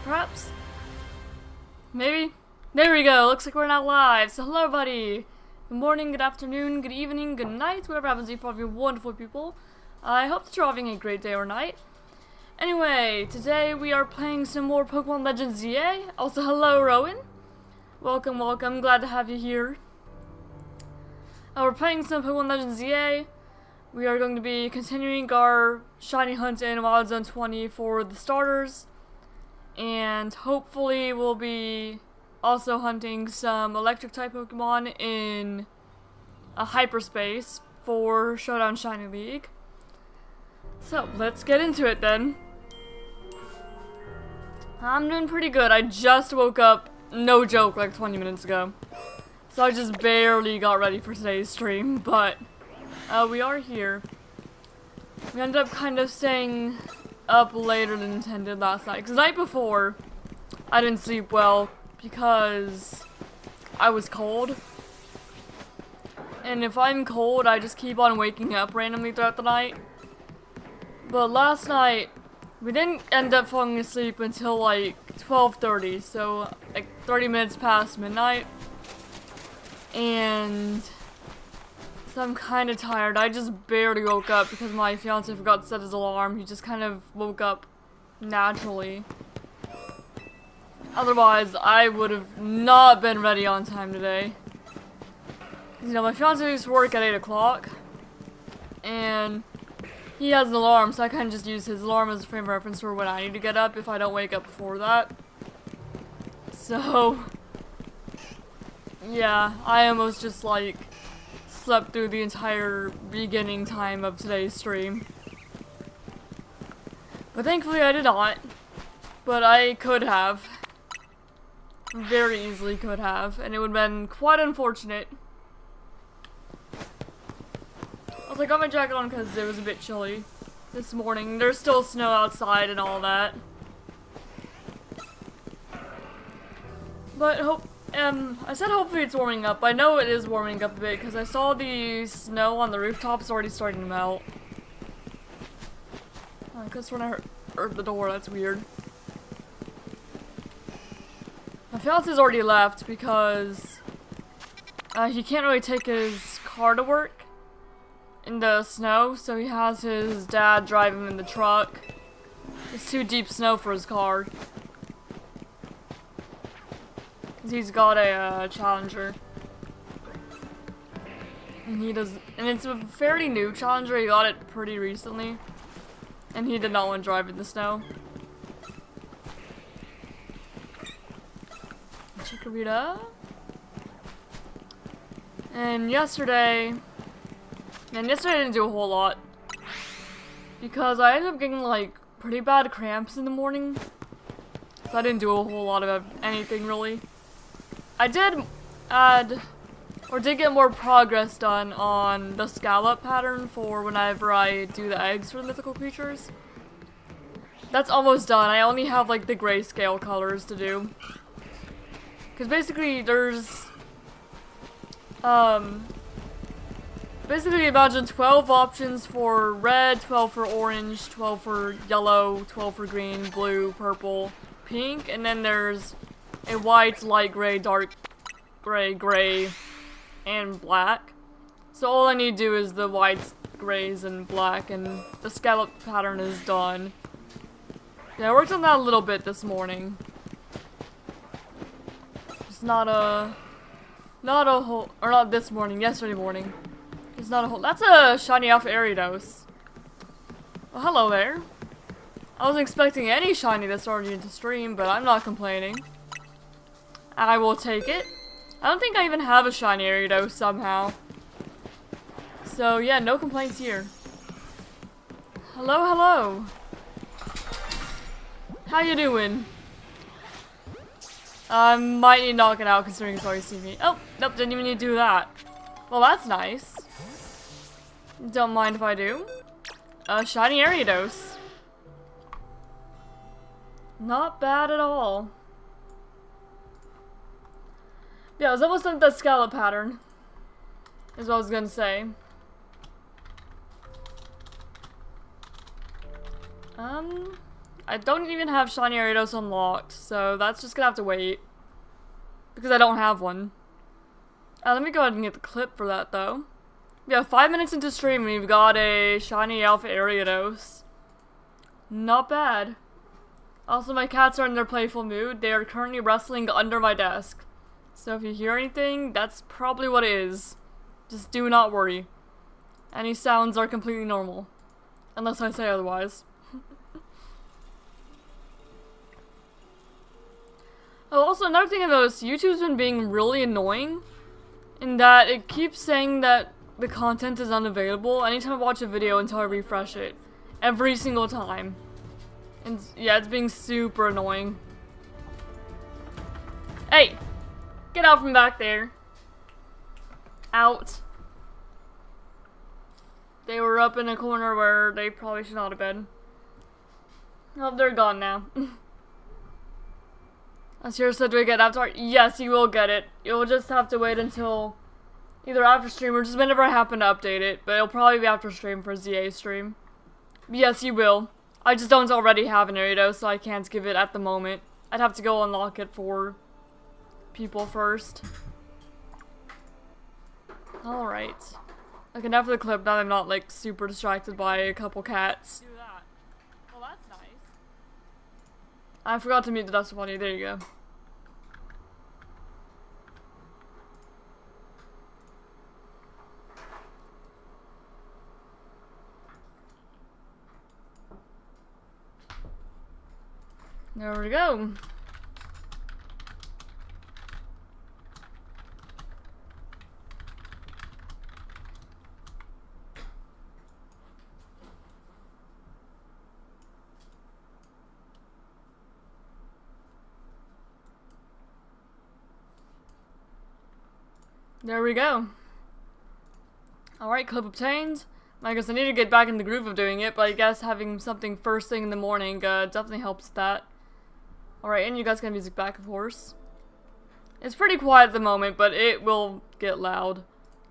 perhaps? Maybe? There we go, looks like we're not live. So hello everybody! Good morning, good afternoon, good evening, good night, whatever happens to you for all of you wonderful people. I hope that you're having a great day or night. Anyway, today we are playing some more Pokemon Legends ZA. Also, hello Rowan. Welcome, welcome, glad to have you here. We're playing some Pokemon Legends ZA. We are going to be continuing our shiny hunt in Wild Zone 20 for the starters. And hopefully we'll be also hunting some electric type Pokemon in a hyperspace for Showdown Shiny League. So let's get into it then. I'm doing pretty good. I just woke up, no joke, like 20 minutes ago. So I just barely got ready for today's stream, but we are here. We ended up kind of staying up later than intended last night. Because the night before, I didn't sleep well because I was cold. And if I'm cold, I just keep on waking up randomly throughout the night. But last night, we didn't end up falling asleep until like 12:30. So like 30 minutes past midnight. And so I'm kind of tired. I just barely woke up because my fiance forgot to set his alarm. He just kind of woke up naturally. Otherwise, I would have not been ready on time today. You know, my fiance used to work at 8 o'clock. And he has an alarm, so I kind of just use his alarm as a frame of reference for when I need to get up if I don't wake up before that. So yeah, I almost just like slept through the entire beginning time of today's stream. But thankfully I did not. But I could have. Very easily could have. And it would have been quite unfortunate. Also, I got my jacket on because it was a bit chilly this morning. There's still snow outside and all that. But I said hopefully it's warming up. I know it is warming up a bit because I saw the snow on the rooftops already starting to melt. I guess when I heard the door, that's weird. My fiance's already left because he can't really take his car to work in the snow, so he has his dad drive him in the truck. It's too deep snow for his car. He's got a Challenger. And it's a fairly new Challenger. He got it pretty recently. And he did not want to drive in the snow. Chikorita. And yesterday I didn't do a whole lot. Because I ended up getting like pretty bad cramps in the morning. So I didn't do a whole lot of anything really. I did get more progress done on the scallop pattern for whenever I do the eggs for the mythical creatures. That's almost done. I only have like the grayscale colors to do. Because basically there's, basically imagine 12 options for red, 12 for orange, 12 for yellow, 12 for green, blue, purple, pink, and then there's a white, light gray, dark gray, gray, and black. So all I need to do is the whites, grays, and black, and the scallop pattern is done. Yeah, I worked on that a little bit this morning. It's not a whole, or not this morning, yesterday morning. It's not a whole, that's a shiny Alpha Ariados. Well, hello there. I wasn't expecting any shiny this early into stream, but I'm not complaining. I will take it. I don't think I even have a shiny Ariados somehow. So yeah, no complaints here. Hello, hello. How you doing? I might need to knock it out considering it's already seen me. Oh, nope, didn't even need to do that. Well, that's nice. Don't mind if I do. Shiny Ariados. Not bad at all. Yeah, I was almost done with that scallop pattern. Is what I was gonna say. I don't even have Shiny Ariados unlocked, so that's just gonna have to wait. Because I don't have one. Let me go ahead and get the clip for that, though. Yeah, 5 minutes into stream, we've got a Shiny Alpha Ariados. Not bad. Also, my cats are in their playful mood. They are currently wrestling under my desk. So if you hear anything, that's probably what it is. Just do not worry. Any sounds are completely normal. Unless I say otherwise. Oh, also another thing I noticed, YouTube's been being really annoying in that it keeps saying that the content is unavailable anytime I watch a video until I refresh it. Every single time. And yeah, it's being super annoying. Hey! Get out from back there. Out. They were up in a corner where they probably should not have been. Oh, they're gone now. Asir said, do we get Avatar? Yes, you will get it. You'll just have to wait until either after stream or just whenever I happen to update it. But it'll probably be after stream for ZA stream. But yes, you will. I just don't already have an Ariados, so I can't give it at the moment. I'd have to go unlock it for people first. Alright. Okay, now for the clip, now I'm not like super distracted by a couple cats. Do that. Well, that's nice. I forgot to mute the Dust Bunny, there you go. There we go. There we go. Alright, clip obtained. I guess I need to get back in the groove of doing it, but I guess having something first thing in the morning definitely helps with that. Alright, and you guys got music back, of course. It's pretty quiet at the moment, but it will get loud.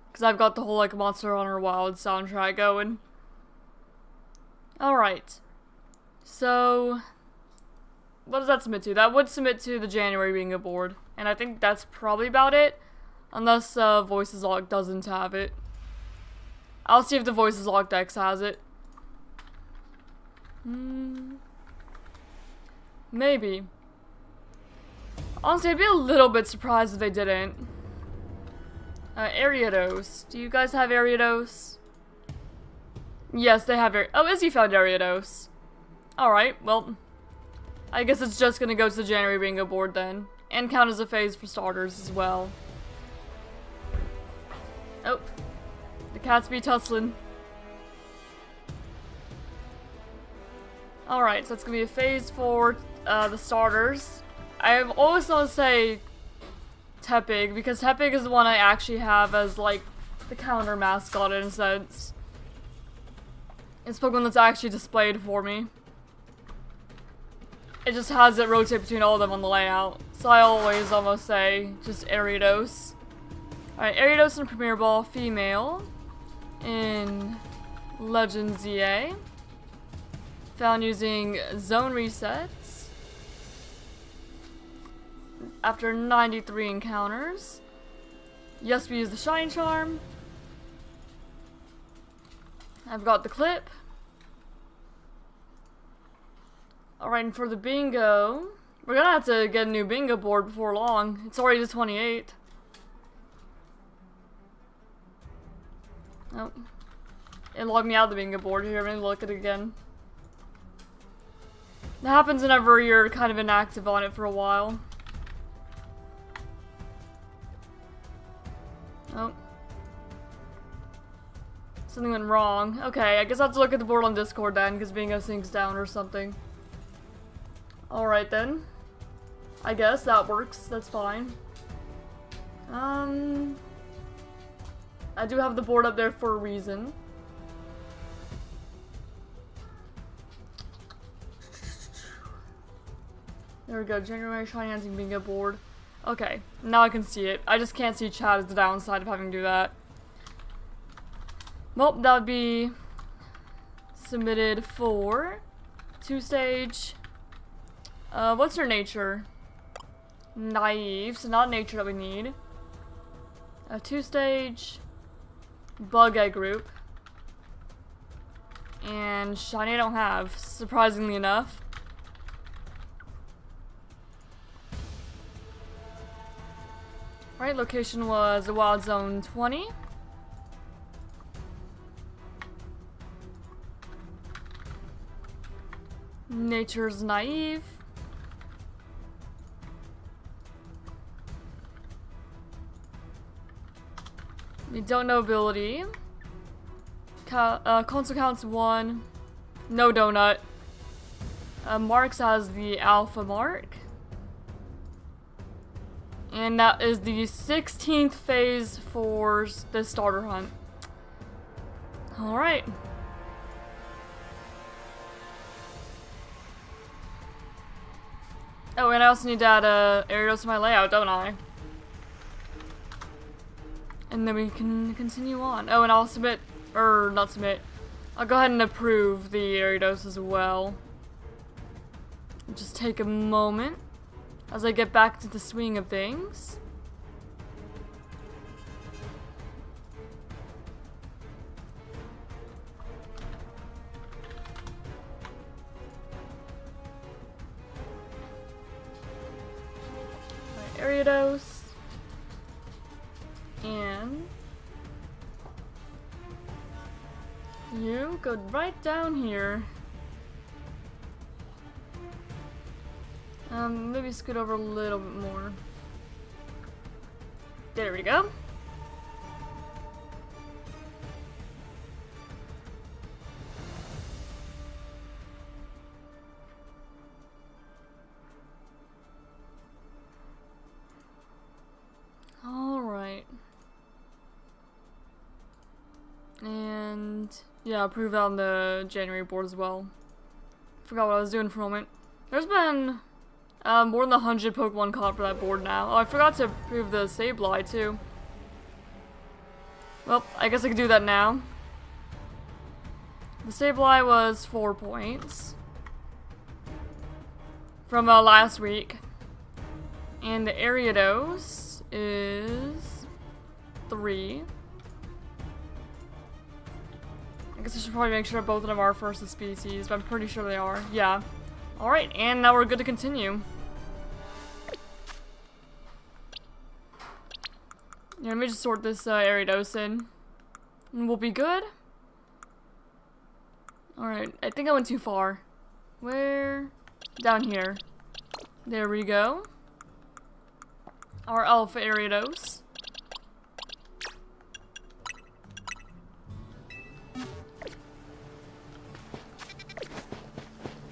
Because I've got the whole, like, Monster Hunter Wild soundtrack going. Alright. So, what does that submit to? That would submit to the January bingo board. And I think that's probably about it. Unless VoicesLocke doesn't have it. I'll see if the VoicesLocke Dex has it. Maybe. Honestly, I'd be a little bit surprised if they didn't. Ariados. Do you guys have Ariados? Yes, they have Oh, Izzy found Ariados. Alright, well. I guess it's just gonna go to the January bingo board then. And count as a phase for starters as well. Oh. The cats be tussling. Alright, so it's gonna be a phase for the starters. I've always wanted to say Tepig, because Tepig is the one I actually have as, like, the counter mascot in a sense. It's Pokemon that's actually displayed for me. It just has it rotate between all of them on the layout. So I always almost say just Ariados. Alright, Ariados in Premier Ball, female. In Legend ZA. Found using zone resets. After 93 encounters. Yes, we use the Shine Charm. I've got the clip. Alright, and for the bingo, we're gonna have to get a new bingo board before long. It's already the 28th. Nope. It logged me out of the bingo board here. Let me look at it again. That happens whenever you're kind of inactive on it for a while. Oh. Something went wrong. Okay, I guess I have to look at the board on Discord then, because bingo syncs down or something. Alright then. I guess that works. That's fine. I do have the board up there for a reason. There we go. January Shiny Hunting Bingo board. Okay, now I can see it. I just can't see chat as the downside of having to do that. Well, that would be submitted for 2-stage What's her nature? Naive, so not nature that we need. A 2-stage bug egg group. And shiny I don't have, surprisingly enough. Right, location was a Wild Zone 20. Nature's Naive. We don't know ability. Console counts 1. No donut. Marks has the alpha mark. And that is the 16th phase for the starter hunt. Alright. Oh, and I also need to add Arios to my layout, don't I? And then we can continue on. Oh, and I'll submit, or not submit. I'll go ahead and approve the Arios as well. Just take a moment as I get back to the swing of things. Arios. And you go right down here. Maybe scoot over a little bit more. There we go. Alright. And yeah, approve on the January board as well. Forgot what I was doing for a moment. There's been more than 100 Pokemon caught for that board now. Oh, I forgot to approve the Sableye too. Well, I guess I could do that now. The Sableye was 4 points from last week. And the Ariados is 3. I guess I should probably make sure both of them are first of species, but I'm pretty sure they are. Yeah. Alright, and now we're good to continue. Yeah, let me just sort this Ariados in. And we'll be good. Alright, I think I went too far. Where? Down here. There we go. Our Alpha Ariados.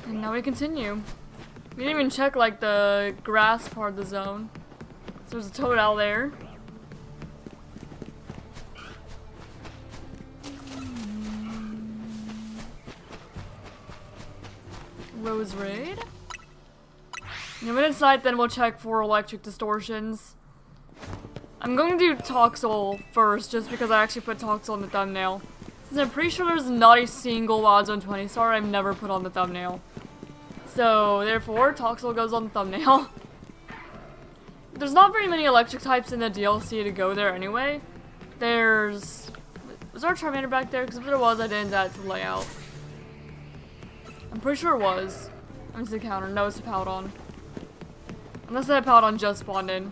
And now we continue. We didn't even check like the grass part of the zone. So there's a toad out there. Rose Raid. And when it's night, then we'll check for electric distortions. I'm going to do Toxel first, just because I actually put Toxel in the thumbnail. Since I'm pretty sure there's not a single Wild Zone 20 star I've never put on the thumbnail. So, therefore, Toxel goes on the thumbnail. There's not very many electric types in the DLC to go there anyway. Was there a Charmander back there? Because if there was, I didn't add it to the layout. I'm pretty sure it was. Let me see the counter. No, it's a Powdon. Unless that Powdon just spawned in.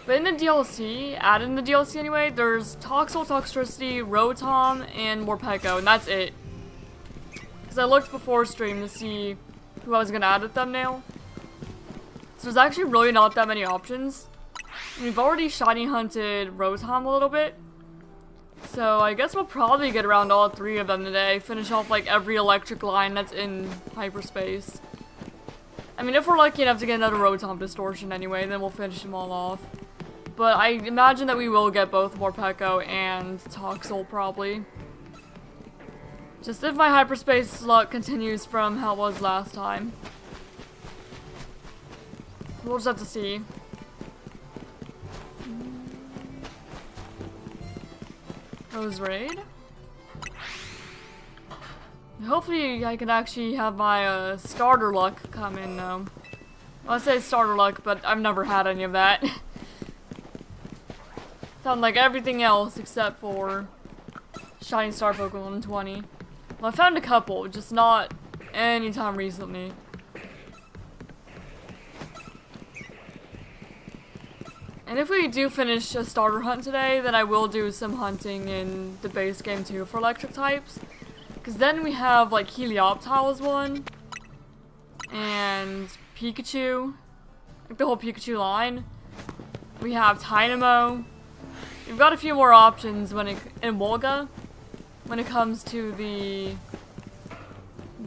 But in the DLC, added in the DLC anyway, there's Toxel, Toxtricity, Rotom, and Morpeko, and that's it. Because I looked before stream to see who I was going to add a thumbnail. So there's actually really not that many options. And we've already shiny hunted Rotom a little bit. So I guess we'll probably get around all 3 of them today. Finish off like every electric line that's in hyperspace. I mean, if we're lucky enough to get another Rotom distortion anyway, then we'll finish them all off. But I imagine that we will get both Morpeko and Toxel probably. Just if my hyperspace luck continues from how it was last time. We'll just have to see. Rose Raid. Hopefully I can actually have my starter luck come in though. Well, I say starter luck, but I've never had any of that. Found like everything else except for Shiny Star Pokemon 20. Well, I found a couple, just not anytime recently. And if we do finish a starter hunt today, then I will do some hunting in the base game too for electric types. Because then we have like Helioptile as one. And Pikachu. Like the whole Pikachu line. We have Dynamo. We've got a few more options in Wolga when it comes to the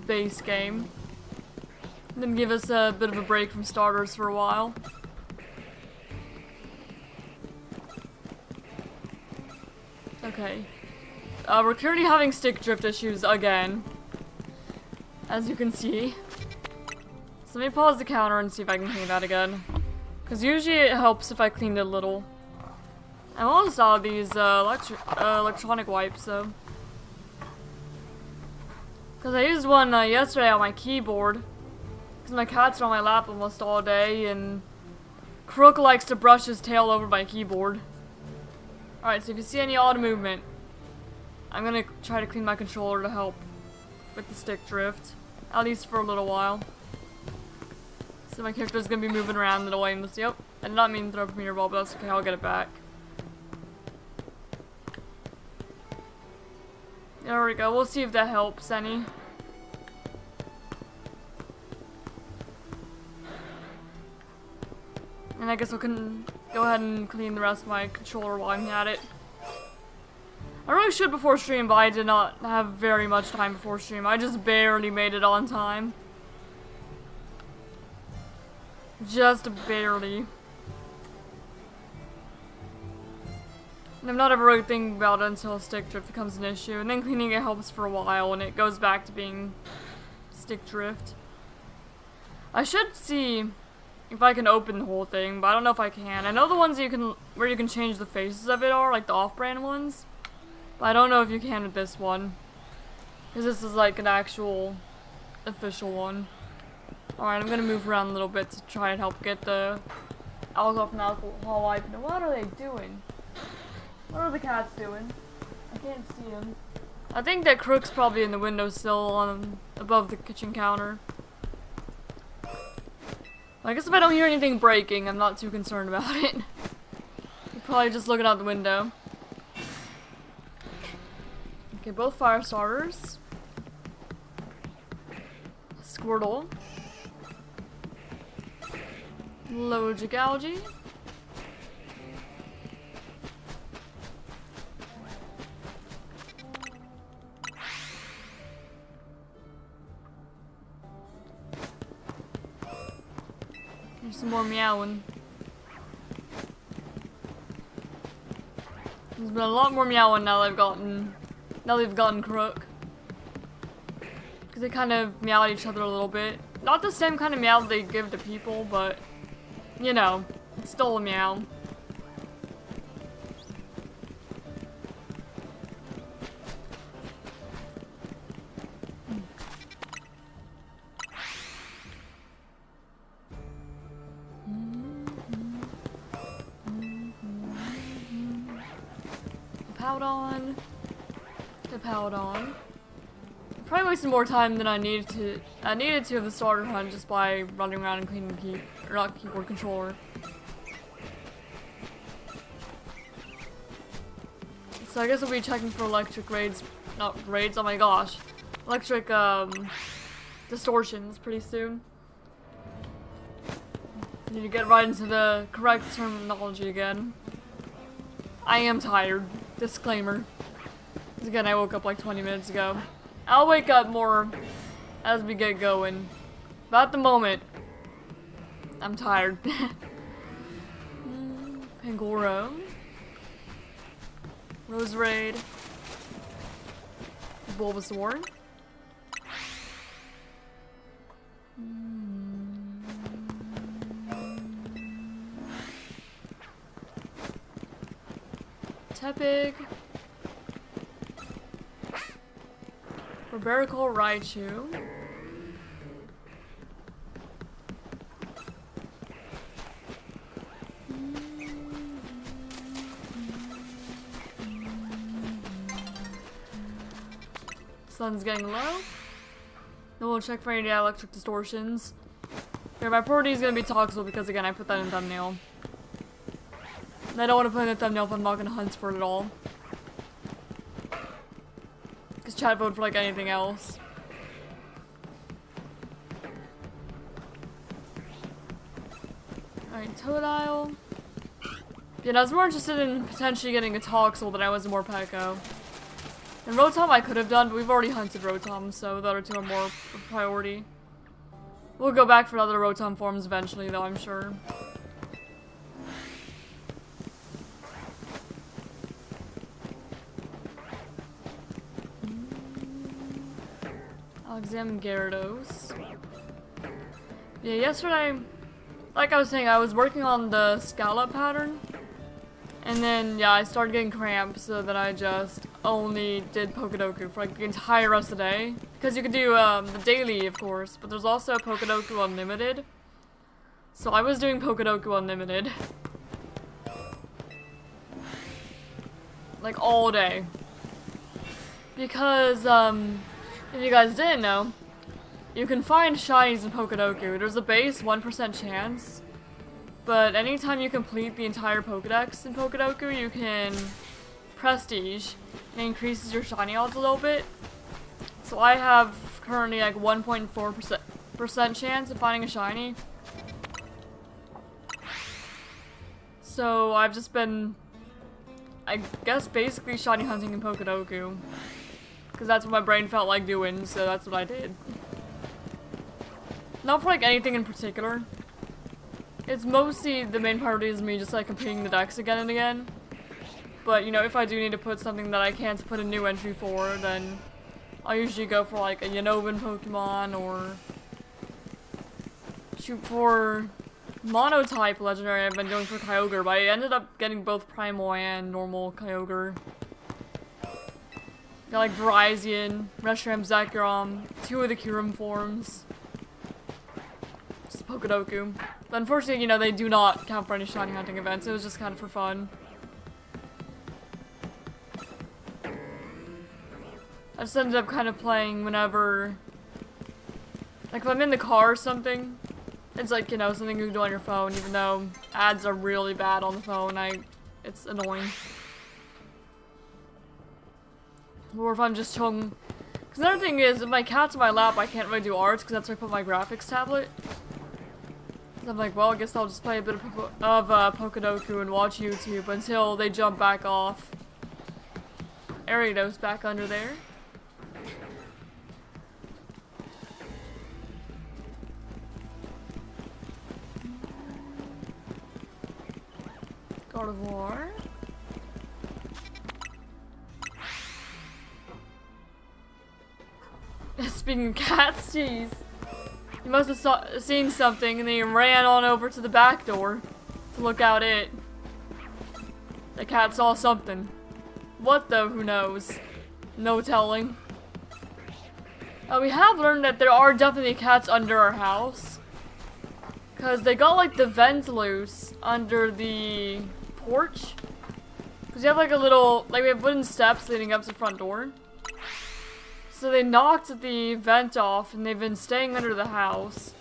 base game. And then give us a bit of a break from starters for a while. Okay. We're currently having stick drift issues again. As you can see. So let me pause the counter and see if I can clean that again. Because usually it helps if I clean it a little. I'm almost out of these electronic wipes, though. Because I used one yesterday on my keyboard. Because my cats are on my lap almost all day, and Crook likes to brush his tail over my keyboard. Alright, so if you see any odd movement, I'm gonna try to clean my controller to help with the stick drift. At least for a little while. So my character's gonna be moving around a little aimlessly. Yep, I did not mean to throw a mirror ball, but that's okay, I'll get it back. There we go, we'll see if that helps any. And I guess we can go ahead and clean the rest of my controller while I'm at it. I really should before stream, but I did not have very much time before stream. I just barely made it on time. Just barely. And I'm not ever really thinking about it until stick drift becomes an issue. And then cleaning it helps for a while and it goes back to being stick drift. I should see if I can open the whole thing, but I don't know if I can. I know the ones where you can change the faces of it are, like the off-brand ones. But I don't know if you can with this one. Because this is like an actual official one. Alright, I'm gonna move around a little bit to try and help get the alcohol from alcohol wipe. Now what are they doing? What are the cats doing? I can't see them. I think that Crook's probably in the windowsill above the kitchen counter. I guess if I don't hear anything breaking, I'm not too concerned about it. You're probably just looking out the window. Okay, both fire starters. Squirtle. Logigalgy. There's some more meowing. There's been a lot more meowing now they've gotten Crook. Because they kind of meow at each other a little bit. Not the same kind of meow that they give to people, but you know, it's still a meow. Powdon. The Powdon. Probably wasted more time than I needed to of the starter hunt just by running around and cleaning keyboard controller. So I guess we'll be checking for electric raids, not raids, oh my gosh. Electric, distortions pretty soon. Need to get right into the correct terminology again. I am tired. Disclaimer. Because again, I woke up like 20 minutes ago. I'll wake up more as we get going. But at the moment, I'm tired. Pangoro. Roserade. Bulbasaur. Tepig. Barbarical Raichu. Sun's getting low. Then we'll check for any electric distortions. Okay, my priority is gonna be Toxel because again I put that in thumbnail. And I don't want to put in the thumbnail if I'm not gonna hunt for it at all. Because chat vote for like anything else. Alright, Totodile. Yeah, I was more interested in potentially getting a Toxel than I was a Morpeko. And Rotom I could have done, but we've already hunted Rotom, so the other two are more of a priority. We'll go back for other Rotom forms eventually, though, I'm sure. I'll examine Gyarados. Yeah, yesterday, like I was saying, I was working on the Scallop pattern. And then, yeah, I started getting cramps, so that I just only did Pokedoku for like the entire rest of the day. Because you could do the daily, of course, but there's also Pokedoku Unlimited. So I was doing Pokedoku Unlimited. Like all day. Because, if you guys didn't know, you can find shinies in Pokedoku. There's a base 1% chance. But anytime you complete the entire Pokedex in Pokedoku, you can prestige. It increases your shiny odds a little bit. So I have currently like 1.4% chance of finding a shiny. So I've just been, I guess, basically shiny hunting in Pokedoku. Because that's what my brain felt like doing, so that's what I did. Not for like anything in particular. It's mostly, the main priority is me just like completing the decks again and again. But, you know, if I do need to put something that I can't put a new entry for, then I'll usually go for like a Unobin Pokemon or shoot for Monotype Legendary. I've been going for Kyogre, but I ended up getting both Primal and normal Kyogre. Got like Virizion, Reshiram, Zekrom, 2 of the Kyurem forms. Just Pokedoku. But unfortunately, you know, they do not count for any shiny hunting events. It was just kind of for fun. I just ended up kind of playing whenever, like if I'm in the car or something, it's like, you know, something you can do on your phone, even though ads are really bad on the phone. It's annoying. Or if I'm just chilling. Because another thing is, if my cat's in my lap, I can't really do arts because that's where I put my graphics tablet. I'm like, well, I guess I'll just play a bit of Pokedoku and watch YouTube until they jump back off. Ariados back under there. God of War. Speaking of cats, jeez. You must have seen something and then you ran on over to the back door to look out it. The cat saw something. What though? Who knows? No telling. We have learned that there are definitely cats under our house. Because they got like the vent loose under the porch. Because you have like a little, like we have wooden steps leading up to the front door. So they knocked the vent off and they've been staying under the house.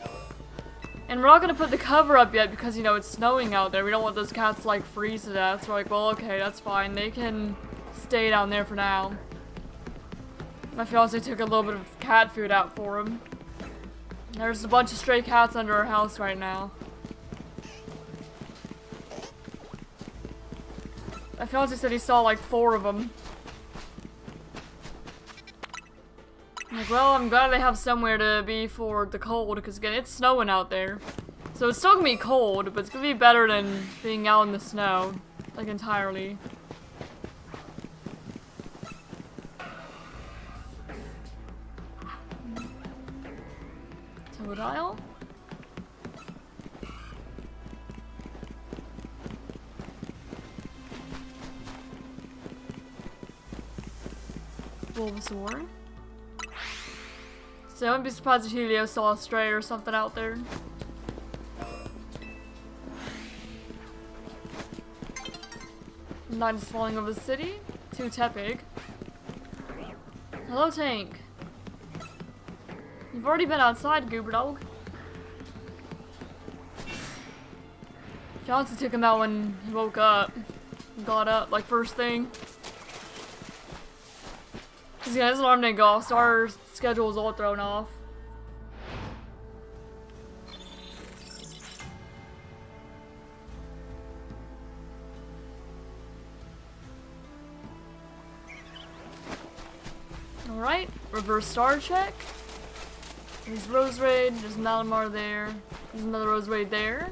And we're not gonna put the cover up yet because, you know, it's snowing out there. We don't want those cats to like freeze to death. So we're like, well, okay, that's fine. They can stay down there for now. My fiance took a little bit of cat food out for him. There's a bunch of stray cats under our house right now. My fiance said he saw like 4 of them. I'm like, well, I'm glad they have somewhere to be for the cold, because again, it's snowing out there. So it's still gonna be cold, but it's gonna be better than being out in the snow, like entirely. Totodile? Bulbasaur. So I wouldn't be surprised if Helio saw a stray or something out there. Night is falling over the city. 2 Tepig. Hello, Tank. You've already been outside, Goober Dog. Johnson took him out when he woke up. Got up, like, first thing. Cause yeah, his alarm didn't go off, so our schedule was all thrown off. Alright, reverse star check. There's Rose Raid, there's Malamar there, there's another Rose Raid there.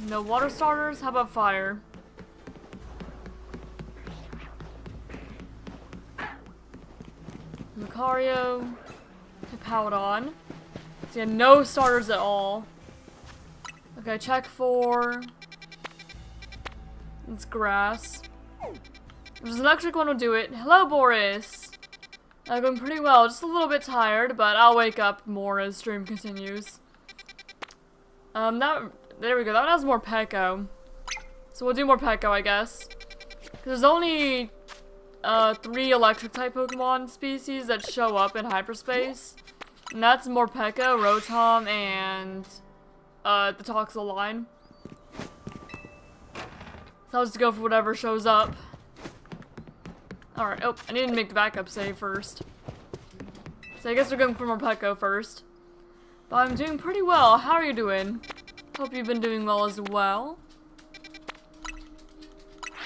No water starters, how about fire? Lucario, Hippowdon. So yeah, no starters at all. Okay, check for... It's grass. There's an electric one will do it. Hello, Boris! I'm going pretty well, just a little bit tired, but I'll wake up more as stream continues. There we go, that has more Peko. So we'll do more Peko, I guess. There's only 3 electric type Pokemon species that show up in hyperspace. And that's Morpeko, Rotom, and the Toxel line. So I'll just go for whatever shows up. Alright, oh, I need to make the backup save first. So I guess we're going for Morpeko first. But I'm doing pretty well. How are you doing? Hope you've been doing well as well.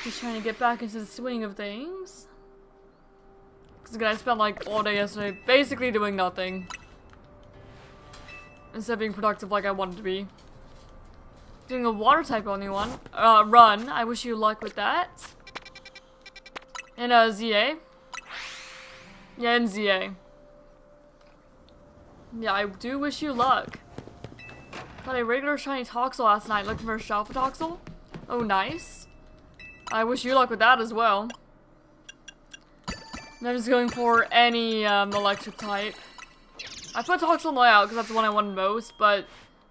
Just trying to get back into the swing of things. Because again, I spent like all day yesterday basically doing nothing. Instead of being productive like I wanted to be. Doing a water type only one. Run. I wish you luck with that. And ZA. Yeah, and ZA. Yeah, I do wish you luck. Got a regular shiny Toxel last night looking for a Shalfa Toxel. Oh, nice. I wish you luck with that as well. And I'm just going for any electric type. I put Toxel in the layout because that's the one I wanted most, but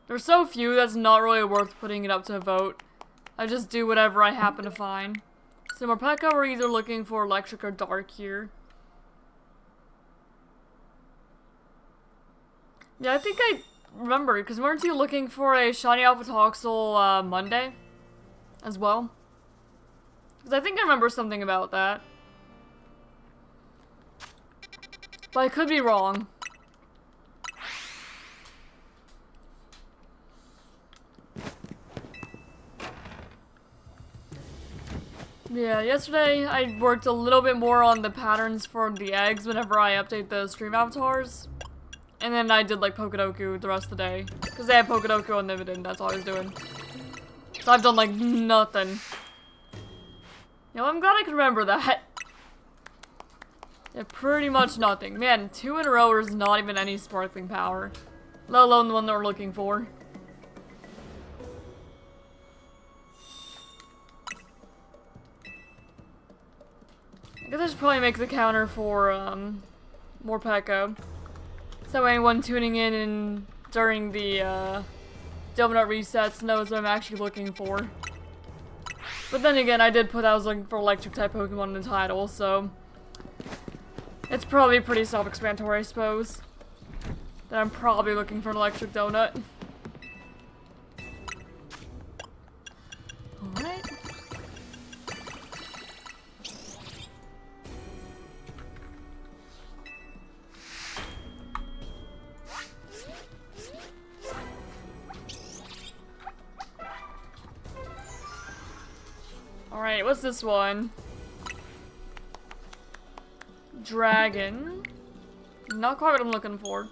there's so few that's not really worth putting it up to a vote. I just do whatever I happen to find. So Morpeko, we're either looking for electric or dark here. Yeah, I think I remember, because weren't you looking for a shiny Alpha Toxel Monday as well? Because I think I remember something about that. But I could be wrong. Yeah, yesterday I worked a little bit more on the patterns for the eggs whenever I update the stream avatars. And then I did like Pokedoku the rest of the day. Because they have Pokedoku Unlimited, that's all I was doing. So I've done like nothing. You know, I'm glad I can remember that. Yeah, pretty much nothing. Man, 2 in a row is not even any sparkling power. Let alone the one that we're looking for. I guess I should probably make the counter for, Morpeko. So anyone tuning in and during the, donut resets knows what I'm actually looking for. But then again, I did put I was looking for electric type Pokemon in the title, so it's probably pretty self-explanatory, I suppose. That I'm probably looking for an electric donut. Alright. Alright, what's this one? Dragon. Not quite what I'm looking for.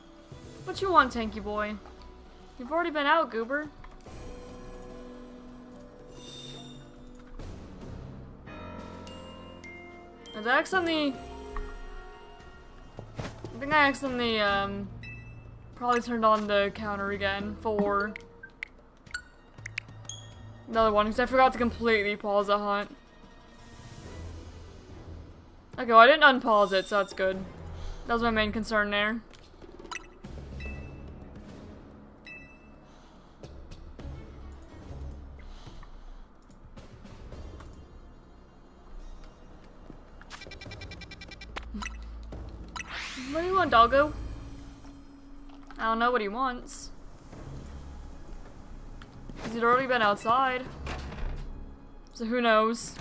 What you want, Tanky Boy? You've already been out, Goober. Did I accidentally... I think I accidentally, probably turned on the counter again for... another one, because I forgot to completely pause the hunt. Okay, well, I didn't unpause it, so that's good. That was my main concern there. you want, doggo? I don't know what he wants. Cause he'd already been outside. So who knows?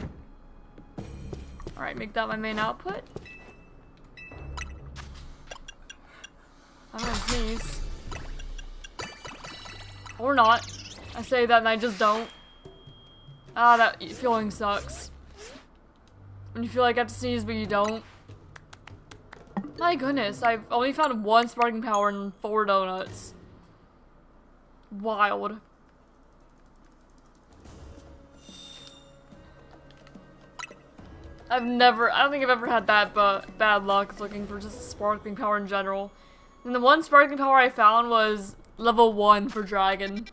Alright, make that my main output. I'm gonna sneeze. Or not. I say that and I just don't. Ah, that feeling sucks. When you feel like you have to sneeze but you don't. My goodness, I've only found 1 sparking power and 4 donuts. Wild. I don't think I've ever had that bad luck looking for just sparkling power in general. And the 1 sparkling power I found was level 1 for dragon.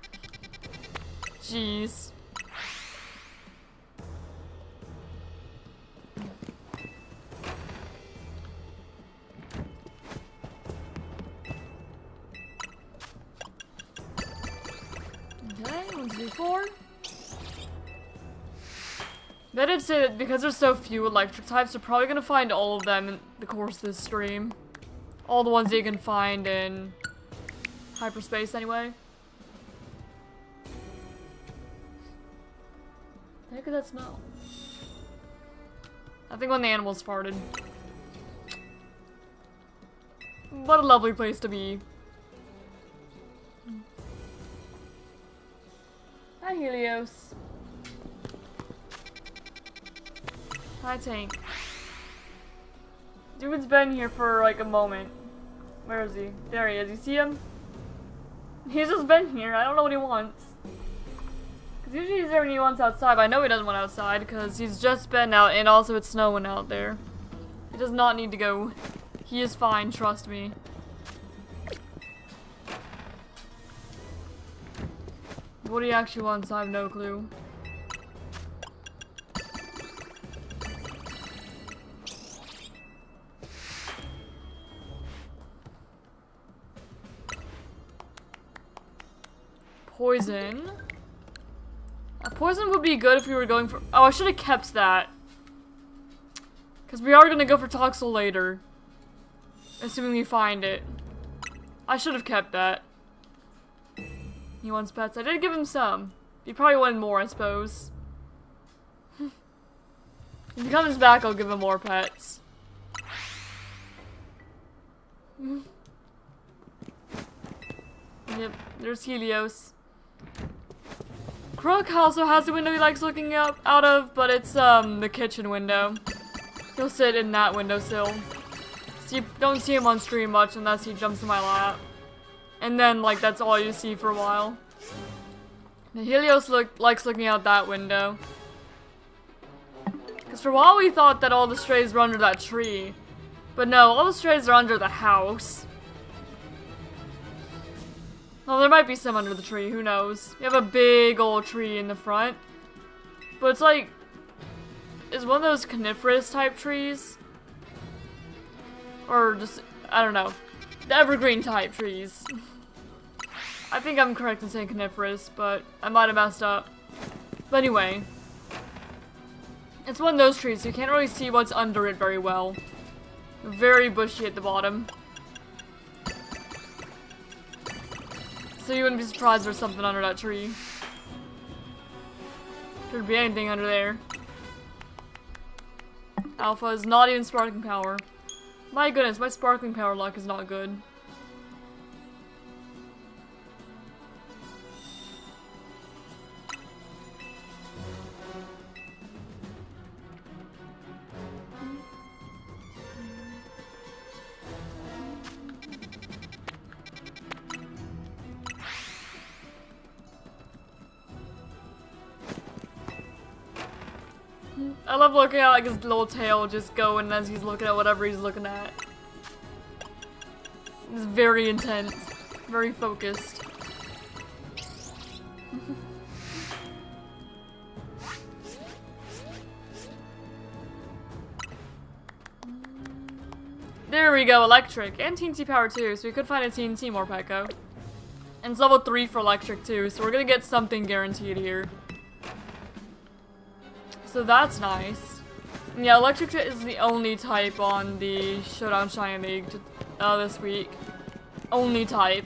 Jeez. Okay, 1, 2, 3, 4. They did say that because there's so few electric types, you're probably gonna find all of them in the course of this stream. All the ones that you can find in hyperspace, anyway. The heck is that smell? I think when the animals farted. What a lovely place to be. Hi, Helios. Hi, Tank. Dude's been here for like a moment. Where is he? There he is. You see him? He's just been here. I don't know what he wants. Because usually he's there when he wants outside, but I know he doesn't want outside because he's just been out and also it's snowing out there. He does not need to go. He is fine, trust me. What he actually wants, I have no clue. Poison. Poison would be good if we were going for— oh, I should have kept that. Because we are going to go for Toxel later. Assuming we find it. I should have kept that. He wants pets. I did give him some. He probably wanted more, I suppose. If he comes back, I'll give him more pets. Yep, there's Helios. Crook also has a window he likes looking out of, but it's the kitchen window. He'll sit in that windowsill. So you don't see him on stream much unless he jumps in my lap. And then, like, that's all you see for a while. The Helios likes looking out that window. Because for a while we thought that all the strays were under that tree. But no, all the strays are under the house. Well, there might be some under the tree, who knows. You have a big old tree in the front. But it's like— it's one of those coniferous type trees. Or just— I don't know. The evergreen type trees. I think I'm correct in saying coniferous, but I might have messed up. But anyway. It's one of those trees, so you can't really see what's under it very well. Very bushy at the bottom. So you wouldn't be surprised there's something under that tree. Could be anything under there. Alpha is not even sparkling power. My goodness, my sparkling power luck is not good. I love looking at like his little tail just going as he's looking at whatever he's looking at. It's very intense, very focused. There we go, electric. And TNT power too, so we could find a TNT more Peko. And it's level 3 for electric too, so we're gonna get something guaranteed here. So that's nice. Yeah, electric is the only type on the Showdown Shiny League. this week. Only type.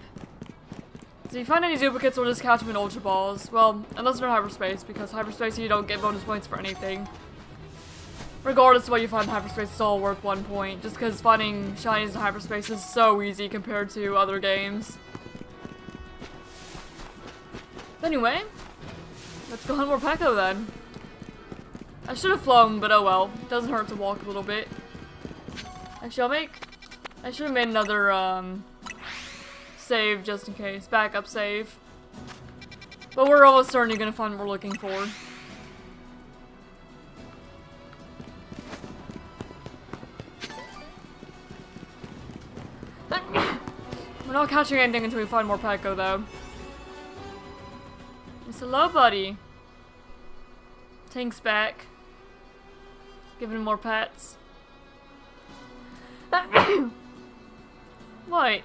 So if you find any duplicates, we'll just catch them in Ultra Balls. Well, unless they're in hyperspace, because hyperspace you don't get bonus points for anything. Regardless of what you find in hyperspace, it's all worth 1 point. Just because finding shinies in hyperspace is so easy compared to other games. Anyway, let's go hunt more Peko then. I should have flown, but oh well. It doesn't hurt to walk a little bit. Actually, I should have made another, save just in case. Backup save. But we're almost certainly gonna find what we're looking for. We're not catching anything until we find more Peko, though. It's hello, buddy. Tank's back. Giving him more pets. What?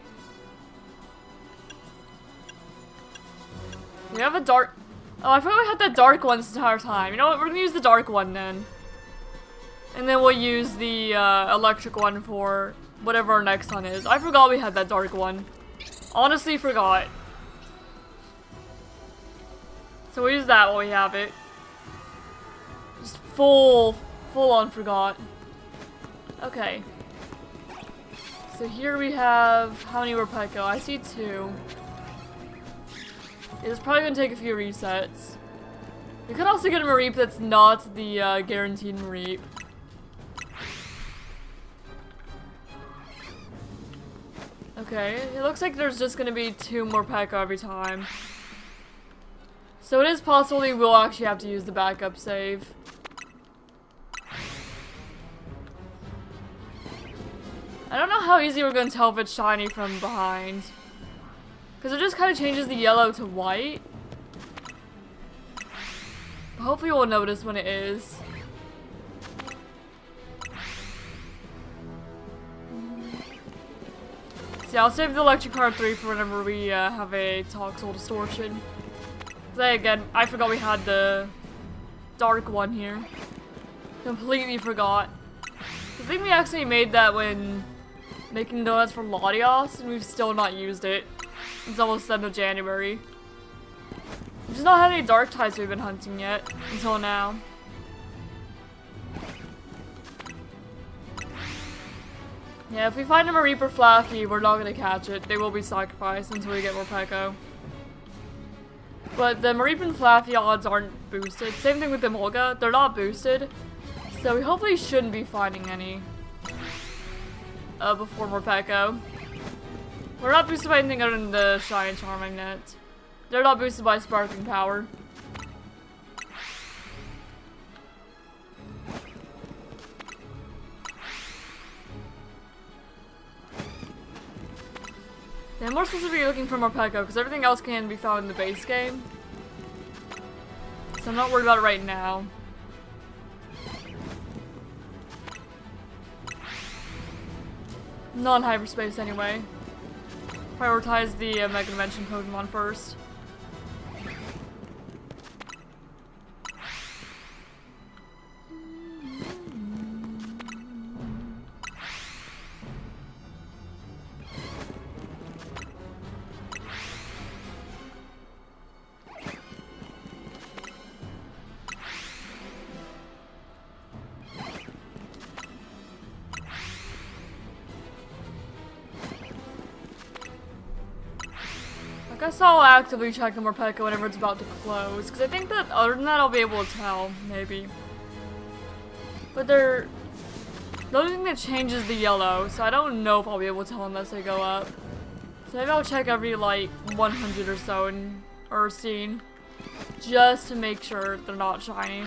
We have a dark... Oh, I forgot we had that dark one this entire time. You know what? We're gonna use the dark one then. And then we'll use the electric one for whatever our next one is. I forgot we had that dark one. Honestly forgot. So we'll use that while we have it. Just full on forgot. Okay. So here we have, how many were Peko? I see 2. It's probably gonna take a few resets. We could also get a Mareep that's not the guaranteed Mareep. Okay, it looks like there's just gonna be 2 more Peko every time. So it is possible we will actually have to use the backup save. I don't know how easy we're gonna tell if it's shiny from behind. Because it just kind of changes the yellow to white. But hopefully we'll notice when it is. So yeah, I'll save the electric card 3 for whenever we have a Toxel Distortion. Then again, I forgot we had the dark one here. Completely forgot. I think we actually made that when making donuts for Latios, and we've still not used it. It's almost the end of January. We've just not had any dark types we've been hunting yet, until now. Yeah, if we find a Mareep or Flaffy, we're not gonna catch it. They will be sacrificed until we get more Peko. But the Mareep and Flaffy odds aren't boosted. Same thing with the Molga, they're not boosted. So we hopefully shouldn't be finding any. Before more Peko. We're not boosted by anything other than the Shy and Charming Net. They're not boosted by Sparking Power. Yeah, I'm more specifically looking for more Peko, because everything else can be found in the base game. So I'm not worried about it right now. Non-hyperspace anyway. Prioritize the Mega Dimension Pokemon first. I guess I'll actively check the more Peko whenever it's about to close, because I think that other than that I'll be able to tell, maybe. But they're the only thing that changes the yellow, so I don't know if I'll be able to tell unless they go up. So maybe I'll check every like 100 or so in or scene, just to make sure they're not shiny.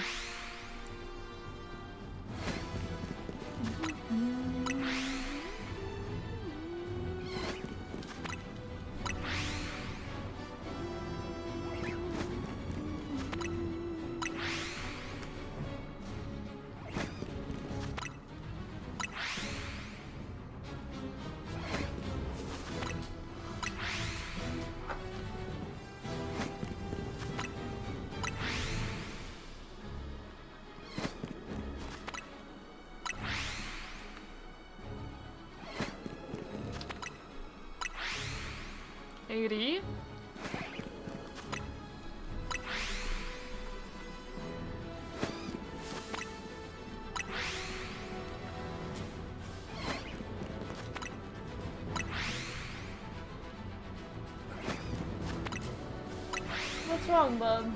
What's wrong, bub?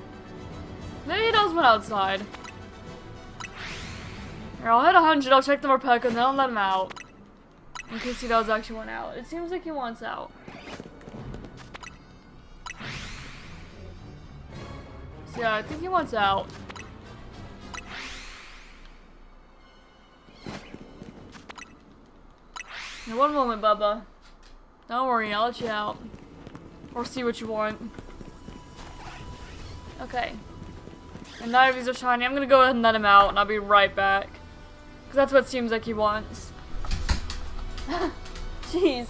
Maybe he does went outside. Here, I'll hit 100, I'll check the Morpeko, and then I'll let him out. In case he does actually want out. It seems like he wants out. So yeah, I think he wants out. Now, one moment, Bubba. Don't worry, I'll let you out. Or see what you want. Okay. And neither of these are shiny. I'm gonna go ahead and let him out, and I'll be right back. Because that's what seems like he wants. Jeez.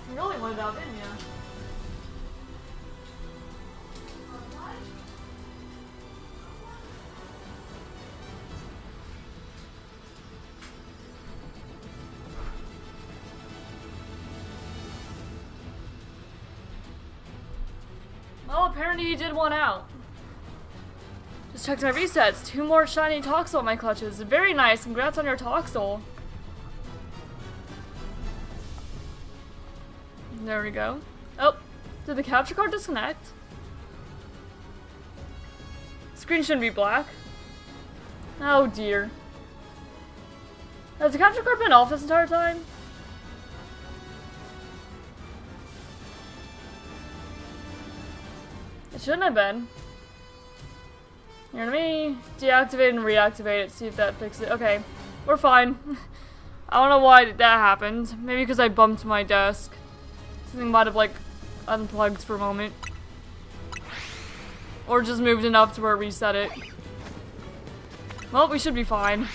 You really wanted out, didn't you? Well, apparently he did one out. Just checked my resets. 2 more shiny Toxel in my clutches. Very nice. Congrats on your Toxel. There we go. Oh, did the capture card disconnect? Screen shouldn't be black. Oh dear. Has the capture card been off this entire time? It shouldn't have been. Here, let me deactivate and reactivate it, see if that fixes it. Okay, we're fine. I don't know why that happened. Maybe because I bumped my desk. Something might have, like, unplugged for a moment. Or just moved enough to where it reset it. Well, we should be fine.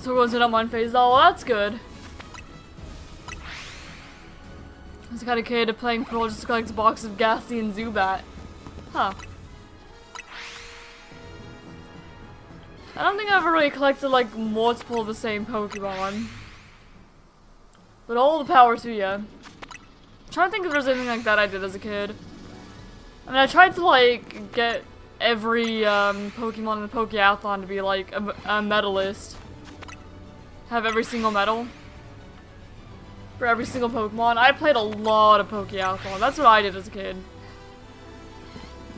So we're going to one phase. Oh, well, that's good. I was the kind of kid playing Pearl just to collect a box of Ghastly and Zubat. Huh. I don't think I've ever really collected like multiple of the same Pokemon. But all the power to ya. I'm trying to think if there's anything like that I did as a kid. I mean, I tried to like get every Pokemon in the Pokeathlon to be like a medalist. Have every single medal for every single Pokemon. I played a lot of Pokeathlon. That's what I did as a kid.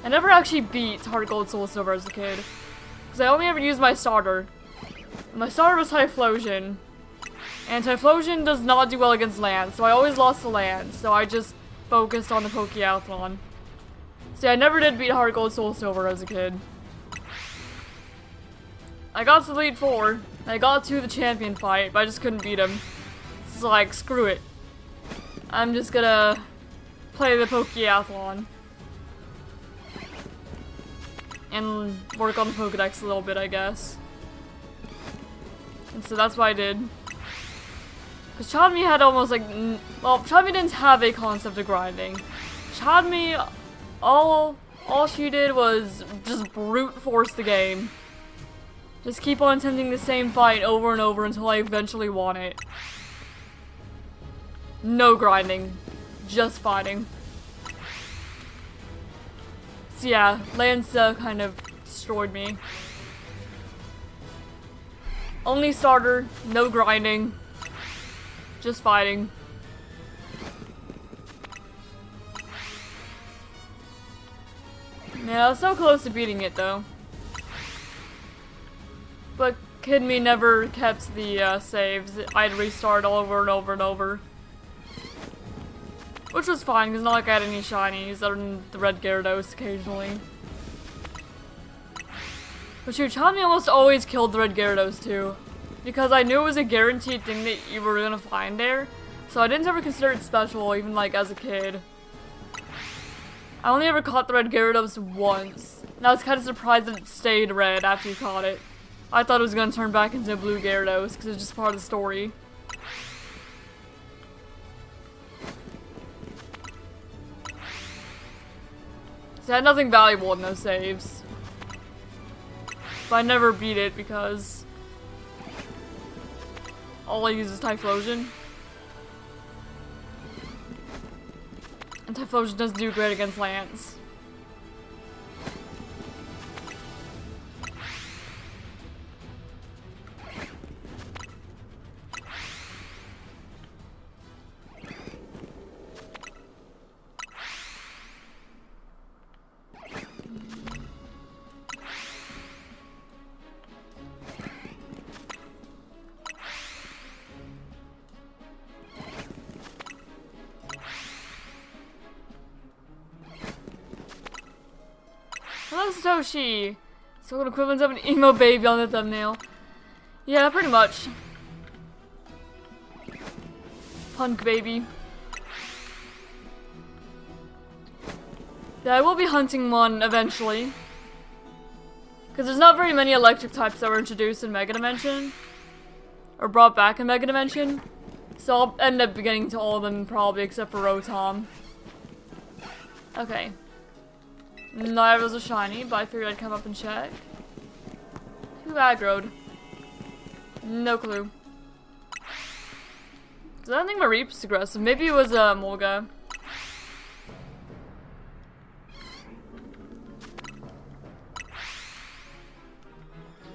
I never actually beat Heart Gold Soul Silver as a kid. Because I only ever used my starter. And my starter was Typhlosion. And Typhlosion does not do well against land, so I always lost to land. So I just focused on the Pokeathlon. See, I never did beat Heart Gold Soul Silver as a kid. I got to the Elite Four. I got to the champion fight, but I just couldn't beat him. So like, screw it. I'm just gonna play the Pokeathlon. And work on the Pokedex a little bit, I guess. And so that's what I did. Because Chadmi had almost like, well, Chadmi didn't have a concept of grinding. Chadmi, all she did was just brute force the game. Just keep on attempting the same fight over and over until I eventually won it. No grinding. Just fighting. So yeah, Lanza kind of destroyed me. Only starter, no grinding. Just fighting. Yeah, I was so close to beating it though. But Kid Me never kept the saves. I'd restart all over and over and over. Which was fine, because not like I had any shinies other than the red Gyarados occasionally. But shoot, Chadmi almost always killed the red Gyarados too. Because I knew it was a guaranteed thing that you were gonna find there. So I didn't ever consider it special, even like as a kid. I only ever caught the red Gyarados once. And I was kind of surprised that it stayed red after you caught it. I thought it was gonna turn back into a blue Gyarados because it's just part of the story. So I had nothing valuable in those saves. But I never beat it because all I use is Typhlosion. And Typhlosion doesn't do great against Lance. Hello, Satoshi! So an equivalent of an emo baby on the thumbnail. Yeah, pretty much. Punk baby. Yeah, I will be hunting one eventually. Because there's not very many electric types that were introduced in Mega Dimension. Or brought back in Mega Dimension. So I'll end up getting to all of them probably except for Rotom. Okay. Neither was a shiny, but I figured I'd come up and check. Who aggroed? No clue. So I don't think my Reap's aggressive. Maybe it was Molga.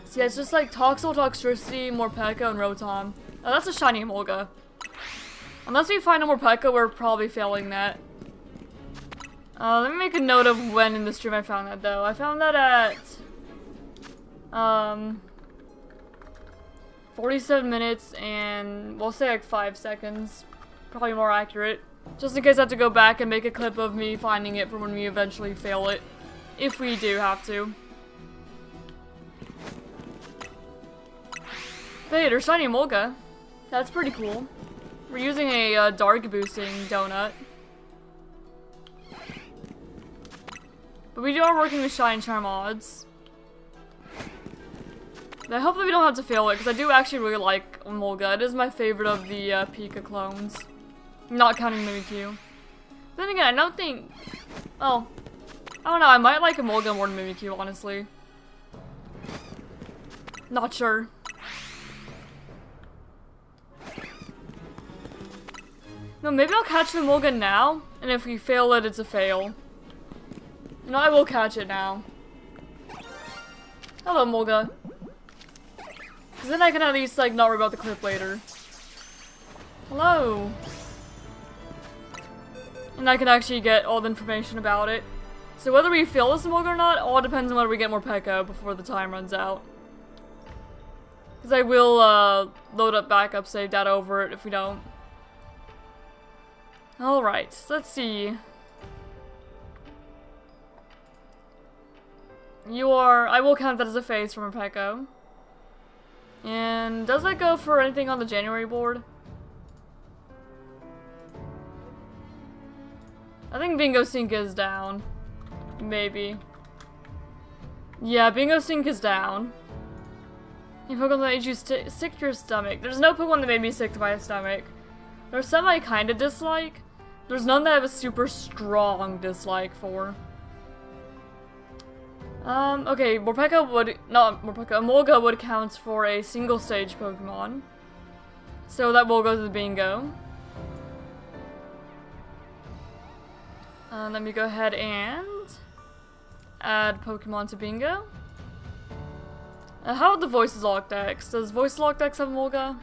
So yeah, it's just like Toxel, Toxtricity, Morpeko, and Rotom. Oh, that's a shiny Molga. Unless we find a Morpeko, we're probably failing that. Let me make a note of when in the stream I found that, though. I found that at 47 minutes and we'll say like 5 seconds. Probably more accurate. Just in case I have to go back and make a clip of me finding it for when we eventually fail it. If we do have to. Hey, there's shiny Molga. That's pretty cool. We're using a dark boosting donut. But we are working with Shine Charm odds. I hope that we don't have to fail it, because I do actually really like Molga. It is my favorite of the Pika clones. Not counting Mimikyu. Then again, I don't think... Oh. I don't know, I might like Molga more than Mimikyu, honestly. Not sure. No, maybe I'll catch the Molga now, and if we fail it, it's a fail. No, I will catch it now. Hello, Molga. Because then I can at least, like, not worry about the clip later. Hello. And I can actually get all the information about it. So whether we fail this Molga or not, all depends on whether we get Morpeko before the time runs out. Because I will, load up backup save data over it if we don't. Alright, so let's see. I will count that as a phase from Morpeko. And does that go for anything on the January board? I think Bingo Sync is down. Maybe. Yeah, Bingo Sync is down. Any Pokemon that made you sick to your stomach? There's no Pokemon that made me sick to my stomach. There's some I kinda dislike. There's none that I have a super strong dislike for. Okay, Morpeko would, not Morpeko, Molga would count for a single stage Pokemon. So that will go to the bingo. Let me go ahead and add Pokemon to bingo. How about the VoicesLocke Dex? Does VoicesLocke Dex have Molga?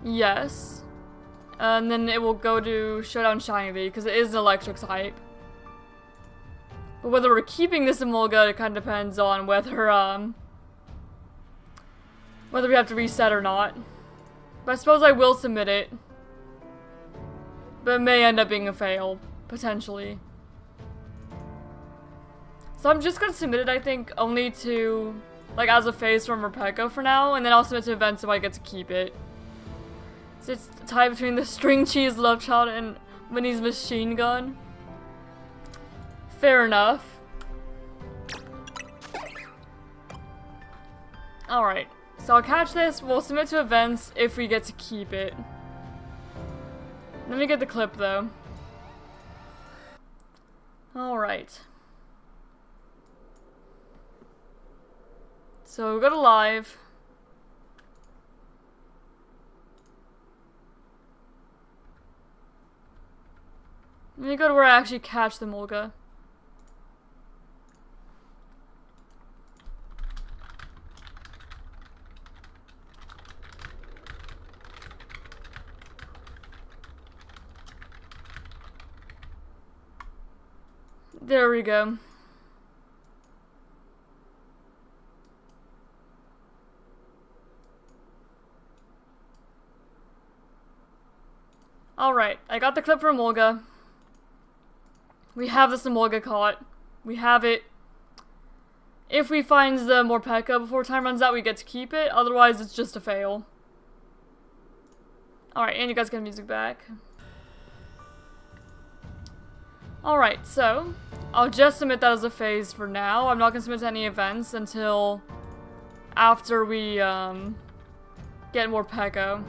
Yes. And then it will go to Showdown Shiny League, because it is an electric type. But whether we're keeping this in Molga, it kind of depends on whether we have to reset or not. But I suppose I will submit it. But it may end up being a fail, potentially. So I'm just gonna submit it, I think, only to, like, as a phase from Morpeko for now, and then I'll submit to events if I get to keep it. So it's a tie between the String Cheese Love Child and Minnie's Machine Gun. Fair enough. Alright, so I'll catch this, we'll submit to events if we get to keep it. Let me get the clip though. Alright. So go to live. Let me go to where I actually catch the Molga. There we go. Alright, I got the clip from Molga. We have this Molga caught. We have it. If we find the Morpeko before time runs out, we get to keep it. Otherwise, it's just a fail. Alright, and you guys get music back. Alright, so I'll just submit that as a phase for now. I'm not going to submit to any events until after we get more Peko.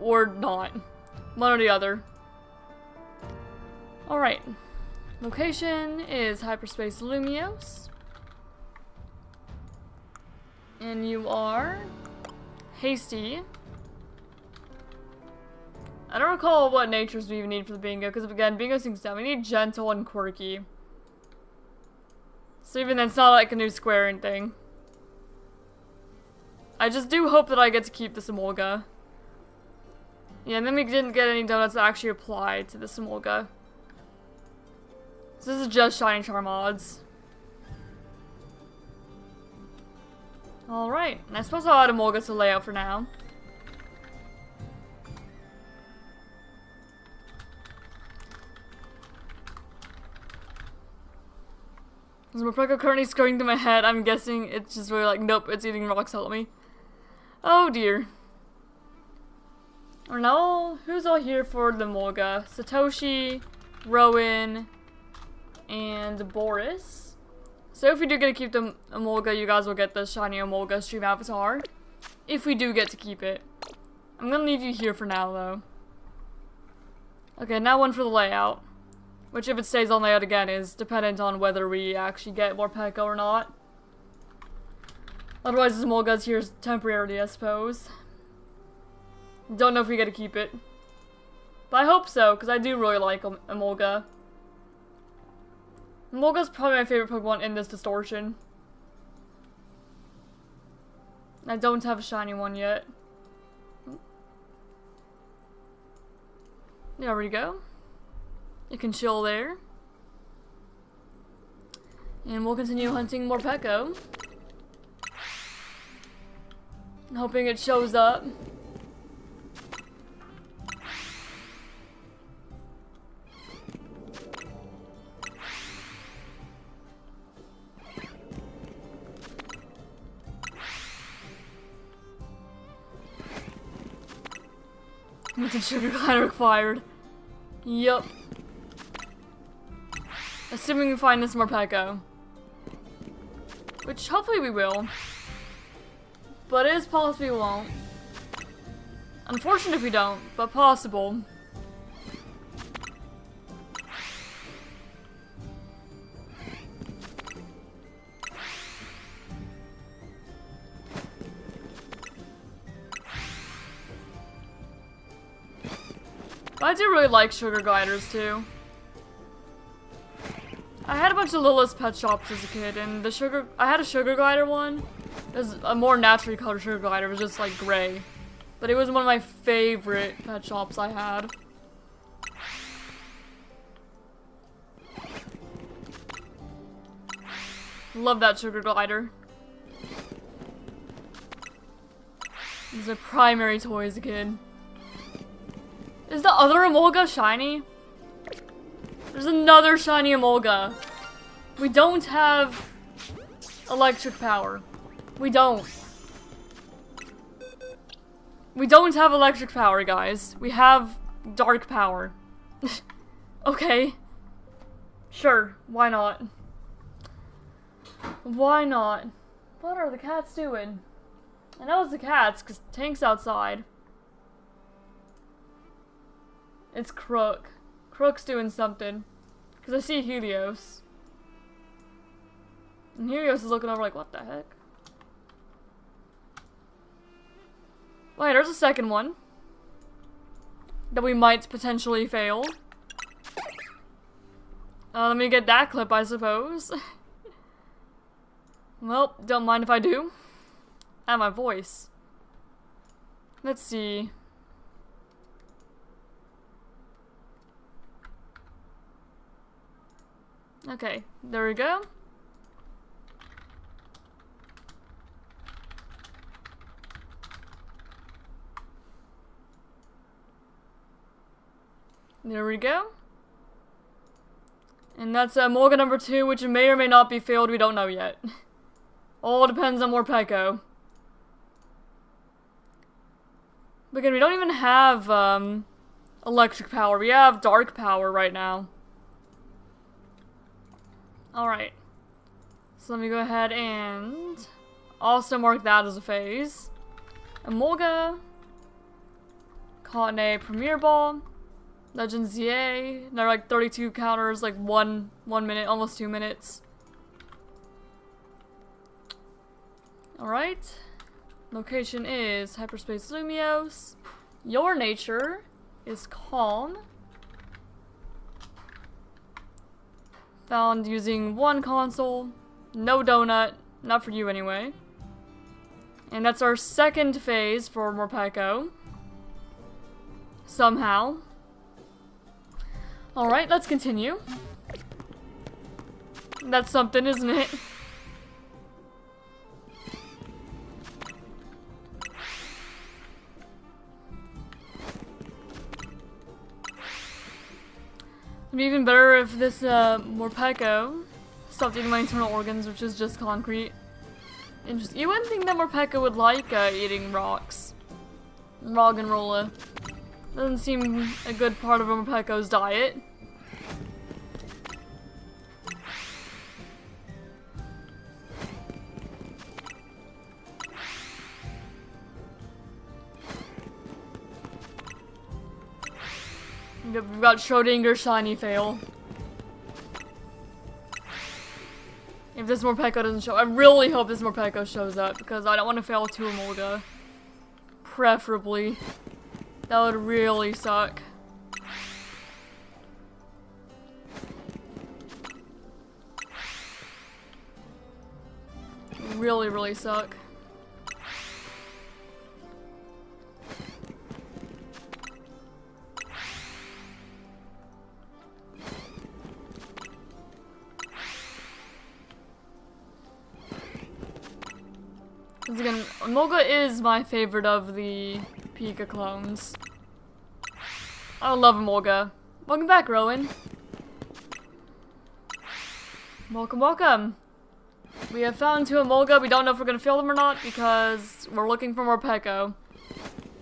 Or not. One or the other. Alright. Location is Hyperspace Lumios. And you are Hasty. I don't recall what natures we even need for the bingo, because again, bingo sinks down. We need gentle and quirky. So even then, it's not like a new squaring thing. I just do hope that I get to keep the Simolga. Yeah, and then we didn't get any donuts that actually applied to the Simolga. So this is just Shiny Charm odds. Alright, and I suppose I'll add a Molga to layout for now. Is Morpeko currently scurrying through my head? I'm guessing it's just really like, nope, it's eating rocks, help me. Oh dear. Or now, who's all here for the Molga? Satoshi, Rowan, and Boris. So if we do get to keep the Molga, you guys will get the Shiny Molga stream avatar. If we do get to keep it. I'm gonna leave you here for now, though. Okay, now one for the layout. Which, if it stays on layout again, is dependent on whether we actually get more Peko or not. Otherwise, this Molga's here temporarily, I suppose. Don't know if we get to keep it. But I hope so, because I do really like Molga. Molga's probably my favorite Pokemon in this distortion. I don't have a shiny one yet. There we go. You can chill there. And we'll continue hunting more Peko. Hoping it shows up. What's a sugar glider required? Yup. Assuming we find this Morpeko. Which hopefully we will. But it is possible we won't. Unfortunate if we don't, but possible. But I do really like sugar gliders too. I had a bunch of Lilith's pet shops as a kid, and I had a sugar glider one. It was a more naturally colored sugar glider. It was just like gray. But it was one of my favorite pet shops I had. Love that sugar glider. It was a primary toy as a kid. Is the other Emolga shiny? There's another shiny Emolga. We don't have electric power. We don't. We don't have electric power, guys. We have dark power. Okay. Sure, why not? Why not? What are the cats doing? I know it's the cats, because Tank's outside. It's Crook. Crook's doing something. Because I see Helios. And Helios is looking over like, what the heck? Wait, there's a second one. That we might potentially fail. Let me get that clip, I suppose. Well, don't mind if I do. And my voice. Let's see. Okay, there we go. There we go. And that's Morgan number 2, which may or may not be failed, we don't know yet. All depends on Morpeko. But again, we don't even have electric power, we have dark power right now. Alright. So let me go ahead and also mark that as a phase. Emolga. Caught in a Premier Ball. Legends ZA. They're like 32 counters, like 1 minute, almost 2 minutes. Alright. Location is Hyperspace Lumios. Your nature is Calm. Found using 1 console. No donut. Not for you anyway. And that's our second phase for Morpeko. Somehow. Alright, let's continue. That's something, isn't it? It'd be even better if this Morpeko stopped eating my internal organs, which is just concrete. Interesting. You wouldn't think that Morpeko would like eating rocks. Rock and rolla. Doesn't seem a good part of Morpeko's diet. We've got Showdown Shiny fail. If this Morpeko doesn't show, I really hope this Morpeko shows up because I don't want to fail to Emolga. Preferably. That would really suck. Really, really suck. Because again, Emolga is my favorite of the Pika clones. I love Emolga. Welcome back, Rowan. Welcome, welcome. We have found 2 Emolga. We don't know if we're going to fail them or not because we're looking for Morpeko.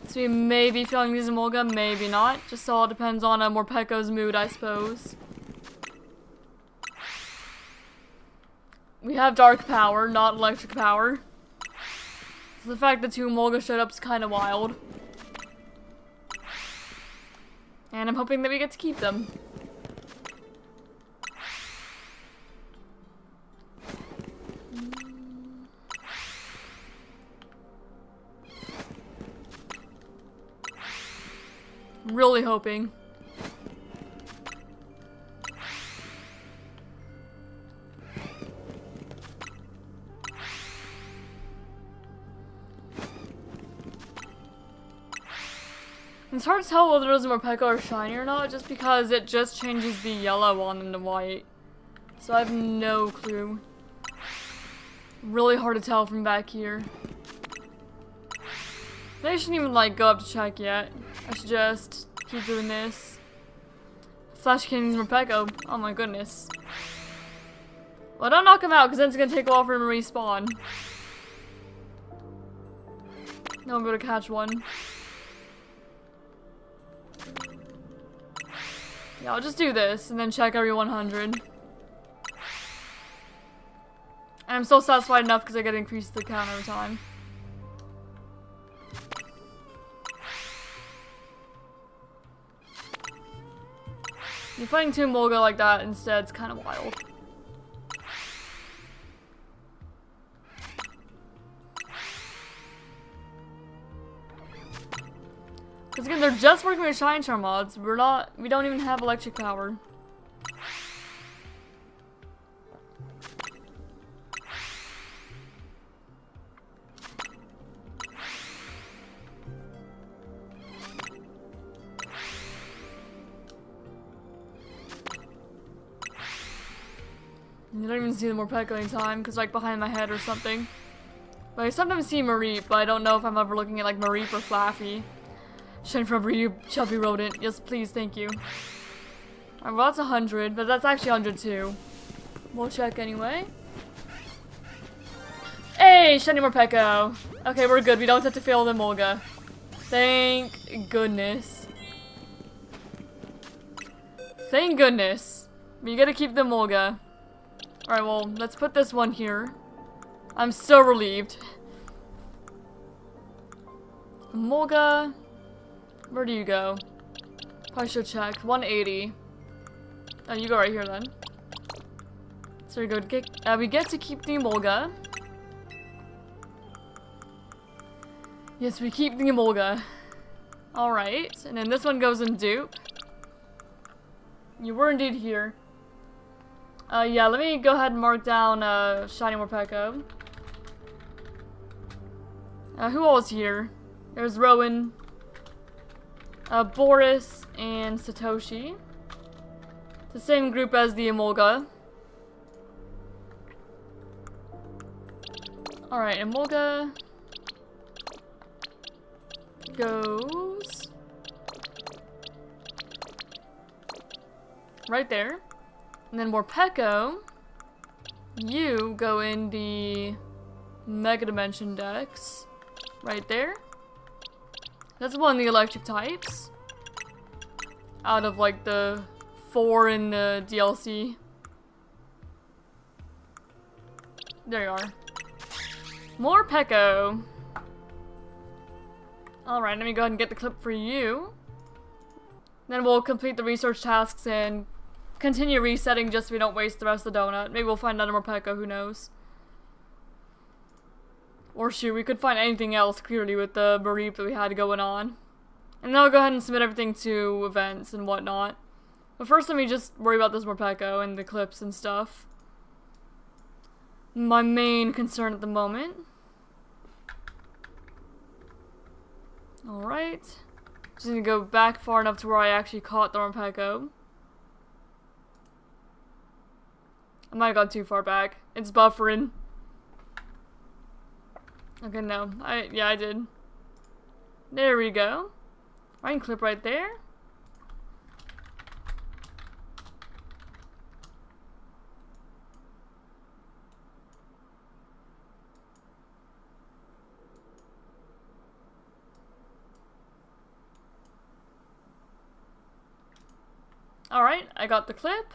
So we may be failing these Emolga, maybe not. Just all depends on Morpeko's mood, I suppose. We have dark power, not electric power. So the fact that 2 Emolga showed up is kind of wild. And I'm hoping that we get to keep them. Really hoping. It's hard to tell whether those Morpeko are shiny or not, just because it just changes the yellow on them to white. So I have no clue. Really hard to tell from back here. Maybe I shouldn't even like go up to check yet. I should just keep doing this. Flash Cannon's Morpeko. Oh my goodness. Well, don't knock him out, because then it's gonna take a while for him to respawn. No, I'm gonna catch one. Yeah, I'll just do this, and then check every 100. And I'm still satisfied enough because I get increased the count over time. You're fighting 2 Emolga like that instead, it's kind of wild. Because again, they're just working with Shine Charm mods. We don't even have electric power. You don't even see the Morpeko anytime, because like behind my head or something. But I sometimes see Mareep, but I don't know if I'm ever looking at like Mareep or Flaffy. Shine forever, you chubby rodent. Yes, please, thank you. Alright, well that's 100, but that's actually 102. We'll check anyway. Hey, shiny Morpeko. Okay, we're good. We don't have to fail the Molga. Thank goodness. Thank goodness. We gotta keep the Molga. Alright, well, let's put this one here. I'm so relieved. Molga. Where do you go? Probably should check. 180. Oh, you go right here then. So we get to keep the Molga. Yes, we keep the Molga. Alright, and then this one goes in dupe. You were indeed here. Yeah, let me go ahead and mark down Shiny Morpeko. Who all is here? There's Rowan, Boris, and Satoshi. The same group as the Emolga. Alright, Emolga goes right there. And then Morpeko, you go in the Mega Dimension Dex. Right there. That's one of the electric types. Out of like the 4 in the DLC. There you are. Morpeko. Alright, let me go ahead and get the clip for you. Then we'll complete the research tasks and continue resetting just so we don't waste the rest of the donut. Maybe we'll find another Morpeko, who knows. Or shoot, we could find anything else clearly with the Mareep that we had going on. And then I'll go ahead and submit everything to events and whatnot. But first let me just worry about this Morpeko and the clips and stuff. My main concern at the moment. Alright. Just need to go back far enough to where I actually caught the Morpeko. I might have gone too far back. It's buffering. Okay, no. Yeah, I did. There we go. I can clip right there. Alright, I got the clip.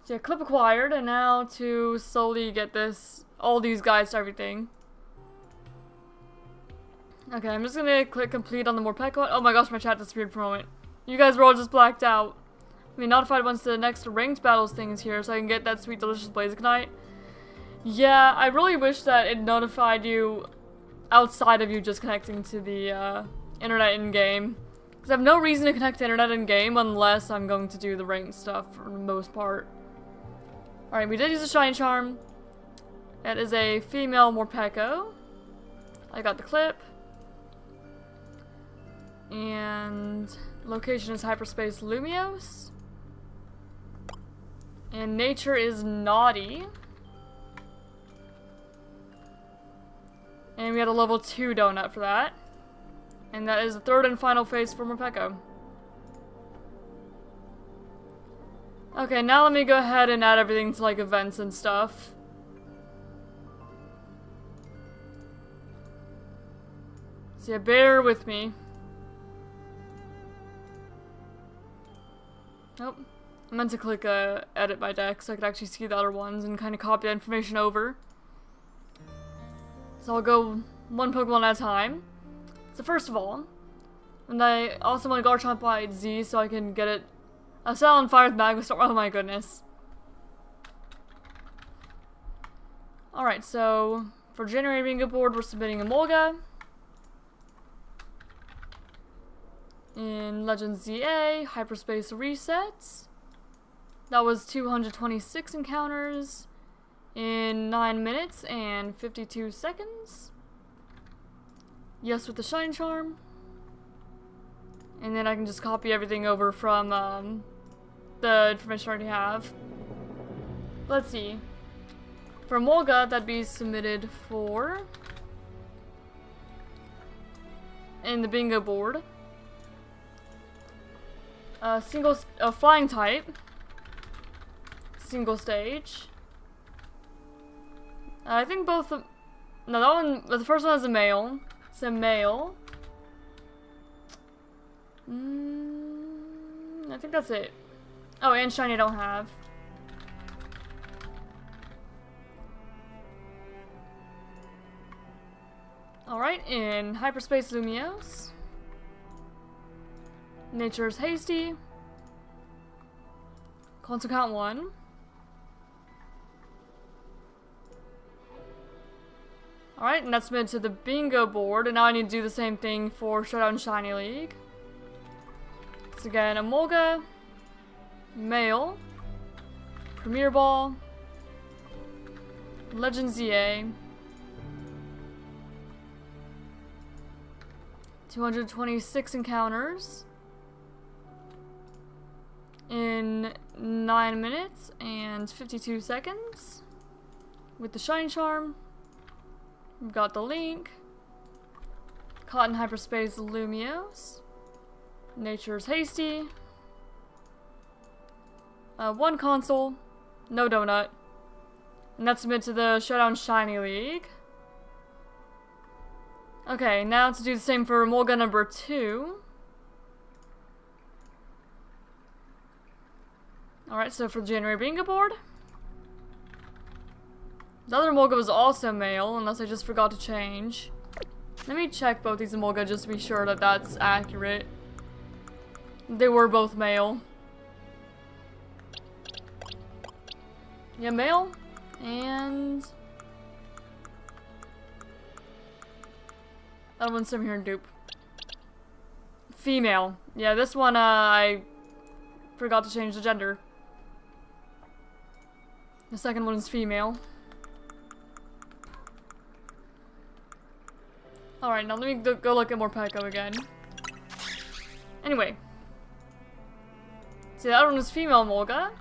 So yeah, clip acquired, and now to slowly get all these guys to everything. Okay, I'm just gonna click complete on the Morpeko. Oh my gosh, my chat disappeared for a moment. You guys were all just blacked out. I mean, notified once the next ranked battles thing is here, so I can get that sweet delicious Blazikenite. Yeah, I really wish that it notified you outside of you just connecting to the internet in-game. Because I have no reason to connect to internet in-game unless I'm going to do the ranked stuff for the most part. Alright, we did use a Shiny Charm. That is a female Morpeko. I got the clip. And location is Hyperspace Lumios. And nature is Naughty. And we had a level 2 donut for that. And that is the third and final phase for Morpeko. Okay, now let me go ahead and add everything to like events and stuff. So yeah, bear with me. Oh, I meant to click edit my deck so I could actually see the other ones and kind of copy that information over. So I'll go one Pokemon at a time. So first of all, and I also want to Garchomp by Z so I can get it a Cell on Fire with Magmastorm. Oh my goodness. Alright, so for January being a board, we're submitting a Molga. In Legend ZA, Hyperspace Resets. That was 226 encounters in 9 minutes and 52 seconds. Yes, with the Shine Charm. And then I can just copy everything over from the information I already have. Let's see. For Molga, that'd be submitted for in the bingo board. Flying type. Single stage. I think both of... No, that one... The first one is a male. It's a male. I think that's it. Oh, and Shiny I don't have. Alright, in Hyperspace Lumiose. Nature's Hasty. Console count 1. Alright, and that's submitted to the bingo board, and now I need to do the same thing for Showdown Shiny League. So again, Emolga, male, Premier Ball, Legend ZA, 226 encounters in 9 minutes and 52 seconds with the Shine Charm. We've got the link, Cotton Hyperspace Lumiose, Nature's Hasty, 1 console, no donut, and that's submitted to the Showdown Shiny League. Okay, now to do the same for Molga number 2. Alright, so for the January bingo board. The other Molga was also male, unless I just forgot to change. Let me check both these Molga just to be sure that that's accurate. They were both male. Yeah, male. And... that one's some here in dupe. Female. Yeah, this one, I forgot to change the gender. The second one is female. Alright, now let me go look at more Peko again. Anyway. See, that one was female Molga.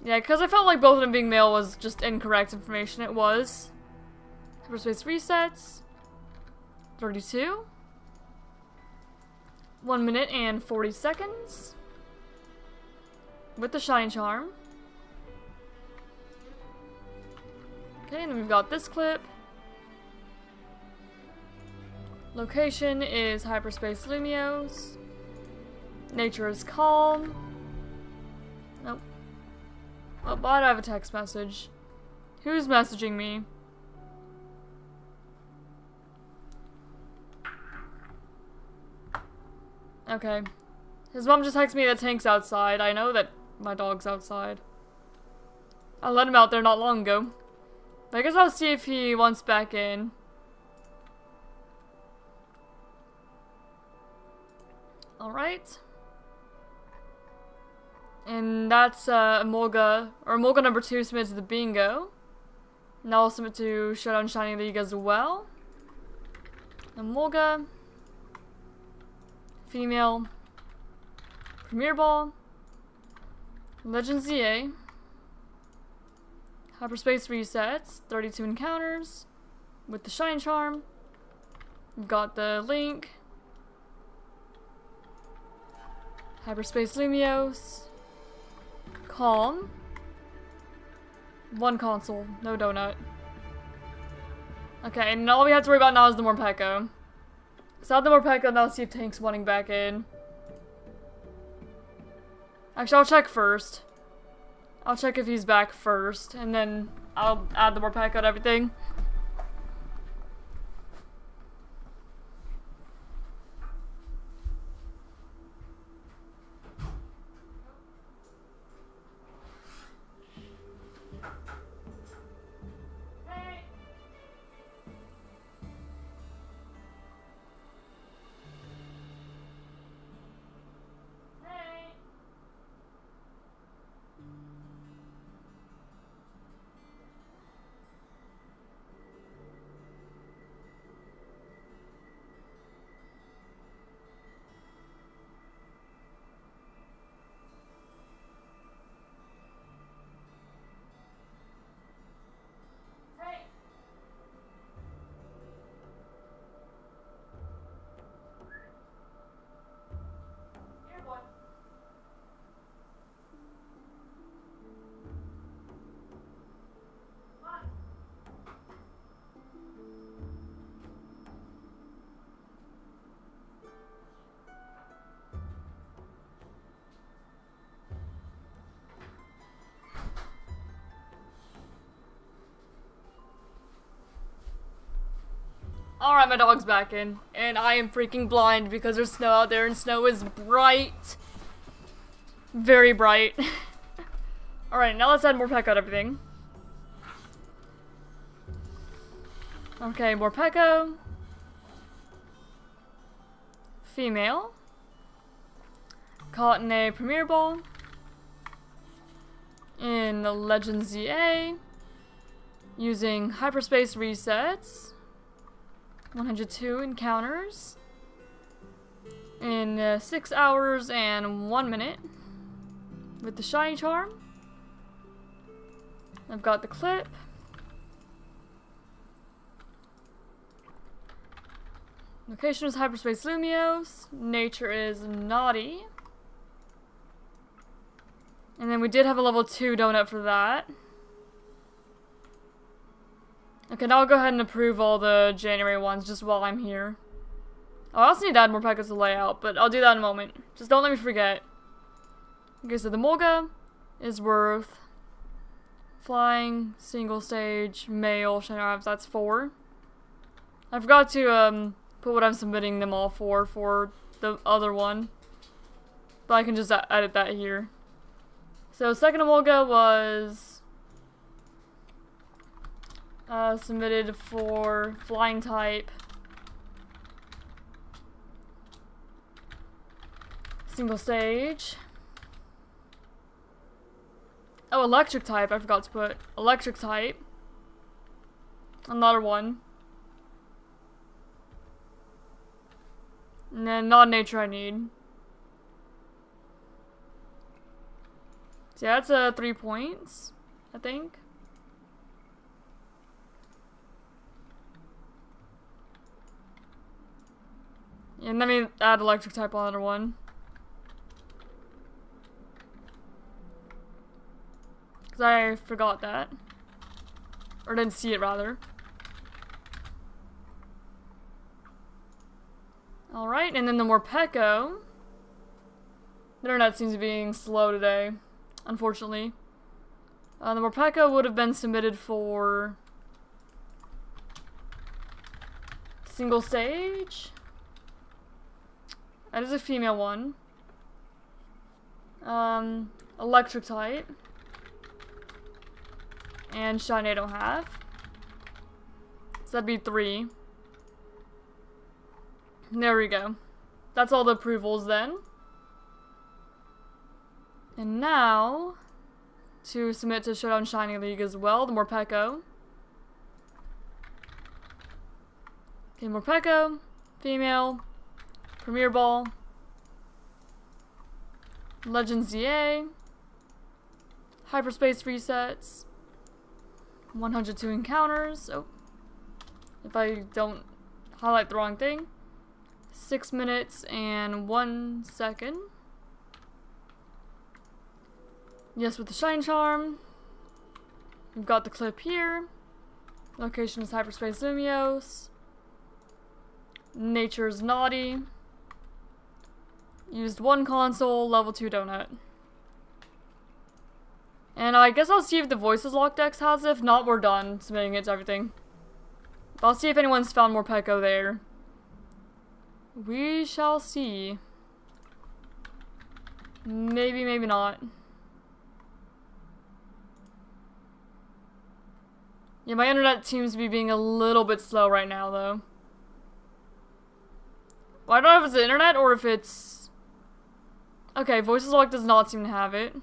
Yeah, because I felt like both of them being male was just incorrect information. It was. Hyperspace resets. 32. 1 minute and 40 seconds. With the Shine Charm. Okay, and then we've got this clip. Location is Hyperspace Lumiose. Nature is calm. Nope. Oh, why do I have a text message? Who's messaging me? Okay. His mom just texted me that Tank's outside. I know that my dog's outside. I let him out there not long ago. But I guess I'll see if he wants back in. Alright. And that's Molga number 2 submitted to the bingo. And I'll submit to Showdown Shiny League as well. Molga, female, Premier Ball, Legend ZA, Hyperspace resets, 32 encounters with the Shine Charm. We've got the link, Hyperspace Lumiose, calm, 1 console, no donut. Okay, and all we have to worry about now is the Morpeko. So I have the Morpeko, now let's see if Tank's wanting back in. Actually, I'll check first. I'll check if he's back first, and then I'll add the Morpeko to everything. Alright, my dog's back in. And I am freaking blind because there's snow out there and snow is bright. Very bright. Alright, now let's add more Pekka to everything. Okay, more Pekka. Female. Caught in a Premier Ball. In the Legend ZA. Using hyperspace resets. 102 encounters. In 6 hours and 1 minute. With the Shiny Charm. I've got the clip. Location is Hyperspace Lumiose. Nature is Naughty. And then we did have a level 2 donut for that. Okay, now I'll go ahead and approve all the January ones just while I'm here. Oh, I also need to add more packets to layout, but I'll do that in a moment. Just don't let me forget. Okay, so the Molga is worth flying, single stage, male, Shiny Labs, that's 4. I forgot to put what I'm submitting them all for the other one. But I can just edit that here. So second Molga was submitted for flying type, single stage. Oh, electric type, I forgot to put electric type. Another one. And then not nature I need. So yeah, that's 3 points, I think. And let me add electric type on another one. Because I forgot that. Or didn't see it, rather. Alright, and then the Morpeko. The internet seems to be being slow today, unfortunately. The Morpeko would have been submitted for single stage. That is a female one. Electric type. And Shiny I don't have. So that'd be 3. There we go. That's all the approvals then. And now, to submit to Showdown Shiny League as well, the Morpeko. Okay, Morpeko, female, Premier Ball, Legend ZA, hyperspace resets, 102 encounters. Oh, if I don't highlight the wrong thing. 6 minutes and 1 second. Yes, with the Shine Charm. We've got the clip here. Location is Hyperspace Lumiose. Nature is Naughty. Used 1 console, level 2 donut. And I guess I'll see if the VoicesLocke Dex has it. If not, we're done submitting it to everything. But I'll see if anyone's found more Morpeko there. We shall see. Maybe, maybe not. Yeah, my internet seems to be being a little bit slow right now, though. Well, I don't know if it's the internet or if it's... Okay, VoicesLocke does not seem to have it.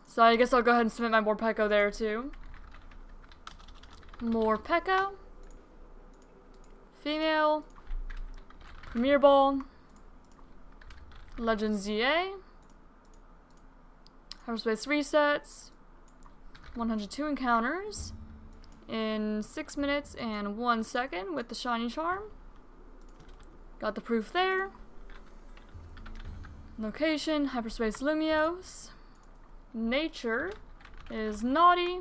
So I guess I'll go ahead and submit my Morpeko there, too. Morpeko. Female. Premier Ball. Legend ZA. Hyperspace resets. 102 encounters. In 6 minutes and 1 second with the Shiny Charm. Got the proof there. Location, Hyperspace Lumiose. Nature is Naughty.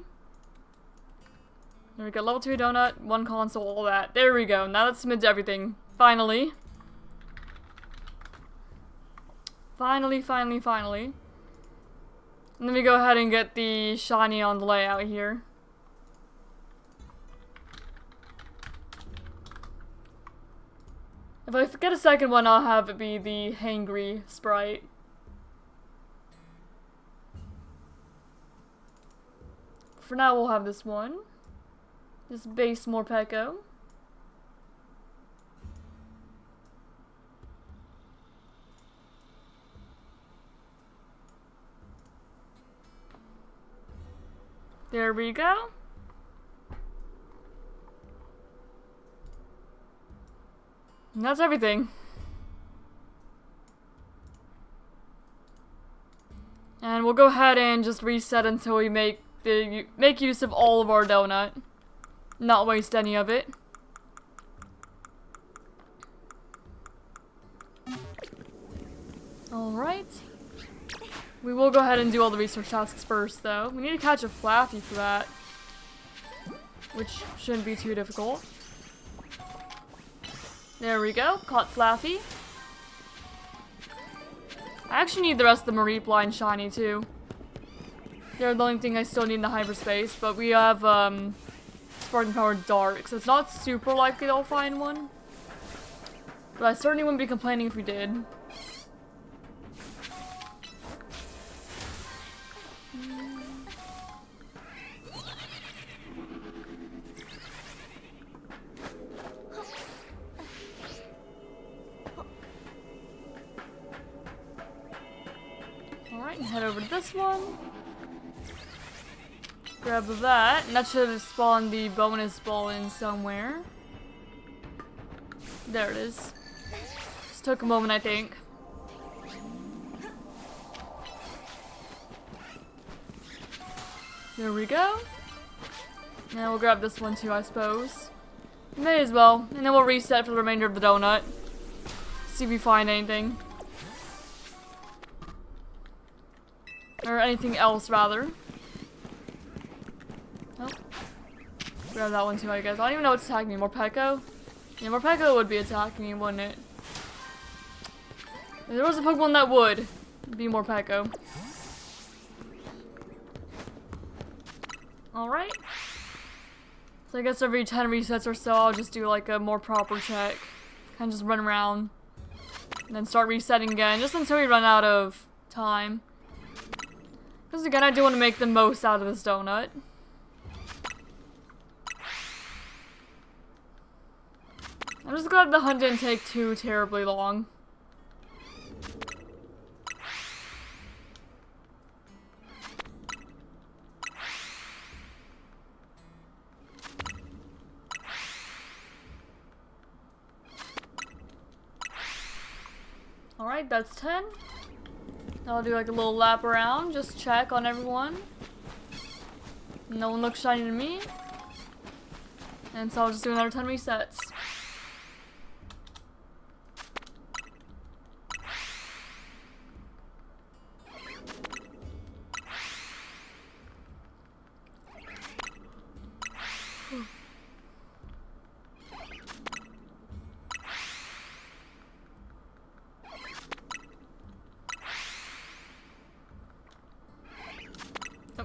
There we go, level 2 donut, 1 console, all that. There we go, now let's submit to everything. Finally. Finally. Let me go ahead and get the Shiny on the layout here. If I get a second one, I'll have it be the hangry sprite. For now, we'll have this one. This base Morpeko. There we go. And that's everything. And we'll go ahead and just reset until we make use of all of our donut. Not waste any of it. Alright. We will go ahead and do all the research tasks first, though. We need to catch a Flaffy for that. Which shouldn't be too difficult. There we go. Caught Flaffy. I actually need the rest of the Mareep shiny, too. They're the only thing I still need in the hyperspace, but we have, Sparking Powered Dark, so it's not super likely they'll find one. But I certainly wouldn't be complaining if we did. Alright, head over to this one. Grab that, and that should have spawned the bonus ball in somewhere. There it is. Just took a moment, I think. There we go. And we'll grab this one too, I suppose. May as well. And then we'll reset for the remainder of the donut. See if we find anything. Or anything else, rather. Oh. Grab that one too, I guess. I don't even know what's attacking me. Morpeko? Yeah, Morpeko would be attacking me, wouldn't it? If there was a Pokemon that would, it'd be Morpeko. Alright. So I guess every 10 resets or so, I'll just do like a more proper check. Kind of just run around. And then start resetting again, just until we run out of time. Because again, I do want to make the most out of this donut. I'm just glad the hunt didn't take too terribly long. Alright, that's 10. I'll do like a little lap around, just check on everyone. No one looks shiny to me. And so I'll just do another 10 resets.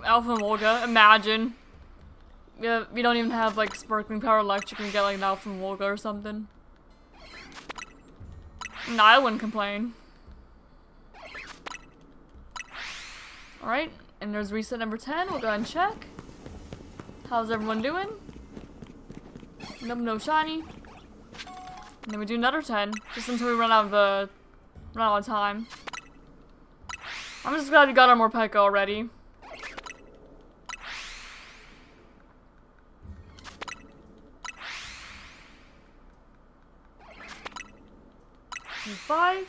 Alpha Volga, imagine. Yeah, we don't even have like Sparkling Power Electric and get like an Alpha Volga or something. Nah, I wouldn't complain. Alright, and there's reset number 10. We'll go ahead and check. How's everyone doing? Nope, no shiny. And then we do another 10, just until we run out of time. I'm just glad we got our Morpeko already. And 5.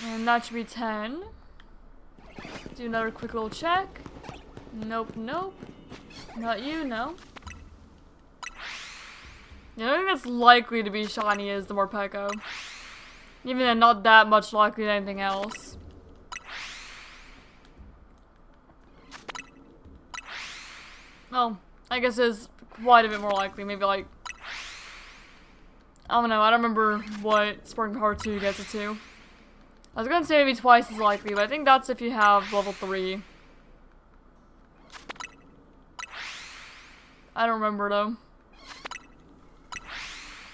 And that should be 10. Do another quick little check. Nope, nope. Not you, no. The only thing that's likely to be shiny is the Morpeko. Even then, not that much likely than anything else. Well, I guess it's quite a bit more likely. Maybe like I don't know, I don't remember what Sparking Power 2 gets it to. I was gonna say maybe twice as likely, but I think that's if you have level 3. I don't remember though.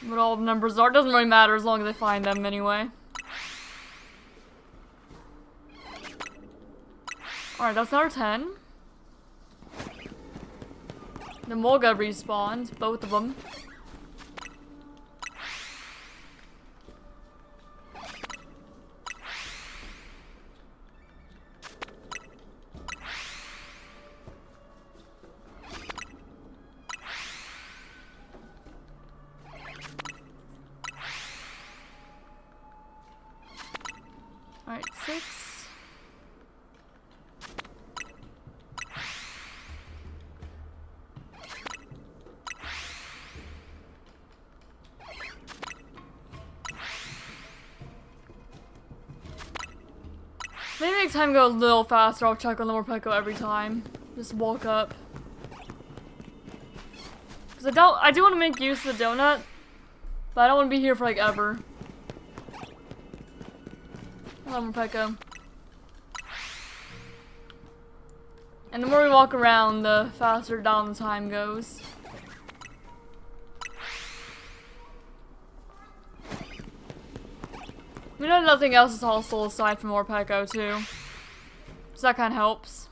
What all the numbers are, it doesn't really matter as long as I find them anyway. Alright, that's number 10. The Molga respawned, both of them. Alright, 6. Maybe make time go a little faster, I'll check on the Morpeko every time. Just walk up. Cause I do want to make use of the donut, but I don't want to be here for like ever. Hello, Morpeko. And the more we walk around, the faster down the time goes. We know nothing else is hostile aside from Morpeko too. So that kinda helps.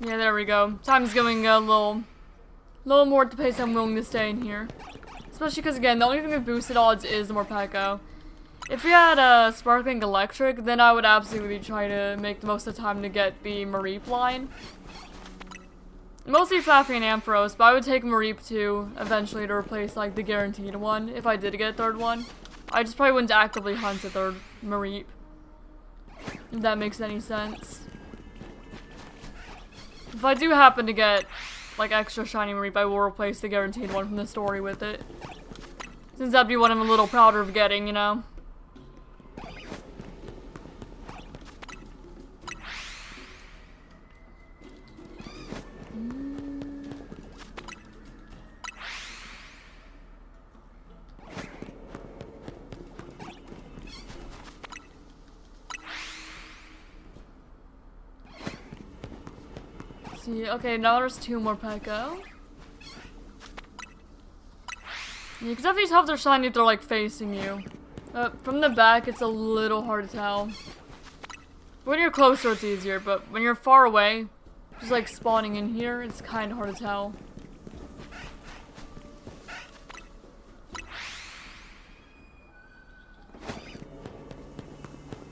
Yeah, there we go. Time's going a little more at the pace I'm willing to stay in here. Especially because, again, the only thing with boosted odds is the Morpeko. If we had a Sparkling Electric, then I would absolutely try to make the most of the time to get the Mareep line. Mostly Flaffy and Ampharos, but I would take Mareep too, eventually, to replace, like, the guaranteed one, if I did get a third one. I just probably wouldn't actively hunt a third Mareep. If that makes any sense. If I do happen to get, like, extra shiny Mareep, I will replace the guaranteed one from the story with it. Since that'd be one I'm a little prouder of getting, you know? See, okay, now there's 2 more Morpeko. You can definitely tell if they're shiny if they're like facing you. From the back, it's a little hard to tell. When you're closer, it's easier, but when you're far away, just like spawning in here, it's kind of hard to tell.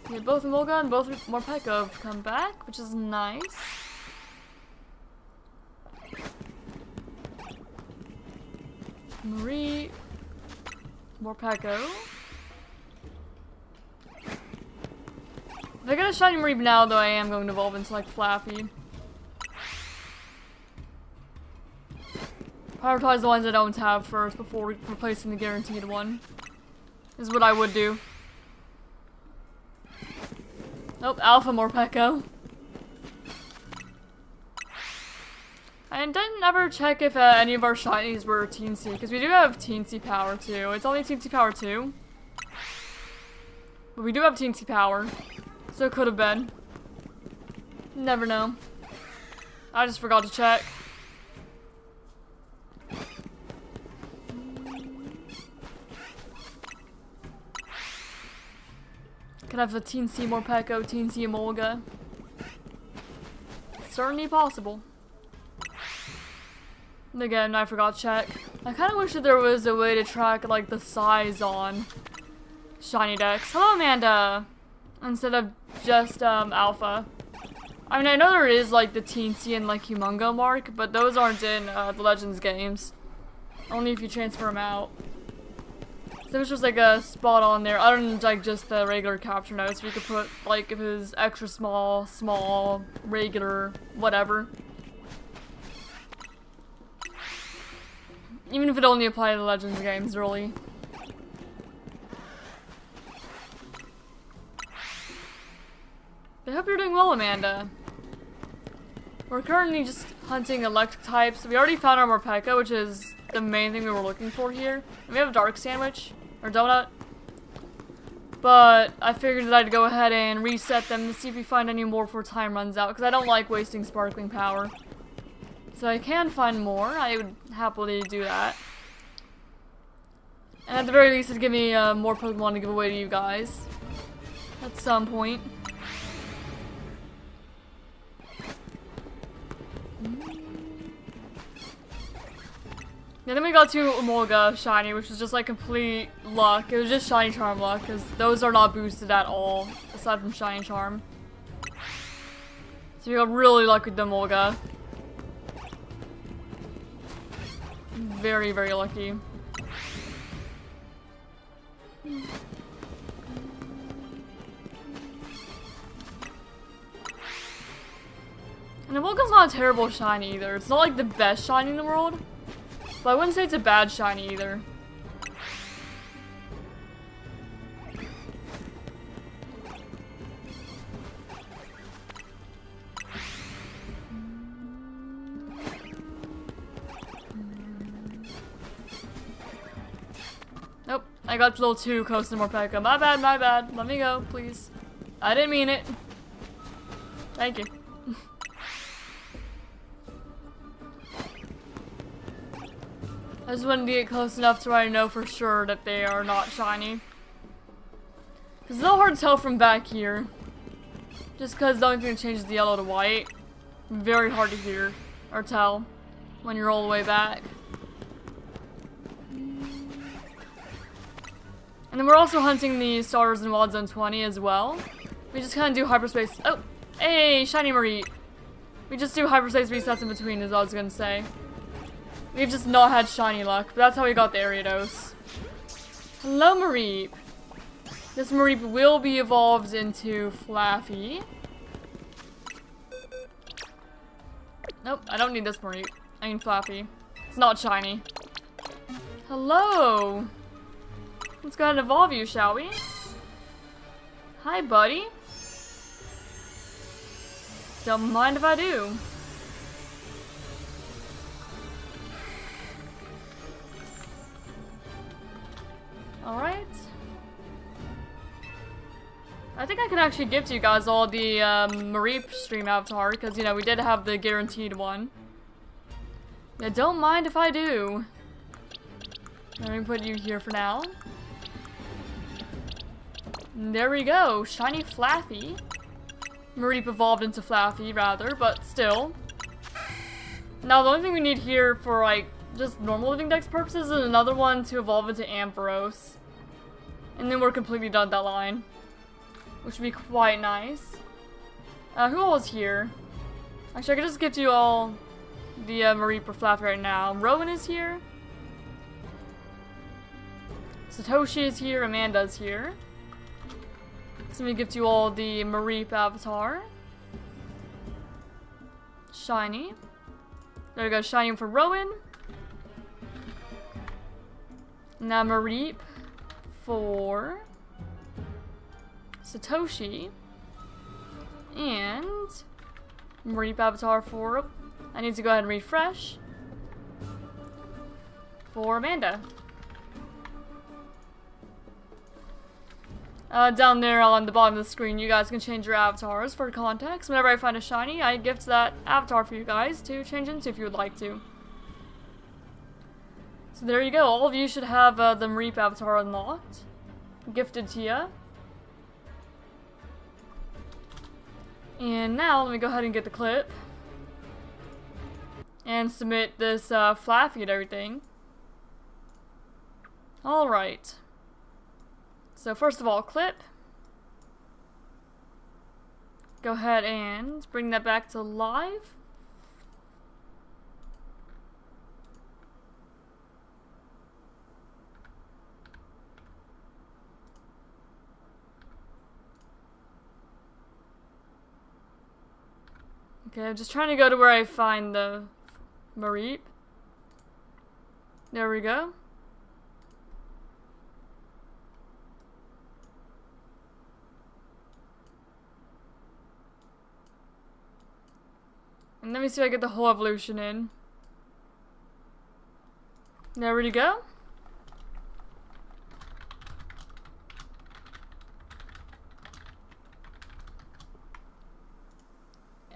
Yeah, both Molga and both Morpeko have come back, which is nice. Marie, Morpeko. If I get a shiny Mareep now, though, I am going to evolve into like Flaffy. Prioritize the ones I don't have first before replacing the guaranteed one. Is what I would do. Nope, Alpha Morpeko. I didn't ever check if any of our shinies were Teensy, because we do have Teensy Power too. It's only Teensy Power 2. But we do have Teensy Power. So it could have been. Never know. I just forgot to check. Could have a Teensy Morpeko, Teensy Emolga. Certainly possible. And again, I forgot to check. I kind of wish that there was a way to track, like, the size on ShinyDex. Hello, Amanda! Instead of just, Alpha. I mean, I know there is, like, the Teensy and, like, Humongo mark, but those aren't in, the Legends games. Only if you transfer them out. So there's just, like, a spot on there, other than, like, just the regular capture notes. We could put, like, if it was extra small, small, regular, whatever. Even if it only applied to the Legends games, really. I hope you're doing well, Amanda. We're currently just hunting electric types. We already found our Morpeko, which is the main thing we were looking for here. And we have a dark sandwich, or donut. But I figured that I'd go ahead and reset them to see if we find any more before time runs out, because I don't like wasting sparkling power. So I can find more. I would happily do that. And at the very least, it'd give me more Pokemon to give away to you guys. At some point. And then we got to Emolga Shiny, which was just like complete luck. It was just Shiny Charm luck, because those are not boosted at all, aside from Shiny Charm. So we got really lucky with the Emolga. Very, very lucky. And Emolga's not a terrible shiny either. It's not like the best shiny in the world. But I wouldn't say it's a bad shiny either. Nope, I got a little too close to Morpeko. My bad, my bad. Let me go, please. I didn't mean it. Thank you. I just wanted to get close enough to where I know for sure that they are not shiny. It's a little hard to tell from back here. Just because the only thing that changes the yellow to white. Very hard to hear or tell when you're all the way back. And then we're also hunting the starters in Wild Zone 20 as well. We just kind of do hyperspace. Oh, hey, shiny Marie. We just do hyperspace resets in between, is what I was gonna say. We've just not had shiny luck, but that's how we got the Ariados. Hello, Mareep. This Mareep will be evolved into Flaffy. Nope, I don't need this Mareep. I mean Flaffy. It's not shiny. Hello. Let's go ahead and evolve you, shall we? Hi, buddy. Don't mind if I do. Alright. I think I can actually give to you guys all the Mareep stream avatar, because, you know, we did have the guaranteed one. Yeah, don't mind if I do. Let me put you here for now. And there we go, shiny Flaffy. Mareep evolved into Flaffy, rather, but still. Now, the only thing we need here for, like, just normal living dex purposes is another one to evolve into Ampharos. And then we're completely done with that line. Which would be quite nice. Who all is here? Actually, I could just give to you all the Mareep or Flaffy right now. Rowan is here. Satoshi is here. Amanda's here. So let me give to you all the Mareep avatar. Shiny. There we go, shiny for Rowan. Now Mareep for Satoshi. And Mareep avatar for, I need to go ahead and refresh, for Amanda. Down there on the bottom of the screen, you guys can change your avatars for context. Whenever I find a shiny, I gift that avatar for you guys to change into if you would like to. So there you go. All of you should have the Mareep avatar unlocked. Gifted to you. And now, let me go ahead and get the clip. And submit this Flaffy and everything. Alright. So first of all, clip. Go ahead and bring that back to live. Okay, I'm just trying to go to where I find the Mareep. There we go. And let me see if I get the whole evolution in. There we go.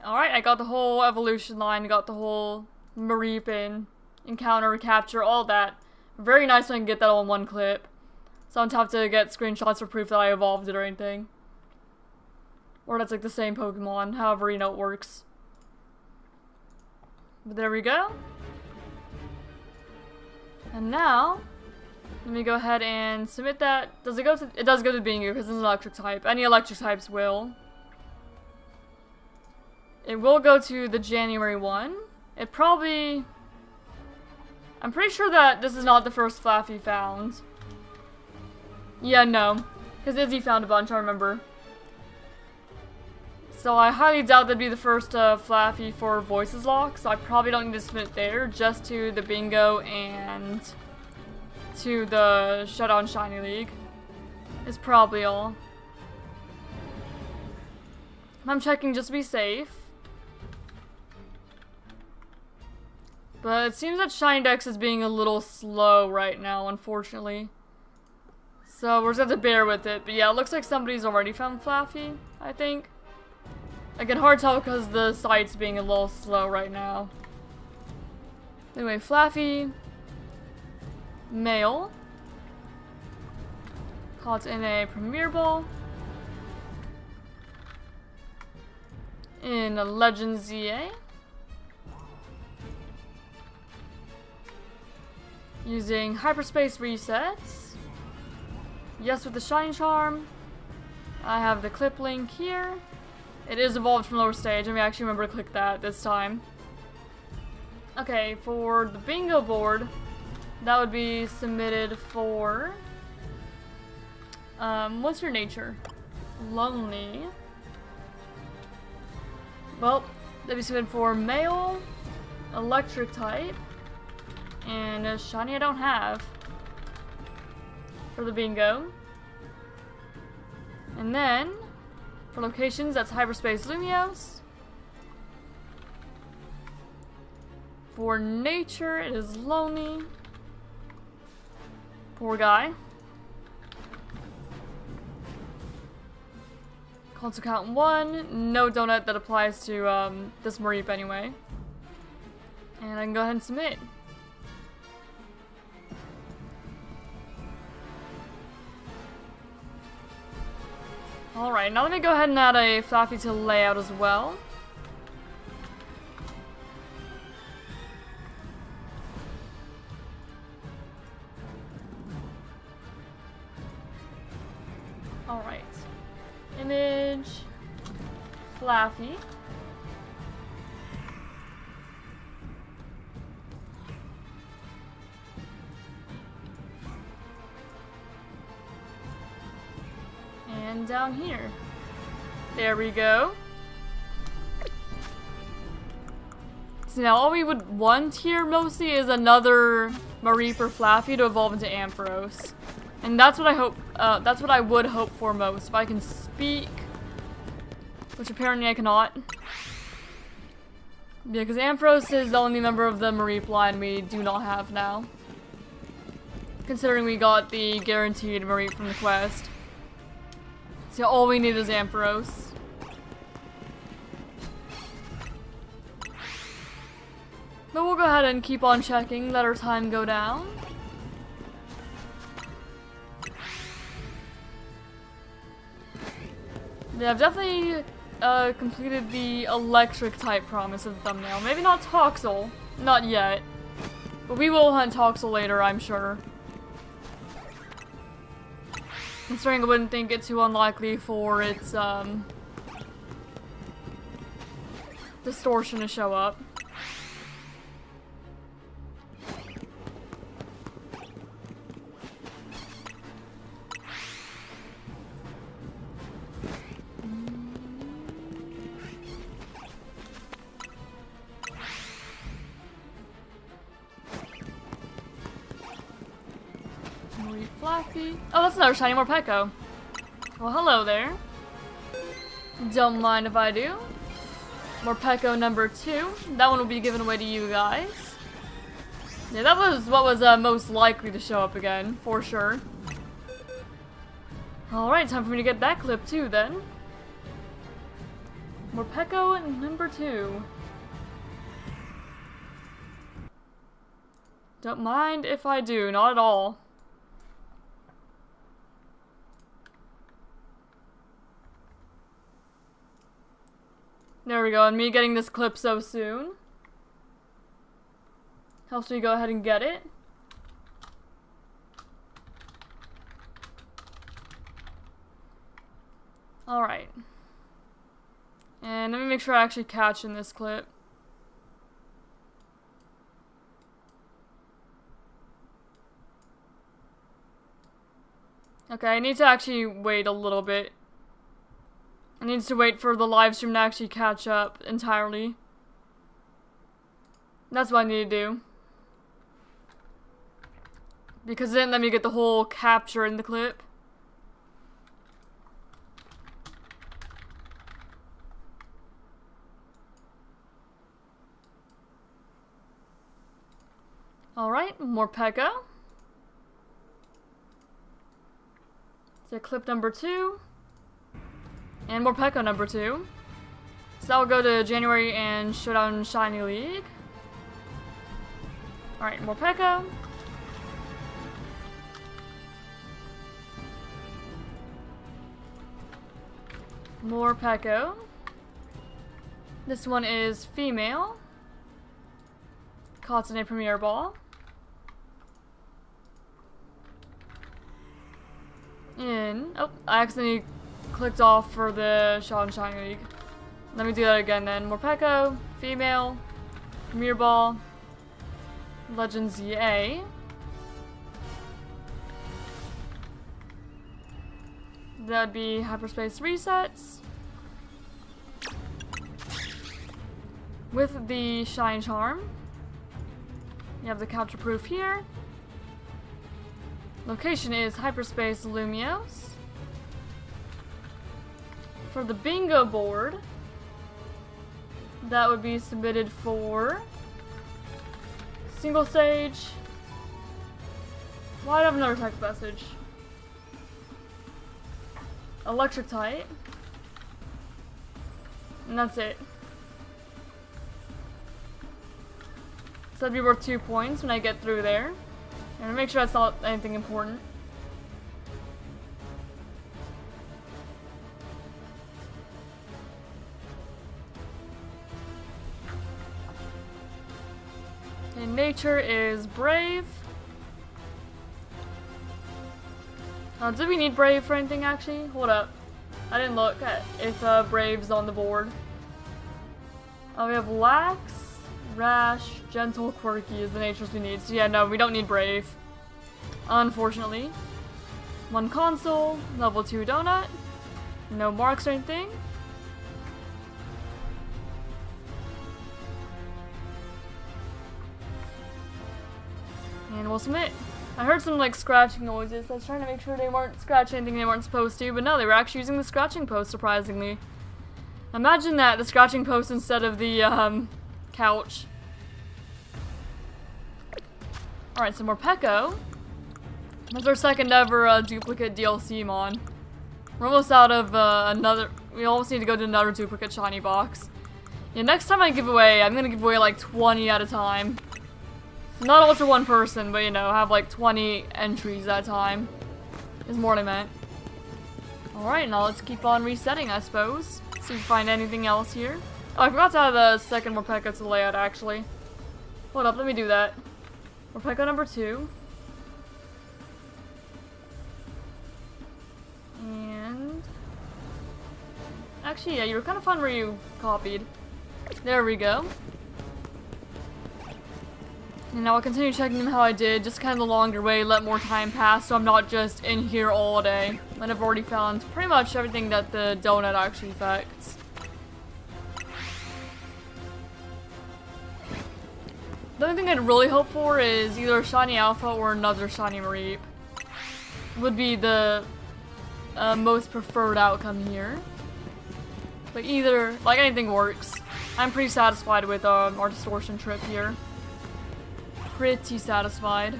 Alright, I got the whole evolution line, got the whole Mareep in, encounter, capture, all that. Very nice when I can get that all in one clip. So I don't have to get screenshots for proof that I evolved it or anything. Or that's like the same Pokemon, however you know it works. But there we go. And now, let me go ahead and submit that. Does it go to, it does go to Bingo because it's an electric type. Any electric types will. It will go to the January one. It probably... I'm pretty sure that this is not the first Flaffy found. Yeah, no. Because Izzy found a bunch, I remember. So I highly doubt that'd be the first Flaffy for VoicesLocke, so I probably don't need to submit there, just to the Bingo and to the Showdown Shiny League. Is probably all. I'm checking just to be safe. But it seems that ShinyDex is being a little slow right now, unfortunately. So we're just gonna have to bear with it. But yeah, it looks like somebody's already found Flaffy, I think. Again, hard to tell because the site's being a little slow right now. Anyway, Flaffy. Male. Caught in a Premier Ball. In a Legend ZA. Using Hyperspace Resets. Yes, with the Shine Charm. I have the clip link here. It is evolved from lower stage, and we actually remember to click that this time. Okay, for the Bingo board, that would be submitted for... what's your nature? Lonely. Well, that'd be submitted for male, electric type, and a shiny I don't have for the Bingo. And then, for locations, that's Hyperspace Lumiose. For nature, it is Lonely. Poor guy. Console count 1. No donut that applies to this Mareep anyway. And I can go ahead and submit. Alright, now let me go ahead and add a Flaffy to layout as well. Alright. Image. Flaffy. And down here. There we go. So now all we would want here mostly is another Mareep or Flaffy to evolve into Ampharos. And that's what I hope, that's what I would hope for most. If I can speak, which apparently I cannot. Yeah, because Ampharos is the only member of the Mareep line we do not have now. Considering we got the guaranteed Mareep from the quest. So all we need is Ampharos. But we'll go ahead and keep on checking, let our time go down. Yeah, I've definitely completed the electric type promise of the thumbnail. Maybe not Toxel, not yet. But we will hunt Toxel later, I'm sure. Considering I wouldn't think it too unlikely for its distortion to show up. Flaffy. Oh, that's another shiny Morpeko. Well, hello there. Don't mind if I do. Morpeko number 2. That one will be given away to you guys. Yeah, that was what was most likely to show up again, for sure. Alright, time for me to get that clip too then. Morpeko number 2. Don't mind if I do, not at all. There we go, and me getting this clip so soon helps me go ahead and get it. Alright. And let me make sure I actually catch in this clip. Okay, I need to actually wait a little bit. I need to wait for the live stream to actually catch up entirely. That's what I need to do. Because it didn't let me get the whole capture in the clip. Alright, Morpeko. So clip number 2. And Morpeko number 2. So that will go to January and Showdown Shiny League. Alright, Morpeko. Morpeko. This one is female. Caught in a Premier Ball. Oh, I accidentally clicked off for the Showdown Shiny League. Let me do that again then. Morpeko, female, Premier Ball, Legends EA. That would be Hyperspace Resets. With the Shine Charm. You have the capture proof here. Location is Hyperspace Lumios. For the bingo board, that would be submitted for single stage. Why do I have another text message? Electric type. And that's it. So that'd be worth 2 points when I get through there. And make sure that's not anything important. And nature is brave. Do we need brave for anything actually? Hold up. I didn't look at if brave's on the board. We have lax. Rash, gentle, quirky is the natures we need. So yeah, no, we don't need brave. Unfortunately. 1 console, level 2 donut. No marks or anything. And we'll submit. I heard some like scratching noises. I was trying to make sure they weren't scratching anything they weren't supposed to, but no, they were actually using the scratching post, surprisingly. Imagine that, the scratching post instead of the couch. Alright, so Morpeko. That's our second ever duplicate DLC mon. We're almost out of another. We almost need to go to another duplicate shiny box. Yeah, next time I give away, I'm gonna give away like 20 at a time. Not all for one person, but you know, have like 20 entries at a time. Is more what I meant. Alright, now let's keep on resetting, I suppose. See if we find anything else here. Oh, I forgot to add the second Morpeko to the layout, actually. Hold up, let me do that. Morpeko number 2. And... actually, yeah, you were kind of fun where you copied. There we go. And now I'll continue checking them how I did, just kind of the longer way, let more time pass, so I'm not just in here all day. And I've already found pretty much everything that the donut actually affects. The only thing I'd really hope for is either a shiny alpha or another shiny Mareep. Would be the most preferred outcome here. But either, like anything works. I'm pretty satisfied with our distortion trip here. Pretty satisfied.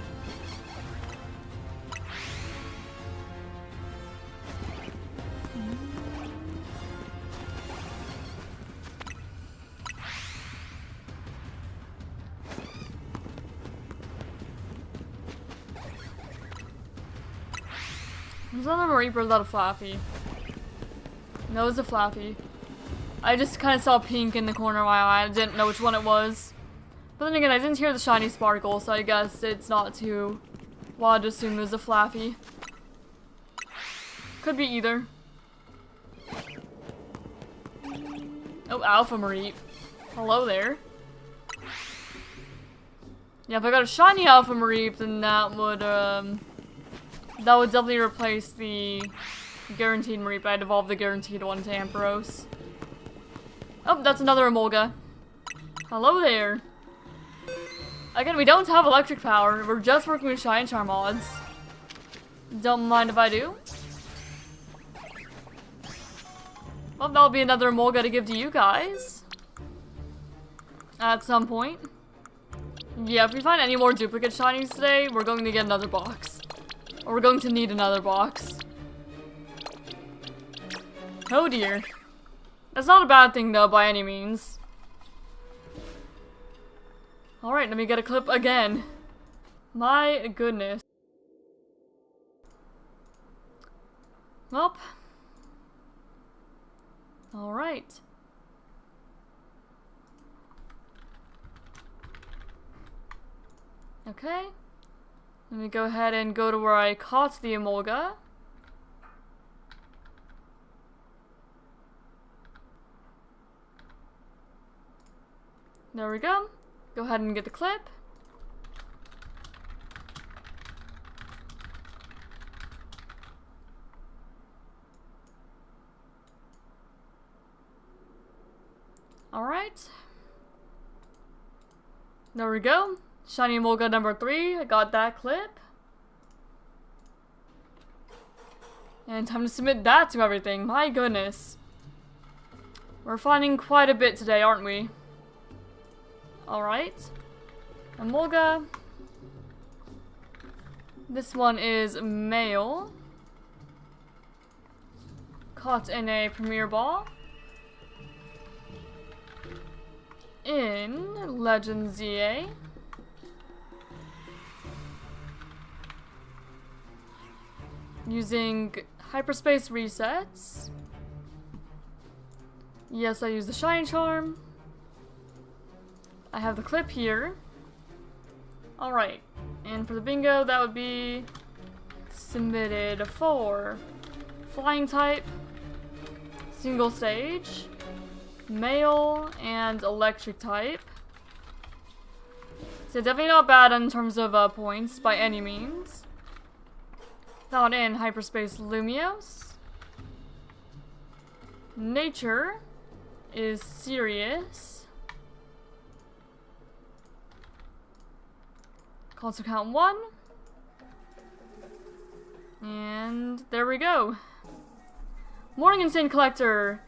There's another Reaper, is that a Flappy? No, it's a Flappy. I just kind of saw pink in the corner of my eye. I didn't know which one it was. But then again, I didn't hear the shiny sparkle, so I guess it's not too wild to assume it was a Flappy. Could be either. Oh, Alpha Mareep. Hello there. Yeah, if I got a shiny Alpha Mareep, then that would definitely replace the guaranteed Mareep. I'd evolve the guaranteed one to Ampharos. Oh, that's another Emolga. Hello there. Again, we don't have electric power. We're just working with Shine Charm mods. Don't mind if I do. Well, that'll be another Emolga to give to you guys. At some point. Yeah, if we find any more duplicate shinies today, we're going to get another box. Or we're going to need another box. Oh dear. That's not a bad thing though, by any means. Alright, let me get a clip again. My goodness. Well. Alright. Okay. Let me go ahead and go to where I caught the Emolga. There we go. Go ahead and get the clip. Alright. There we go. Shiny Emolga number 3. I got that clip. And time to submit that to everything. My goodness. We're finding quite a bit today, aren't we? Alright. Emolga. This one is male. Caught in a Premier Ball. In Legend ZA. Using hyperspace resets. Yes, I use the Shine Charm. I have the clip here. Alright. And for the bingo, that would be submitted for flying type, single stage, male, and electric type. So definitely not bad in terms of points by any means. Found in hyperspace Lumiose. Nature is serious. Console count 1. And there we go. Morning, Insane Collector.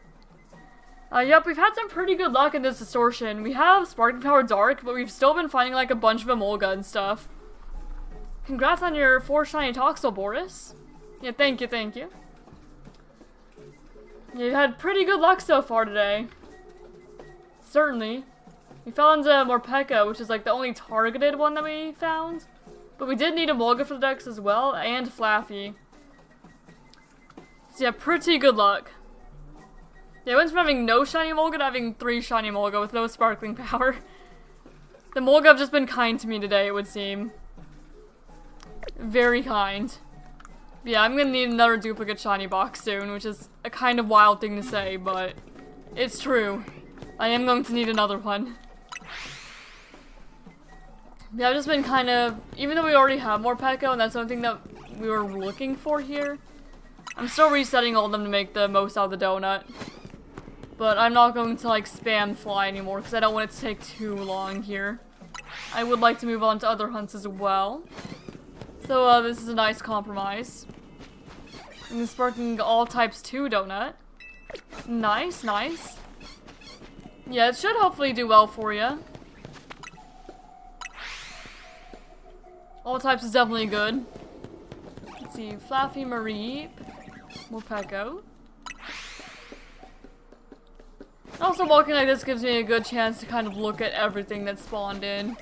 Yep, we've had some pretty good luck in this distortion. We have Sparking Power Dark, but we've still been finding like a bunch of Emolga and stuff. Congrats on your 4 shiny Toxel, Boris. Yeah, thank you, thank you. You've had pretty good luck so far today. Certainly. We fell into Morpeko, which is like the only targeted one that we found. But we did need Emolga for the dex as well, and Flaffy. So yeah, pretty good luck. Yeah, I went from having no shiny Emolga to having 3 shiny Emolga with no sparkling power. The Emolga have just been kind to me today, it would seem. Very kind. Yeah, I'm gonna need another duplicate shiny box soon, which is a kind of wild thing to say, but it's true. I am going to need another one. Yeah, I've just been kind of, even though we already have more Morpeko, and that's something that we were looking for here, I'm still resetting all of them to make the most out of the donut. But I'm not going to like spam fly anymore, because I don't want it to take too long here. I would like to move on to other hunts as well. So this is a nice compromise. And the Sparking all types 2 donut. Nice, nice. Yeah, it should hopefully do well for you. All types is definitely good. Let's see, Fluffy Mareep, Morpeko. Also, walking like this gives me a good chance to kind of look at everything that spawned in.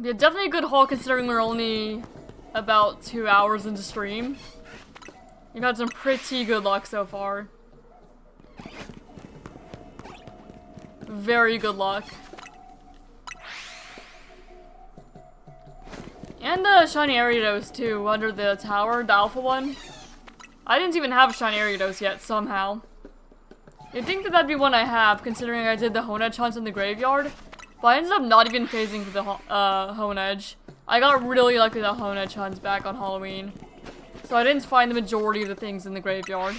Yeah, definitely a good haul considering we're only about 2 hours into stream. You've had some pretty good luck so far. Very good luck. And the Shiny Ariados too, under the tower, the alpha one. I didn't even have a Shiny Ariados yet, somehow. You'd think that that'd be one I have, considering I did the Honedge hunts in the graveyard. But I ended up not even phasing for the Honedge. I got really lucky with the Honedge hunts back on Halloween. So I didn't find the majority of the things in the graveyard.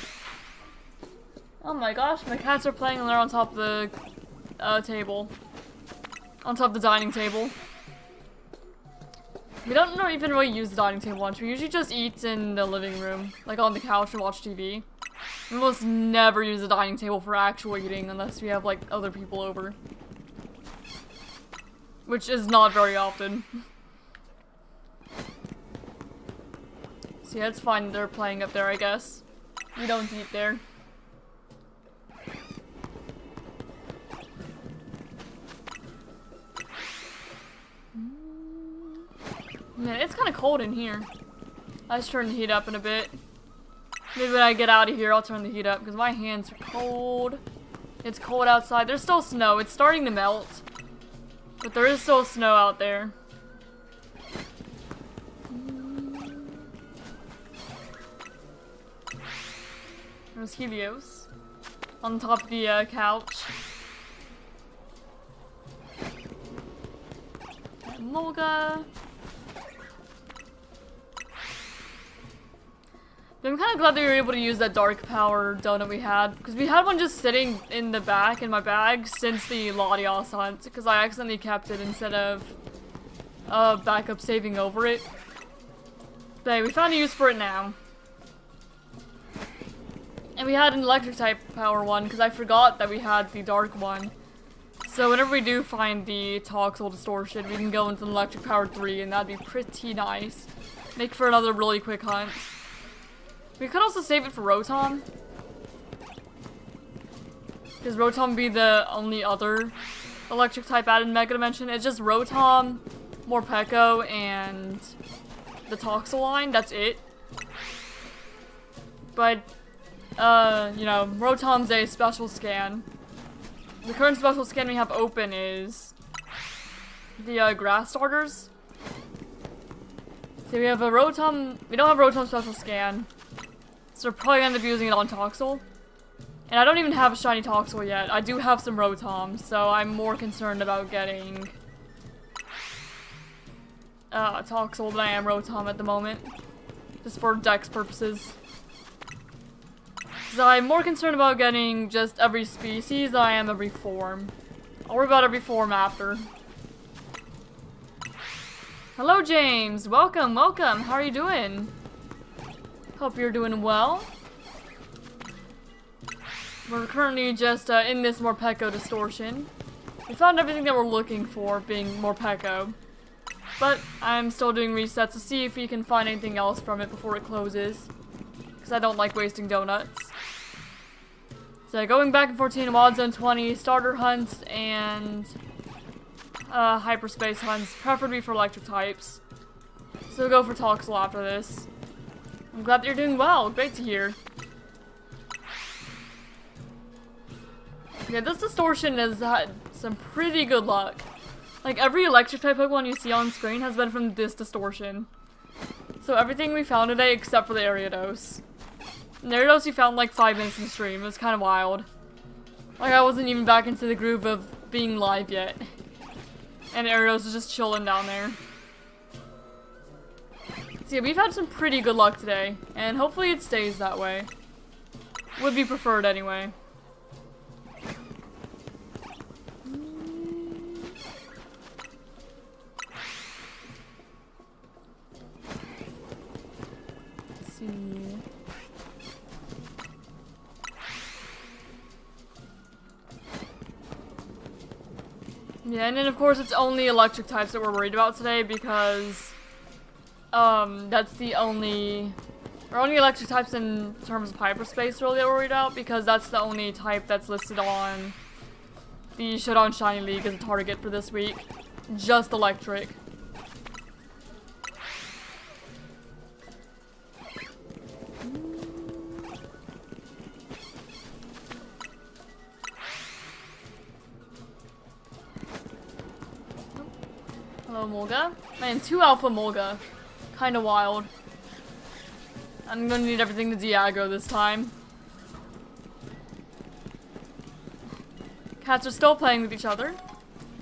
Oh my gosh, my cats are playing and they're on top of the table. On top of the dining table. We don't even really use the dining table much. We usually just eat in the living room, like on the couch and watch TV. We almost never use the dining table for actual eating unless we have like other people over. Which is not very often. So yeah, it's fine they're playing up there, I guess. We don't eat there. Man, it's kind of cold in here. I just turn the heat up in a bit. Maybe when I get out of here, I'll turn the heat up because my hands are cold. It's cold outside. There's still snow. It's starting to melt. But there is still snow out there. There's Helios on top of the couch. Molga. I'm kind of glad that we were able to use that dark power donut we had, because we had one just sitting in the back in my bag since the Latios hunt, because I accidentally kept it instead of backup saving over it. But hey, we found a use for it now. And we had an electric type power one, because I forgot that we had the dark one. So whenever we do find the Toxel distortion, we can go into the electric power 3, and that'd be pretty nice. Make for another really quick hunt. We could also save it for Rotom. Because Rotom would be the only other electric type added in Mega Dimension. It's just Rotom, Morpeko, and the Toxel line. That's it. But, you know, Rotom's a special scan. The current special scan we have open is the grass starters. So we have a Rotom. We don't have Rotom special scan. So we're probably going to be using it on Toxel. And I don't even have a shiny Toxel yet. I do have some Rotoms, so I'm more concerned about getting Toxel than I am Rotom at the moment. Just for Dex purposes. So I'm more concerned about getting just every species than I am every form. I'll worry about every form after. Hello James! Welcome, welcome! How are you doing? Hope you're doing well. We're currently just in this Morpeko distortion. We found everything that we're looking for, being Morpeko. But I'm still doing resets to see if we can find anything else from it before it closes. Because I don't like wasting donuts. So going back and forth in Wild Zone 20, starter hunts, and hyperspace hunts, preferably for electric types. So we'll go for Toxel after this. I'm glad that you're doing well. Great to hear. Yeah, this distortion has had some pretty good luck. Like, every electric type Pokemon you see on screen has been from this distortion. So everything we found today except for the Ariados. And the Ariados we found like 5 minutes in the stream. It was kind of wild. Like, I wasn't even back into the groove of being live yet. And Ariados was just chilling down there. So yeah, we've had some pretty good luck today, and hopefully it stays that way. Would be preferred anyway. Let's see. Yeah, and then of course it's only electric types that we're worried about today because that's the only electric types in terms of hyperspace really that we're worried about because that's the only type that's listed on the Showdown Shiny League as a target for this week. Just electric. Hello, Mulga. Man, 2 Alpha Mulga. Kinda wild. I'm gonna need everything to Diago this time. Cats are still playing with each other,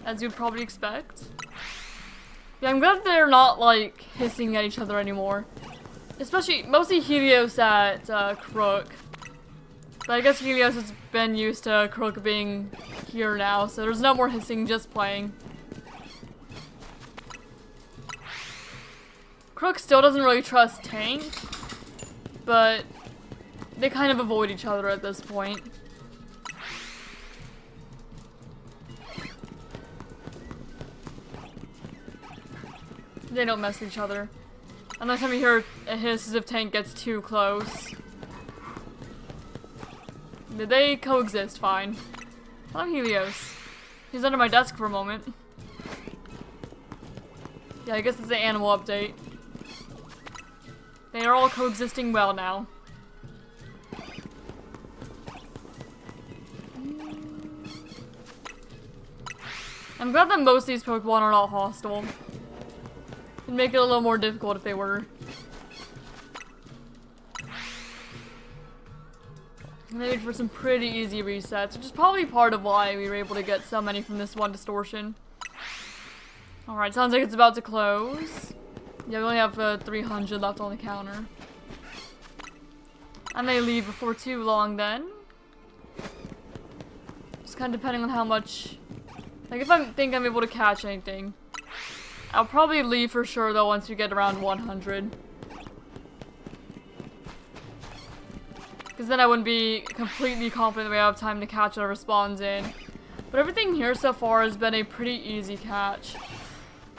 as you'd probably expect. Yeah, I'm glad they're not, like, hissing at each other anymore. Especially, mostly Helios at Crook. But I guess Helios has been used to Crook being here now, so there's no more hissing, just playing. Crook still doesn't really trust Tank, but they kind of avoid each other at this point. They don't mess with each other. Unless time you hear a hiss as if Tank gets too close. They coexist fine. Hello, Helios. He's under my desk for a moment. Yeah, I guess it's the animal update. They are all coexisting well now. I'm glad that most of these Pokemon are not hostile. It'd make it a little more difficult if they were. Maybe for some pretty easy resets, which is probably part of why we were able to get so many from this one distortion. Alright, sounds like it's about to close. Yeah, we only have 300 left on the counter. I may leave before too long then. Just kind of depending on how much... Like, if I think I'm able to catch anything. I'll probably leave for sure though once we get around 100. Because then I wouldn't be completely confident that we have time to catch whatever spawns in. But everything here so far has been a pretty easy catch.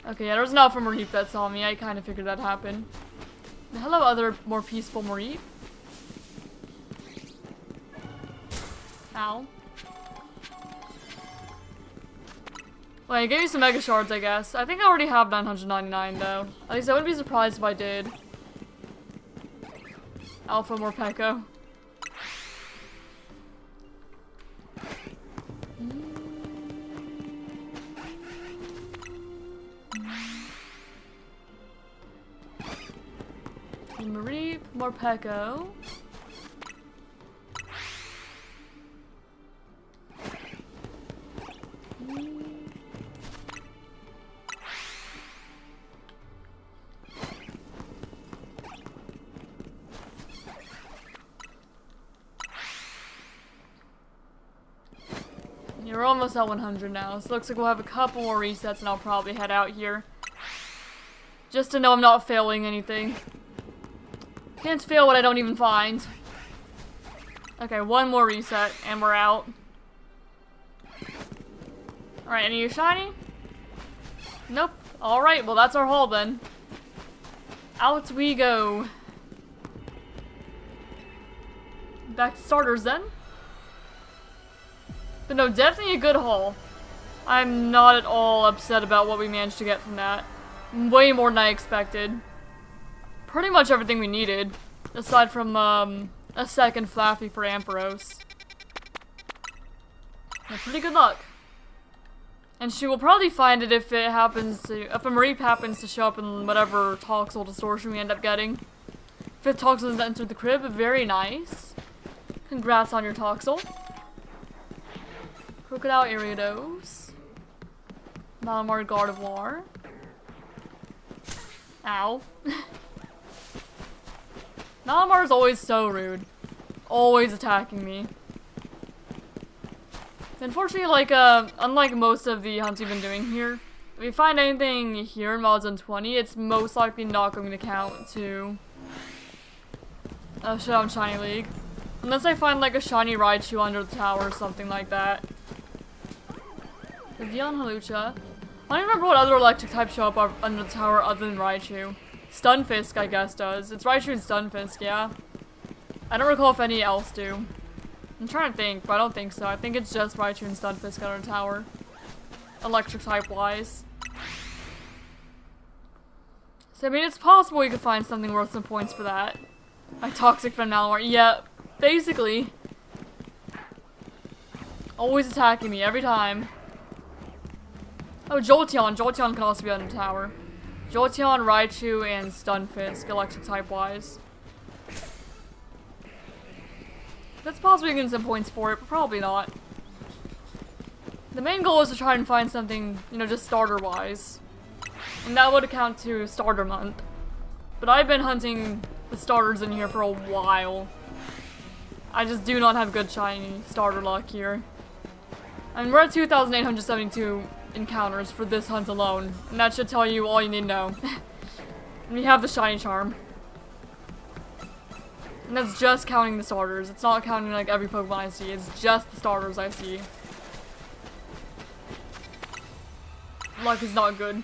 Okay, yeah, there was an Alpha Mareep that saw me. I kind of figured that happened. Hello, other more peaceful Mareep. Ow. Well, I gave you some Mega Shards, I guess. I think I already have 999, though. At least I wouldn't be surprised if I did. Alpha Morpeko. Mareep, Morpeko. We're almost at 100 now, so it looks like we'll have a couple more resets and I'll probably head out here. Just to know I'm not failing anything. Can't fail what I don't even find. Okay, one more reset and we're out. Alright, any of you shiny? Nope. Alright, well that's our haul then. Out we go. Back to starters then. But no, definitely a good haul. I'm not at all upset about what we managed to get from that. Way more than I expected. Pretty much everything we needed. Aside from, a second Flaffy for Ampharos. Yeah, pretty good luck. And she will probably find it if it happens to, if a Mareep happens to show up in whatever Toxel distortion we end up getting. Fifth Toxel has entered the crib, very nice. Congrats on your Toxel. Crocodile Ariados. Malamar Gardevoir. Ow. Malamar is always so rude. Always attacking me. Unfortunately, like, unlike most of the hunts we've been doing here, if we find anything here in Mods on 20, it's most likely not going to count to Showdown Shiny League. Unless I find, like, a shiny Raichu under the tower or something like that. Leon Halucha. I don't remember what other electric types show up under the tower other than Raichu. Stunfisk, I guess, does. It's Raichu and Stunfisk, yeah. I don't recall if any else do. I'm trying to think, but I don't think so. I think it's just Raichu and Stunfisk under the tower. Electric type wise. So, I mean, it's possible we could find something worth some points for that. A Toxic Venom Malamar. Yeah, basically. Always attacking me, every time. Oh, Jolteon. Jolteon can also be under the tower. Jolteon, Raichu, and Stunfisk, electric type wise. That's possibly getting some points for it, but probably not. The main goal is to try and find something, you know, just starter wise. And that would account to Starter Month. But I've been hunting the starters in here for a while. I just do not have good shiny starter luck here. I mean, we're at 2,872 encounters for this hunt alone, and that should tell you all you need to know. And we have the shiny charm. And that's just counting the starters. It's not counting like every Pokemon I see, it's just the starters I see. Luck is not good.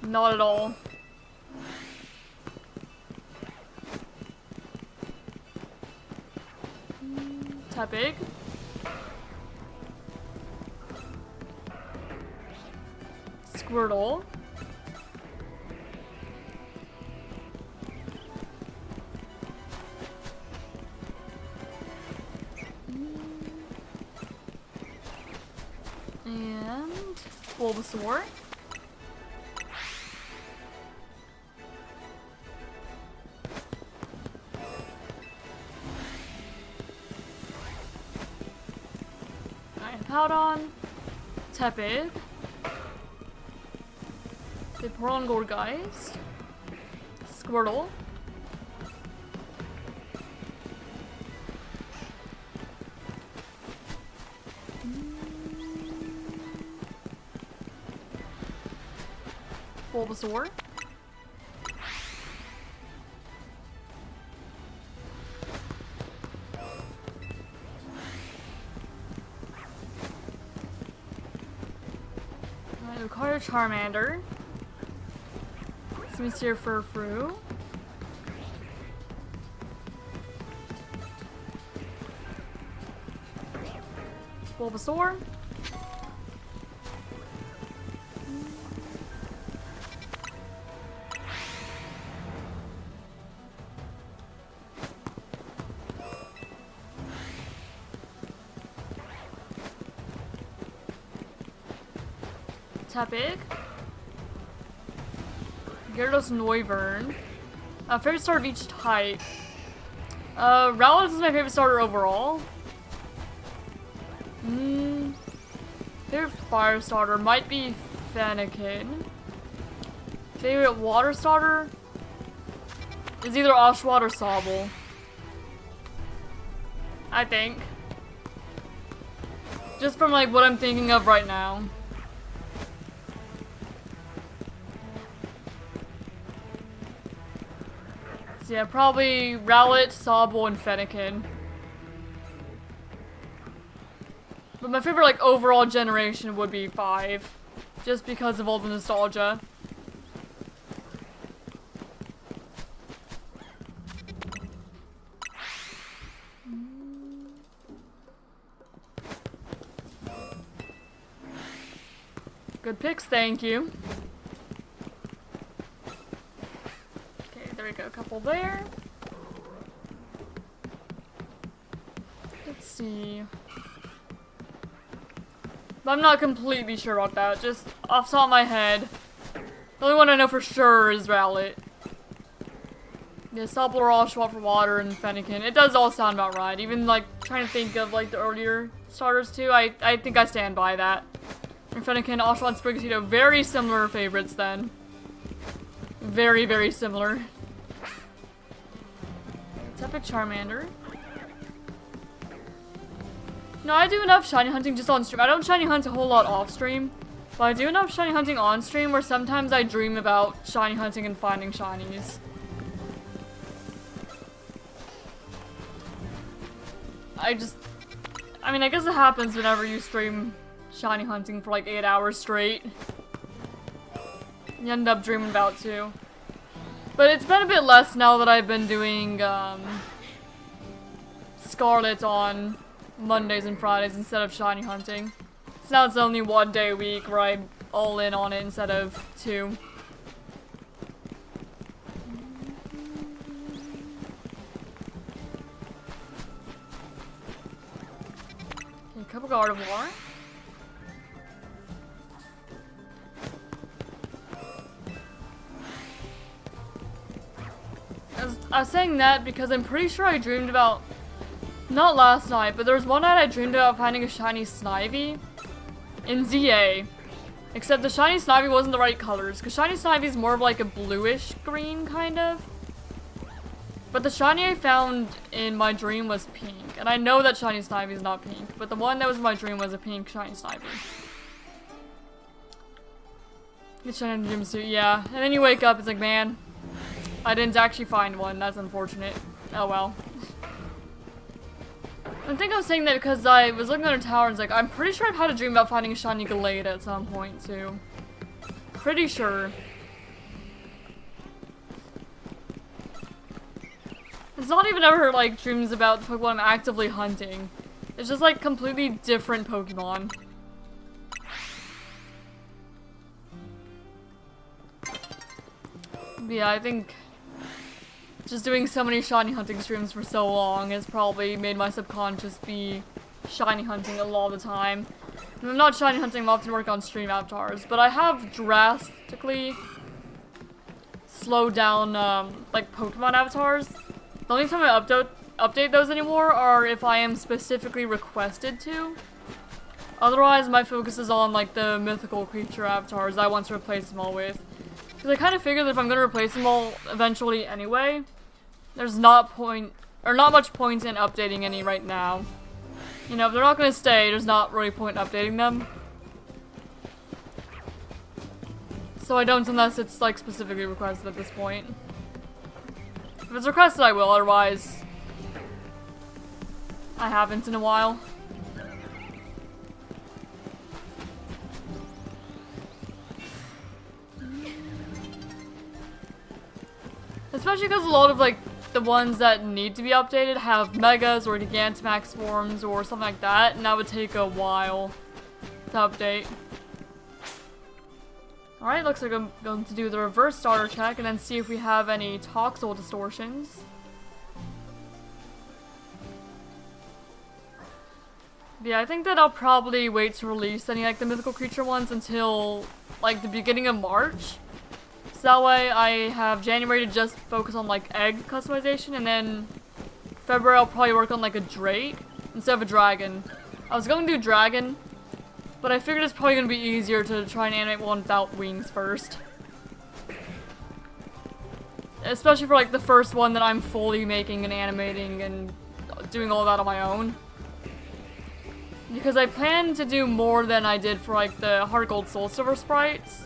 Not at all. Tepig. Squirtle. And Bulbasaur. Powdon, Tepid, Vaporeon Gourgeist, Squirtle, Bulbasaur, Lucario Charmander, Smearster Furfrou, Bulbasaur, Tepig, Gyarados Noivern. Favorite starter of each type. Rowlet is my favorite starter overall. Favorite fire starter might be Fennekin. Favorite water starter is either Oshawott or Sobble, I think. Just from like what I'm thinking of right now. So yeah, probably Rowlet, Sobble, and Fennekin. But my favorite like overall generation would be 5. Just because of all the nostalgia. Good picks, thank you. There we go, a couple there. Let's see. But I'm not completely sure about that, just off the top of my head. The only one I know for sure is Rowlet. Yeah, Sobble or Oshawott for water and Fennekin. It does all sound about right. Even like trying to think of like the earlier starters too, I think I stand by that. And Fennekin, Oshawott, and Sprigatito, very similar favorites then. Very, very similar. Epic Charmander. No, I do enough shiny hunting just on stream. I don't shiny hunt a whole lot off stream, but I do enough shiny hunting on stream where sometimes I dream about shiny hunting and finding shinies. I mean, I guess it happens whenever you stream shiny hunting for like 8 hours straight. You end up dreaming about too. But it's been a bit less now that I've been doing Scarlet on Mondays and Fridays instead of shiny hunting. So now it's only 1 day a week where I'm all in on it instead of 2. Okay, a cup of Gardevoir. I was saying that because I'm pretty sure I dreamed about, not last night, but there was one night I dreamed about finding a shiny Snivy in ZA. Except the shiny Snivy wasn't the right colors, because shiny Snivy is more of like a bluish green, kind of. But the shiny I found in my dream was pink, and I know that shiny Snivy is not pink, but the one that was in my dream was a pink shiny Snivy. Get shiny in the gym suit, yeah. And then you wake up, it's like, man, I didn't actually find one. That's unfortunate. Oh well. I think I was saying that because I was looking at a tower and it's like, I'm pretty sure I've had a dream about finding a shiny Galade at some point too. Pretty sure. It's not even ever like dreams about the Pokemon I'm actively hunting. It's just like completely different Pokemon. But yeah, I think just doing so many shiny hunting streams for so long has probably made my subconscious be shiny hunting a lot of the time. When I'm not shiny hunting, I'm often working on stream avatars, but I have drastically slowed down like Pokemon avatars. The only time I update those anymore are if I am specifically requested to. Otherwise, my focus is on like the mythical creature avatars I want to replace them all with. Because I kind of figure that if I'm going to replace them all eventually anyway, there's not much point in updating any right now. You know, if they're not going to stay, there's not really point in updating them. So I don't unless it's like specifically requested at this point. If it's requested, I will, otherwise I haven't in a while. Especially because a lot of, like, the ones that need to be updated have Megas or Gigantamax forms or something like that, and that would take a while to update. Alright, looks like I'm going to do the reverse starter check and then see if we have any Toxel distortions. But yeah, I think that I'll probably wait to release any, like, the mythical creature ones until, like, the beginning of March. So that way I have January to just focus on like egg customization, and then February I'll probably work on like a Drake instead of a Dragon. I was going to do Dragon, but I figured it's probably going to be easier to try and animate one without wings first. Especially for like the first one that I'm fully making and animating and doing all that on my own. Because I plan to do more than I did for like the Heart Gold Soul Silver sprites.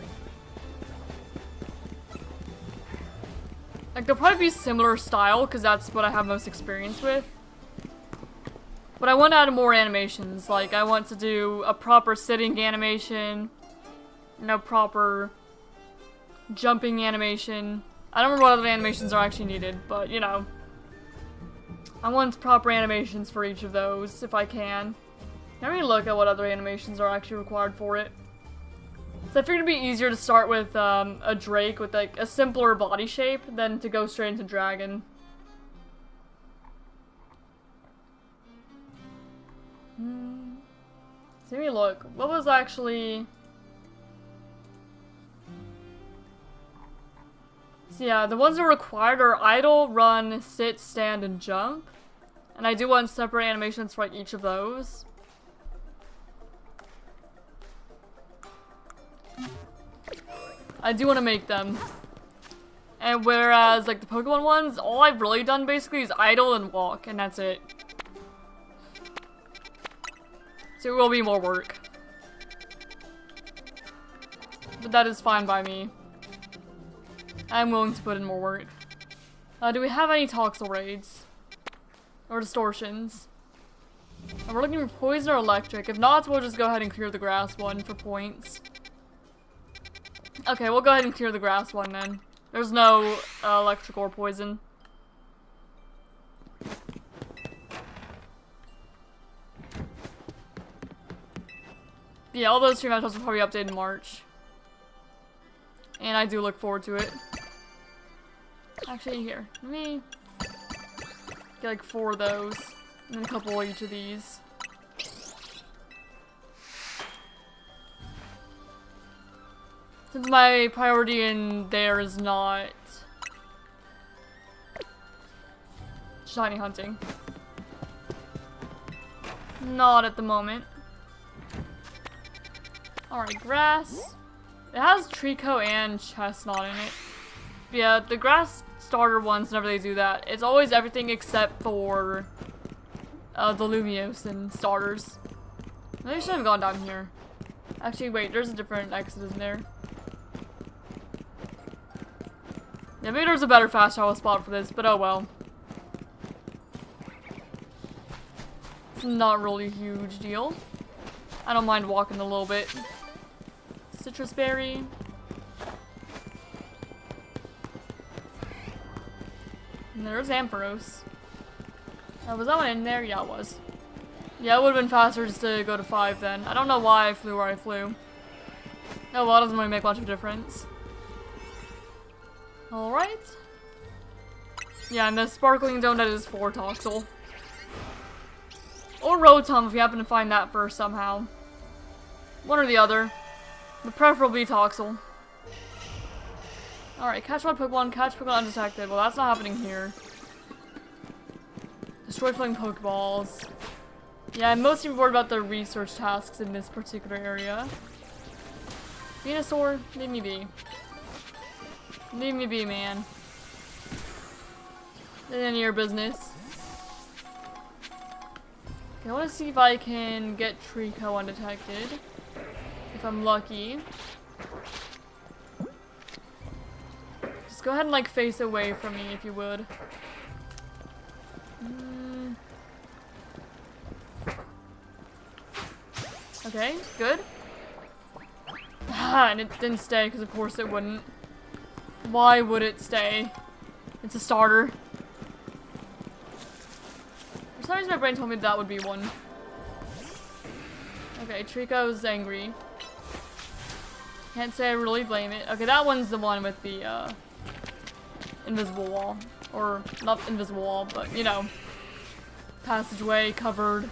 Like, they'll probably be similar style, because that's what I have most experience with. But I want to add more animations. Like, I want to do a proper sitting animation, and a proper jumping animation. I don't remember what other animations are actually needed, but, you know. I want proper animations for each of those, if I can. Let me look at what other animations are actually required for it. So I figured it'd be easier to start with a Drake with like a simpler body shape than to go straight into Dragon. So let me look. What was actually... So yeah, the ones that are required are idle, run, sit, stand, and jump. And I do want separate animations for like each of those. I do want to make them. And whereas, like, the Pokemon ones, all I've really done basically is idle and walk, and that's it. So it will be more work. But that is fine by me. I'm willing to put in more work. Do we have any Toxel raids? Or distortions? And we're looking for poison or electric. If not, we'll just go ahead and clear the grass one for points. Okay, we'll go ahead and clear the grass one then. There's no electric or poison. Yeah, all those 3 matchups will probably update in March. And I do look forward to it. Actually, here. Let me get like 4 of those. And then a couple of each of these. Since my priority in there is not shiny hunting. Not at the moment. Alright, grass. It has Trico and Chestnut in it. But yeah, the grass starter ones, whenever they do that, it's always everything except for the Lumiose and starters. Maybe I should have gone down here. Actually, wait, there's a different exit, isn't there? Yeah, maybe there's a better fast travel spot for this, but oh well. It's not really a huge deal. I don't mind walking a little bit. Citrus berry. And there's Ampharos. Was that one in there? Yeah, it was. Yeah, it would have been faster just to go to 5 then. I don't know why I flew where I flew. Oh well, it doesn't really make much of a difference. Alright. Yeah, and the sparkling donut is for Toxel. Or Rotom if you happen to find that first somehow. One or the other. But preferably Toxel. Alright, catch one Pokemon, catch Pokemon undetected. Well, that's not happening here. Destroy flying Pokeballs. Yeah, I'm mostly worried about the research tasks in this particular area. Venusaur, leave me be. Leave me be, man. None of your business. Okay, I want to see if I can get Trico undetected. If I'm lucky. Just go ahead and like face away from me if you would. Okay, good. And it didn't stay because of course it wouldn't. Why would it stay? It's a starter. For some reason my brain told me that would be one. Okay, Trico's angry. Can't say I really blame it. Okay, that one's the one with the invisible wall. Or, not invisible wall, but you know. Passageway, covered,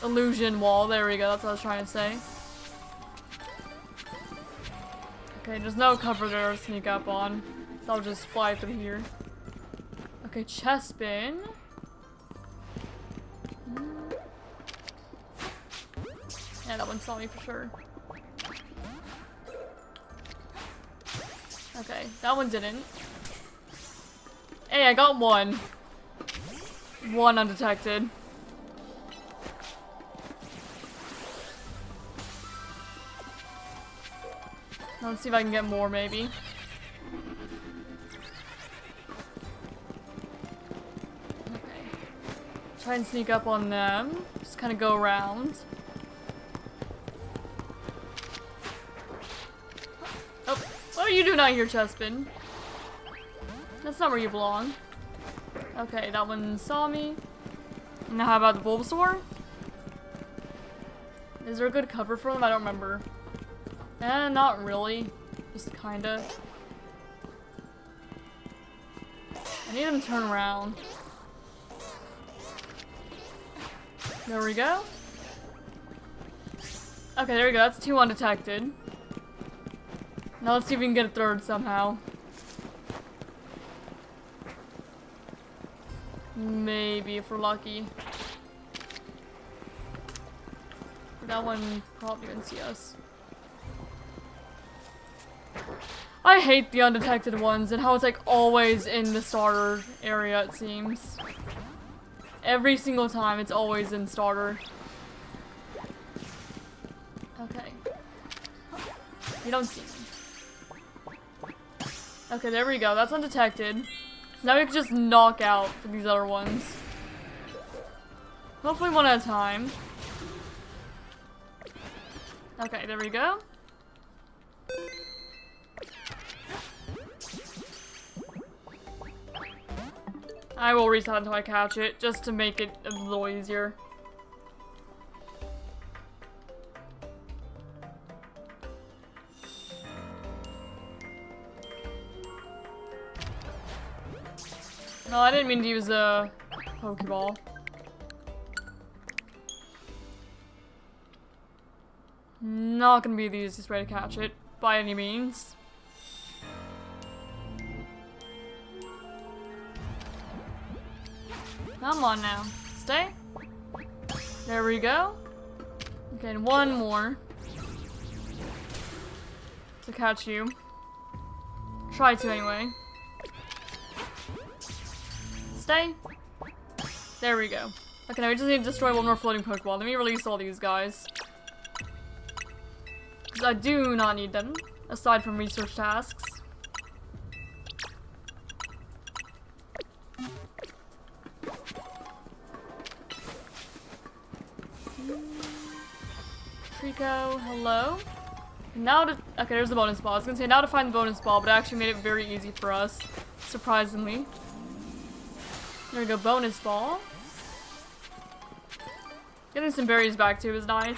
illusion wall. There we go, that's what I was trying to say. Okay, there's no cover there to sneak up on. So I'll just fly through here. Okay, Chespin. Yeah, that one saw me for sure. Okay, that one didn't. Hey, I got one. One undetected. Let's see if I can get more, maybe. Okay. Try and sneak up on them. Just kind of go around. Oh, what are you doing out here, Chespin? That's not where you belong. Okay, that one saw me. Now how about the Bulbasaur? Is there a good cover for them? I don't remember. Not really. Just kinda. I need him to turn around. There we go. Okay, there we go. That's 2 undetected. Now let's see if we can get a 3rd somehow. Maybe if we're lucky. That one probably didn't see us. I hate the undetected ones and how it's like always in the starter area, it seems. Every single time it's always in starter. Okay. You don't see me. Okay, there we go. That's undetected. Now we can just knock out for these other ones. Hopefully one at a time. Okay, there we go. I will reset until I catch it, just to make it a little easier. No, I didn't mean to use a Pokeball. Not gonna be the easiest way to catch it, by any means. Come on now. Stay. There we go. Okay, and one more. To catch you. Try to anyway. Stay. There we go. Okay, now we just need to destroy one more floating Pokeball. Let me release all these guys. Because I do not need them, aside from research tasks. Trico, hello. Now to, okay, there's the bonus ball. I was gonna say now to find the bonus ball, but it actually made it very easy for us, surprisingly. There we go, bonus ball. Getting some berries back too is nice.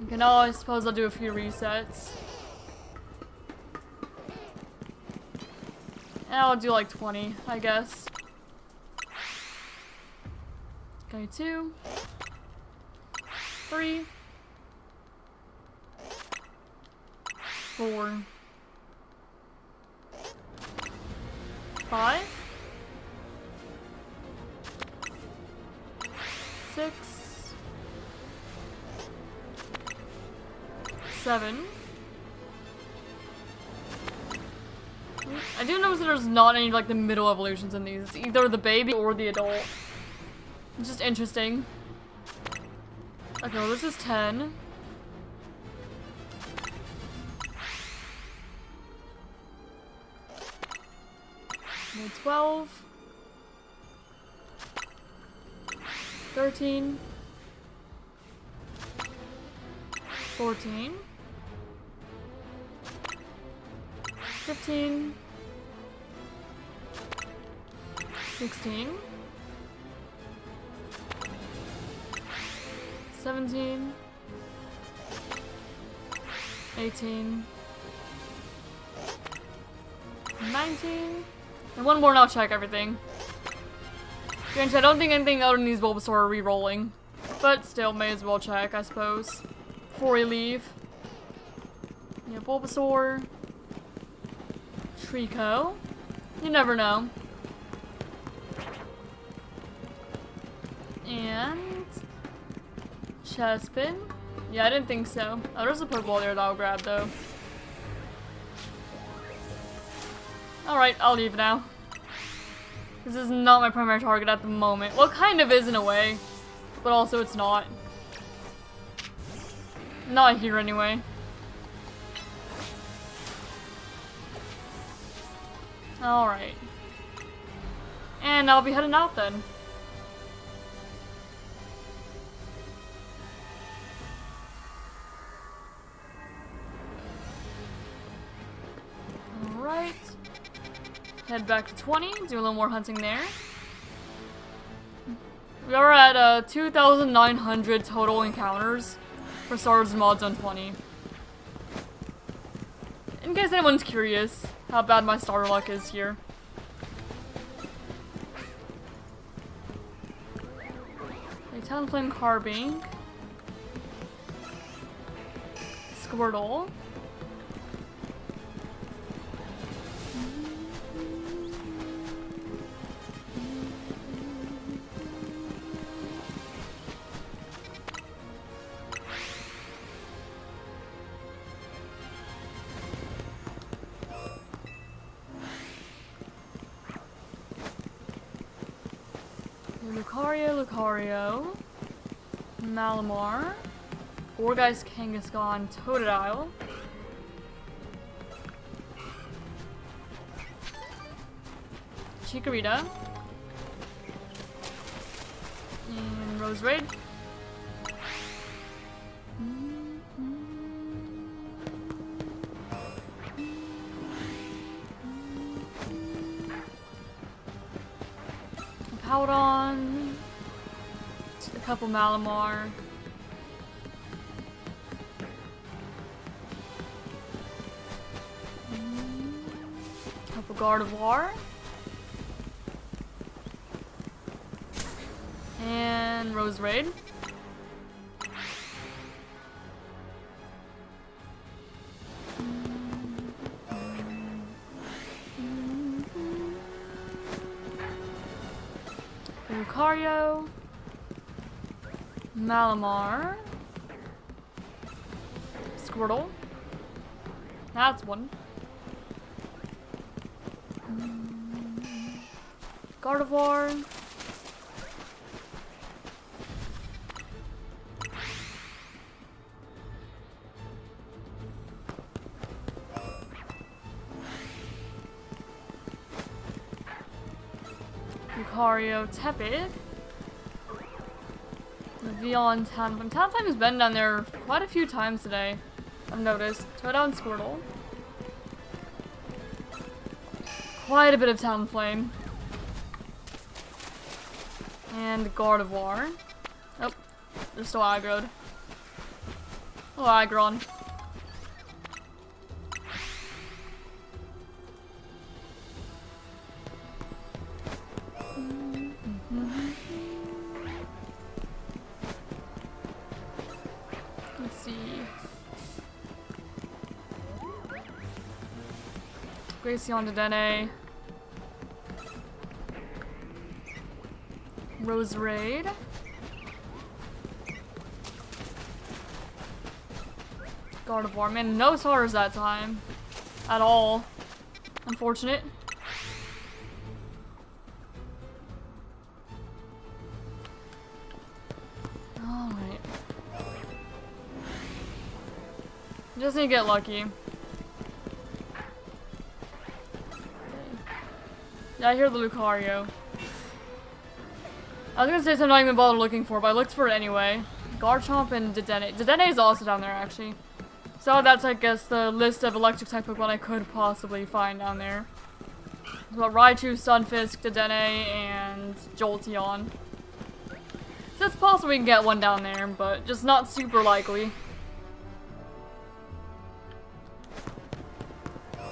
Okay, now I suppose I'll do a few resets. And I'll do like 20, I guess. Okay, 2, 3, 4, 5, 6, 7. I do notice that there's not any like the middle evolutions in these. It's either the baby or the adult. It's just interesting. Okay, well this is 10. Okay, 12. 13. 14. 15. 16. 17. 18. 19. And one more and I'll check everything. Granted, I don't think anything other than these Bulbasaur are re-rolling. But still, may as well check, I suppose. Before we leave. Yeah, Bulbasaur. Trico. You never know. And... Chespin. Yeah, I didn't think so. Oh, there's a Pokeball there that I'll grab, though. Alright, I'll leave now. This is not my primary target at the moment. Well, it kind of is in a way. But also it's not. Not here anyway. Alright. And I'll be heading out then. Alright. Head back to 20, do a little more hunting there. We are at 2,900 total encounters for Stars mods on 20. In case anyone's curious how bad my starter luck is here. A Talonflame Carbink. Squirtle. Lucario, Malamar, Gourgeist, Kangaskhan, Totodile, Chikorita, and Roserade, Howdon. A couple Malamar. Couple Gardevoir. And Roserade. Lucario. Malamar. Squirtle. That's one. Gardevoir. Lucario, Tepid. Levion, Talonflame. Talonflame has been down there quite a few times today, I've noticed. Showdown Squirtle. Quite a bit of Talonflame. And Gardevoir. Oh, they're still aggroed. Oh, Aggron. Let's see. Glaceon, Dedenne. Roserade. Gardevoir. Man, no stars that time. At all. Unfortunate. Alright. Just need to get lucky. Yeah, I hear the Lucario. I was gonna say something I didn't even bother looking for, but I looked for it anyway. Garchomp and Dedenne. Dedenne is also down there, actually. So that's, I guess, the list of electric type Pokemon I could possibly find down there. So Raichu, Stunfisk, Dedenne, and Jolteon. So it's possible we can get one down there, but just not super likely.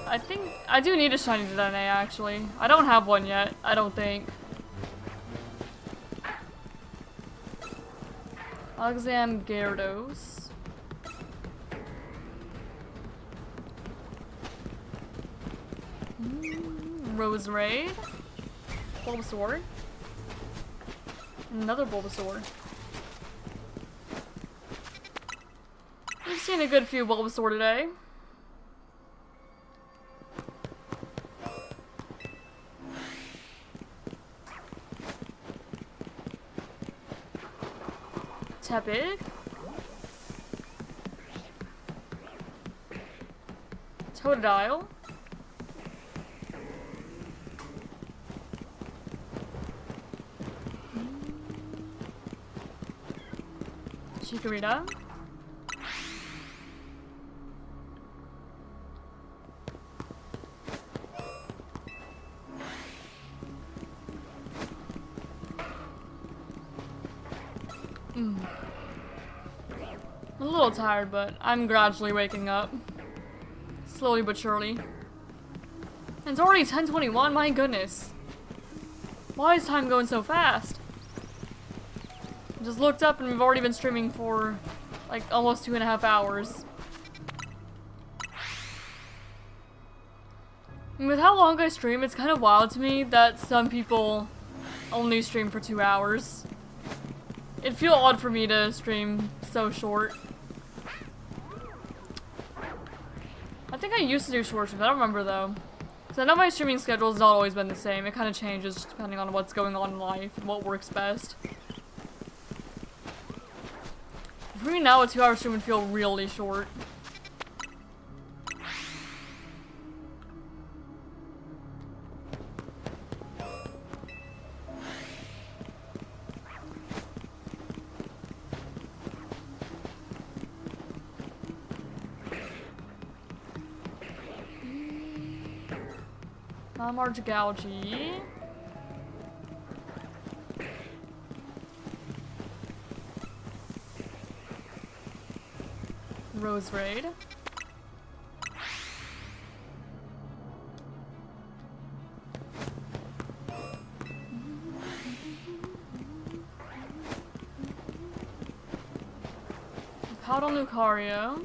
I think I do need a shiny Dedenne, actually. I don't have one yet, I don't think. Alexam Gyarados. Roserade. Bulbasaur. Another Bulbasaur. We've seen a good few Bulbasaur today. Tepid. Totodile. Chikorita. I'm a little tired, but I'm gradually waking up. Slowly but surely. And it's already 10:21, my goodness. Why is time going so fast? I just looked up and we've already been streaming for like almost 2.5 hours. And with how long I stream, it's kind of wild to me that some people only stream for 2 hours. It'd feel odd for me to stream so short. I think I used to do short streams, I don't remember though. So I know my streaming schedule has not always been the same. It kind of changes depending on what's going on in life and what works best. For me now, a 2-hour stream would feel really short. Margigouji. Rose Raid. Powder Lucario.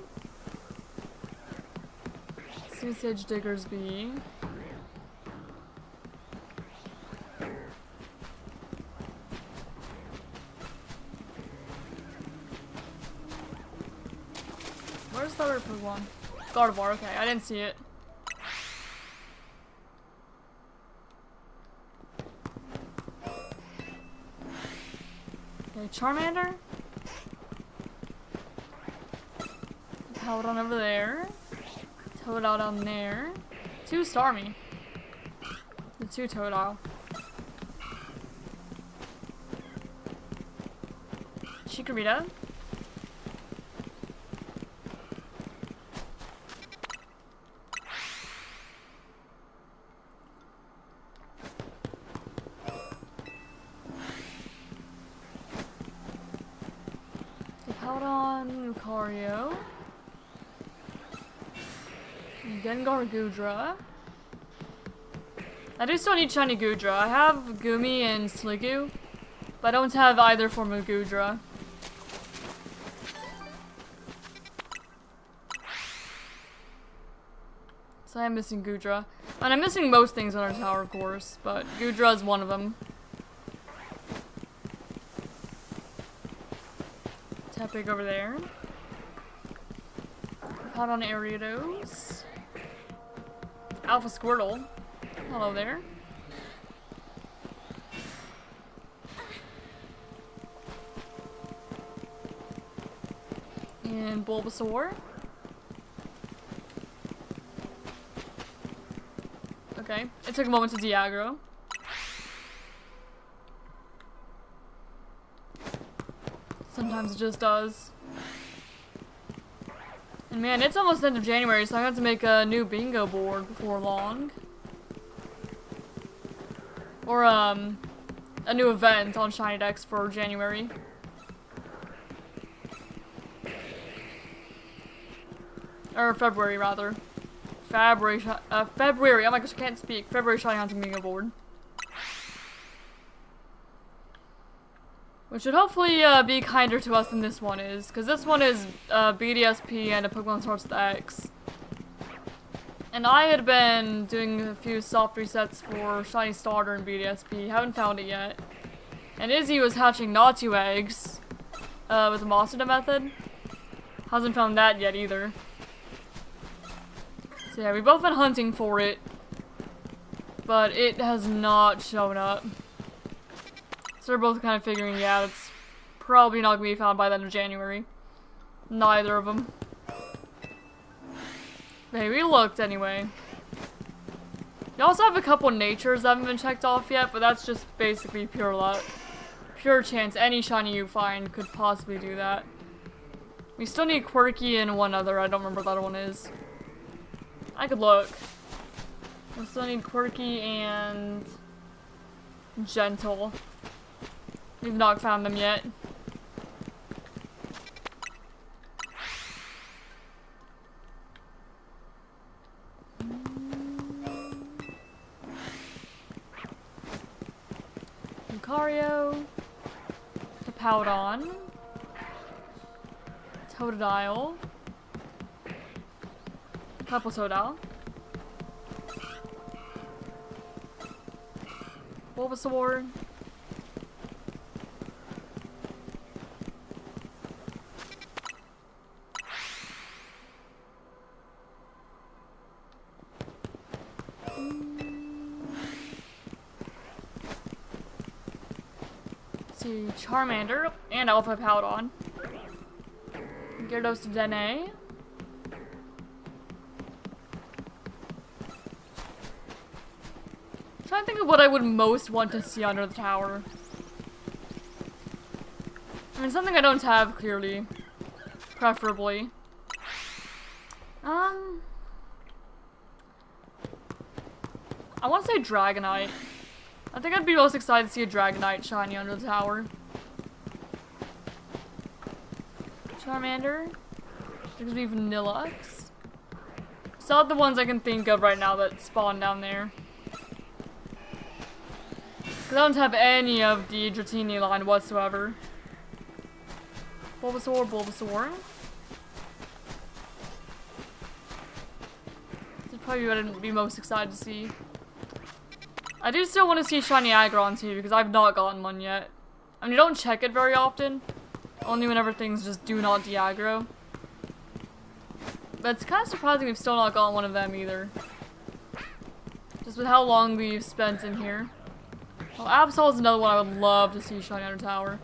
Sage Diggersby. Where's the other one? Gardevoir, okay, I didn't see it. Okay, Charmander. Held on over there. Totodile down there. 2 Starmie. The 2 Totodile. Chikorita. Hippowdon, Lucario. Gengar, Goodra. I do still need shiny Goodra. I have Gumi and Sliggoo, but I don't have either form of Goodra. So I am missing Goodra. And I'm missing most things on our tower, of course, but Goodra is one of them. Tepig over there. Hot on Ariados. Alpha Squirtle. Hello there. And Bulbasaur. Okay, it took a moment to de-aggro. Sometimes it just does. And man, it's almost the end of January, so I have to make a new bingo board before long. Or, a new event on ShinyDex for January. Or February, rather. February, oh my gosh, I can't speak. February Shiny Hunting bingo board. Which should hopefully be kinder to us than this one is, because this one is BDSP and a Pokemon starts with X. And I had been doing a few soft resets for Shiny Starter and BDSP, haven't found it yet. And Izzy was hatching Natu eggs with the Monster method. Hasn't found that yet either. So yeah, we've both been hunting for it, but it has not shown up. So we're both kind of figuring, yeah, it's probably not going to be found by the end of January. Neither of them. Hey, we looked anyway. You also have a couple natures that haven't been checked off yet, but that's just basically pure luck. Pure chance any shiny you find could possibly do that. We still need Quirky and one other, I don't remember what that other one is. I could look. We still need Quirky and Gentle. We've not found them yet. Lucario. Hippowdon. Totodile. Couple Totodile. Bulbasaur. See, Charmander and Alpha Powdon. Gyarados to Dene. Trying to think of what I would most want to see under the tower. I mean, something I don't have clearly, preferably. I want to say Dragonite. I think I'd be most excited to see a Dragonite shiny under the tower. Charmander. There's gonna be Vanillux. It's not the ones I can think of right now that spawn down there. I don't have any of the Dratini line whatsoever. Bulbasaur, Bulbasaur. This is probably what I'd be most excited to see. I do still want to see Shiny Aggron too, because I've not gotten one yet. I mean, you don't check it very often. Only whenever things just do not de-aggro. But it's kind of surprising we've still not gotten one of them either. Just with how long we've spent in here. Well, Absol is another one I would love to see shiny under tower.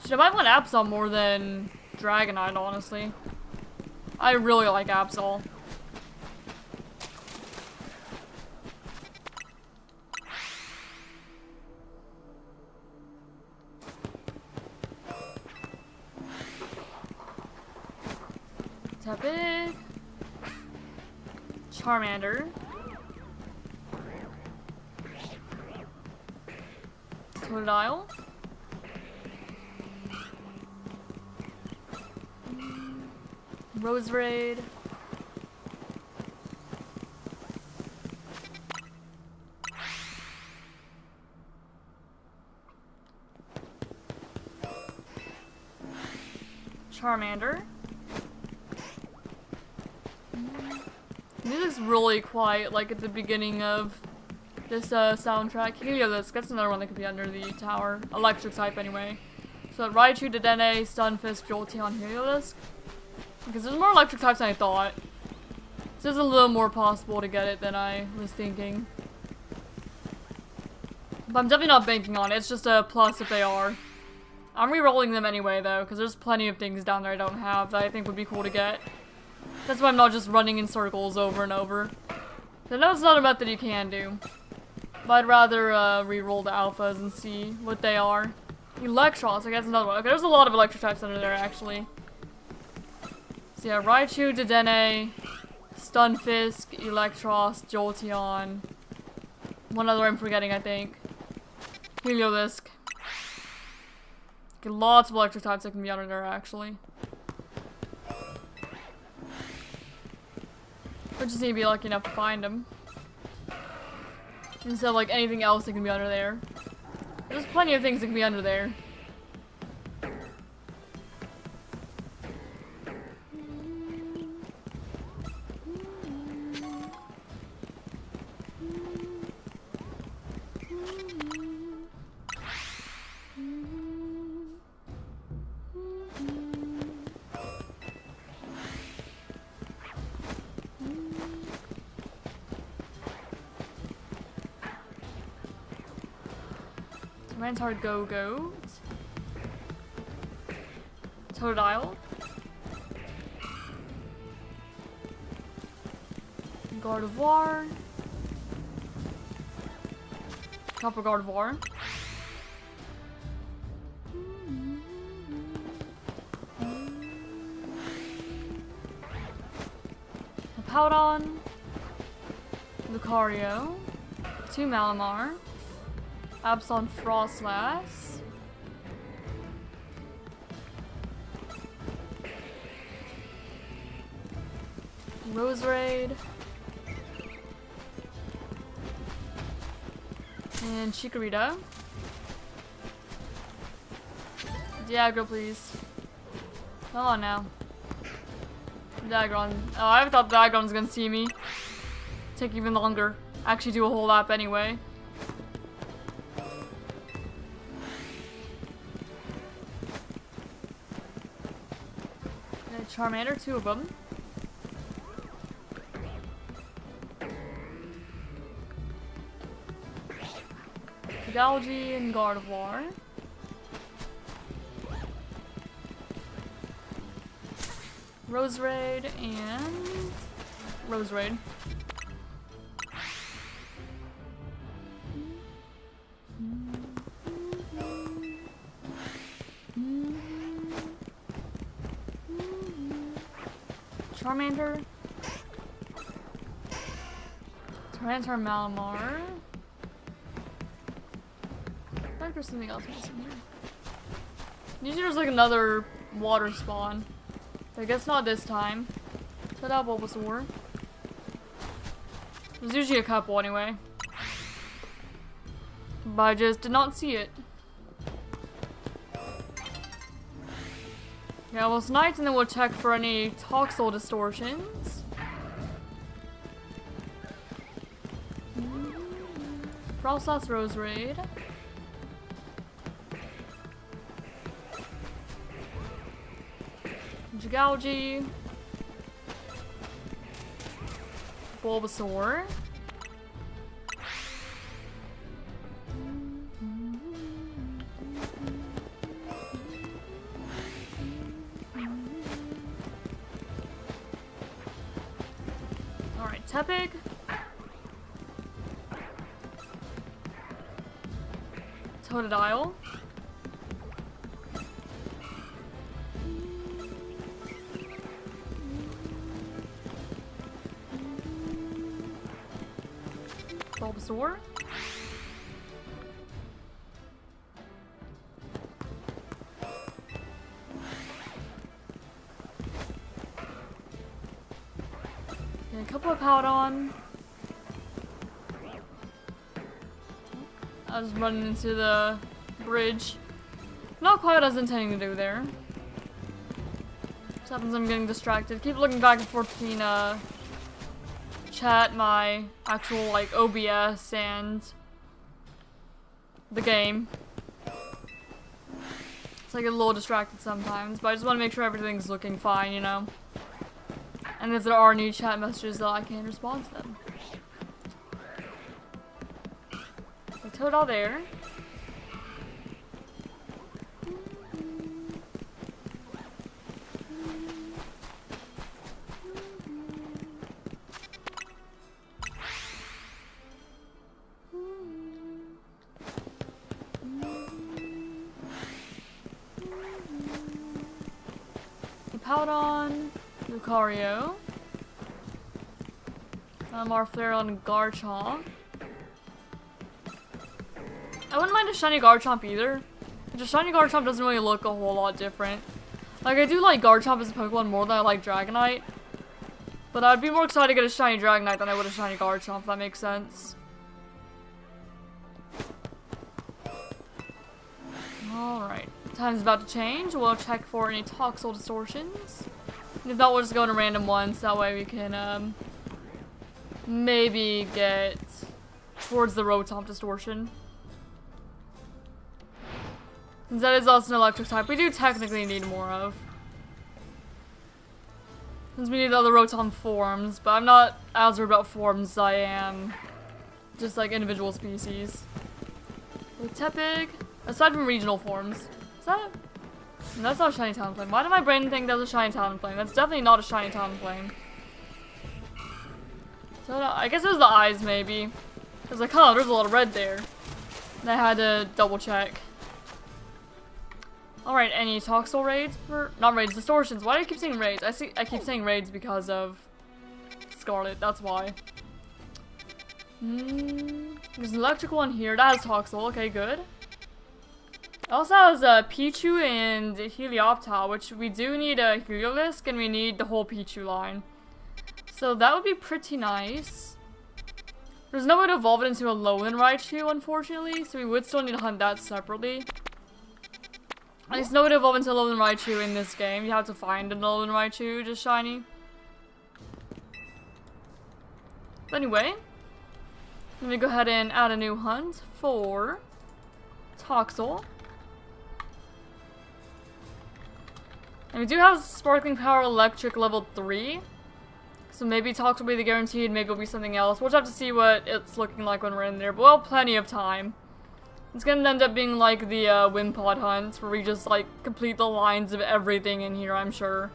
Shit, I might want Absol more than Dragonite, honestly. I really like Absol. Tepig. Charmander. Totodile. Roserade. Charmander. Music's really quiet, like at the beginning of this soundtrack. Heliolisk, that's another one that could be under the tower. Electric type anyway. So Raichu, Dedenne, Stunfisk, Jolteon, Heliolisk. Because there's more electric types than I thought. So it's a little more possible to get it than I was thinking. But I'm definitely not banking on it, it's just a plus if they are. I'm re-rolling them anyway though, because there's plenty of things down there I don't have that I think would be cool to get. That's why I'm not just running in circles over and over. I know it's not a method you can do. But I'd rather re-roll the alphas and see what they are. Electros, I guess another one. Okay, there's a lot of electric types under there actually. So yeah, Raichu, Dedenne, Stunfisk, Electros, Jolteon. One other I'm forgetting, I think. Heliolisk. Okay, lots of electric types that can be under there actually. I just need to be lucky enough to find them. Instead of like anything else that can be under there. There's plenty of things that can be under there. Tyranitar, Go-Goat. Totodile. Gardevoir. Copper Gardevoir. Hippowdon. Lucario. 2 Malamar. Absol, Frostlass. Roserade. And Chikorita. Diagro, please. Come on now. Diagron. Oh, I thought Diagron was gonna see me. Take even longer. Actually do a whole lap anyway. Charmander, 2 of them. Galgi and Gardevoir. Roserade and Roserade. Charmander. Tyranitar, Malamar. I think there's something else missing here. Usually there's like another water spawn I guess not this time. Shut up, Bulbasaur. There's usually a couple anyway. But I just did not see it. Yeah, well, it's night, and then we'll check for any toxel distortions. Frostlass Rose Raid. Jigauji. Bulbasaur. Alright, Tepig. Totodile. Bulbasaur. And a couple of Powdon. I was running into the bridge. Not quite what I was intending to do there. Just happens I'm getting distracted. Keep looking back and forth between chat, my actual like OBS, and the game. So I get a little distracted sometimes, but I just want to make sure everything's looking fine, you know? And if there are new chat messages, that I can respond to them. Totodile there. Powdon, Lucario, Marflare on Garchomp. I wouldn't mind a shiny Garchomp either. The shiny Garchomp doesn't really look a whole lot different. Like, I do like Garchomp as a Pokemon more than I like Dragonite. But I'd be more excited to get a shiny Dragonite than I would a shiny Garchomp, if that makes sense. Alright. Time's about to change. We'll check for any toxel distortions. And if not, we'll just go into random ones. That way we can, maybe get towards the Rotom distortion. Since that is also an electric type, we do technically need more of. Since we need the other Rotom forms, but I'm not as worried about forms as I am just like individual species. With Tepig, aside from regional forms, is that? That's not a shiny Talonflame. Why did my brain think that was a shiny Talonflame? That's definitely not a shiny Talonflame. So I guess it was the eyes maybe. I was like, huh, there's a lot of red there. And I had to double check. Alright, any toxel raids? Not raids, distortions. Why do I keep saying raids? I keep saying raids because of Scarlet, that's why. There's an electric one here. That has toxel, okay, good. It also has Pichu and Helioptile, which we do need a Heliolisk, and we need the whole Pichu line. So that would be pretty nice. There's no way to evolve it into a Alolan Raichu, unfortunately, so we would still need to hunt that separately. There's no way to evolve into Alolan Raichu in this game. You have to find an Alolan Raichu, just shiny. But anyway, let me go ahead and add a new hunt for Toxel. And we do have Sparkling Power Electric level 3. So maybe Toxel will be the guaranteed, maybe it'll be something else. We'll just have to see what it's looking like when we're in there. But we'll have plenty of time. It's gonna end up being like the Wimpod hunt, where we just like complete the lines of everything in here, I'm sure.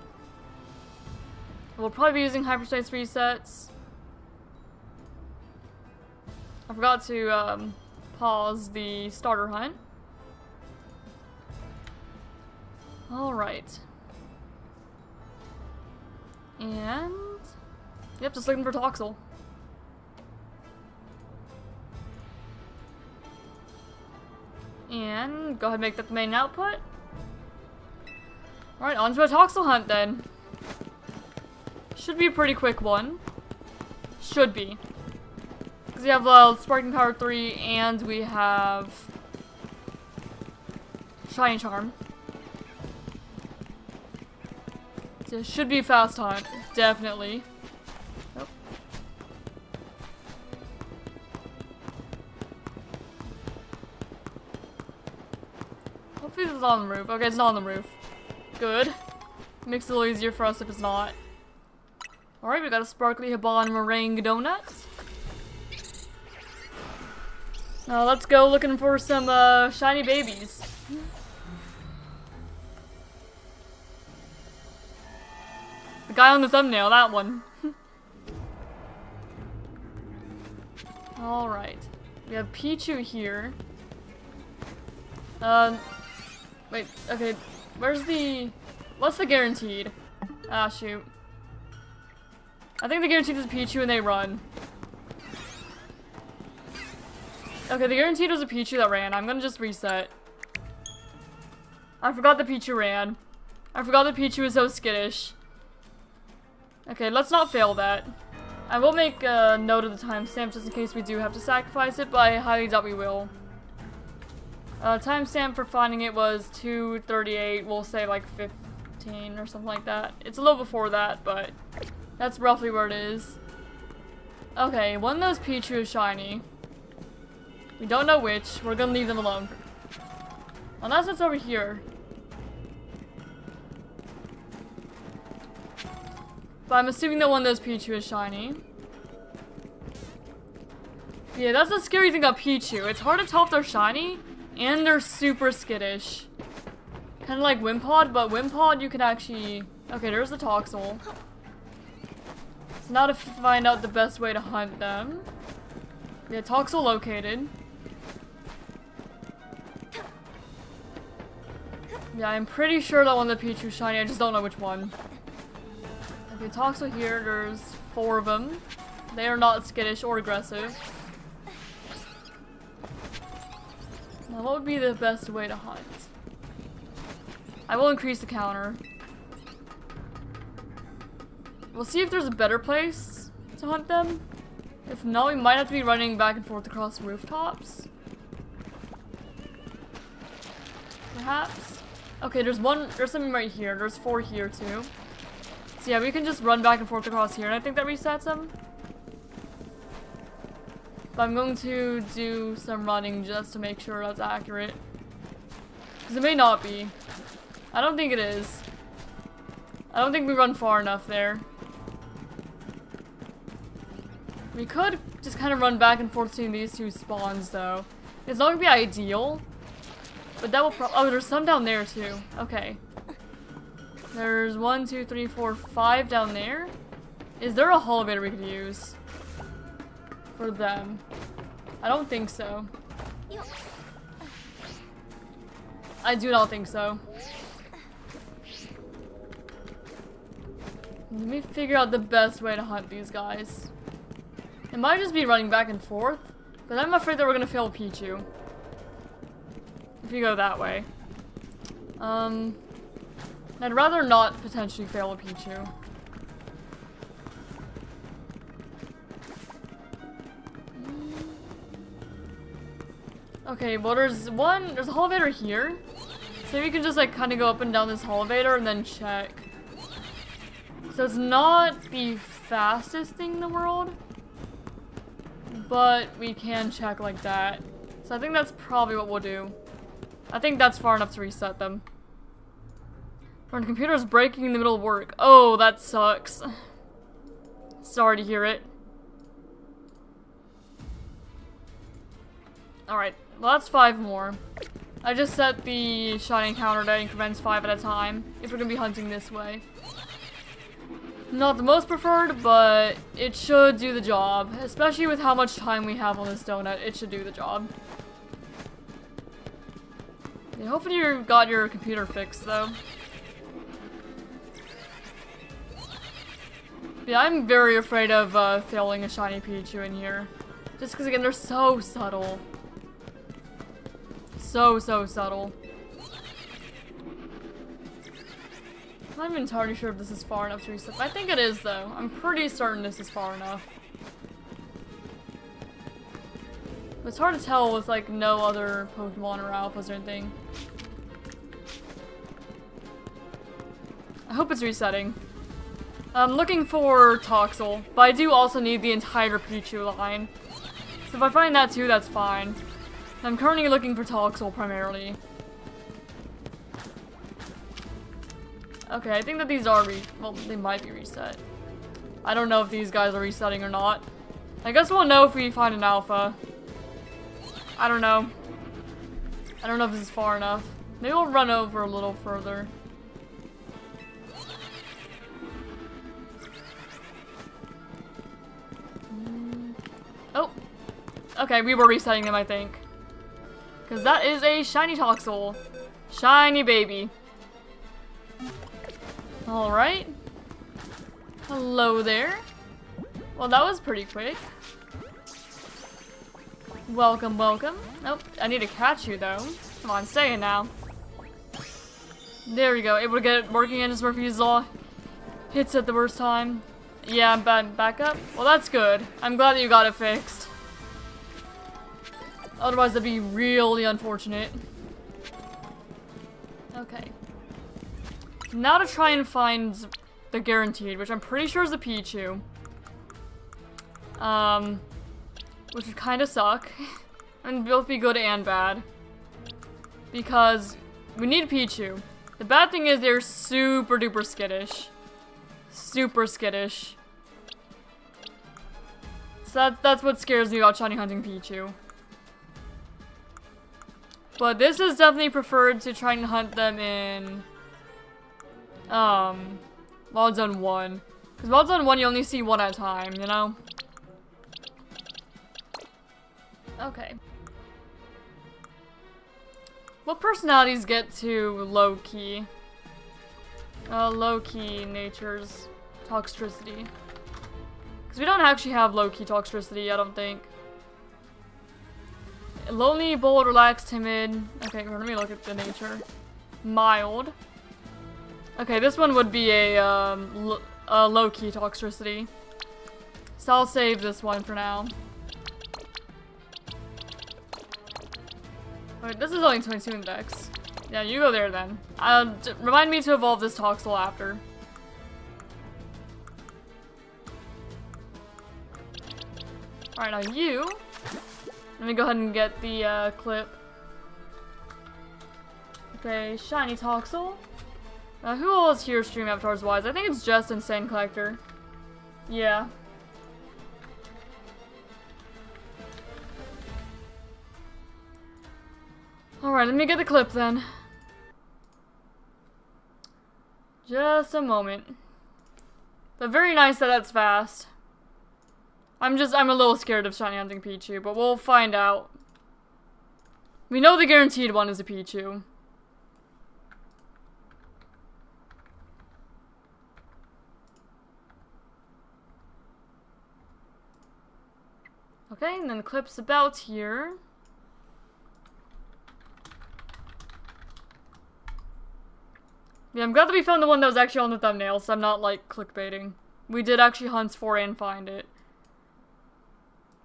We'll probably be using Hyperspace resets. I forgot to pause the starter hunt. Alright. And yep, just looking for Toxel. And go ahead and make that the main output. Alright, on to a Toxel hunt then. Should be a pretty quick one. Should be. Because we have Sparking Power 3 and we have Shiny Charm. So it should be a fast hunt. Definitely. Nope. Hopefully this is on the roof. Okay, it's not on the roof. Good. Makes it a little easier for us if it's not. Alright, we got a sparkly Habon meringue donut. Now let's go looking for some shiny babies. The guy on the thumbnail, that one. Alright. We have Pichu here. Wait, okay. Where's the... What's the guaranteed? Ah, shoot. I think the guaranteed is a Pichu and they run. Okay, the guaranteed was a Pichu that ran. I'm gonna just reset. I forgot the Pichu ran. I forgot the Pichu was so skittish. Okay, let's not fail that. I will make a note of the timestamp just in case we do have to sacrifice it, but I highly doubt we will. Timestamp for finding it was 2:38, we'll say like 15 or something like that. It's a little before that, but that's roughly where it is. Okay, one of those Pichu is shiny. We don't know which, we're gonna leave them alone. Unless it's over here. But I'm assuming that one of those Pichu is shiny. Yeah, that's the scary thing about Pichu. It's hard to tell if they're shiny, and they're super skittish. Kind of like Wimpod, but Wimpod you can actually... Okay, there's the Toxel. So now to find out the best way to hunt them. Yeah, Toxel located. Yeah, I'm pretty sure that one of the Pichu is shiny, I just don't know which one. Okay, Toxel here, there's 4 of them. They are not skittish or aggressive. Now, what would be the best way to hunt? I will increase the counter. We'll see if there's a better place to hunt them. If not, we might have to be running back and forth across rooftops. Perhaps? Okay, there's something right here. There's 4 here too. So yeah, we can just run back and forth across here, and I think that resets them. But I'm going to do some running just to make sure that's accurate. Because it may not be. I don't think it is. I don't think we run far enough there. We could just kind of run back and forth between these 2 spawns, though. It's not going to be ideal. But that will oh, there's some down there, too. Okay. There's 1, 2, 3, 4, 5 down there. Is there a elevator we could use? For them. I don't think so. I do not think so. Let me figure out the best way to hunt these guys. It might just be running back and forth, but I'm afraid that we're gonna fail Pichu. If you go that way. I'd rather not potentially fail a Pichu. Okay, well there's a elevator here. So we can just like kind of go up and down this elevator and then check. So it's not the fastest thing in the world, but we can check like that. So I think that's probably what we'll do. I think that's far enough to reset them. Our computer is breaking in the middle of work. Oh, that sucks. Sorry to hear it. Alright, well that's 5 more. I just set the shiny counter that increments 5 at a time, if we're gonna be hunting this way. Not the most preferred, but it should do the job. Especially with how much time we have on this donut, it should do the job. Yeah, hopefully you got your computer fixed, though. Yeah, I'm very afraid of failing a shiny Pichu in here. Just because, again, they're so subtle. So subtle. not even entirely sure if this is far enough to reset. I think it is, though. I'm pretty certain this is far enough. But it's hard to tell with, like, no other Pokemon or alphas or anything. I hope it's resetting. I'm looking for Toxel, but I do also need the entire Pichu line. So if I find that too, that's fine. I'm currently looking for Toxel primarily. Okay, I think that these are well, they might be reset. I don't know if these guys are resetting or not. I guess we'll know if we find an alpha. I don't know. I don't know if this is far enough. Maybe we'll run over a little further. Oh. Okay, we were resetting them, I think. Because that is a shiny Toxel. Shiny baby. Alright. Hello there. Well, that was pretty quick. Welcome, welcome. Nope, I need to catch you, though. Come on, stay in now. There we go. Able to get it working in his Murphy's Law. Hits at the worst time. Yeah, back up. Well, that's good. I'm glad that you got it fixed. Otherwise, that'd be really unfortunate. Okay. Now to try and find the guaranteed, which I'm pretty sure is a Pichu. Which would kind of suck. And both be good and bad. Because we need Pichu. The bad thing is they're super duper skittish. Super skittish. So that's what scares me about shiny hunting Pichu. But this is definitely preferred to try and hunt them in Wild Zone 1. Because Wild Zone 1 you only see one at a time, you know? Okay. What personalities get to low-key? Low-key nature's toxicity. Because we don't actually have low-key toxicity, I don't think. Lonely, bold, relaxed, timid. Okay, let me look at the nature. Mild. Okay, this one would be a low-key toxicity. So I'll save this one for now. Wait, this is only 22 in Dex. Yeah, you go there then. Remind me to evolve this Toxel after. Alright, now you. Let me go ahead and get the clip. Okay, shiny Toxel. Who else here stream avatars wise? I think it's just Insane Collector. Yeah. Alright, let me get the clip then. Just a moment. But very nice that that's fast. I'm a little scared of shiny hunting Pichu, but we'll find out. We know the guaranteed one is a Pichu. Okay, and then the clip's about here. Yeah, I'm glad that we found the one that was actually on the thumbnail, so I'm not, like, clickbaiting. We did actually hunt for and find it.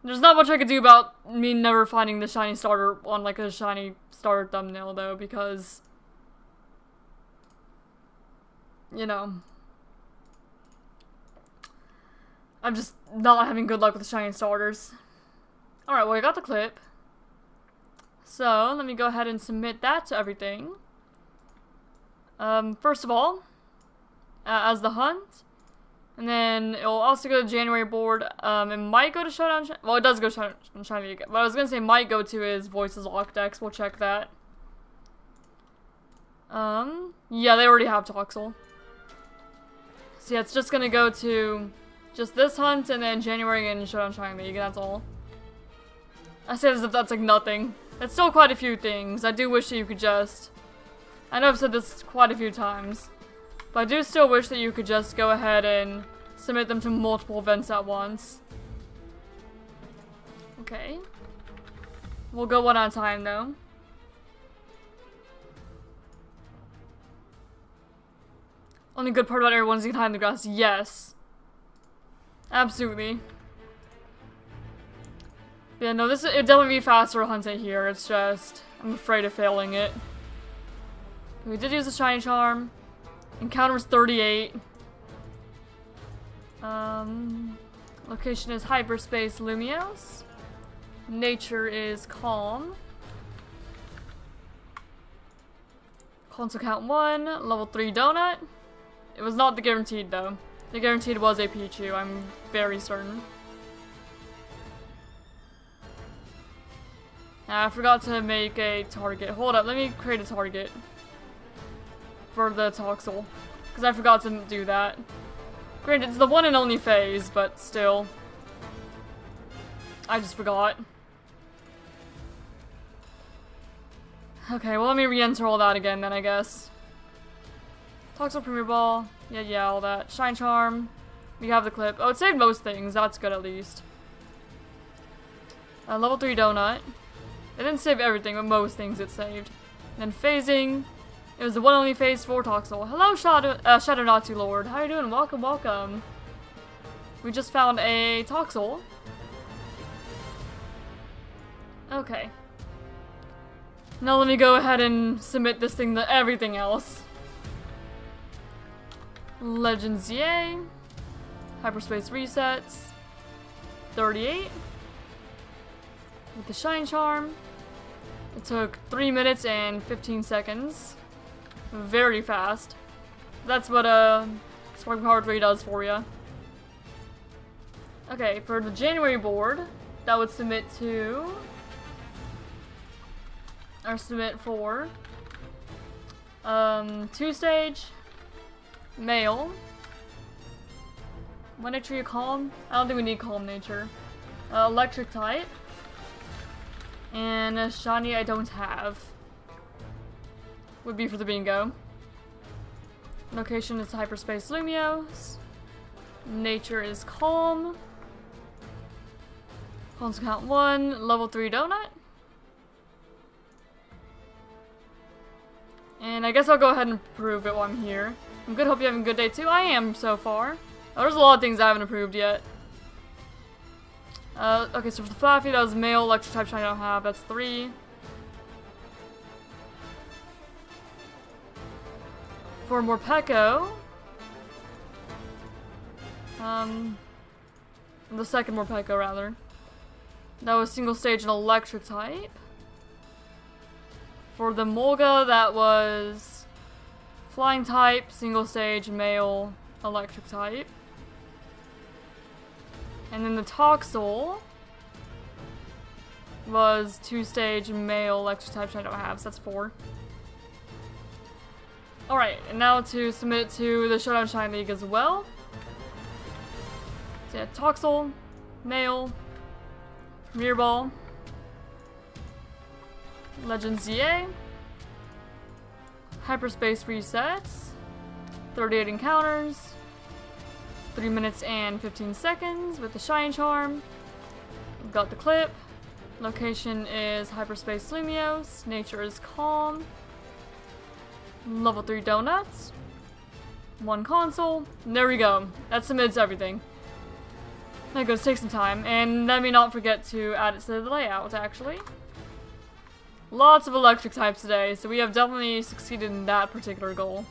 There's not much I could do about me never finding the shiny starter on, like, a shiny starter thumbnail, though, because... You know... I'm just not having good luck with the shiny starters. Alright, well, I got the clip. So, let me go ahead and submit that to everything. First of all, as the hunt, and then it'll also go to January board. It might go to Showdown well, it does go to Showdown Shiny League. What I was gonna say might go to is VoicesLocke Dex. We'll check that. Yeah, they already have Toxel. So yeah, it's just gonna go to just this hunt, and then January and Showdown Shiny League, and that's all. I say it as if that's like nothing. It's still quite a few things. I do wish that you could just... I know I've said this quite a few times, but I do still wish that you could just go ahead and submit them to multiple events at once. Okay. We'll go one at a time, though. Only good part about everyone is you can hide in the grass. Yes. Absolutely. Yeah, no, it'd definitely be faster to hunt it here. It's just, I'm afraid of failing it. We did use the shiny charm. Encounter was 38. Location is hyperspace Lumios. Nature is calm. Console count 1, level 3 donut. It was not the guaranteed though. The guaranteed was a Pichu, I'm very certain. I forgot to make a target. Hold up, let me create a target for the Toxel, because I forgot to do that. Granted, it's the one and only phase, but still. I just forgot. Okay, well let me re-enter all that again then, I guess. Toxel Premier Ball. Yeah, all that. Shine Charm. We have the clip. Oh, it saved most things. That's good at least. Level 3 Donut. It didn't save everything, but most things it saved. And then phasing. It was the one only phase for Toxel. Hello, Shadow Natsu Lord. How you doing? Welcome, welcome. We just found a Toxel. Okay. Now let me go ahead and submit this thing to everything else. Legends Yay. Hyperspace resets. 38. With the Shine Charm. It took 3 minutes and 15 seconds. Very fast. That's what Sparking Power 3 does for you. Okay, for the January board, that would submit to... or submit for... 2-stage... Male. What nature you calm? I don't think we need calm nature. Electric type. And a shiny I don't have. Would be for the bingo. Location is hyperspace Lumios. Nature is calm. Console count 1, level 3 donut. And I guess I'll go ahead and prove it while I'm here. I'm good, hope you're having a good day too. I am so far. Oh, there's a lot of things I haven't approved yet. Okay, so for the Flaffy, that was male, electric type shiny I don't have, that's 3. For Morpeko, the second Morpeko rather, that was single stage and electric type. For the Molga, that was flying type, single stage, male, electric type. And then the Toxel was 2-stage, male, electric type, which I don't have, so that's 4. Alright, and now to submit to the Showdown Shiny League as well. So yeah, Toxel, male, Premier Ball, Legends ZA, Hyperspace resets, 38 encounters, 3 minutes and 15 seconds with the Shine Charm. We've got the clip. Location is Hyperspace Lumios. Nature is calm. Level 3 donuts. 1 console. There we go. That submits everything. That goes take some time. And let me not forget to add it to the layout, actually. Lots of electric types today, so we have definitely succeeded in that particular goal.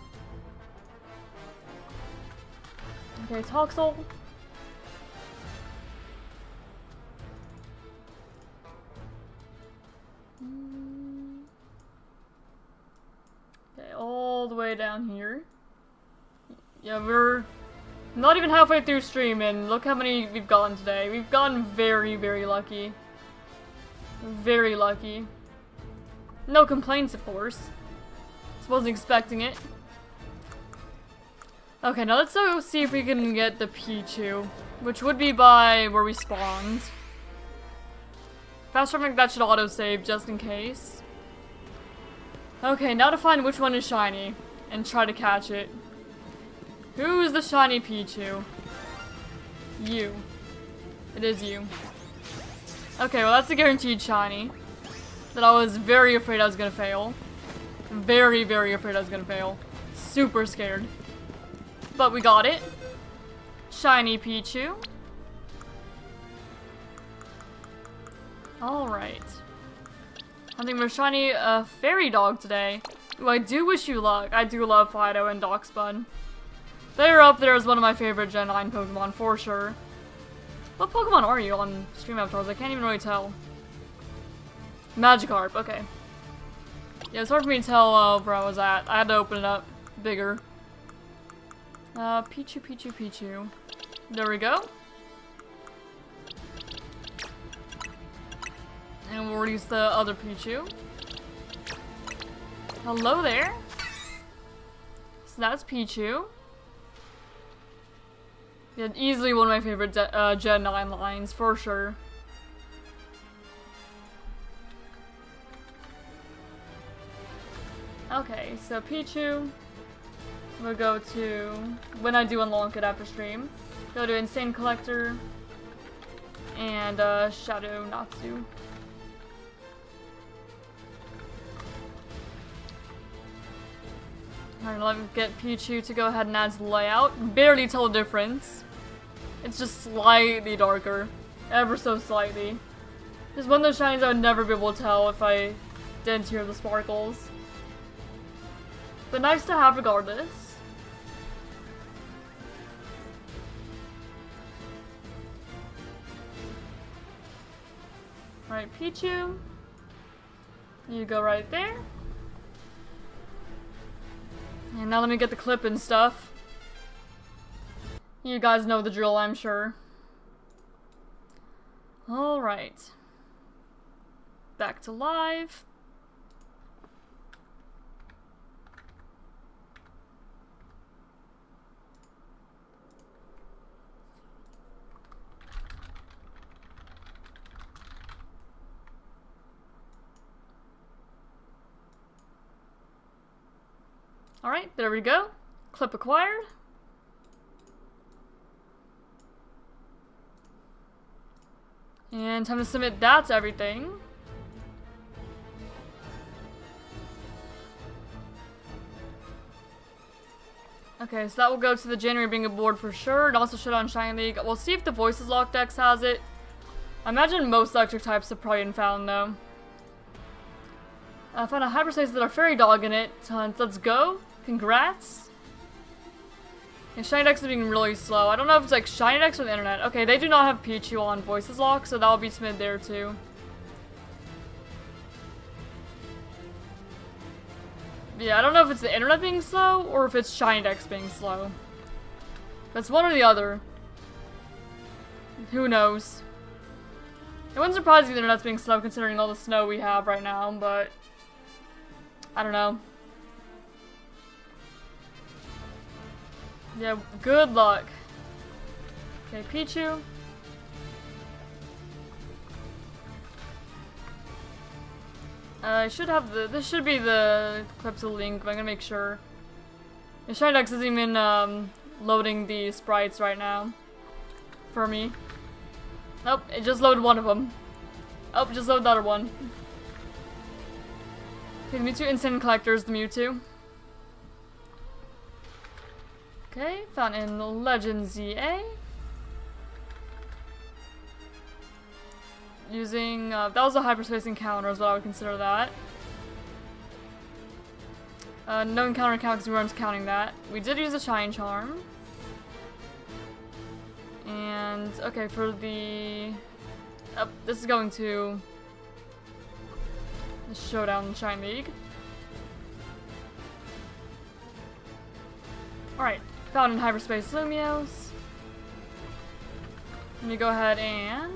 Okay, Toxel. Okay, all the way down here. Yeah, we're not even halfway through stream, and look how many we've gotten today. We've gotten very, very lucky. Very lucky. No complaints, of course. Just wasn't expecting it. Okay, now let's go see if we can get the Pichu, which would be by where we spawned. Fast traveling, that should auto-save just in case. Okay, now to find which one is shiny, and try to catch it. Who's the shiny Pichu? You. It is you. Okay, well that's a guaranteed shiny. That I was very afraid I was gonna fail. Very, very afraid I was gonna fail. Super scared. but we got it. Shiny Pichu. Alright. I think we're shiny a fairy dog today. Ooh, I do wish you luck. I do love Fido and Darkspun. They're up there as one of my favorite Gen 9 Pokemon for sure. What Pokemon are you on stream avatars? I can't even really tell. Magikarp, okay. Yeah, it's hard for me to tell where I was at. I had to open it up bigger. Pichu, Pichu, Pichu. There we go. And we'll release the other Pichu. Hello there. So that's Pichu. Yeah, easily one of my favorite Gen 9 lines, for sure. Okay, so Pichu. We'll go to, when I do unlock it after stream, go to Insane Collector and Shadow Natsu. Alright, let me get Pichu to go ahead and add to the layout. Barely tell the difference. It's just slightly darker. Ever so slightly. Just one of those shinies I would never be able to tell if I didn't hear the sparkles. But nice to have regardless. Alright, Pichu. You go right there. And now let me get the clip and stuff. You guys know the drill, I'm sure. Alright. Back to live. Alright, there we go. Clip acquired. And time to submit that to everything. Okay, so that will go to the January Bingo board for sure, and also Showdown Shiny League. We'll see if the VoicesLocke Dex has it. I imagine most electric types have probably been found though. I found a hyperspace with our fairy dog in it. Let's go. Congrats. And ShinyDex is being really slow. I don't know if it's like ShinyDex or the internet. Okay, they do not have Pichu on VoicesLocke, so that'll be submitted there too. Yeah, I don't know if it's the internet being slow or if it's ShinyDex being slow. That's one or the other. Who knows? It wouldn't surprise me the internet's being slow considering all the snow we have right now, but I don't know. Yeah, good luck. Okay, Pichu. I should have this should be the clip to the link, but I'm gonna make sure. The ShinyDex isn't even loading the sprites right now for me. Nope, it just loaded one of them. Oh, just loaded the other one. Okay, the Mewtwo Instant Collector's the Mewtwo. Okay, found in Legend ZA. Using, that was a hyperspace encounter is what I would consider that. No encounter count because we weren't counting that. We did use a Shine Charm. And, okay, for the... Oh, this is going to the Showdown Shiny League. Alright, found in hyperspace Lumios. Let me go ahead and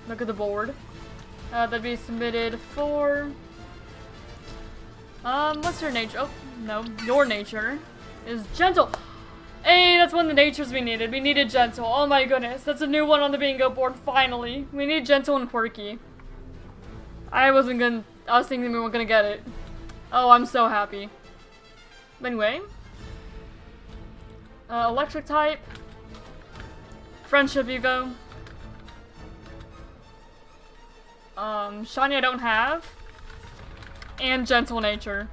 look at the board. That'd be submitted for... what's your nature? Oh, no. Your nature is Gentle. Hey, that's one of the natures we needed. We needed Gentle. Oh my goodness. That's a new one on the bingo board, finally. We need Gentle and Quirky. I was thinking we weren't gonna get it. Oh, I'm so happy. But anyway. Electric type. Friendship Evo. Shiny I don't have. And Gentle Nature.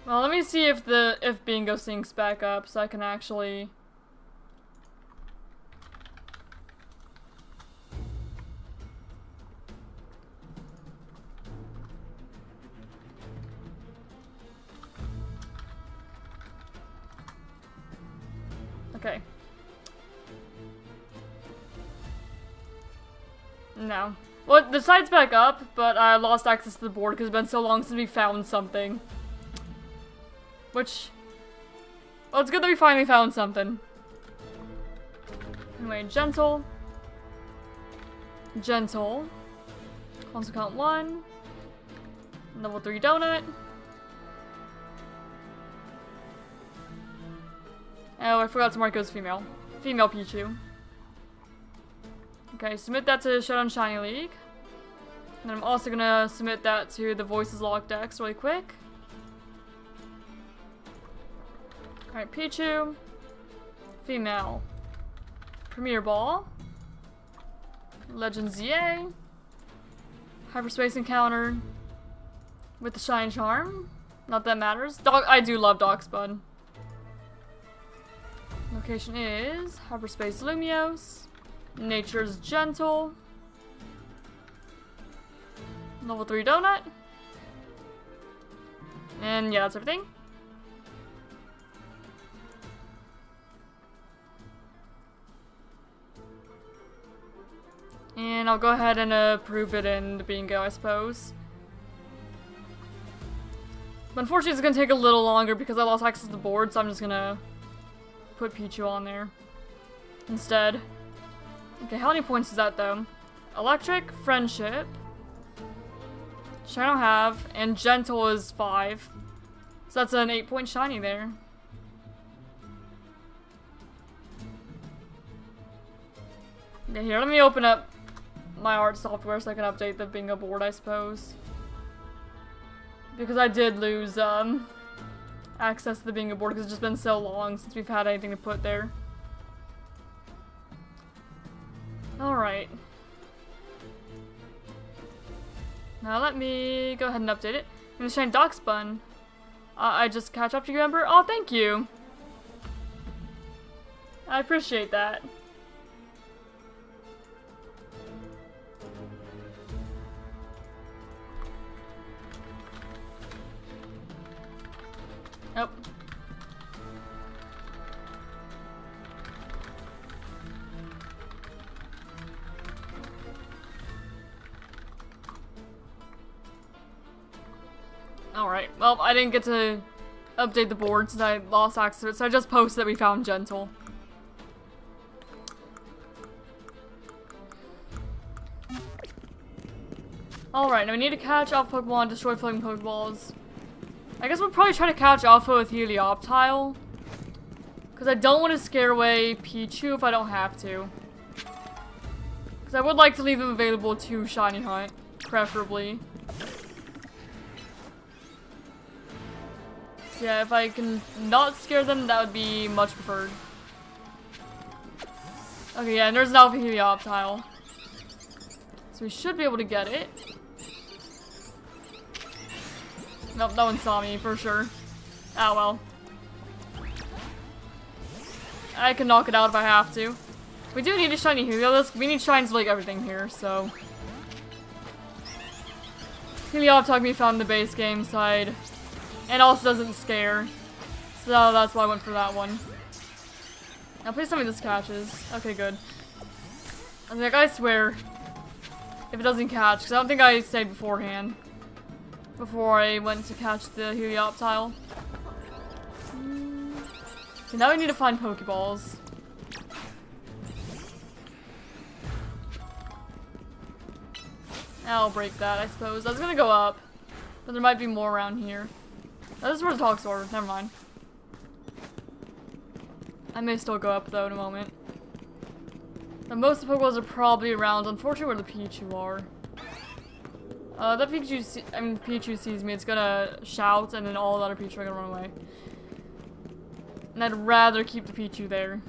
Well, let me see if Bingo syncs back up so I can actually... Okay. No. Well, the site's back up, but I lost access to the board because it's been so long since we found something. Which... Well, it's good that we finally found something. Anyway, Gentle. Gentle. Console count 1. Level 3 Donut. Oh, I forgot to mark it as female. Female Pichu. Okay, submit that to Showdown Shiny League. And then I'm also gonna submit that to the VoicesLocke Dex really quick. Alright, Pichu. Female. Premier Ball. Legend ZA. Hyperspace Encounter. With the Shine Charm. Not that matters. I do love Doxbud. Location is Hyperspace Lumiose. Nature's Gentle. Level 3 Donut. And yeah, that's everything. And I'll go ahead and approve it in the bingo, I suppose. But unfortunately, it's gonna take a little longer because I lost access to the board, so I'm just gonna put Pichu on there instead. Okay, how many points is that though? Electric, Friendship, which I don't have, and Gentle is 5. So that's an 8-point shiny there. Okay, here, let me open up my art software so I can update the bingo board, I suppose. Because I did lose, access to the bingo board because it's just been so long since we've had anything to put there. Alright. Now let me go ahead and update it. I'm gonna shine Doxbun. I just catch up to you, Ember. Oh, thank you. I appreciate that. Nope. Alright, well, I didn't get to update the board since I lost access to it, so I just posted that we found Gentle. Alright, now we need to catch Alpha Pokemon, destroy floating Pokeballs. I guess we'll probably try to catch Alpha with Helioptile. Because I don't want to scare away Pichu if I don't have to. Because I would like to leave them available to Shiny Hunt, preferably. Yeah, if I can not scare them, that would be much preferred. Okay, yeah, and there's an Alpha Helioptile. So we should be able to get it. Nope, that one saw me, for sure. Oh well. I can knock it out if I have to. We do need a shiny Helio. We need shines for like everything here, so. Helioptile can be found in the base game side. And also doesn't scare. So that's why I went for that one. Now please tell me this catches. Okay, good. I was like, I swear. If it doesn't catch, because I don't think I saved beforehand. Before I went to catch the Helioptile. Okay, now we need to find Pokeballs. I'll break that, I suppose. I was gonna go up. But there might be more around here. Oh, this is where the talks are. Never mind. I may still go up though in a moment. Now, most of the Pokeballs are probably around, unfortunately, where the Pichu are. That Pichu sees me, it's gonna shout, and then all the other Pichu are gonna run away. And I'd rather keep the Pichu there.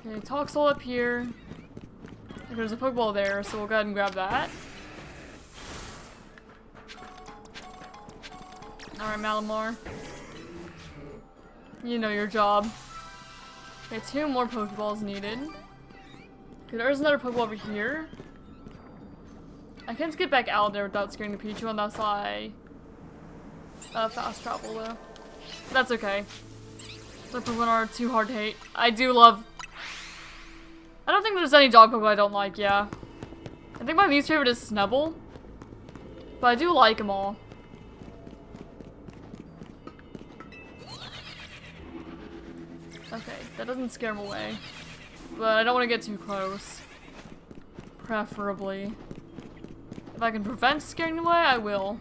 Okay, Toxel up here. Okay, there's a Pokeball there, so we'll go ahead and grab that. Alright, Malamar. You know your job. Okay, 2 more Pokeballs needed. Okay, there's another Pokeball over here. I can't get back out there without scaring the Pichu unless I fast travel though. That's okay. The Pokemon are too hard to hate. I do love... I don't think there's any dog Pokemon I don't like, yeah. I think my least favorite is Snubbull. But I do like them all. Okay, that doesn't scare him away. But I don't want to get too close. Preferably. If I can prevent scaring them away, I will.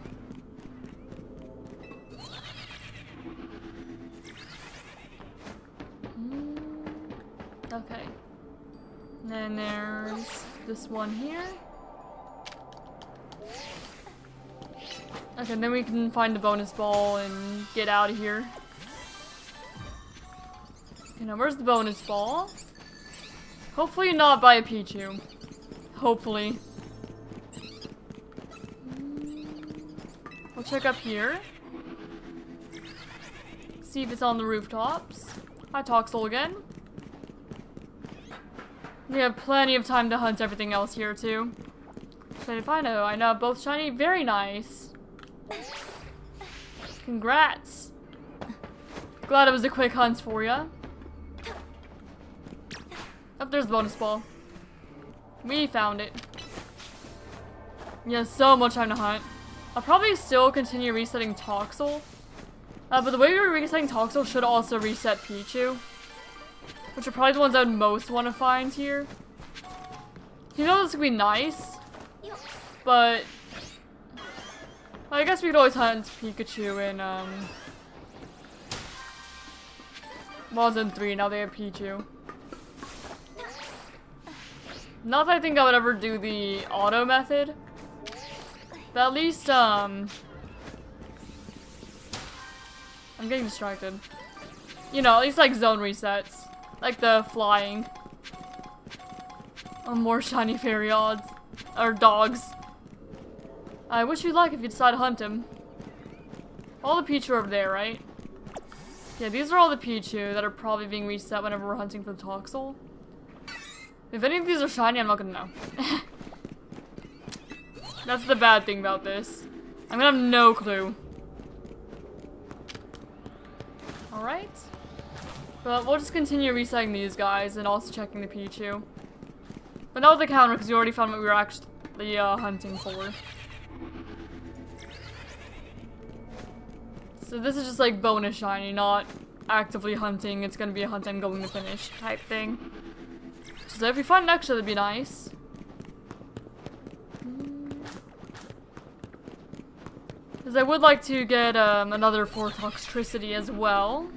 Okay. And then there's this one here. Okay, then we can find the bonus ball and get out of here. Okay, now where's the bonus ball? Hopefully not by a Pichu. Hopefully. We'll check up here. See if it's on the rooftops. Hi, Toxel again. We have plenty of time to hunt everything else here, too. So if I know both shiny. Very nice. Congrats. Glad it was a quick hunt for ya. Oh, there's the bonus ball. We found it. Yeah, so much time to hunt. I'll probably still continue resetting Toxel. But the way we're resetting Toxel should also reset Pichu. Which are probably the ones I would most want to find here. You know, this would be nice. But... I guess we could always hunt Pikachu in, well, in 3, now they have Pichu. Not that I think I would ever do the auto method. But at least, I'm getting distracted. You know, at least like zone resets. Like the flying. Or more shiny fairy odds. Or dogs. I wish you luck if you decide to hunt him. All the Pichu are over there, right? Yeah, these are all the Pichu that are probably being reset whenever we're hunting for the Toxel. If any of these are shiny, I'm not gonna know. That's the bad thing about this. I'm gonna have no clue. Alright. But we'll just continue resetting these guys and also checking the Pichu. But not with the counter, because we already found what we were actually hunting for. So this is just like bonus shiny, not actively hunting. It's gonna be a hunt I'm going to finish type thing. So if we find an extra, that'd be nice. Because I would like to get another 4 Toxtricity as well.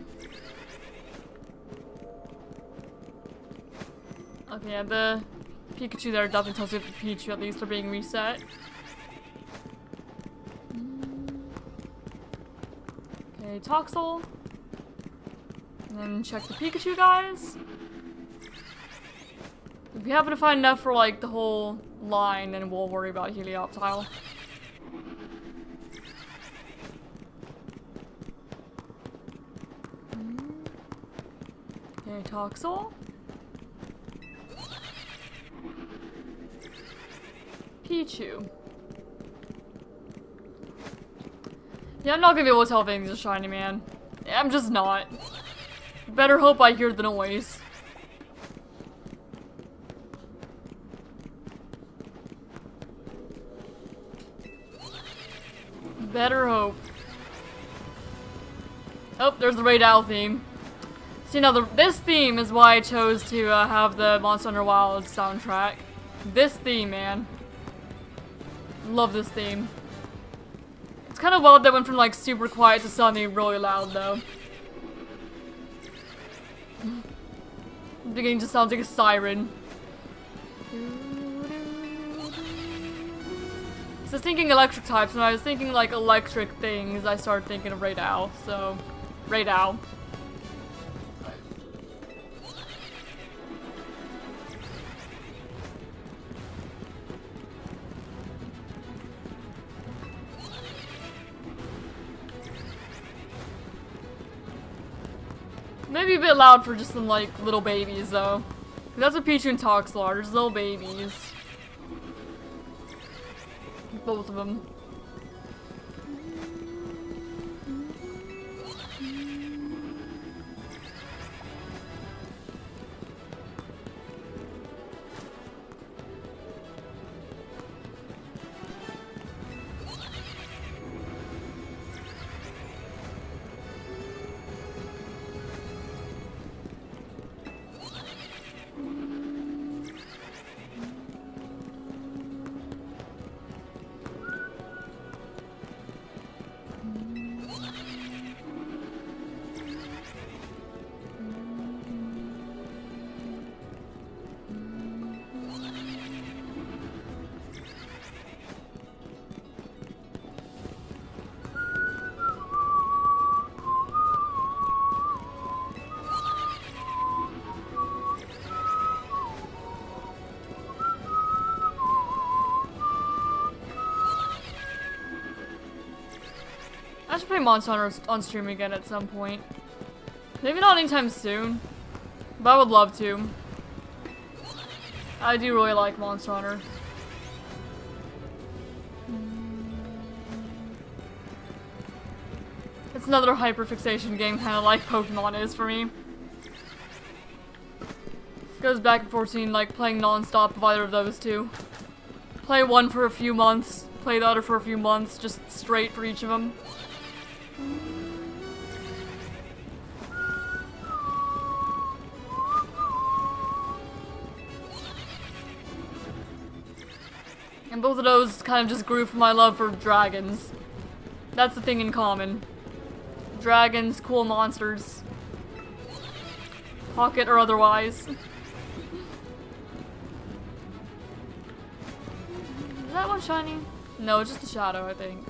Okay, yeah, the Pikachu there definitely tells me that the Pichu at least are being reset. Okay, Toxel. And then check the Pikachu guys. If we happen to find enough for like the whole line, then we'll worry about Helioptile. Okay, Toxel. Pichu. Yeah, I'm not gonna be able to tell if anything's a shiny, man. I'm just not. Better hope I hear the noise. Better hope. Oh, there's the Raid Owl theme. See, now this theme is why I chose to have the Monster Hunter Wild soundtrack. This theme, man. Love this theme. It's kind of wild that went from like super quiet to something really loud though. Beginning to sound like a siren. So I was thinking electric types, and I was thinking like electric things, I started thinking of Raid Owl, so Raid Owl. Maybe a bit loud for just some, like, little babies, though. That's what Pichu and Toxel are, just little babies. Both of them. I should play Monster Hunter on stream again at some point. Maybe not anytime soon, but I would love to. I do really like Monster Hunter. It's another hyperfixation game, kind of like Pokemon is for me. Goes back and forth between like playing non-stop of either of those two. Play one for a few months, play the other for a few months, just straight for each of them. And both of those kind of just grew from my love for dragons. That's the thing in common. Dragons, cool monsters. Pocket or otherwise. Is that one shiny? No, it's just a shadow, I think.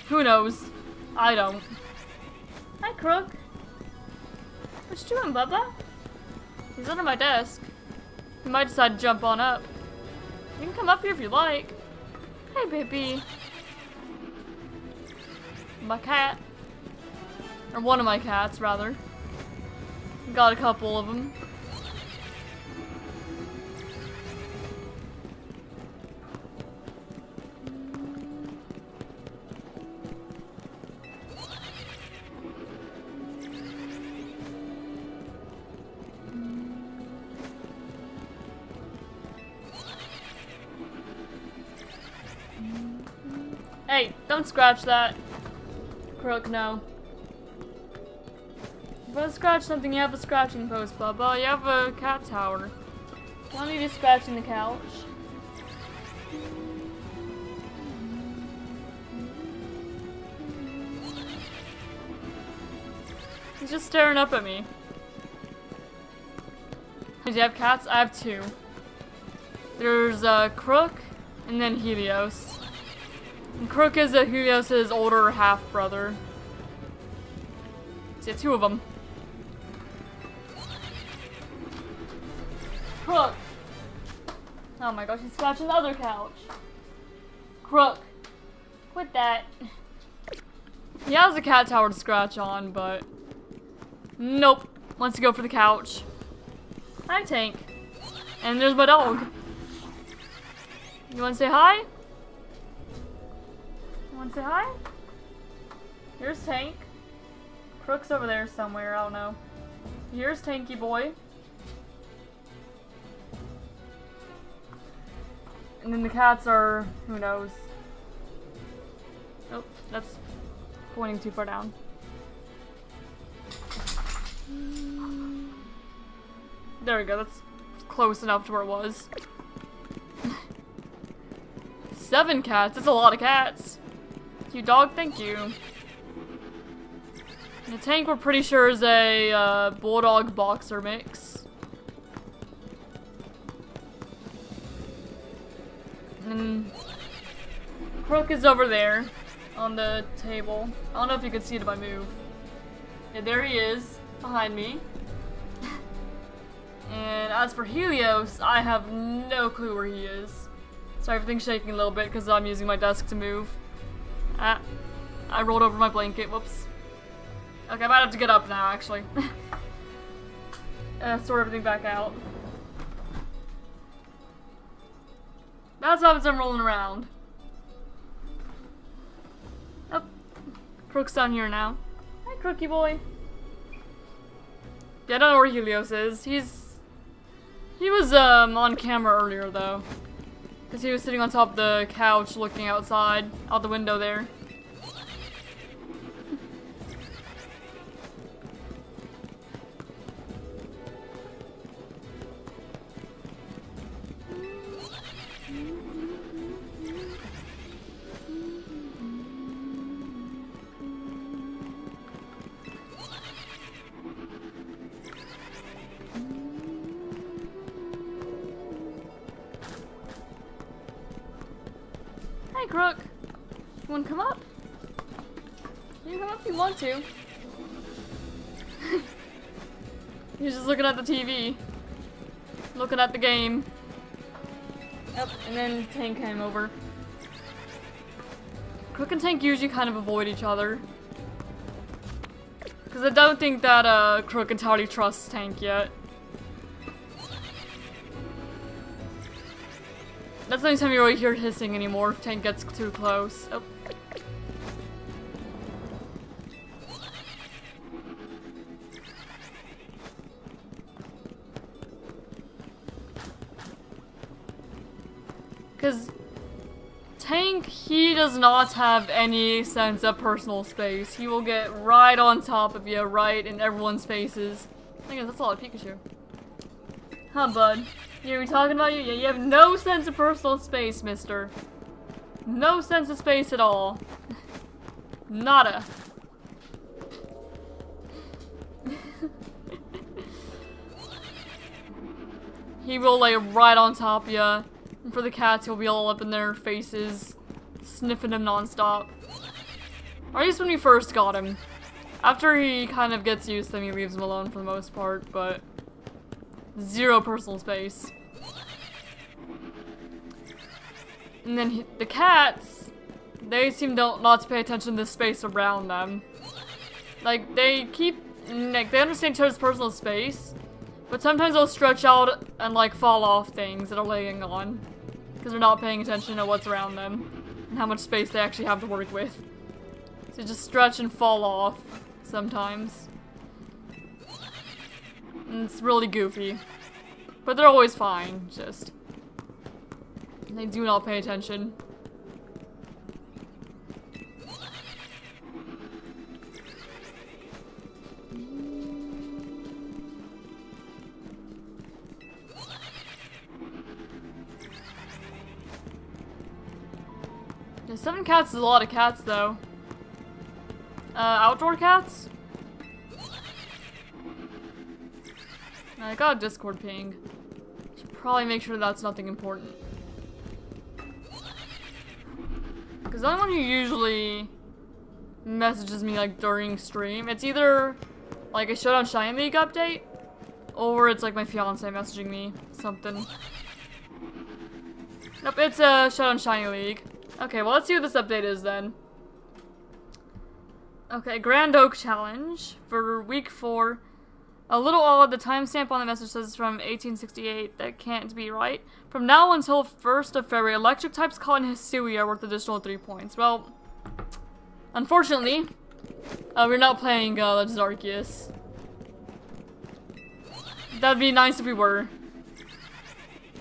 Who knows? I don't. Hi, Crook. What you doing, Bubba? He's under my desk. He might decide to jump on up. You can come up here if you like. Hey, baby. My cat. Or one of my cats, rather. Got a couple of them. Hey, don't scratch that. Crook, no. If I scratch something, you have a scratching post, Bubba. You have a cat tower. Why don't you be scratching the couch? He's just staring up at me. Do you have cats? I have two. There's Crook and then Helios. And Crook is Helios' older half-brother. So yeah, two of them. Crook! Oh my gosh, he's scratching the other couch. Crook! Quit that. He has a cat tower to scratch on, but... Nope. Wants to go for the couch. Hi, Tank. And there's my dog. You wanna say hi? Wanna say hi? Here's Tank. Crook's over there somewhere, I don't know. Here's Tanky Boy. And then the cats are... who knows? Oh, that's pointing too far down. There we go, that's close enough to where it was. 7 cats, that's a lot of cats. Cute dog, thank you. The Tank we're pretty sure is a bulldog boxer mix. And Crook is over there on the table. I don't know if you can see it if I move. Yeah, there he is, behind me. And as for Helios, I have no clue where he is. So everything's shaking a little bit because I'm using my desk to move. I rolled over my blanket, whoops. Okay, I might have to get up now, actually. Sort everything back out. That's how I'm rolling around. Oh, Crook's down here now. Hi, Crookie boy. Yeah, I don't know where Helios is. He was on camera earlier though, because he was sitting on top of the couch looking outside, out the window there. Hey, Crook. You wanna come up? You can come up if you want to. He's just looking at the TV. Looking at the game. Yep, and then Tank came over. Crook and Tank usually kind of avoid each other. Because I don't think that Crook entirely trusts Tank yet. That's the only time you really hear hissing anymore if Tank gets too close. Oh. Because Tank, he does not have any sense of personal space. He will get right on top of you, right in everyone's faces. I guess that's a lot of Pikachu. Huh, bud? You know, we talking about you? Yeah, you have no sense of personal space, mister. No sense of space at all. Nada. He will lay right on top of ya. And for the cats, he'll be all up in their faces, sniffing them nonstop. Or at least when we first got him. After he kind of gets used to them, he leaves them alone for the most part, but zero personal space. And then the cats, they seem not to pay attention to the space around them. Like, they understand each other's personal space, but sometimes they'll stretch out and, like, fall off things that are laying on. Because they're not paying attention to what's around them and how much space they actually have to work with. So just stretch and fall off sometimes. And it's really goofy. But they're always fine, just. They do not pay attention. Yeah, 7 cats is a lot of cats, though. Outdoor cats? I got a Discord ping. Should probably make sure that's nothing important. Because the only one who usually messages me, like, during stream, it's either, like, a Showdown Shiny League update, or it's, like, my fiance messaging me something. Nope, it's a Showdown Shiny League. Okay, well, let's see what this update is, then. Okay, Grand Oak Challenge for week 4. A little odd, the timestamp on the message says from 1868. That can't be right. From now until 1st of February, electric types caught in Hisui are worth additional 3 points. Well, unfortunately, we're not playing Legends Arceus. That'd be nice if we were.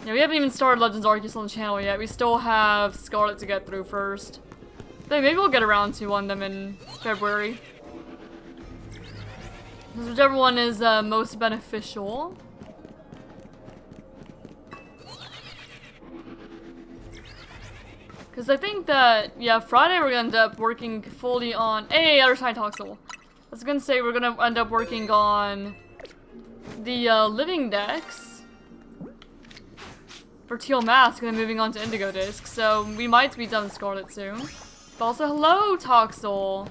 Yeah, we haven't even started Legends Arceus on the channel yet. We still have Scarlet to get through first. Then maybe we'll get around to one of them in February. Because whichever one is most beneficial. Because I think that, yeah, Friday we're going to end up working fully on... Hey, other side Toxel. I was going to say we're going to end up working on the Living Dex for Teal Mask and then moving on to Indigo Disc. So we might be done with Scarlet soon. But also, hello, Toxel.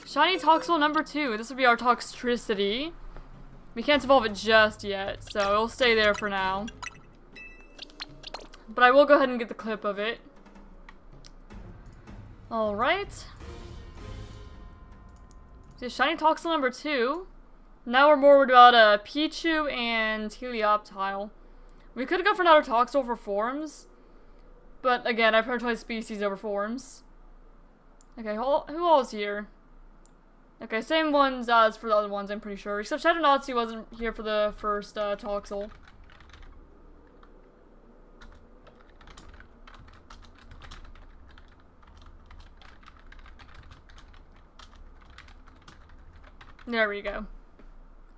Shiny Toxel number 2. This would be our Toxtricity. We can't evolve it just yet, so it'll stay there for now. But I will go ahead and get the clip of it. Alright. So shiny Toxel number 2. Now we're more worried about Pichu and Helioptile. We could go for another Toxel for forms. But again, I prioritize species over forms. Okay, who all is here? Okay, same ones as for the other ones, I'm pretty sure. Except Shadownazi wasn't here for the first Toxel. There we go.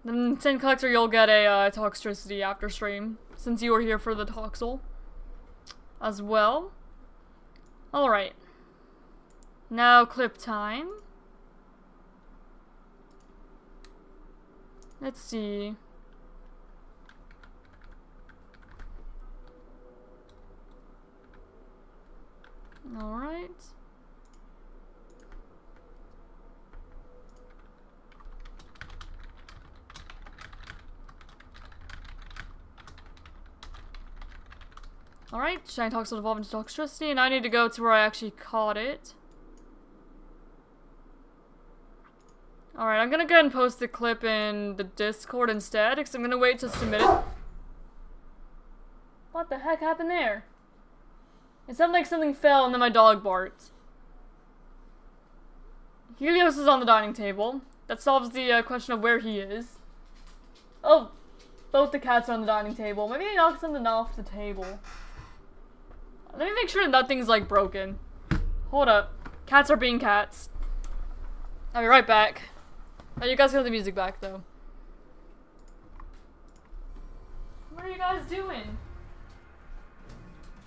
Then, Tin Collector, you'll get a Toxtricity after stream, since you were here for the Toxel as well. Alright. Now, clip time. Let's see. Alright. Alright, Shiny Toxel evolved into Toxtricity, and I need to go to where I actually caught it. Alright, I'm gonna go ahead and post the clip in the Discord instead, because I'm gonna wait to submit it. What the heck happened there? It sounded like something fell and then my dog barked. Helios is on the dining table. That solves the question of where he is. Oh, both the cats are on the dining table. Maybe I knocked something off the table. Let me make sure that nothing's like broken. Hold up. Cats are being cats. I'll be right back. Oh, you guys got the music back though. What are you guys doing?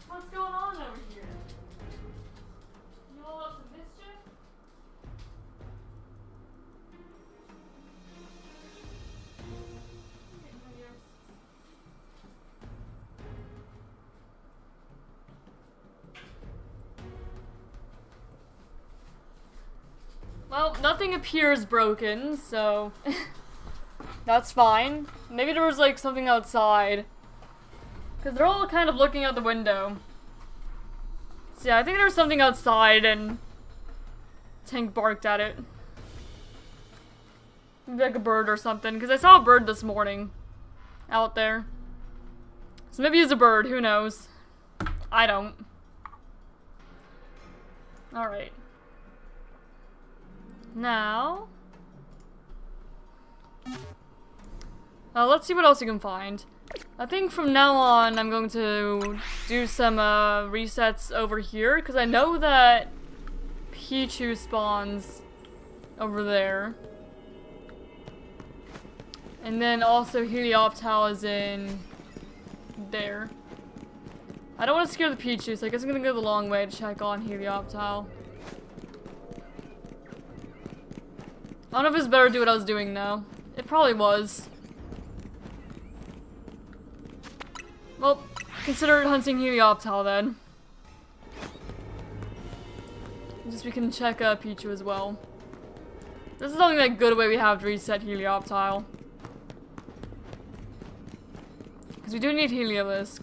What's going on over here? You all up to mischief? Well, nothing appears broken, so that's fine. Maybe there was like something outside. Because they're all kind of looking out the window. So yeah, I think there was something outside and Tank barked at it. Maybe like a bird or something, because I saw a bird this morning out there. So maybe it's a bird, who knows? I don't. Alright. Now, let's see what else you can find. I think from now on I'm going to do some resets over here, because I know that Pichu spawns over there. And then also Helioptile is in there. I don't want to scare the Pichu, so I guess I'm going to go the long way to check on Helioptile. I don't know if it's better to do what I was doing now. It probably was. Well, consider hunting Helioptile then. Just we can check Pichu as well. This is the only like good way we have to reset Helioptile. Because we do need Heliolisk.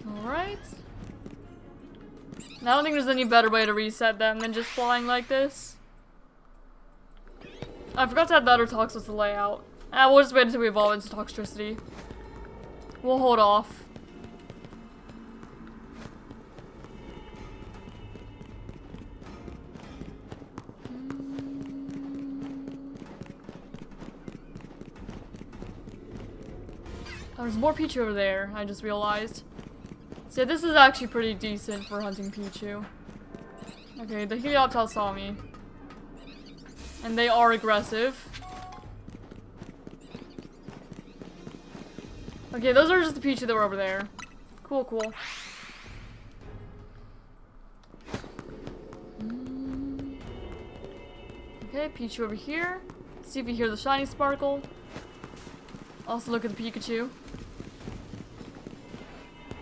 Alright. I don't think there's any better way to reset them than just flying like this. I forgot to add the other Tox with the layout. We'll just wait until we evolve into Toxtricity. We'll hold off. Oh, there's more Pichu over there, I just realized. So yeah, this is actually pretty decent for hunting Pichu. Okay, the Helioptile saw me. And they are aggressive. Okay, those are just the Pichu that were over there. Cool, cool. Okay, Pichu over here. Let's see if we hear the shiny sparkle. Also look at the Pikachu.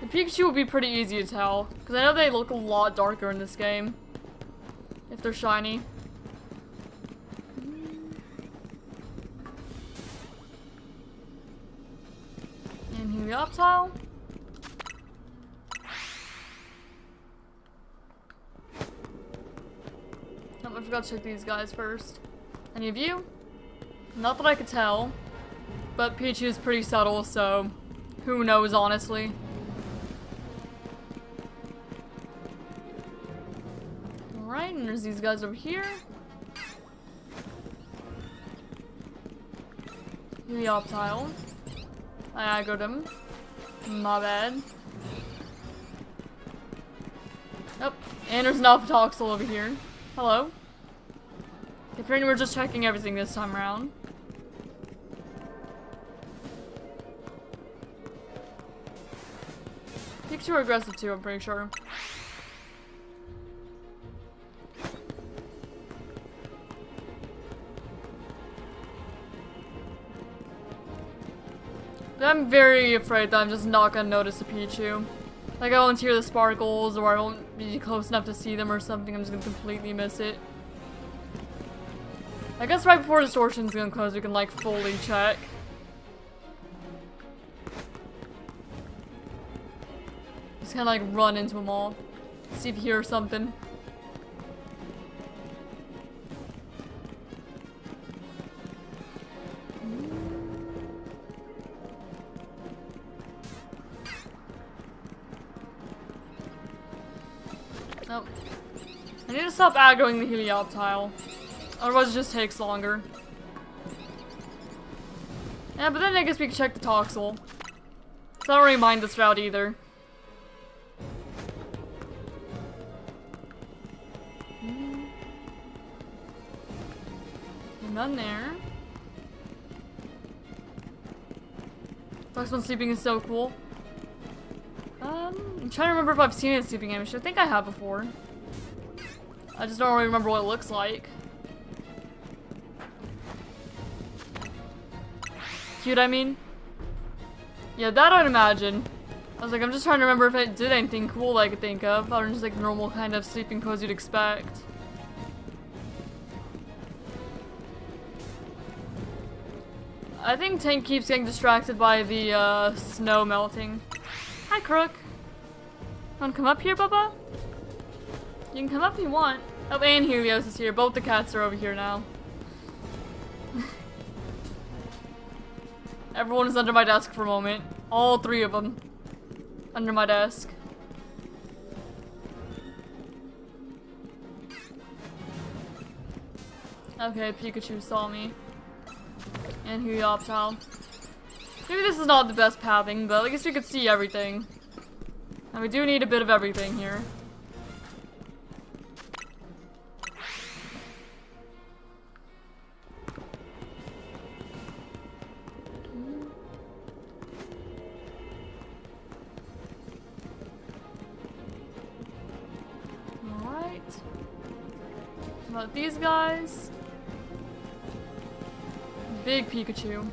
The Pikachu will be pretty easy to tell, because I know they look a lot darker in this game. If they're shiny. And Helioptile. Oh, I forgot to check these guys first. Any of you? Not that I could tell. But Pichu is pretty subtle, so who knows, honestly. Alright, and there's these guys over here. Helioptile. I aggroed him. My bad. Oh, and there's an Alphatoxel over here. Hello. Apparently we're just checking everything this time around. Pikachu are aggressive too, I'm pretty sure. But I'm very afraid that I'm just not gonna notice a Pichu. Like I won't hear the sparkles, or I won't be close enough to see them or something. I'm just gonna completely miss it. I guess right before Distortion's gonna close, we can like fully check. Just kinda like run into them all. See if you hear something. Nope. I need to stop aggroing the Helioptile. Otherwise it just takes longer. Yeah, but then I guess we can check the Toxel. So I don't really mind this route either. None there. Toxel sleeping is so cool. I'm trying to remember if I've seen it in sleeping animation. I think I have before. I just don't really remember what it looks like. Cute, I mean? Yeah, that I'd imagine. I was like, I'm just trying to remember if it did anything cool I could think of, other than just like normal kind of sleeping pose you'd expect. I think Tank keeps getting distracted by the snow melting. Hi, Crook. Wanna come up here, Bubba? You can come up if you want. Oh, and Helios is here. Both the cats are over here now. Everyone is under my desk for a moment. All three of them. Under my desk. Okay, Pikachu saw me. And Helioptile. Maybe this is not the best pathing, but I guess we could see everything. And we do need a bit of everything here. Alright. How about these guys? Big Pikachu.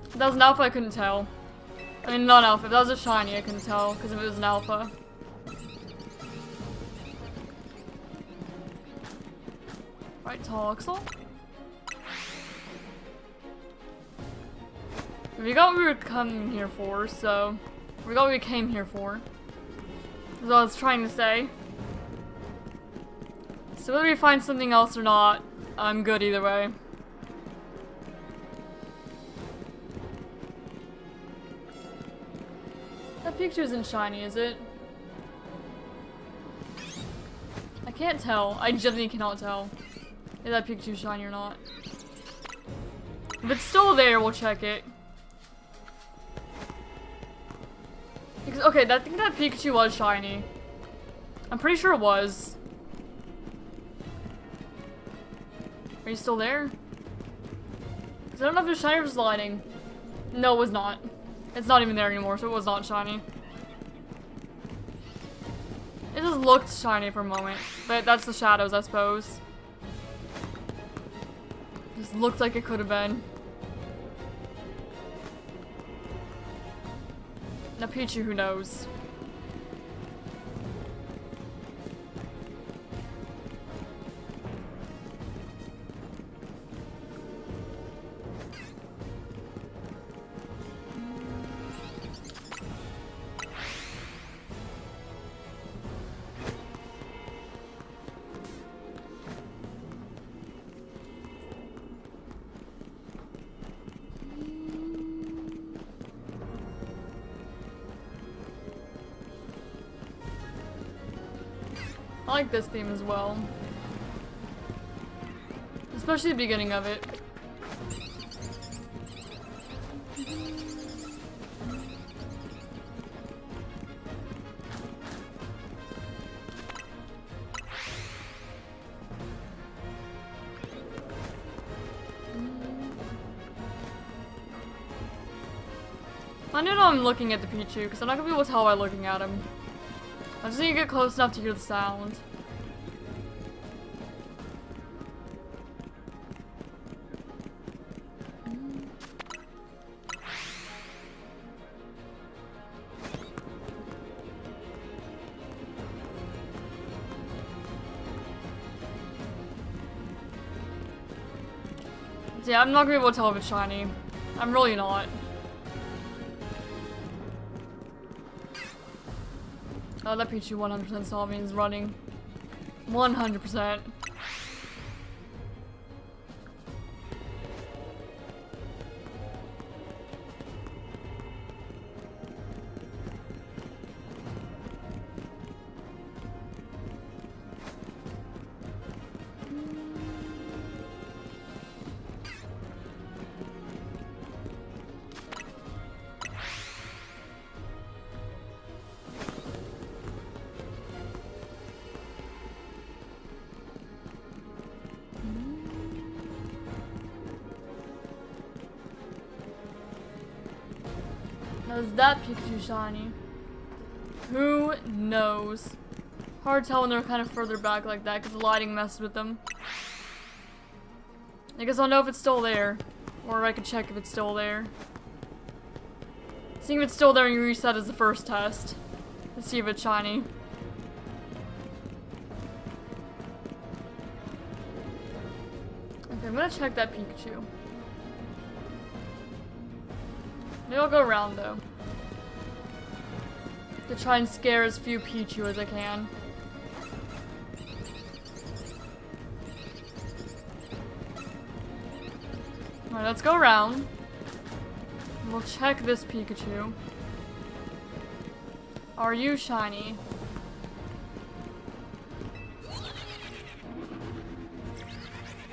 If that was an alpha, I couldn't tell. I mean, not alpha. If that was a shiny, I couldn't tell because if it was an alpha. Right, Toxel. We got what we were coming here for, so we got what we came here for. That's what I was trying to say. So whether we find something else or not, I'm good either way. That Pikachu isn't shiny, is it? I can't tell. I genuinely cannot tell if that Pikachu is shiny or not. If it's still there, we'll check it. Because, okay, I think that Pikachu was shiny. I'm pretty sure it was. Are you still there? Because I don't know if it was shiny or just lighting. No, it was not. It's not even there anymore, so it was not shiny. It just looked shiny for a moment. But that's the shadows, I suppose. Just looked like it could have been. Now Pichu, who knows? I like this theme as well. Especially the beginning of it. I don't know I'm looking at the Pichu, because I'm not going to be able to tell by looking at him. I just need to get close enough to hear the sound. Yeah, I'm not going to be able to tell if it's shiny. I'm really not. Oh, that Pichu 100% saw me and is running. 100%. Now, is that Pikachu shiny? Who knows? Hard to tell when they're kind of further back like that because the lighting messed with them. I guess I'll know if it's still there. Or I could check if it's still there. Seeing if it's still there and you reset is the first test. Let's see if it's shiny. Okay, I'm gonna check that Pikachu. Maybe I'll go around though. To try and scare as few Pichu as I can. Alright, let's go around. We'll check this Pikachu. Are you shiny?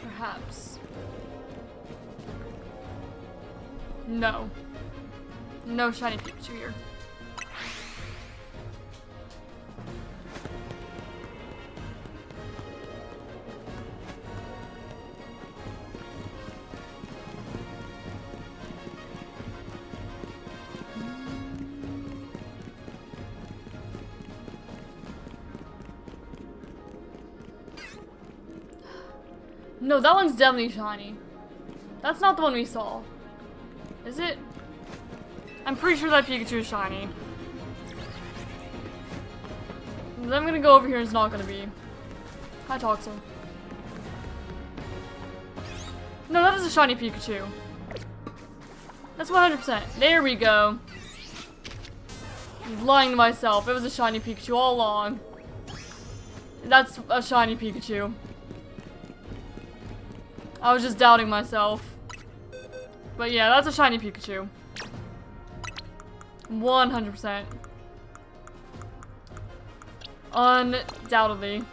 Perhaps. No. No shiny Pikachu here. No, that one's definitely shiny. That's not the one we saw. Is it? I'm pretty sure that Pikachu is shiny. Then I'm gonna go over here and it's not gonna be. Hi, Toxel. No, that is a shiny Pikachu. That's 100%. There we go. I'm lying to myself. It was a shiny Pikachu all along. That's a shiny Pikachu. I was just doubting myself. But yeah, that's a shiny Pikachu. 100%. Undoubtedly.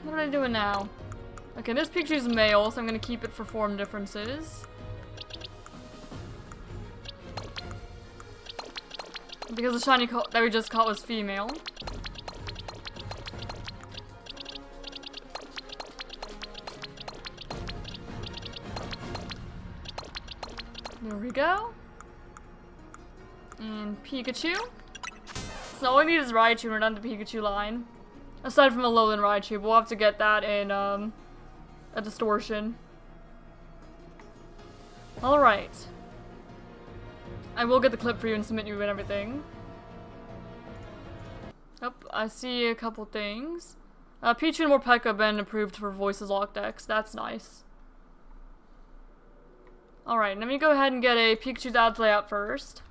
What am I doing now? Okay, this Pikachu's male, so I'm gonna keep it for form differences. Because the shiny that we just caught was female. There we go. And Pikachu. So all we need is Raichu and we're done the Pikachu line. Aside from a Alolan Raichu, but we'll have to get that in a distortion. Alright. I will get the clip for you and submit you and everything. Oh, I see a couple things. Pichu and Morpeko have been approved for VoicesLocke decks. That's nice. Alright, let me go ahead and get a Pikachu's ad layout first.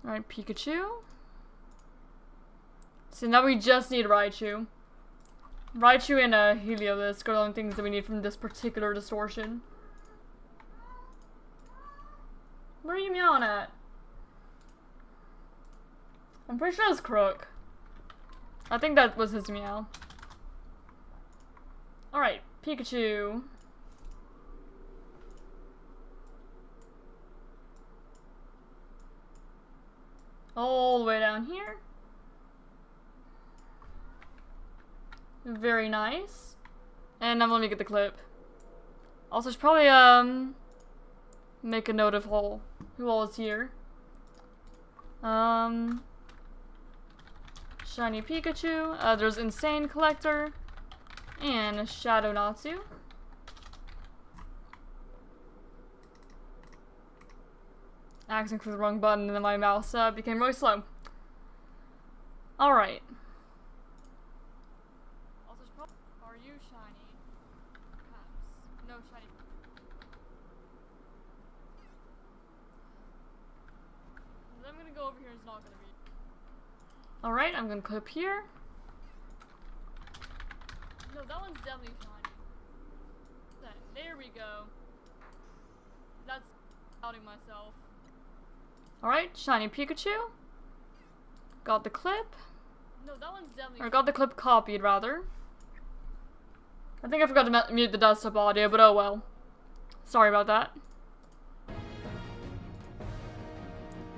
Alright, Pikachu. So now we just need Raichu. Raichu and Heliolisk are the only things that we need from this particular distortion. What are you meowing at? I'm pretty sure it's Crook. I think that was his meow. Alright, Pikachu. All the way down here. Very nice. And now let me get the clip. Also, I should probably, make a note of who all is here. Shiny Pikachu, there's Insane Collector, and Shadow Natsu. I accidentally clicked the wrong button and then my mouse became really slow. Alright. Are you shiny? Perhaps. No shiny. I'm gonna go over here, it's not gonna be. Alright, I'm gonna clip here. No, that one's definitely shiny. There we go. That's outing myself. Alright, shiny Pikachu. Got the clip. No, that one's definitely. Or got the clip copied, rather. I think I forgot to mute the desktop audio, but oh well. Sorry about that.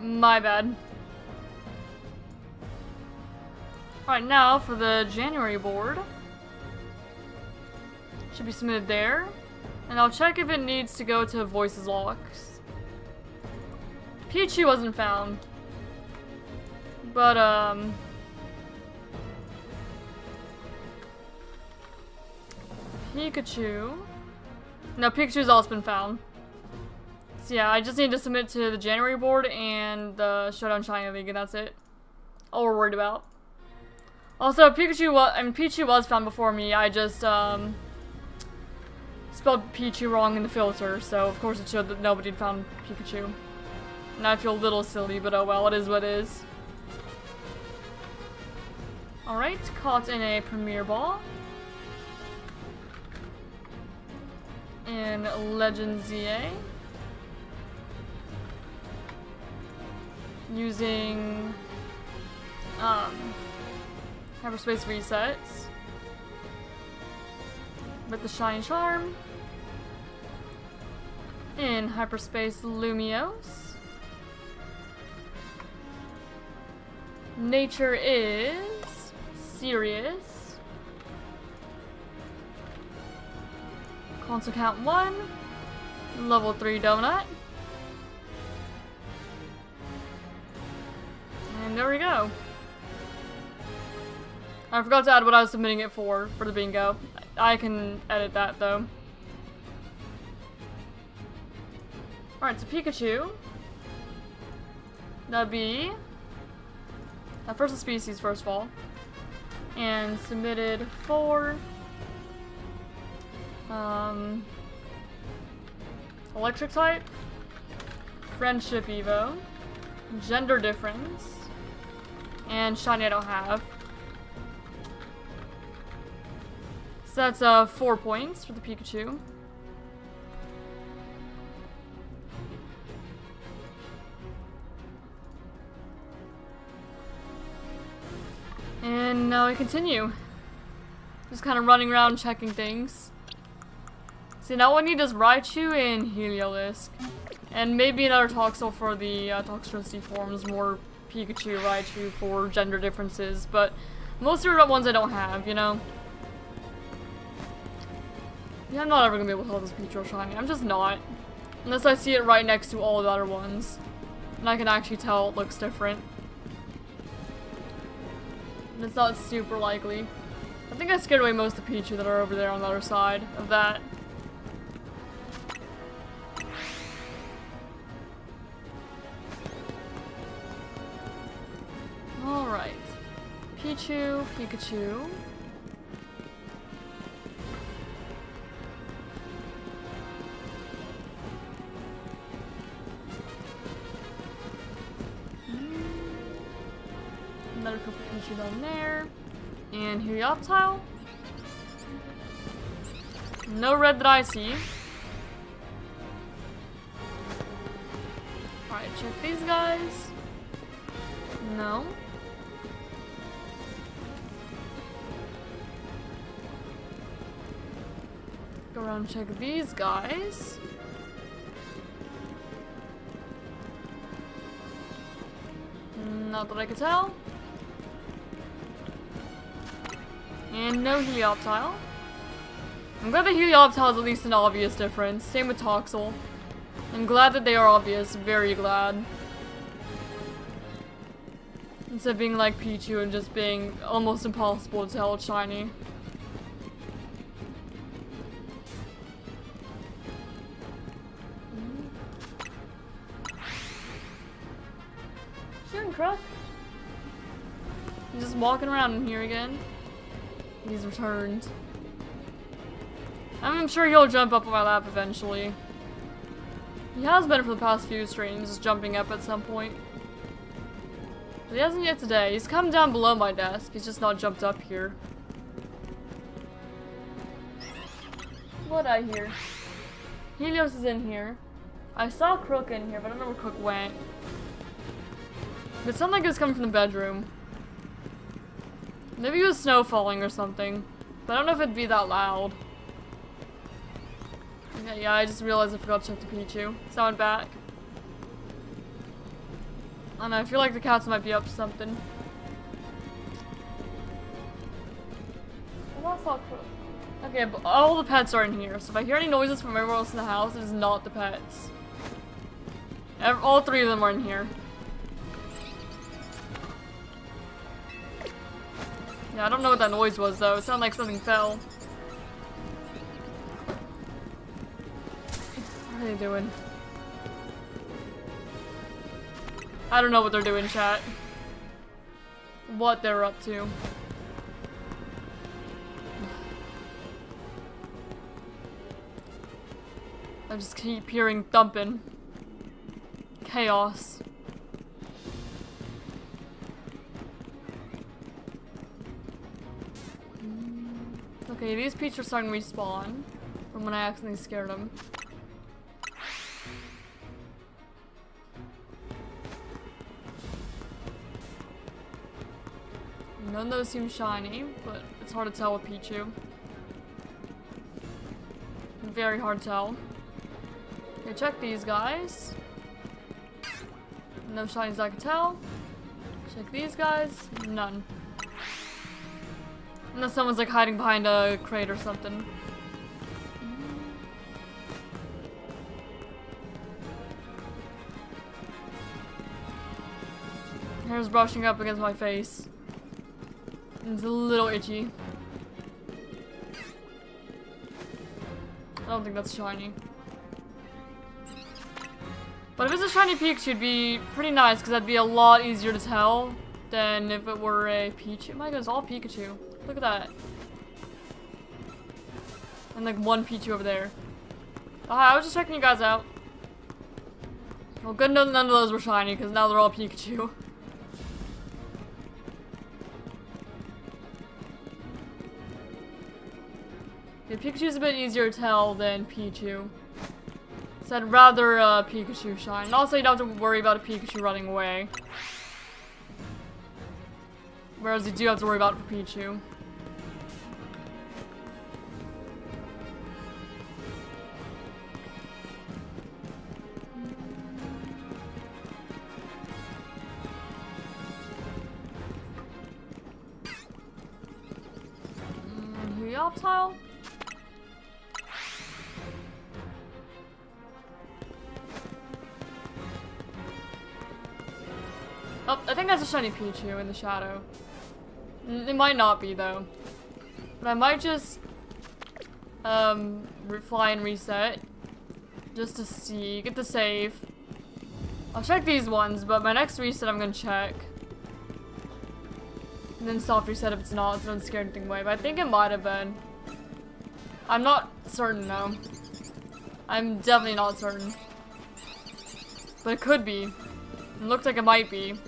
My bad. Alright, now for the January board. Should be submitted there. And I'll check if it needs to go to VoicesLocke. Pichu wasn't found. But, Pikachu. No, Pikachu's also been found. So yeah, I just need to submit to the January board and the Showdown Shiny League, and that's it. All we're worried about. Also, Pichu was found before me. I just, spelled Pichu wrong in the filter, so of course it showed that nobody had found Pikachu. And I feel a little silly, but oh well, it is what it is. Alright, caught in a Premier Ball. In Legend ZA. Using, Hyperspace Resets. With the Shiny Charm. In Hyperspace Lumiose. Nature is Serious. Console count 1. Level 3 Donut. And there we go. I forgot to add what I was submitting it for the bingo. I can edit that though. Alright, so Pikachu. That'd be first a species, first of all. And submitted for electric type, friendship evo, gender difference, and shiny I don't have. So that's 4 points for the Pikachu. And now we continue. Just kind of running around checking things. See, now I need is Raichu and Heliolisk. And maybe another Toxel for the Toxtricity forms, more Pikachu, Raichu for gender differences, but most of the ones I don't have, you know? Yeah, I'm not ever gonna be able to tell this Pikachu or shiny. I'm just not. Unless I see it right next to all the other ones. And I can actually tell it looks different. And it's not super likely. I think I scared away most of the Pichu that are over there on the other side of that. Alright. Pichu, Pikachu. Another couple Pichu down there. And Helioptile. No red that I see. Alright, check these guys. No. Go around and check these guys. Not that I could tell. And no Helioptile. I'm glad the Helioptile is at least an obvious difference. Same with Toxel. I'm glad that they are obvious. Very glad. Instead of being like Pichu and just being almost impossible to tell it's shiny. Shooting Crook. He's just walking around in here again. He's returned. I'm sure he'll jump up on my lap eventually. He has been for the past few streams, just jumping up at some point. But he hasn't yet today. He's come down below my desk. He's just not jumped up here. What'd I hear? Helios is in here. I saw Crook in here, but I don't know where Crook went. It sounded like it was coming from the bedroom. Maybe it was snow falling or something. But I don't know if it'd be that loud. Yeah, I just realized I forgot to check the Pichu. So I went back. I don't know, I feel like the cats might be up to something. I saw Crook. Okay, but all the pets are in here, so if I hear any noises from everyone else in the house, it is not the pets. All three of them are in here. Yeah, I don't know what that noise was though. It sounded like something fell. What are they doing? I don't know what they're doing, chat. What they're up to. I just keep hearing thumping. Chaos. Okay, these Peach are starting to respawn from when I accidentally scared them. None of those seem shiny, but it's hard to tell with Pichu. Very hard to tell. Okay, check these guys. No shinies I can tell. Check these guys. None. Unless someone's like hiding behind a crate or something. Hair's brushing up against my face. It's a little itchy. I don't think that's shiny. But if it's a shiny Pikachu, it'd be pretty nice because that'd be a lot easier to tell than if it were a Pichu. Oh my god, it's all Pikachu. Look at that. And like one Pichu over there. Oh, hi, I was just checking you guys out. Well, good none of those were shiny because now they're all Pikachu. Yeah, Pikachu's a bit easier to tell than Pichu. So I'd rather Pikachu shine. And also you don't have to worry about a Pikachu running away. Whereas you do have to worry about it for Pichu. Helioptile? Oh, I think that's a shiny Pichu in the shadow. It might not be though. But I might just fly and reset. Just to see. Get the save. I'll check these ones, but my next reset I'm gonna check. And then soft reset if it's not, so don't scare anything away. But I think it might have been. I'm not certain though. I'm definitely not certain. But it could be. It looks like it might be.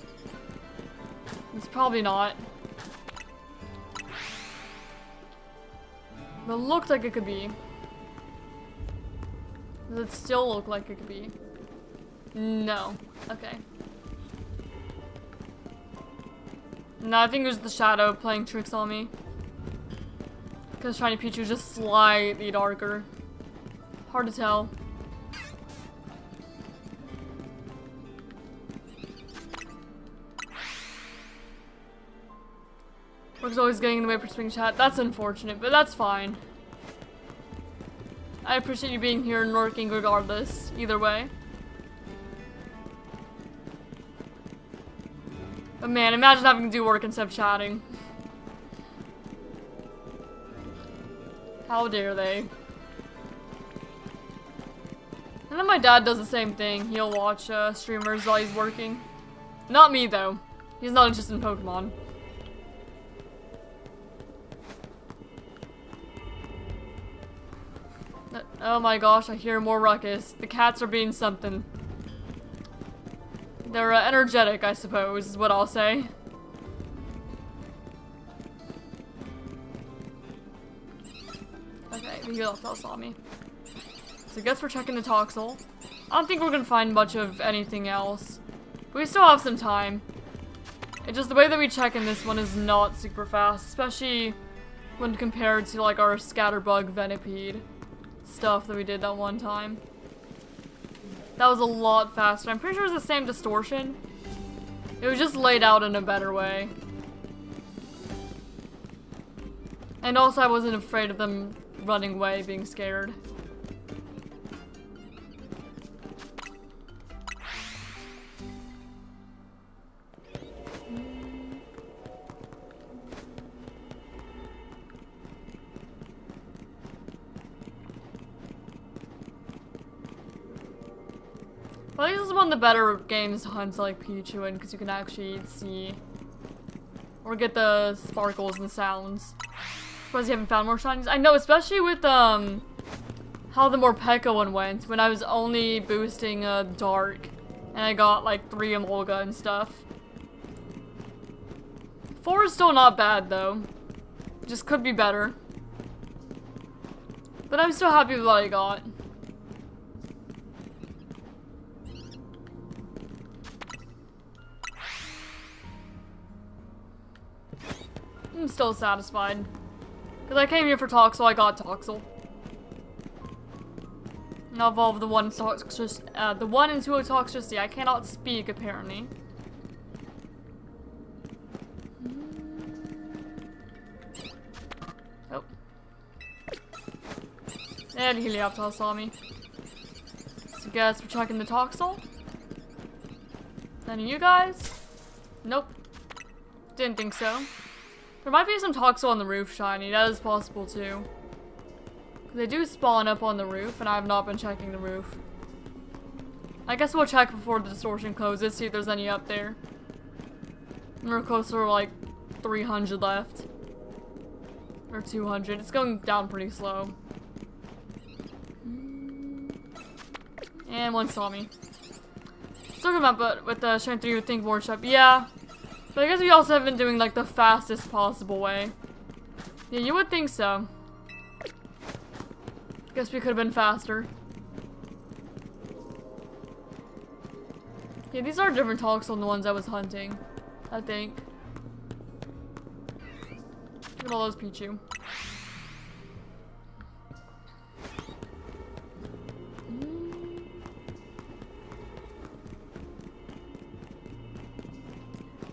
It's probably not. But it looked like it could be. Does it still look like it could be? No. Okay. No, I think it was the shadow playing tricks on me. Because shiny Pichu is just slightly darker. Hard to tell. Work's always getting in the way for swing chat. That's unfortunate, but that's fine. I appreciate you being here and working regardless, either way. But man, imagine having to do work instead of chatting. How dare they? And then my dad does the same thing. He'll watch streamers while he's working. Not me though. He's not interested in Pokemon. Oh my gosh, I hear more ruckus. The cats are being something. They're energetic, I suppose, is what I'll say. Okay, the Yellowfell saw me. So I guess we're checking the Toxel. I don't think we're gonna find much of anything else. But we still have some time. It's just the way that we check in this one is not super fast, especially when compared to like our Scatterbug Venipede stuff that we did that one time. That was a lot faster. I'm pretty sure it was the same distortion. It was just laid out in a better way. And also I wasn't afraid of them running away, being scared. Well, this is one of the better games to hunt like Pichu in, because you can actually see or get the sparkles and sounds. Suppose you haven't found more shinies. I know, especially with how the Morpeko one went, when I was only boosting Dark, and I got like 3 Emolga and stuff. 4 is still not bad though. Just could be better. But I'm still happy with what I got. I'm still satisfied. Because I came here for Toxel, I got Toxel. And I'll evolve the one into Toxtricity. I cannot speak, apparently. Oh. And Helioptile saw me. So I guess we're checking the Toxel. Any of you guys? Nope. Didn't think so. There might be some Toxel on the roof shiny. That is possible too. They do spawn up on the roof, and I have not been checking the roof. I guess we'll check before the distortion closes, see if there's any up there. We're closer to like 300 left. Or 200. It's going down pretty slow. And one saw me. Talking about, but with the Shine 3 you would think more shop. Yeah. But I guess we also have been doing like the fastest possible way. Yeah, you would think so. Guess we could have been faster. Yeah, these are different Toxel than the ones I was hunting, I think. Look at all those Pichu.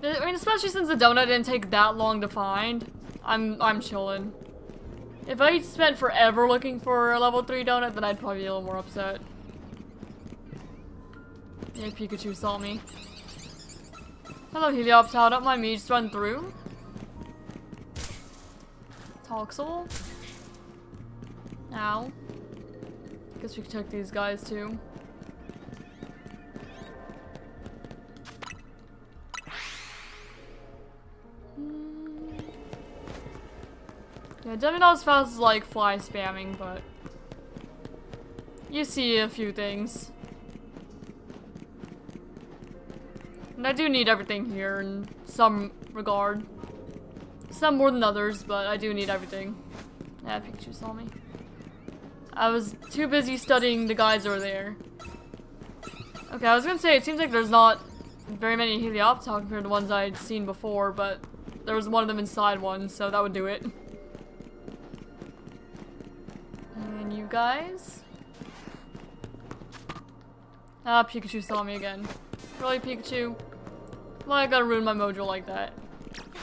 I mean, especially since the donut didn't take that long to find, I'm chilling. If I spent forever looking for a level 3 donut, then I'd probably be a little more upset. Yeah, Pikachu saw me. Hello, Helioptile. Don't mind me. Just run through. Toxel. Ow. Guess we can check these guys too. Yeah, definitely not as fast as like fly spamming, but you see a few things. And I do need everything here in some regard. Some more than others, but I do need everything. Yeah, Pikachu saw me. I was too busy studying the guys over there. Okay, I was gonna say, it seems like there's not very many Helioptile compared to ones I'd seen before, but there was one of them inside one, so that would do it. And you guys? Ah, Pikachu saw me again. Really, Pikachu? Why I gotta ruin my mojo like that?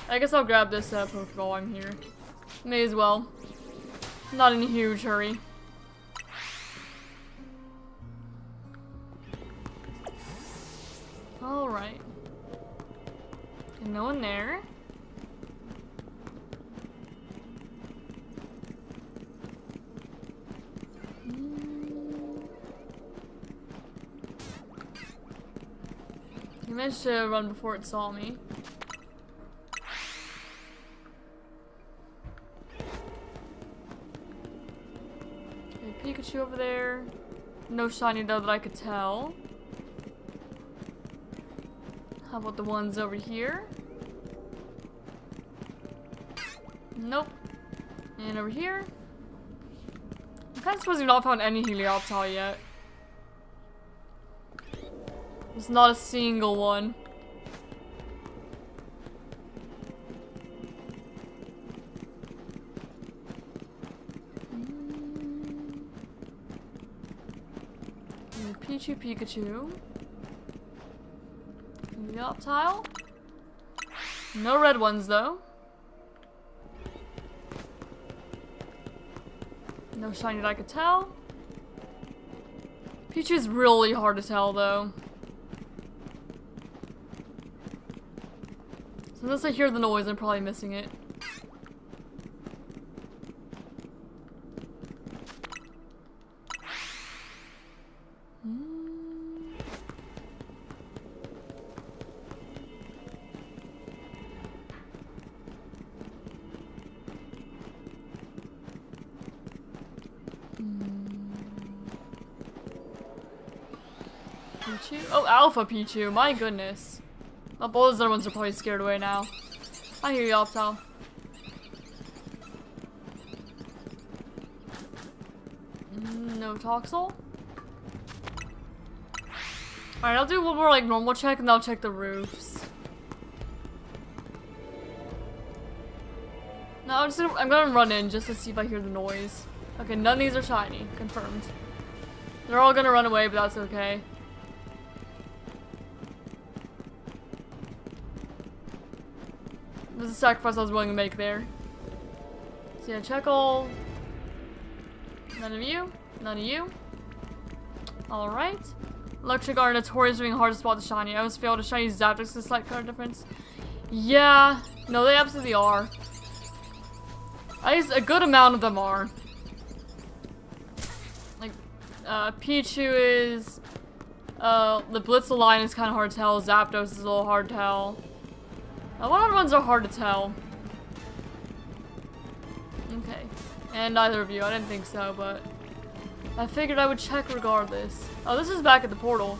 I guess I'll grab this Pokeball while I'm here. May as well. Not in a huge hurry. Alright. No one there. I managed to run before it saw me. Okay, Pikachu over there. No shiny though that I could tell. How about the ones over here? Nope. And over here? I'm kind of supposed to not found any Helioptile yet. There's not a single one. Pikachu. Helioptile. No red ones though. No shiny that I could tell. Pichu's really hard to tell though. So unless I hear the noise, I'm probably missing it. Pichu? Oh, Alpha Pichu, my goodness. Oh, both those other ones are probably scared away now. I hear you, Optal. No Toxel. Alright, I'll do one more like normal check and then I'll check the roofs. No, I'm gonna run in just to see if I hear the noise. Okay, none of these are shiny. Confirmed. They're all gonna run away, but that's okay. This is a sacrifice I was willing to make there. So yeah, check all. None of you. None of you. Alright. Electric are notorious for being hard to spot the shiny. I always fail to shiny Zapdos to slight color difference. Yeah. No, they absolutely are. At least a good amount of them are. Like, Pichu is... the Blitzel line is kind of hard to tell. Zapdos is a little hard to tell. A lot of ones are hard to tell. Okay. And neither of you. I didn't think so, but... I figured I would check regardless. Oh, this is back at the portal.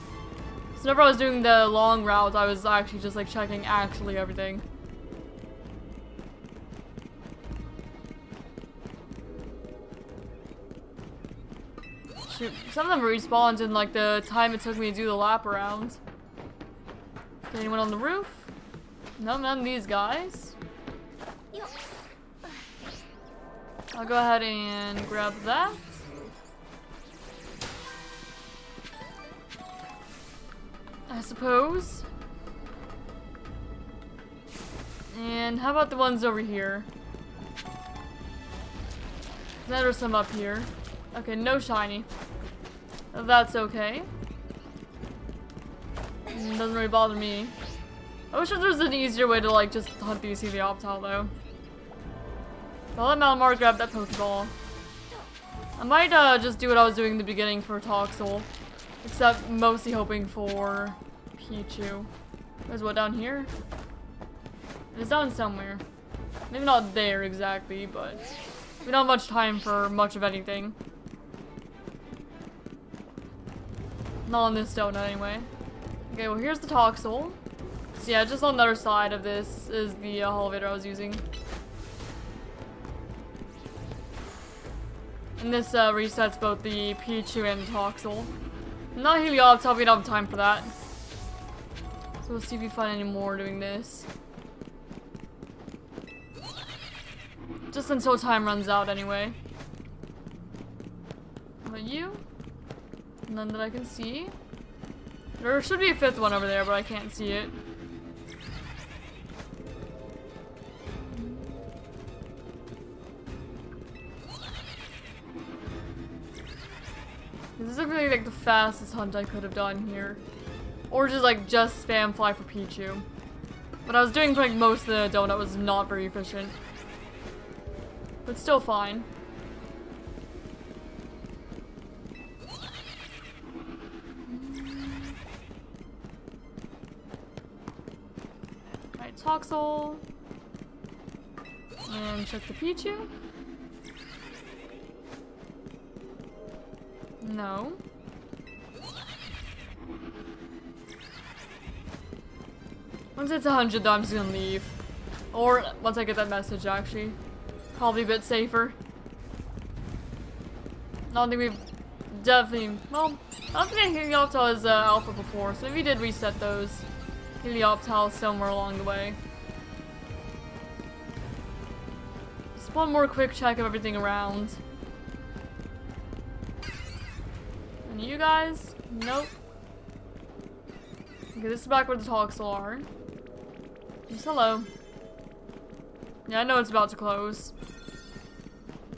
So whenever I was doing the long route, I was actually just like checking actually everything. Shoot, some of them respawned in like the time it took me to do the lap around. Okay, anyone on the roof? No, none of these guys. I'll go ahead and grab that. I suppose. And how about the ones over here? There's some up here. Okay, no shiny. That's okay. Doesn't really bother me. I wish there was an easier way to like just hunt these Helioptile though. So I'll let Malamar grab that Pokeball. I might just do what I was doing in the beginning for Toxel. Except mostly hoping for Pichu. There's what down here? It's down somewhere. Maybe not there exactly, but we don't have much time for much of anything. Not on this donut anyway. Okay, well here's the Toxel. So yeah, just on the other side of this is the elevator I was using. And this resets both the Pichu and the Toxel. Not Helioptile, we don't have time for that. So we'll see if we find any more doing this. Just until time runs out anyway. How about you? None that I can see. There should be a 5th one over there, but I can't see it. This is really like the fastest hunt I could have done here. Or just like spam fly for Pichu. But I was doing like most of the donut was not very efficient. But still fine. Alright, Toxel. And check the Pichu. No. Once it's 100 though, I'm just gonna leave. Or once I get that message, actually. Probably a bit safer. I don't think we've definitely, well, I don't think Helioptile is alpha before, so if we did reset those Helioptile somewhere along the way. Just one more quick check of everything around. And you guys? Nope. Okay, this is back where the Toxel are. Just hello. Yeah, I know it's about to close.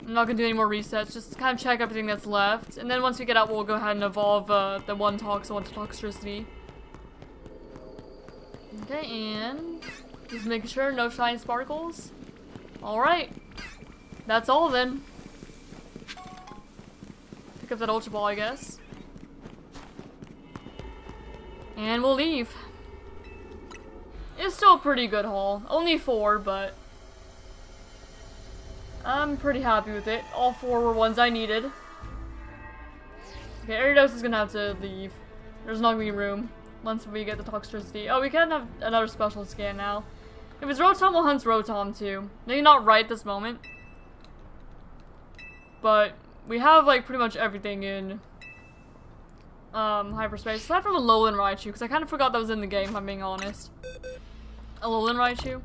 I'm not gonna do any more resets, just kind of check everything that's left. And then once we get out, we'll go ahead and evolve the one Toxel into Toxtricity. Okay, and just making sure no shiny sparkles. Alright. That's all then. Pick up that Ultra Ball, I guess. And we'll leave. It's still a pretty good haul. Only 4, but I'm pretty happy with it. All 4 were ones I needed. Okay, Ariados is gonna have to leave. There's not gonna be room once we get the Toxtricity. Oh, we can have another special scan now. If it's Rotom, we'll hunt Rotom too. Maybe not right this moment. But we have like pretty much everything in hyperspace, aside from a Alolan Raichu, because I kind of forgot that was in the game, if I'm being honest. Alolan Raichu.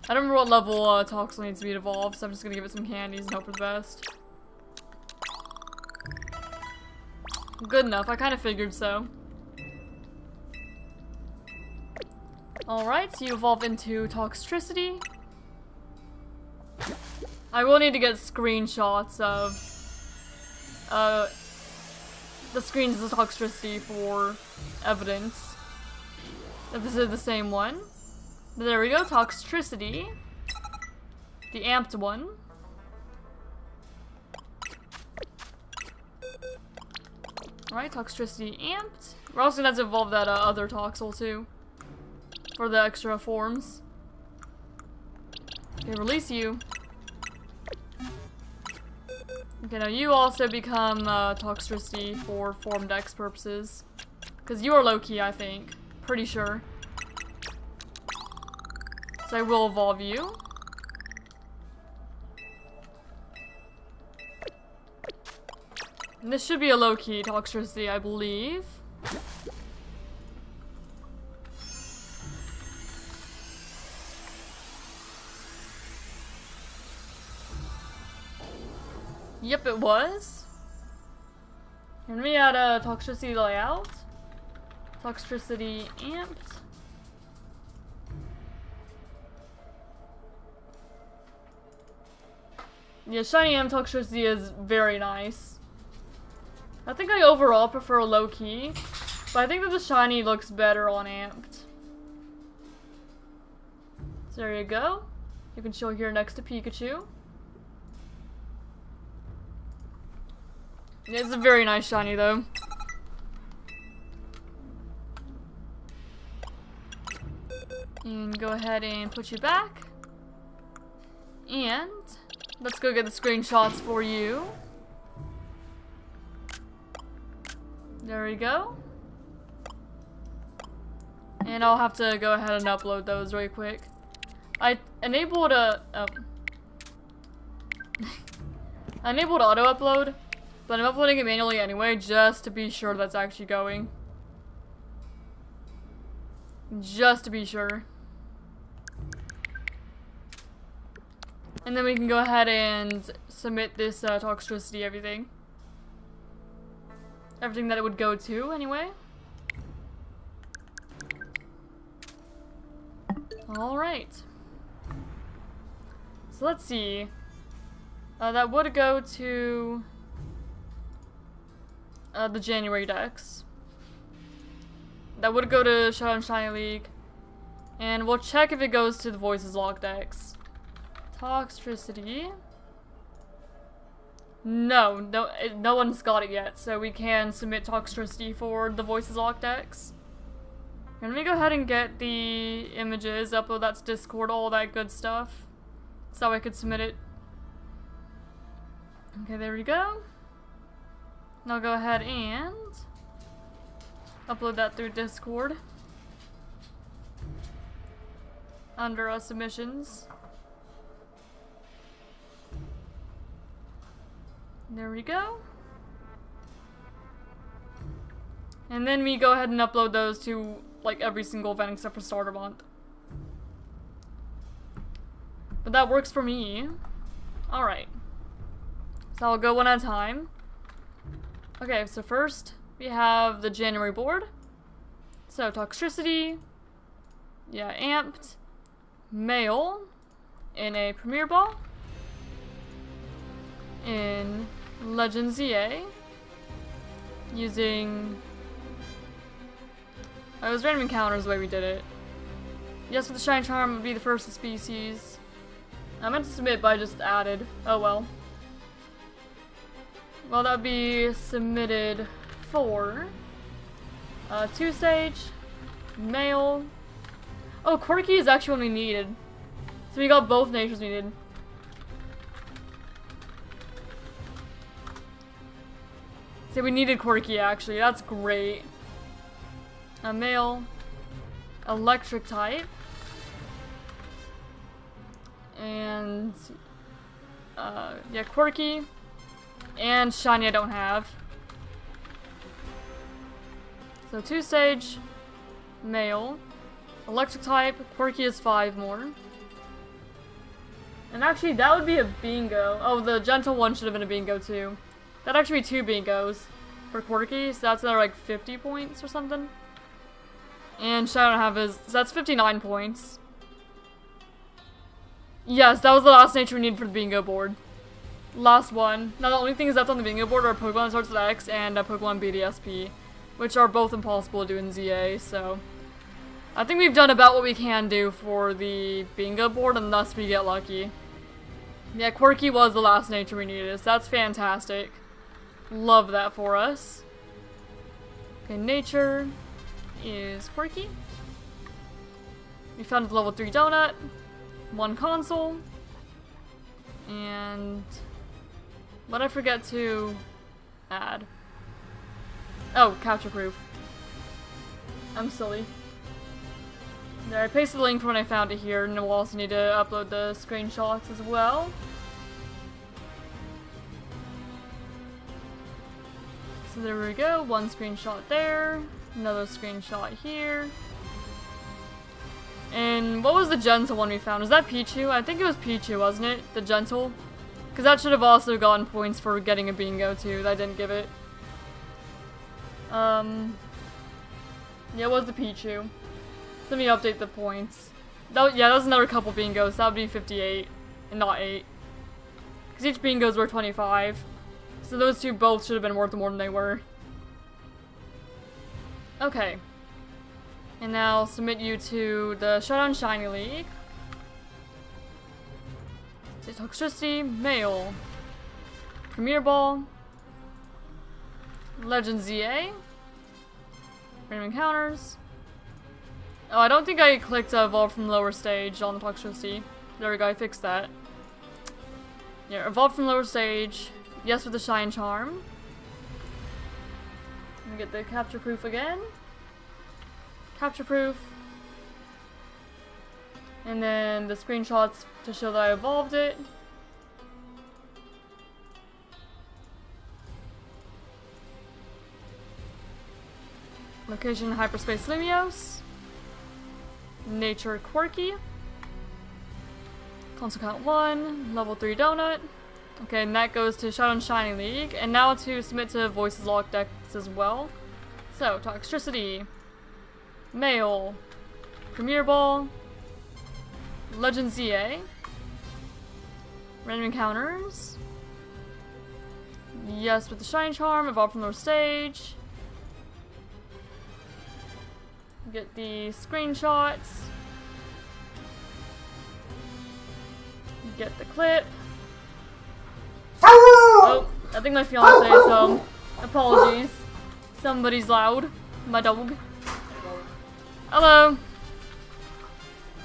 I don't remember what level Toxel needs to be evolved, so I'm just gonna give it some candies and hope for the best. Good enough, I kind of figured so. Alright, so you evolve into Toxtricity. I will need to get screenshots of the screens of Toxtricity for evidence that this is the same one. But there we go, Toxtricity. The amped one. Alright, Toxtricity amped. We're also gonna have to evolve that other Toxel too. For the extra forms. Okay, release you. Okay, now you also become Toxtricity for Form Dex purposes. Because you are low-key, I think. Pretty sure. So I will evolve you. And this should be a low-key Toxtricity, I believe. Yep, it was. And we had a Toxtricity layout. Toxtricity amped. Yeah, Shiny Amp Toxtricity is very nice. I think I overall prefer low-key, but I think that the Shiny looks better on amped. So there you go. You can show here next to Pikachu. It's a very nice shiny though. And go ahead and put you back. And let's go get the screenshots for you. There we go. And I'll have to go ahead and upload those really quick. I enabled a I enabled auto upload. But I'm uploading it manually anyway, just to be sure that's actually going. Just to be sure. And then we can go ahead and submit this Toxtricity everything. Everything that it would go to, anyway. Alright. So let's see. That would go to the January Dex. That would go to Showdown Shiny League. And we'll check if it goes to the VoicesLocke Dex. Toxicity. No one's got it yet, so we can submit Toxicity for the VoicesLocke Dex. And let me go ahead and get the images, upload that to Discord, all that good stuff. So I could submit it. Okay, there we go. And I'll go ahead and upload that through Discord. Under submissions. There we go. And then we go ahead and upload those to like every single event except for Starta Month. But that works for me. Alright. So I'll go one at a time. Okay, so first we have the January board. So Toxicity. Yeah, Amped. Male. In a Premier Ball. In Legend ZA. Using... it was random encounters the way we did it. Yes, with the Shiny Charm would be the first of species. I meant to submit, but I just added. Oh well. Well, that would be submitted for 2-stage, male. Oh, Quirky is actually only needed. So we got both natures we needed. So we needed Quirky actually, that's great. A male, electric type, and yeah, Quirky, and Shiny I don't have. So 2-stage, male, electric type, Quirky is 5 more. And actually that would be a bingo. Oh, the gentle one should have been a bingo too. That'd actually be 2 bingos for Quirky, so that's another like 50 points or something. And Shiny I don't have his, so that's 59 points. Yes, that was the last nature we needed for the bingo board. Last one. Now the only things left on the bingo board are Pokemon that starts with X and Pokemon BDSP, which are both impossible to do in ZA, so... I think we've done about what we can do for the bingo board unless we get lucky. Yeah, Quirky was the last nature we needed, so that's fantastic. Love that for us. Okay, nature is Quirky. We found the level 3 donut, 1 console, and what I forget to add. Oh, capture proof. I'm silly. There, I pasted the link for when I found it here, and we'll also need to upload the screenshots as well. So there we go, 1 screenshot there, another screenshot here. And what was the gentle one we found? Was that Pichu? I think it was Pichu, wasn't it? The gentle? Because that should have also gotten points for getting a bingo too, that I didn't give it. Yeah, it was the Pichu. Let me update the points. Yeah, that was another couple bingos, that would be 58, and not 8. Because each bingo's worth 25. So those two both should have been worth more than they were. Okay. And now I'll submit you to the Showdown Shiny League. Toxicity, male. Premier Ball. Legend ZA. Random encounters. Oh, I don't think I clicked evolve from lower stage on the Toxicity. There we go, I fixed that. Yeah, evolve from lower stage. Yes, with the Shine Charm. Let me get the capture proof again. Capture proof. And then the screenshots to show that I evolved it. Location Hyperspace Lumios. Nature Quirky. Console count 1. Level 3 donut. Okay, and that goes to Showdown Shiny League. And now to submit to VoicesLocke Dex as well. So, Toxicity. Male. Premier Ball. Legend ZA. Random encounters. Yes, with the Shine Charm, evolve from their stage. Get the screenshots. Get the clip. Oh, I think my fiance is, apologies. Somebody's loud. My dog. Hello.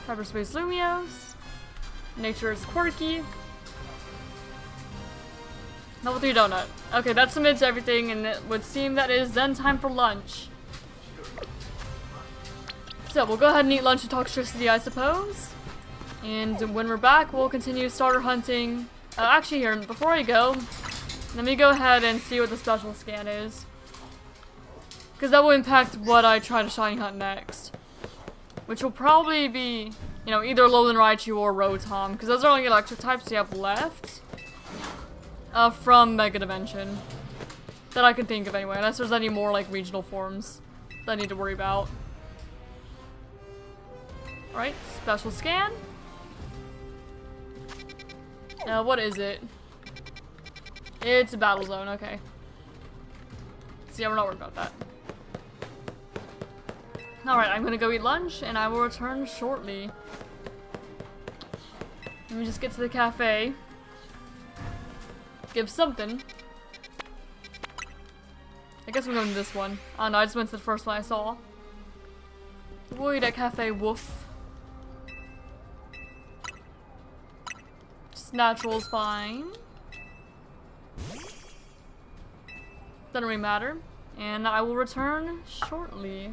Hyperspace Lumios. Nature is quirky. Level 3 donut. Okay, that submits everything, and it would seem that it is then time for lunch. So, we'll go ahead and eat lunch and talk Toxtricity, I suppose. And when we're back, we'll continue starter hunting. Actually, here, before I go, let me go ahead and see what the special scan is. Because that will impact what I try to shiny hunt next. Which will probably be, you know, either Alolan Raichu or Rotom. Because those are only electric types we have left. From Mega Dimension. That I can think of anyway, unless there's any more, like, regional forms that I need to worry about. Alright, special scan. What is it? It's a battle zone, okay. So yeah, we're not worried about that. Alright, I'm gonna go eat lunch, and I will return shortly. Let me just get to the cafe. Give something. I guess I'm going to this one. Oh no, I just went to the first one I saw. Avoid at Cafe Woof. Just natural is fine. Doesn't really matter. And I will return shortly.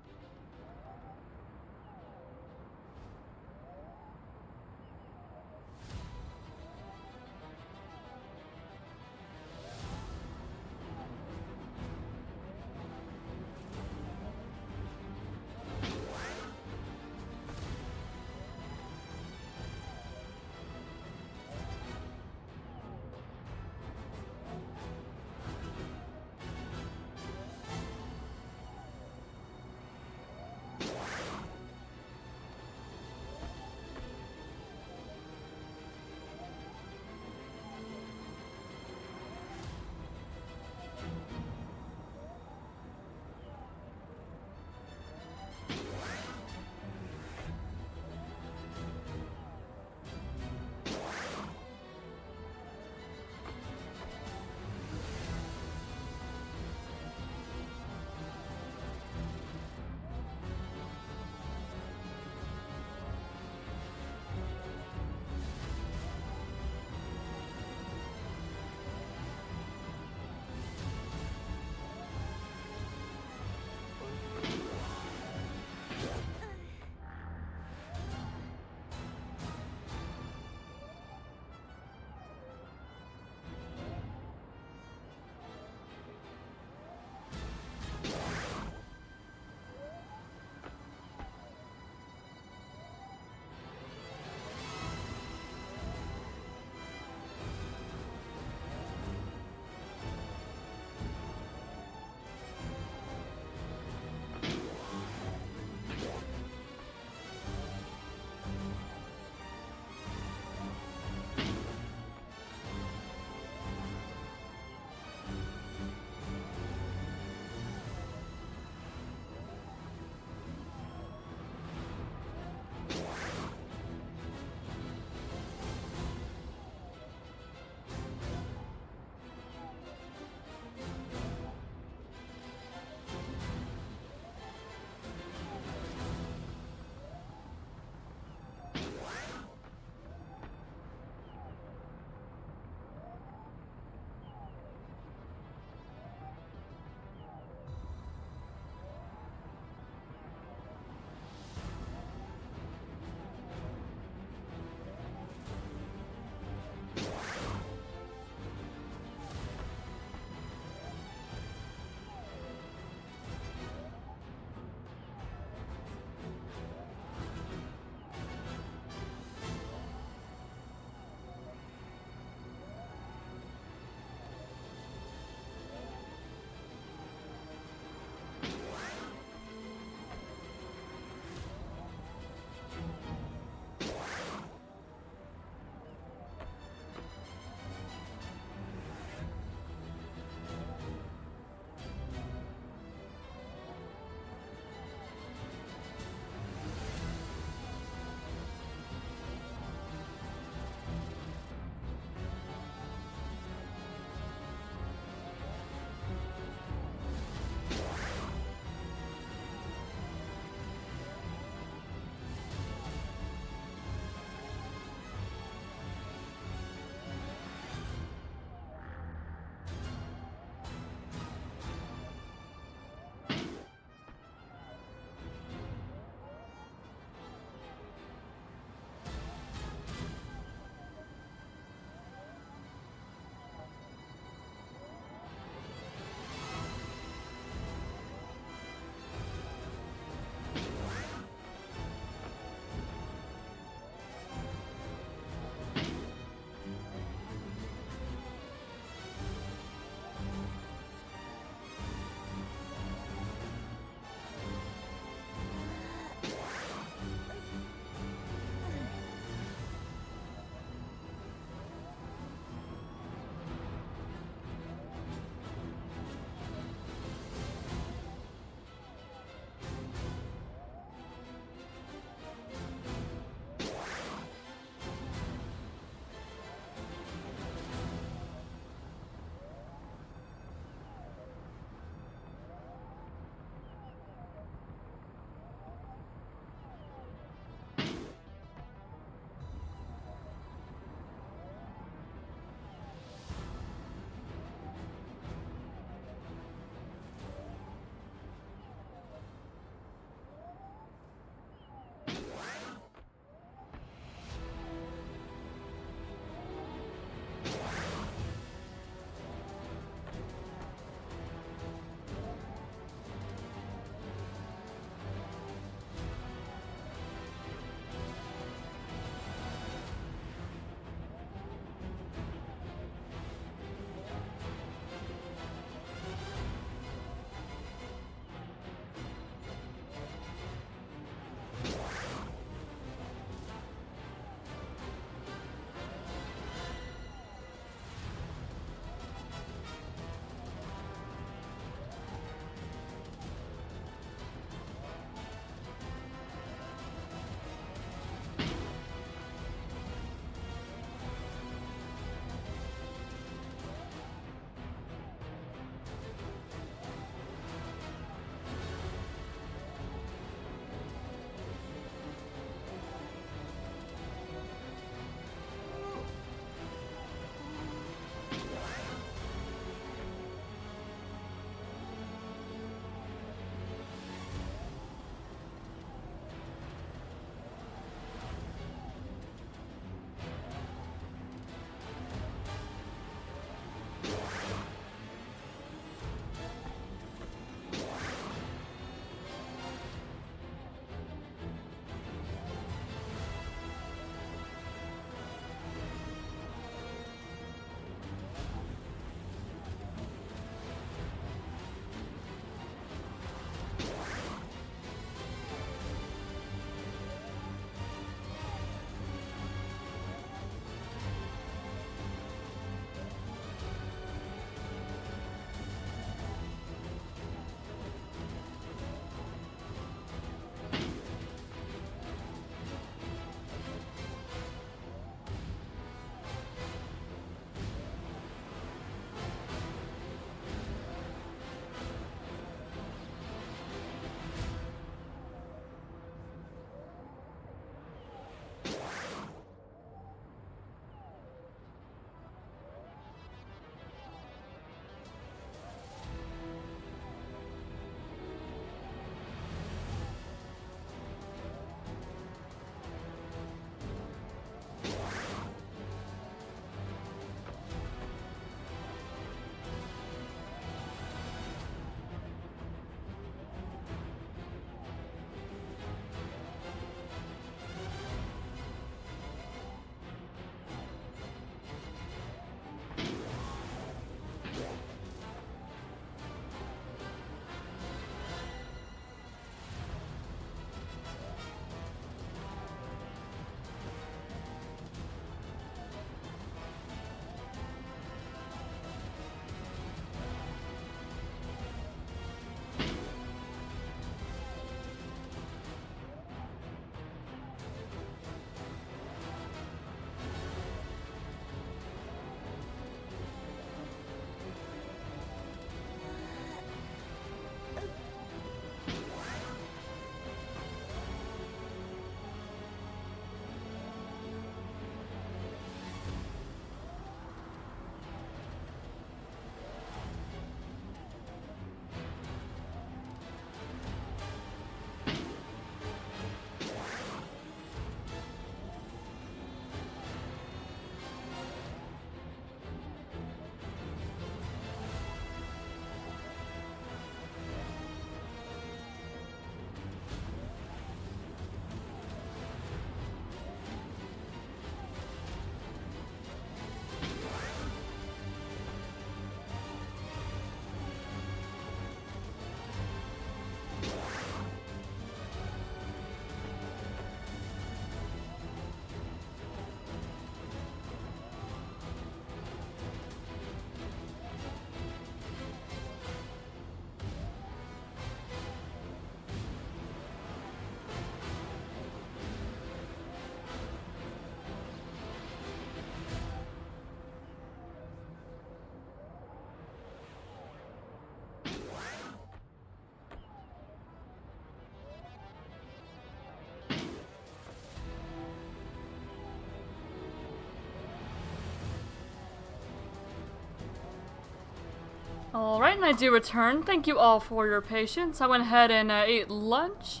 Alright, and I do return. Thank you all for your patience. I went ahead and ate lunch.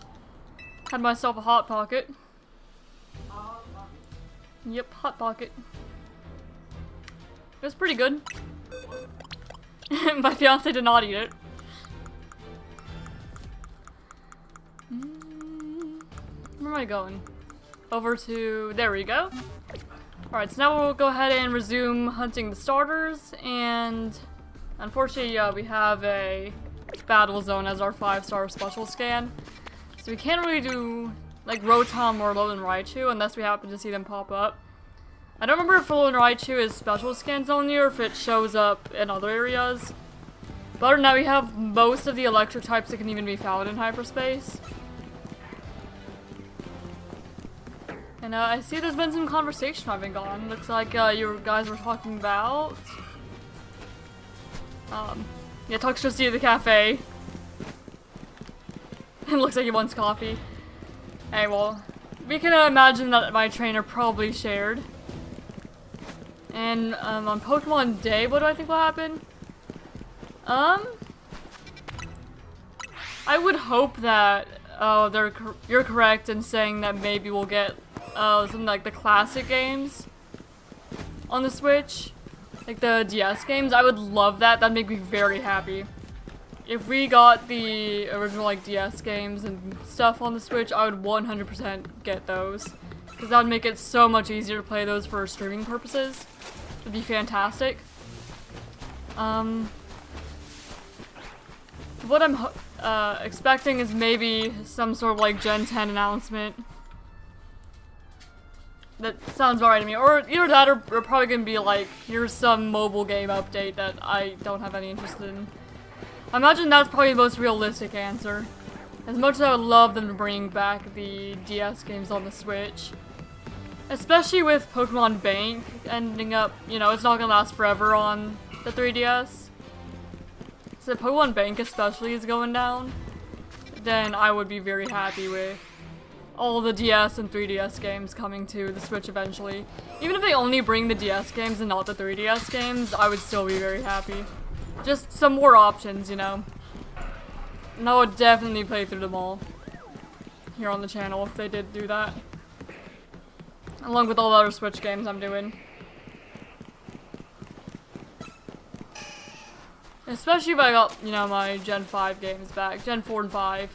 Had myself a Hot Pocket. Yep, Hot Pocket. It was pretty good. My fiance did not eat it. Where am I going? Over to... there we go. Alright, so now we'll go ahead and resume hunting the starters, and... unfortunately, we have a battle zone as our 5-star special scan. So we can't really do, like, Rotom or Alolan Raichu unless we happen to see them pop up. I don't remember if Alolan Raichu is special scans only or if it shows up in other areas. But other than that, we have most of the electric types that can even be found in hyperspace. And I see there's been some conversation I've been gone. Looks like you guys were talking about... yeah, talks just to the cafe. It looks like he wants coffee. Hey, well, we can imagine that my trainer probably shared. And, on Pokemon Day, what do I think will happen? I would hope that, you're correct in saying that maybe we'll get, something like the classic games on the Switch. Like the DS games. I would love that. That'd make me very happy. If we got the original like DS games and stuff on the Switch, I would 100% get those. Because that would make it so much easier to play those for streaming purposes. It'd be fantastic. What I'm expecting is maybe some sort of like Gen 10 announcement. That sounds alright to me. Or either that or we're probably gonna be like, here's some mobile game update that I don't have any interest in. I imagine that's probably the most realistic answer. As much as I would love them to bring back the DS games on the Switch. Especially with Pokemon Bank ending up, you know, it's not gonna last forever on the 3DS. So if Pokemon Bank especially is going down, then I would be very happy with all the DS and 3DS games coming to the Switch eventually. Even if they only bring the DS games and not the 3DS games, I would still be very happy. Just some more options, you know. And I would definitely play through them all here on the channel if they did do that. Along with all the other Switch games I'm doing. Especially if I got, you know, my Gen 5 games back. Gen 4 and 5.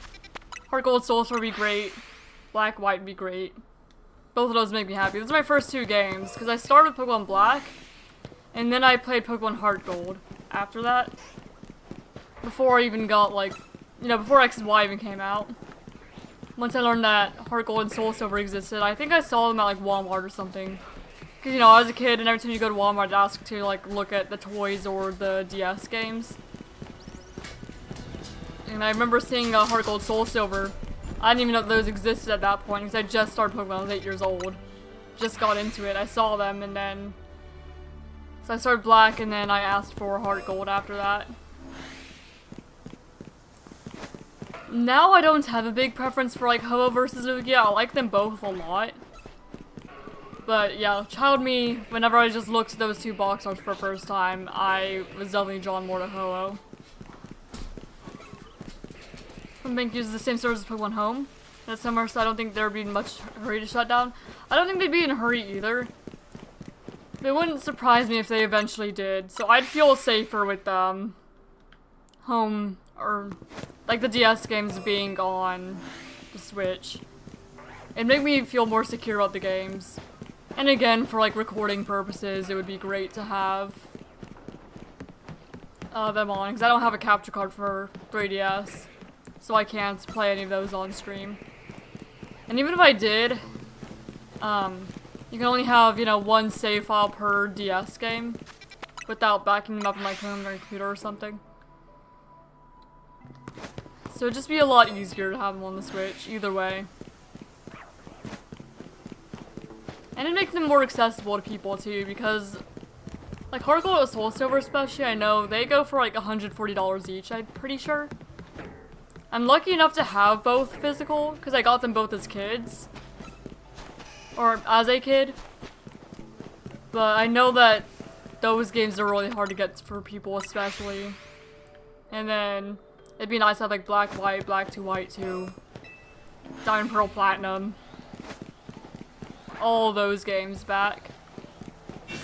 Heart Gold Soul Sword would be great. Black, White would be great. Both of those make me happy. Those are my first two games, because I started with Pokemon Black, and then I played Pokemon Heart Gold after that. Before I even got, like, you know, before X and Y even came out. Once I learned that Heart Gold and Soul Silver existed, I think I saw them at, like, Walmart or something. Because, you know, I was a kid, and every time you go to Walmart, I'd ask to, like, look at the toys or the DS games. And I remember seeing Heart Gold Soul Silver. I didn't even know those existed at that point because I just started Pokemon when I was 8 years old. Just got into it. I saw them and then... so I started Black and then I asked for Heart Gold after that. Now I don't have a big preference for like Ho-Oh versus Lugia. I like them both a lot. But yeah, child me, whenever I just looked at those two box arts for the first time, I was definitely drawn more to Ho-Oh. Bank uses the same service as Pokemon Home. That's summer, so I don't think there'd be much hurry to shut down. I don't think they'd be in a hurry either. It wouldn't surprise me if they eventually did. So I'd feel safer with Home or like the DS games being on the Switch. It'd make me feel more secure about the games. And again, for like recording purposes, it would be great to have them on because I don't have a capture card for 3DS. So I can't play any of those on stream. And even if I did, you can only have, you know, one save file per DS game without backing them up in my phone or computer or something. So it'd just be a lot easier to have them on the Switch, either way. And it'd make them more accessible to people too, because like Heart Gold and Soul Silver especially, I know, they go for like $140 each, I'm pretty sure. I'm lucky enough to have both physical, because I got them both as kids. Or as a kid. But I know that those games are really hard to get for people, especially. And then it'd be nice to have like Black, White, Black 2, White 2, Diamond, Pearl, Platinum. All those games back.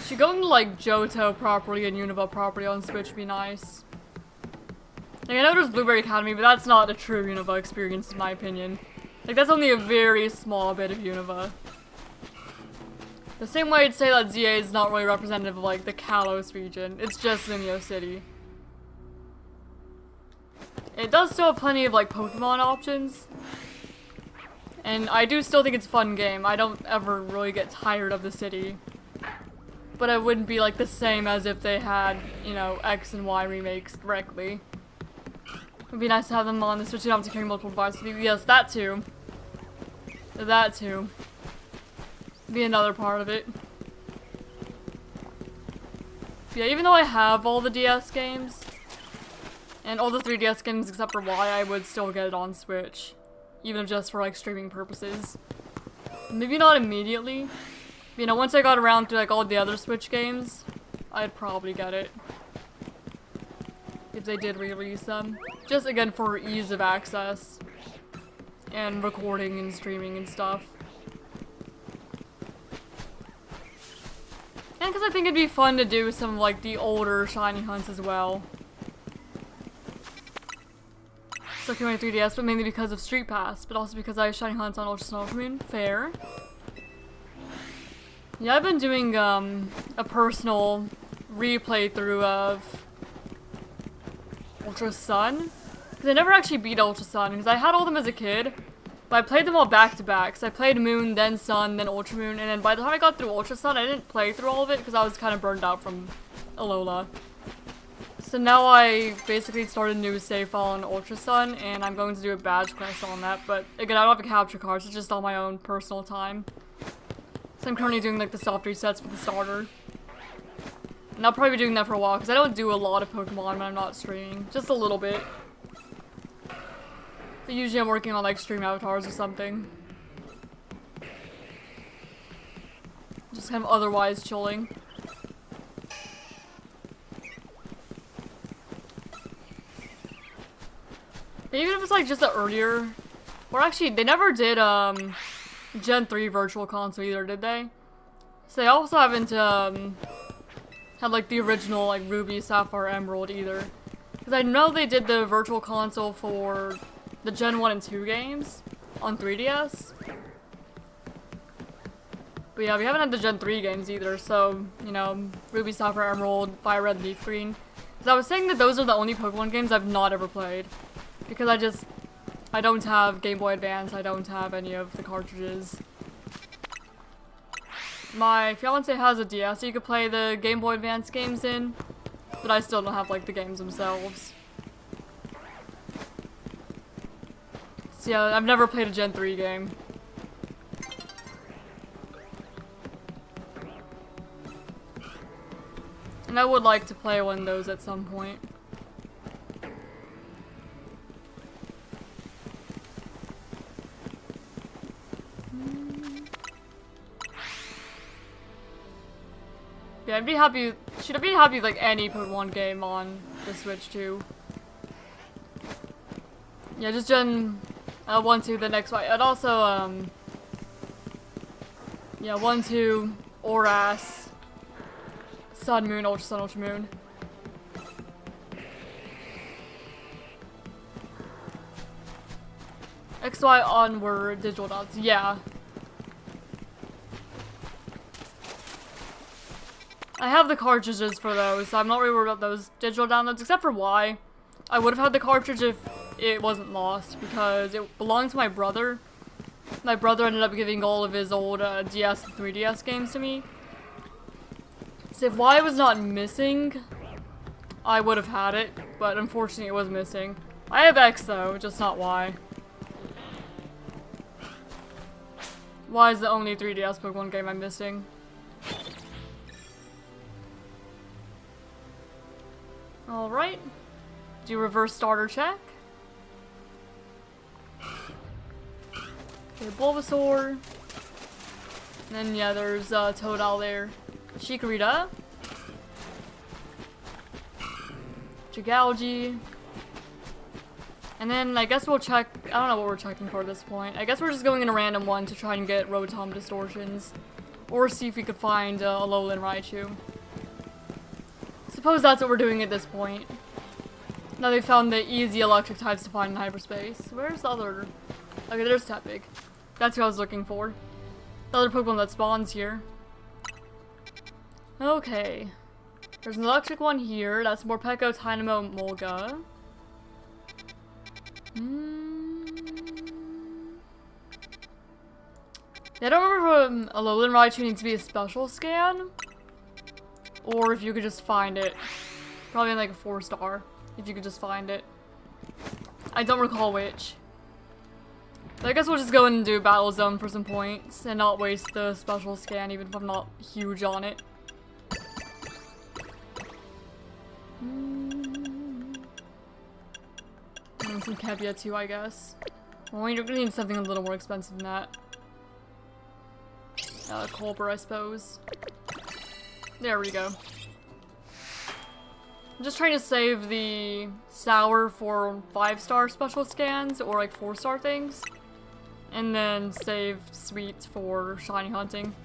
Should go into like Johto properly and Unova properly on Switch would be nice. Like, I know there's Blueberry Academy, but that's not a true Unova experience in my opinion. Like, that's only a very small bit of Unova. The same way I'd say that ZA is not really representative of like the Kalos region. It's just Limio City. It does still have plenty of like Pokemon options. And I do still think it's a fun game. I don't ever really get tired of the city. But it wouldn't be like the same as if they had, you know, X and Y remakes directly. It'd be nice to have them on the Switch. You don't have to carry multiple devices. Yes, that too. That too. Be another part of it. Yeah, even though I have all the DS games, and all the 3DS games except for Y, I would still get it on Switch. Even if just for like streaming purposes. Maybe not immediately. You know, once I got around to like all the other Switch games, I'd probably get it. If they did re-release them. Just again for ease of access. And recording and streaming and stuff. And because I think it'd be fun to do some of like the older shiny hunts as well. Still keep my 3DS, but mainly because of Street Pass, but also because I have shiny hunts on Ultra Sun, Ultra Moon. Fair. Yeah, I've been doing a personal replay through of Ultra Sun, because I never actually beat Ultra Sun, because I had all of them as a kid, but I played them all back to back. So I played Moon, then Sun, then Ultra Moon, and then by the time I got through Ultra Sun, I didn't play through all of it because I was kind of burned out from Alola. So now I basically started a new save file on Ultra Sun, and I'm going to do a badge quest on that, but again, I don't have a capture card, so it's just on my own personal time. So I'm currently doing like the soft resets for the starter. And I'll probably be doing that for a while, because I don't do a lot of Pokemon when I'm not streaming. Just a little bit. But usually I'm working on like stream avatars or something. Just kind of otherwise chilling. But even if it's like just an earlier, or actually they never did Gen 3 Virtual Console either, did they? So they also haven't had like the original like Ruby, Sapphire, Emerald either. Because I know they did the Virtual Console for the Gen 1 and 2 games on 3DS. But yeah, we haven't had the Gen 3 games either, so, you know, Ruby, Sapphire, Emerald, Fire Red, Leaf Green. Because I was saying that those are the only Pokemon games I've not ever played. Because I don't have Game Boy Advance, I don't have any of the cartridges. My fiance has a DS, so you could play the Game Boy Advance games in, but I still don't have, like, the games themselves. So yeah, I've never played a Gen 3 game. And I would like to play one of those at some point. Yeah, I'd be happy. Should I be happy with like any Pokemon game on the Switch too? Yeah, just Gen 1, 2, the next one. And also, yeah, 1, 2, Oras, Sun, Moon, Ultra Sun, Ultra Moon. XY onward, digital dots. Yeah. I have the cartridges for those, so I'm not really worried about those digital downloads, except for Y. I would have had the cartridge if it wasn't lost, because it belonged to my brother. My brother ended up giving all of his old DS and 3DS games to me. So if Y was not missing, I would have had it, but unfortunately it was missing. I have X though, just not Y. Y is the only 3DS Pokemon game I'm missing. Alright. Do reverse starter check. Okay, Bulbasaur. And then, yeah, there's Totodile there. Chikorita. Chigalgi. And then I guess we'll check, I don't know what we're checking for at this point. I guess we're just going in a random one to try and get Rotom distortions. Or see if we could find a Alolan Raichu. Suppose that's what we're doing at this point. Now they found the easy electric types to find in hyperspace. Where's the other? Okay, there's Tepig. That's what I was looking for. The other Pokemon that spawns here. Okay. There's an electric one here. That's Morpeko, Tynamo, Molga. Yeah, I don't remember if Alolan Raichu needs to be a special scan. Or if you could just find it. Probably in like a 4-star. If you could just find it. I don't recall which. But I guess we'll just go in and do Battle Zone for some points. And not waste the special scan even if I'm not huge on it. And some Kevia too, I guess. Well, you're gonna need something a little more expensive than that. Colbur, I suppose. There we go. I'm just trying to save the Sour for 5-star special scans, or like 4-star things. And then save Sweet for shiny hunting.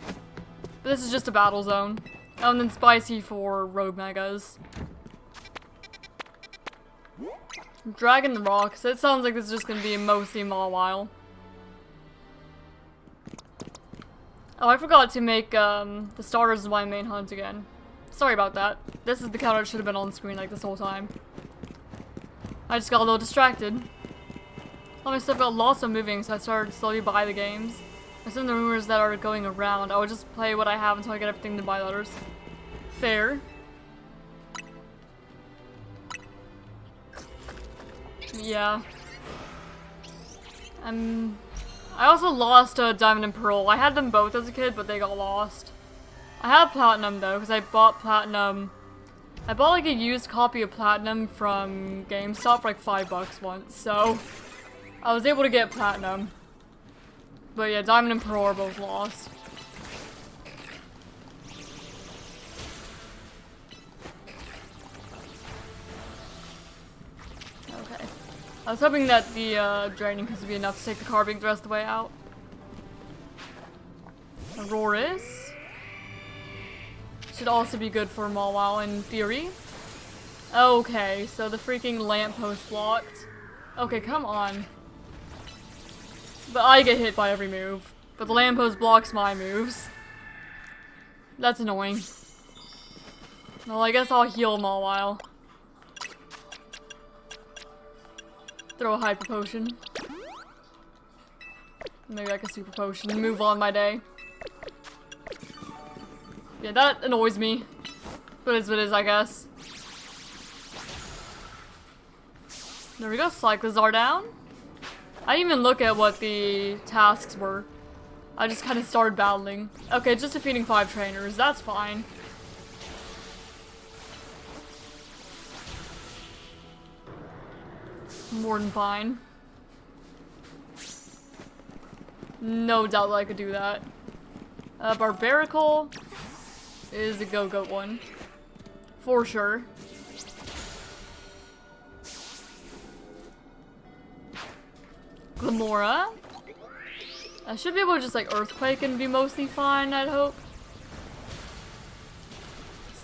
But this is just a battle zone. Oh, and then Spicy for road megas. Dragon Rocks. It sounds like this is just gonna be mostly Mawile. Oh, I forgot to make the starters my main hunt again. Sorry about that. This is the counter that should have been on screen like this whole time. I just got a little distracted. All my stuff got lost on moving, so I started to slowly buy the games. I seen the rumors that are going around. I would just play what I have until I get everything to buy letters. Fair. Yeah. I also lost Diamond and Pearl. I had them both as a kid, but they got lost. I have Platinum though, because I bought Platinum. I bought like a used copy of Platinum from GameStop for like $5 once, so I was able to get Platinum. But yeah, Diamond and Pearl are both lost. Okay. I was hoping that the draining could be enough to take the Carbink the rest of the way out. Auroris. Should also be good for Mawile in theory. Okay, so the freaking lamppost blocked. Okay, come on. But I get hit by every move. But the lamppost blocks my moves. That's annoying. Well, I guess I'll heal Mawile. Throw a Hyper Potion. Maybe like a Super Potion and move on my day. Yeah, that annoys me. But it's what it is, I guess. There we go, Cyclizar down. I didn't even look at what the tasks were. I just kind of started battling. Okay, just defeating 5 trainers, that's fine. More than fine. No doubt that I could do that. Barbarical is the Go-Goat one. For sure. Glamora. I should be able to just like Earthquake and be mostly fine, I'd hope.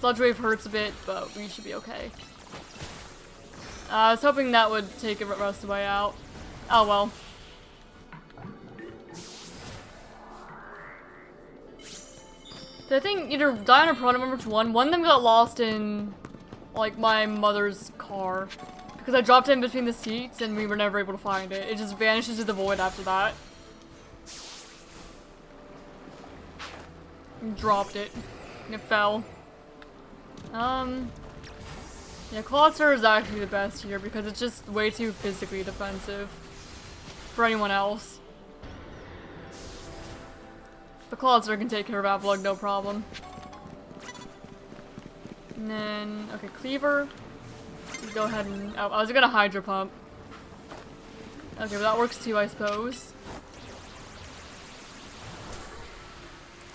Sludge Wave hurts a bit, but we should be okay. I was hoping that would take the rest of the way out. Oh well. I think either Diana or Pearl, I don't remember which one. One of them got lost in, like, my mother's car. Because I dropped it in between the seats and we were never able to find it. It just vanishes to the void after that. Dropped it. And it fell. Yeah, Clodsir is actually the best here because it's just way too physically defensive for anyone else. The Clodsir can take care of Avalugg, no problem. And then, okay, Cleaver. Go ahead and, oh, I was gonna Hydro Pump. Okay, but that works too, I suppose.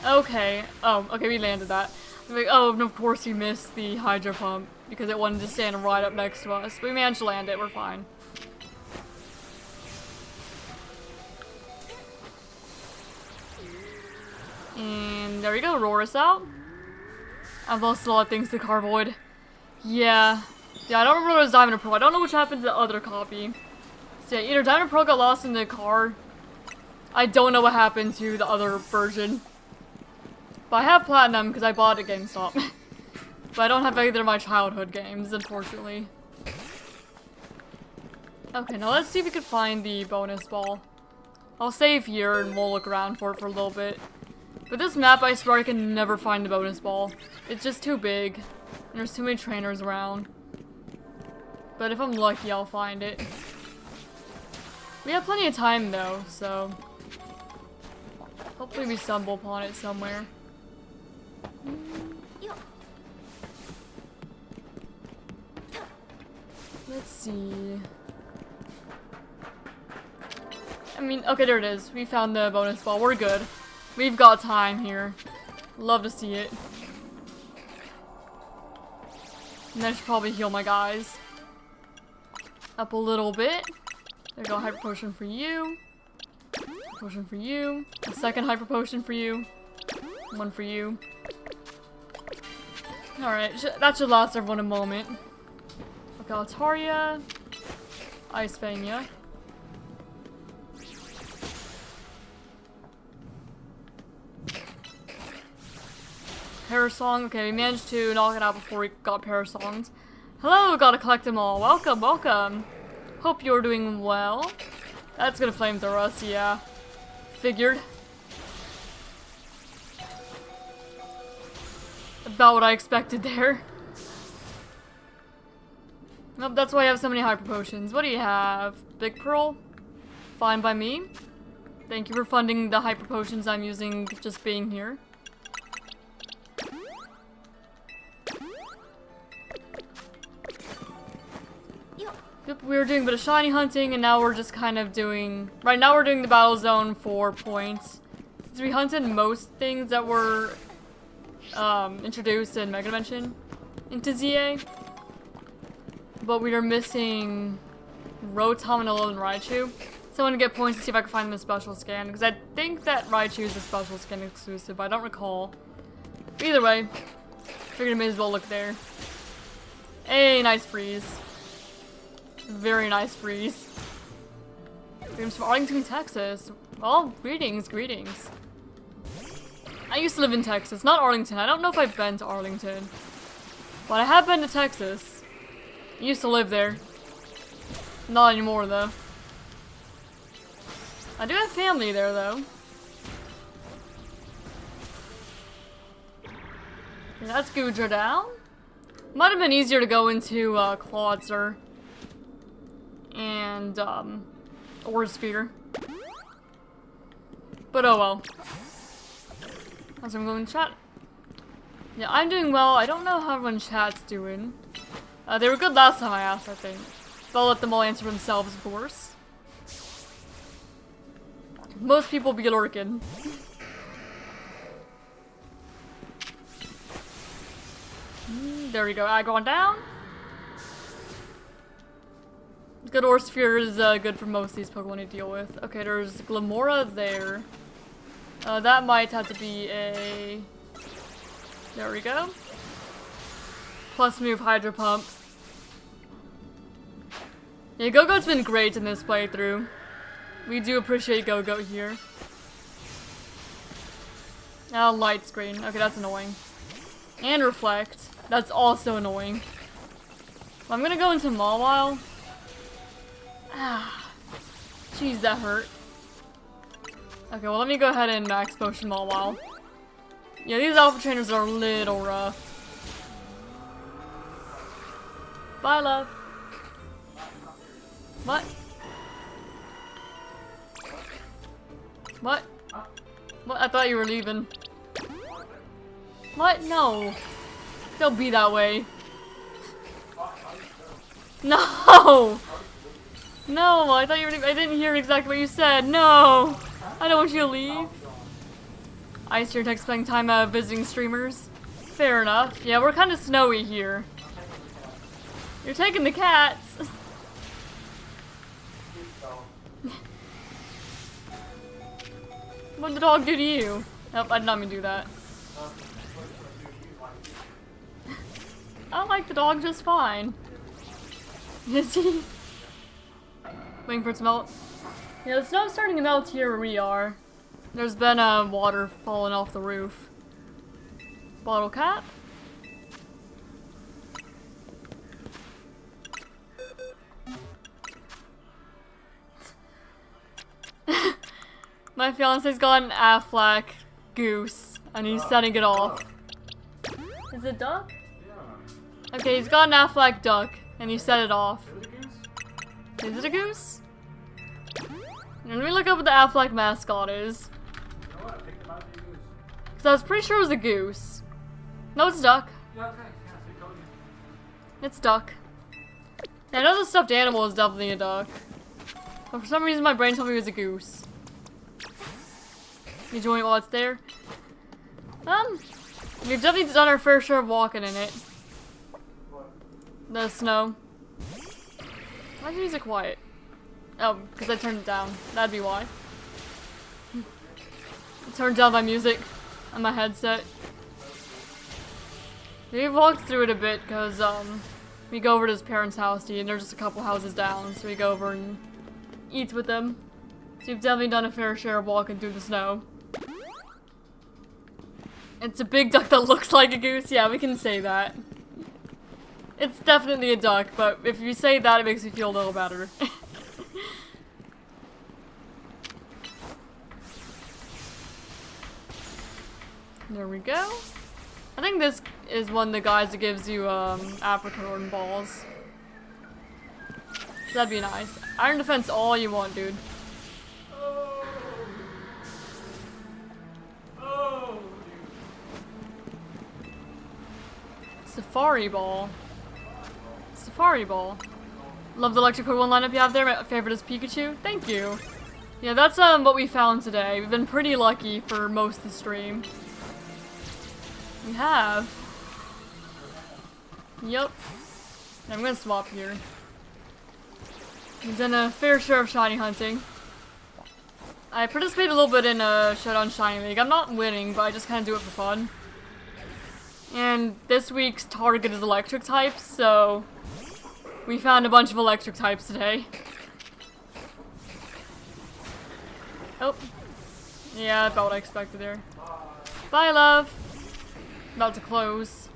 Okay, oh, okay, we landed that. Like, oh, and of course you missed the Hydro Pump because it wanted to stand right up next to us. We managed to land it, we're fine. There we go, roar us out. I've lost a lot of things to Carvoid. Yeah. Yeah, I don't remember it was Diamond Pro. I don't know which happened to the other copy. So yeah, either Diamond Pro got lost in the car. I don't know what happened to the other version. But I have Platinum because I bought it at GameStop. But I don't have either of my childhood games, unfortunately. Okay, now let's see if we can find the bonus ball. I'll save here and we'll look around for it for a little bit. But this map, I swear I can never find the bonus ball. It's just too big. And there's too many trainers around. But if I'm lucky, I'll find it. We have plenty of time though, so... hopefully we stumble upon it somewhere. Let's see... I mean, okay, there it is. We found the bonus ball. We're good. We've got time here. Love to see it. And I should probably heal my guys. Up a little bit. There we go, hyper potion for you. Potion for you. A second hyper potion for you. One for you. Alright, that should last everyone a moment. Okay, Altaria. Ice Fangya. Parasong. Okay, we managed to knock it out before we got Parasonged. Hello, gotta collect them all. Welcome, welcome. Hope you're doing well. That's gonna flamethrower us, yeah. Figured. About what I expected there. Nope, that's why I have so many hyper potions. What do you have? Big Pearl? Fine by me. Thank you for funding the hyper potions I'm using just being here. Yep, we were doing a bit of shiny hunting, and now we're just kind of doing... Right now we're doing the battle zone for points. Since we hunted most things that were introduced in Mega Dimension into ZA. But we are missing Rotom and Alolan Raichu. So I want to get points to see if I can find them in special scan. Because I think that Raichu is a special scan exclusive, but I don't recall. Either way, figured I may as well look there. Hey, nice freeze. Very nice freeze. Greetings from Arlington, Texas. Well, greetings, greetings. I used to live in Texas, not Arlington. I don't know if I've been to Arlington. But I have been to Texas. I used to live there. Not anymore, though. I do have family there, though. Okay, that's Goodra down. Might have been easier to go into Clawitzer. And, Orsphere. But oh well. How's everyone going in chat? Yeah, I'm doing well. I don't know how everyone chat's doing. They were good last time I asked, I think. But I'll let them all answer themselves, of course. Most people be lurking. There we go. Aggron down. Good Orsphere is good for most of these Pokemon to deal with. Okay, there's Glamora there. That might have to be a... There we go. Plus move Hydro Pump. Yeah, Go-Go's been great in this playthrough. We do appreciate Go-Go here. Light Screen. Okay, that's annoying. And Reflect. That's also annoying. Well, I'm gonna go into Mawile. Ah, jeez, that hurt. Okay, well, let me go ahead and max potion Mawile. Yeah, these alpha trainers are a little rough. Bye, love. What? What? What? I thought you were leaving. What? No. Don't be that way. No! No, I thought you were leaving. I didn't hear exactly what you said. No! I don't want you to leave. Ice your text spending time visiting streamers. Fair enough. Yeah, we're kind of snowy here. You're taking the cats. What did the dog do to you? Nope, I did not mean to do that. I like the dog just fine. Is he? Waiting for it to melt. Yeah, the snow's starting to melt here where we are. There's been water falling off the roof. Bottle cap. My fiance's got an Aflac goose, and he's setting it off. Is it duck? Yeah. Okay, he's got an Aflac duck, and he set it off. Is it a goose? Let me look up what the Aflac mascot is. You know what? I picked it out to be a goose. Because I was pretty sure it was a goose. No, it's duck. Yeah, okay. Yeah, so you told me. It's duck. Yeah, I know the stuffed animal is definitely a duck. But for some reason my brain told me it was a goose. You join it while it's there? We've definitely done our fair share of walking in it. What? The snow. Why's the music quiet? Oh, because I turned it down. That'd be why. I turned down my music on my headset. We've walked through it a bit because, we go over to his parents' house to eat, and they're just a couple houses down, so we go over and eat with them. So we've definitely done a fair share of walking through the snow. It's a big duck that looks like a goose. Yeah, we can say that. It's definitely a duck, but if you say that, it makes me feel a little better. There we go. I think this is one of the guys that gives you, apricorn balls. That'd be nice. Iron defense all you want, dude. Safari ball. Safari ball. Love the electric Pokemon lineup you have there. My favorite is Pikachu. Thank you. Yeah, that's what we found today. We've been pretty lucky for most of the stream. We have. Yep. I'm gonna swap here. We've done a fair share of shiny hunting. I participated a little bit in Showdown Shiny League. I'm not winning, but I just kind of do it for fun. And this week's target is electric types, so we found a bunch of electric types today. Oh. Yeah, about what I expected there. Bye, love. About to close.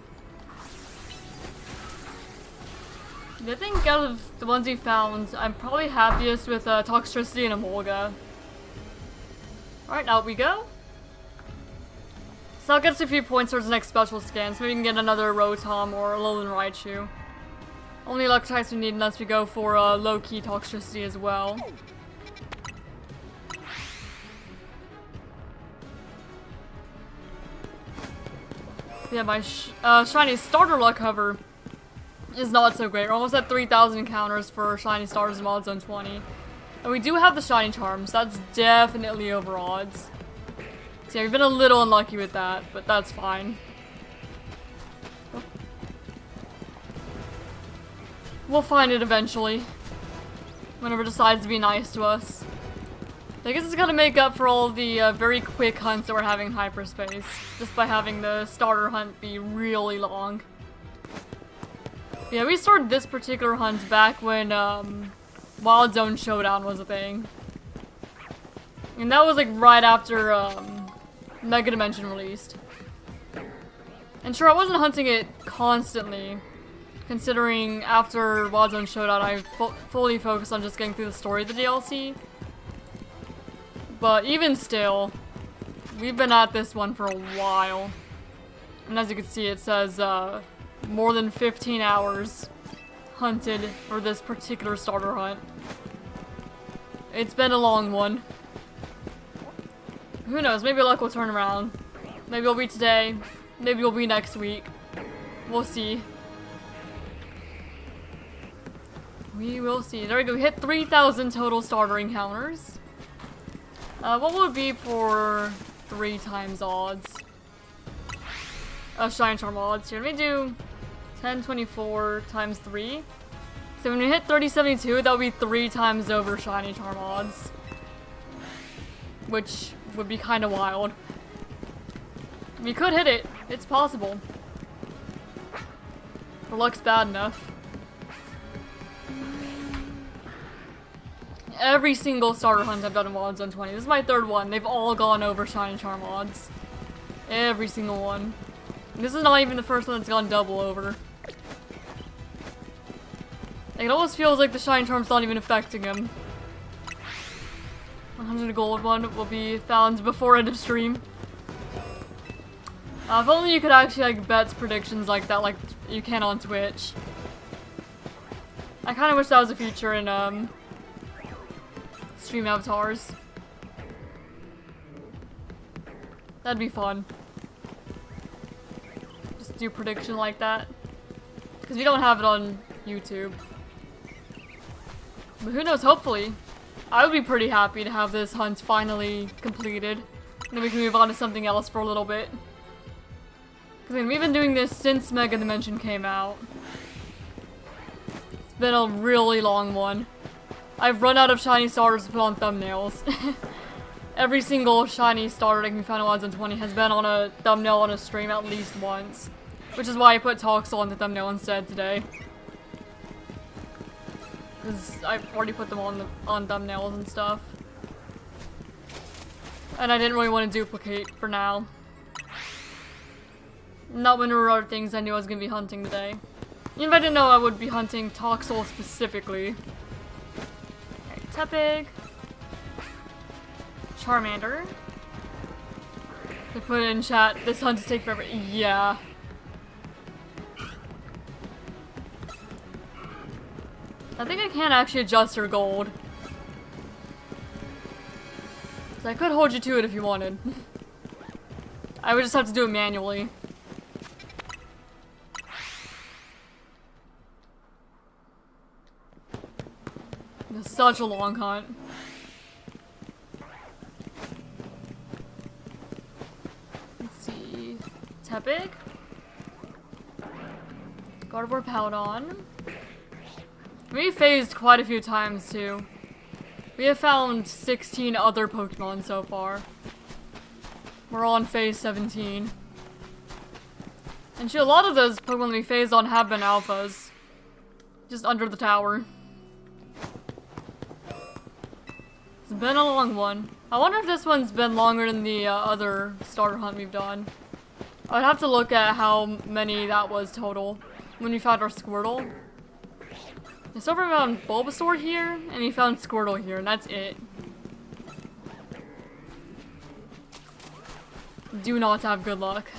I think out of the ones we found, I'm probably happiest with Toxtricity and Emolga. Alright, out we go. So I'll get us a few points towards the next special scan, so maybe we can get another Rotom or a Alolan Raichu. Only electric types we need unless we go for low-key Toxtricity as well. Yeah, my shiny starter luck cover is not so great. We're almost at 3,000 encounters for shiny starters in Mod Zone 20. And we do have the shiny charms. That's definitely over odds. So yeah, we've been a little unlucky with that, but that's fine. We'll find it eventually. Whenever it decides to be nice to us. I guess it's gonna make up for all the very quick hunts that we're having in hyperspace. Just by having the starter hunt be really long. Yeah, we started this particular hunt back when Wild Zone Showdown was a thing. And that was like right after Mega Dimension released. And sure, I wasn't hunting it constantly, considering after Wild Zone Showdown I fully focused on just getting through the story of the DLC. But even still, we've been at this one for a while. And as you can see, it says more than 15 hours hunted for this particular starter hunt. It's been a long one. Who knows, maybe luck will turn around. Maybe it'll be today, maybe it'll be next week. We'll see. We will see. There we go, we hit 3,000 total starter encounters. What would it be for 3 times odds? Shiny Charm odds here. Let me do 1024 times 3. So when we hit 3072, that would be 3 times over Shiny Charm odds. Which would be kind of wild. We could hit it. It's possible. Her luck's bad enough. Every single starter hunt I've done in Wild Zone 20. This is my third one. They've all gone over Shiny Charm odds. Every single one. And this is not even the first one that's gone double over. Like, it almost feels like the Shiny Charm's not even affecting him. 100 gold one will be found before end of stream. If only you could actually like bet predictions like that, like you can on Twitch. I kind of wish that was a feature in stream avatars. That'd be fun. Just do prediction like that, because we don't have it on YouTube. But who knows? Hopefully, I would be pretty happy to have this hunt finally completed, and then we can move on to something else for a little bit. Because I mean, we've been doing this since Mega Dimension came out. It's been a really long one. I've run out of shiny starters to put on thumbnails. Every single shiny starter that can be found in Wild Zone 20 has been on a thumbnail on a stream at least once. Which is why I put Toxel on the thumbnail instead today. Because I've already put them on thumbnails and stuff. And I didn't really want to duplicate for now. Not when there were other things I knew I was going to be hunting today. Even if I didn't know I would be hunting Toxel specifically. Tepig. Charmander. They put it in chat, this hunt to take forever. Yeah. I think I can actually adjust her gold. So I could hold you to it if you wanted. I would just have to do it manually. It's such a long hunt. Let's see. Tepig. Gardevoir Powdon. We phased quite a few times too. We have found 16 other Pokemon so far. We're on phase 17. And a lot of those Pokemon we phased on have been alphas. Just under the tower. It's been a long one. I wonder if this one's been longer than the other starter hunt we've done. I'd have to look at how many that was total when we found our Squirtle. I still found Bulbasaur here, and we found Squirtle here, and that's it. Do not have good luck.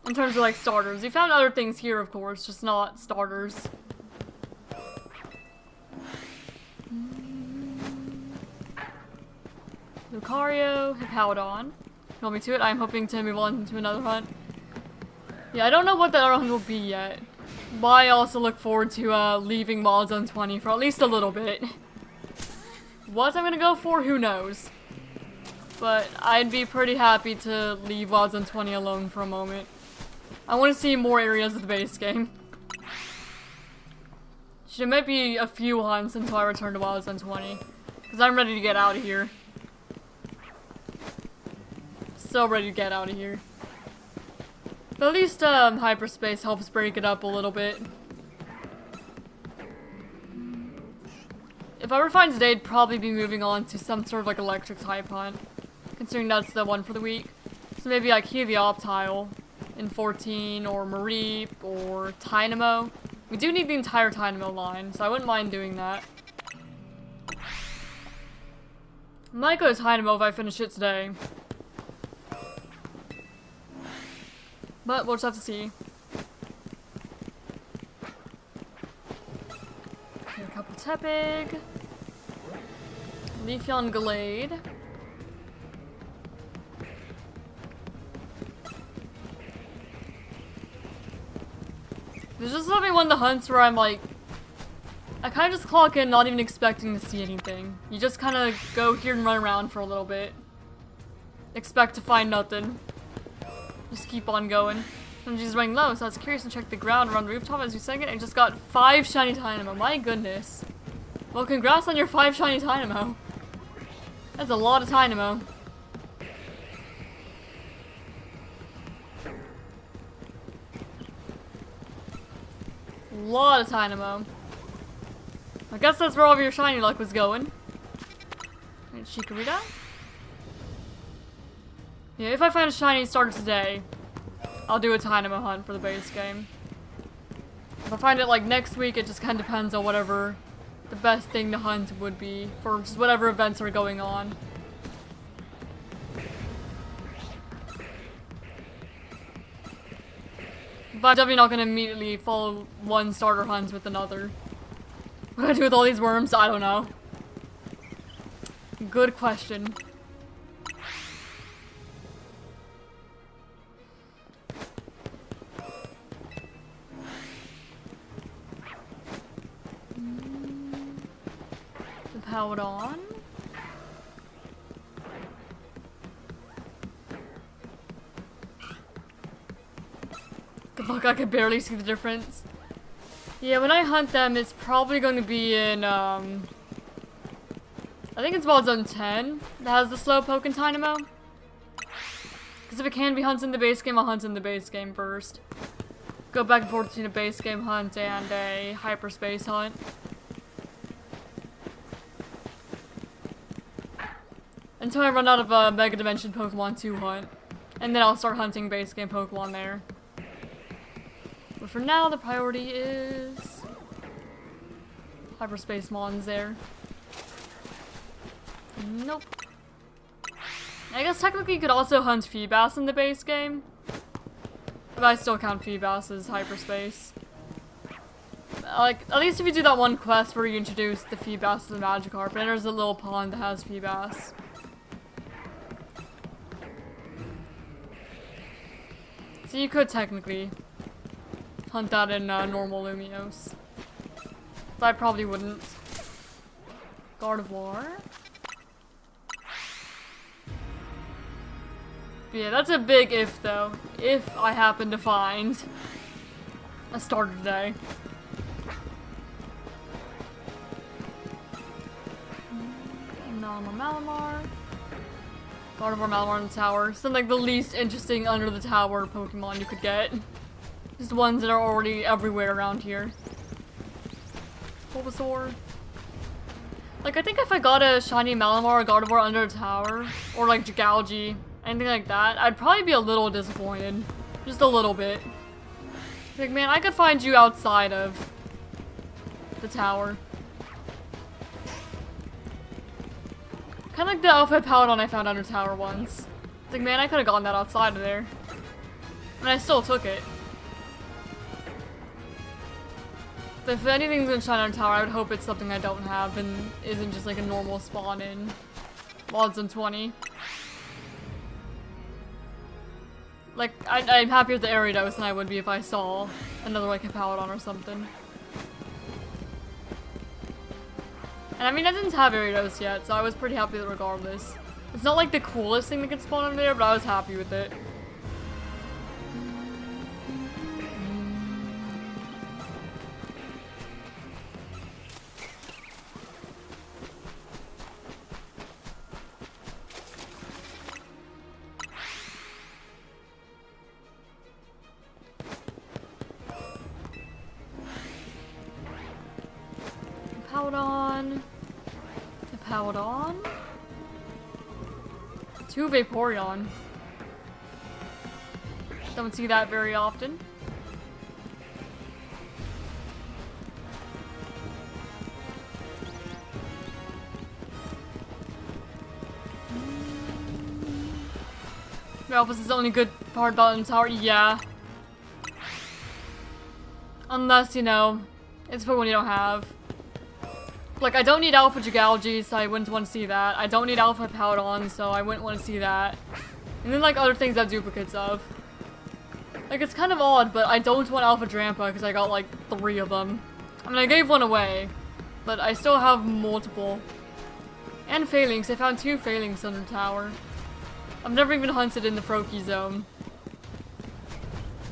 In terms of like starters. We found other things here, of course, just not starters. Lucario, Hippowdon. Hold me to it. I'm hoping to move on to another hunt. Yeah, I don't know what the other hunt will be yet. But I also look forward to leaving Wild Zone 20 for at least a little bit. What I'm gonna go for, who knows. But I'd be pretty happy to leave Wild Zone 20 alone for a moment. I want to see more areas of the base game. There might be a few hunts until I return to Wild Zone 20. Because I'm ready to get out of here. So ready to get out of here. But at least hyperspace helps break it up a little bit. If I were to find today, I'd probably be moving on to some sort of like electric type hunt. Considering that's the one for the week. So maybe like Helioptile in 14, or Mareep, or Tynamo. We do need the entire Tynamo line, so I wouldn't mind doing that. I might go to Tynamo if I finish it today. But we'll just have to see. Okay, a couple Tepig. Leafeon Glade. There's just something one of the hunts where I'm like, I kind of just clock in not even expecting to see anything. You just kind of go here and run around for a little bit. Expect to find nothing. Just keep on going. Energy's running low, so I was curious to check the ground around the rooftop as you sang it. I just got 5 shiny Dynamo. My goodness. Well, congrats on your 5 shiny Dynamo. That's a lot of Dynamo. lot of Dynamo. I guess that's where all of your shiny luck was going. And Chikorita? Yeah, if I find a shiny starter today, I'll do a Dynamo hunt for the base game. If I find it like next week, it just kind of depends on whatever the best thing to hunt would be for just whatever events are going on. But I'm definitely not going to immediately follow one starter hunt with another. What do I do with all these worms? I don't know. Good question. Powered on. Good luck, I can barely see the difference. Yeah, when I hunt them, it's probably going to be in, I think it's about zone 10 that has the Slowpoke and Dynamo. Because if it can be hunted in the base game, I'll hunt in the base game first. Go back and forth between a base game hunt and a hyperspace hunt. Until I run out of Mega Dimension Pokemon to hunt. And then I'll start hunting base game Pokemon there. But for now, the priority is Hyperspace Mons there. Nope. I guess technically you could also hunt Feebas in the base game. But I still count Feebas as Hyperspace. Like, at least if you do that one quest where you introduce the Feebas to the Magikarp, and there's a little pond that has Feebas. So you could technically hunt that in normal Lumiose. But I probably wouldn't. Gardevoir. Yeah, that's a big if though. If I happen to find a starter today. Malamar. Gardevoir, Malamar in the tower. Some like the least interesting under the tower Pokemon you could get. Just ones that are already everywhere around here. Bulbasaur. Like I think if I got a shiny Malamar or Gardevoir under a tower, or like Jigalgi, anything like that, I'd probably be a little disappointed. Just a little bit. Like man, I could find you outside of the tower. Kind of like the Alpha Paladon I found under tower once. It's like, man, I could have gotten that outside of there. And I still took it. But if anything's gonna shine on tower, I would hope it's something I don't have and isn't just like a normal spawn in Mods in 20. Like, I'm happier with the Ariados than I would be if I saw another like a Paladon or something. And I mean, I didn't have Ariados yet, so I was pretty happy with it regardless. It's not like the coolest thing that could spawn under there, but I was happy with it. Powdon. Powdon. 2 Vaporeon. Don't see that very often. Ralphus is the only good part about the tower. Yeah. Unless, you know, it's Pokemon you don't have. Like, I don't need Alpha Jigalgi, so I wouldn't want to see that. I don't need Alpha Powdon, so I wouldn't want to see that. And then, like, other things I have duplicates of. Like, it's kind of odd, but I don't want Alpha Drampa, because I got, like, 3 of them. I mean, I gave one away, but I still have multiple. And Phalanx. I found 2 Phalanx under the tower. I've never even hunted in the Froakie zone.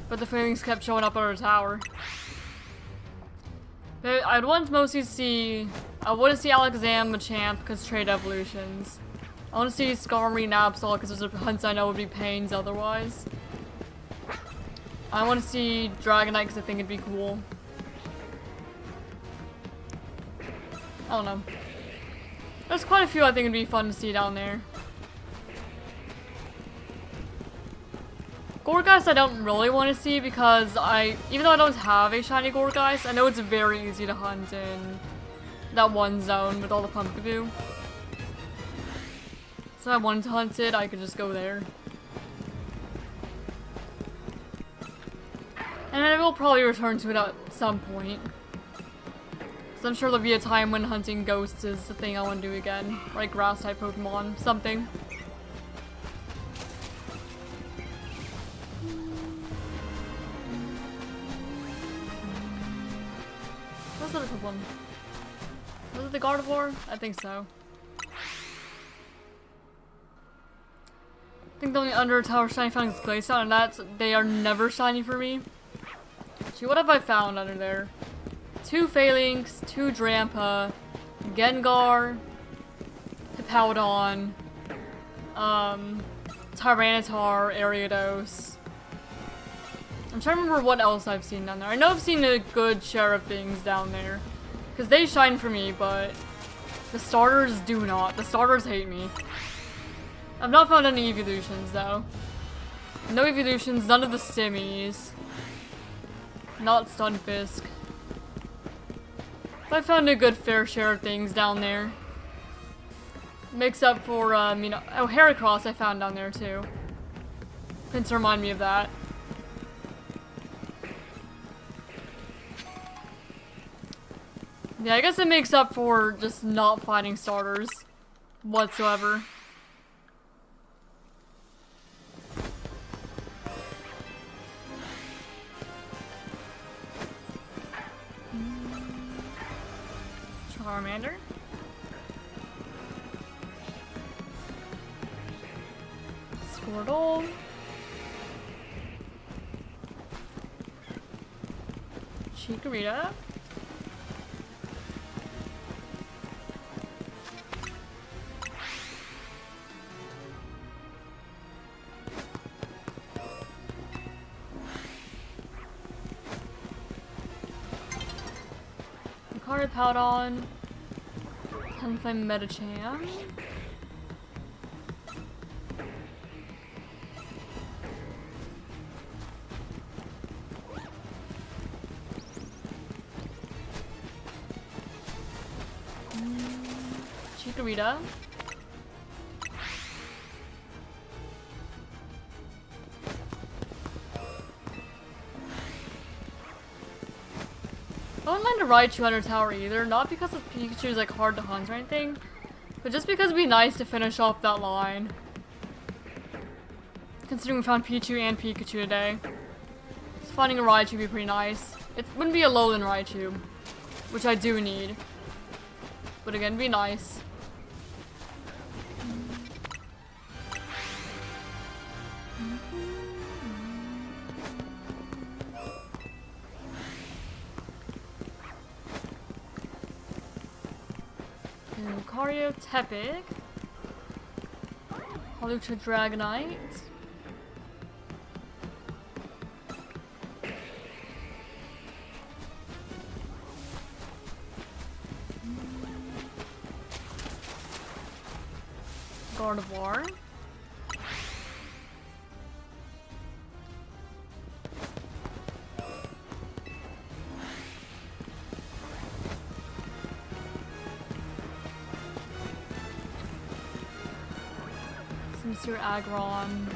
But the Phalanx kept showing up under the tower. But I'd want to mostly see... I want to see Alakazam, Machamp, because trade evolutions. I want to see Skarmory and Absol, because those are hunts I know would be pains otherwise. I want to see Dragonite, because I think it'd be cool. I don't know. There's quite a few I think would be fun to see down there. Gorgeist I don't really want to see because even though I don't have a shiny Gorgeist, I know it's very easy to hunt in that one zone with all the Pumpkaboo. So if I wanted to hunt it, I could just go there. And I will probably return to it at some point. So I'm sure there'll be a time when hunting ghosts is the thing I want to do again. Like grass type Pokemon, something. What's the other Pokemon? Was it the Gardevoir? I think so. I think the only Under Tower shiny found is Glaceon, and they are never shiny for me. Gee, what have I found under there? 2 Phalanx, 2 Drampa, Gengar, Hippowdon, Tyranitar, Ariados. I'm trying to remember what else I've seen down there. I know I've seen a good share of things down there. Because they shine for me, but the starters do not. The starters hate me. I've not found any evolutions, though. No evolutions, none of the Stimmies. Not Stunfisk. But I found a good fair share of things down there. Makes up for, you know, oh, Heracross I found down there, too. Didn't remind me of that. Yeah, I guess it makes up for just not finding starters whatsoever. Charmander. Squirtle. Chikorita. Hippowdon. Can play Metacham. Chikorita. I don't mind a Raichu under tower either, not because Pikachu is like hard to hunt or anything, but just because it'd be nice to finish off that line. Considering we found Pichu and Pikachu today. So finding a Raichu would be pretty nice. It wouldn't be a Alolan Raichu, which I do need. But again, it'd be nice. Lucario, Tepig, Hawlucha, Dragonite, Gardevoir, Mr. Aggron.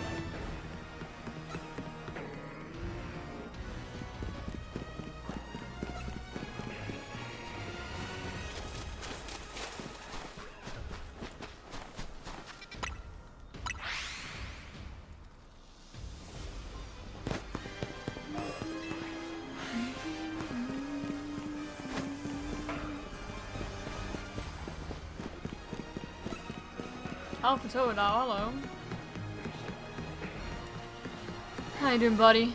Alpha Toad, hello. How you doing, buddy?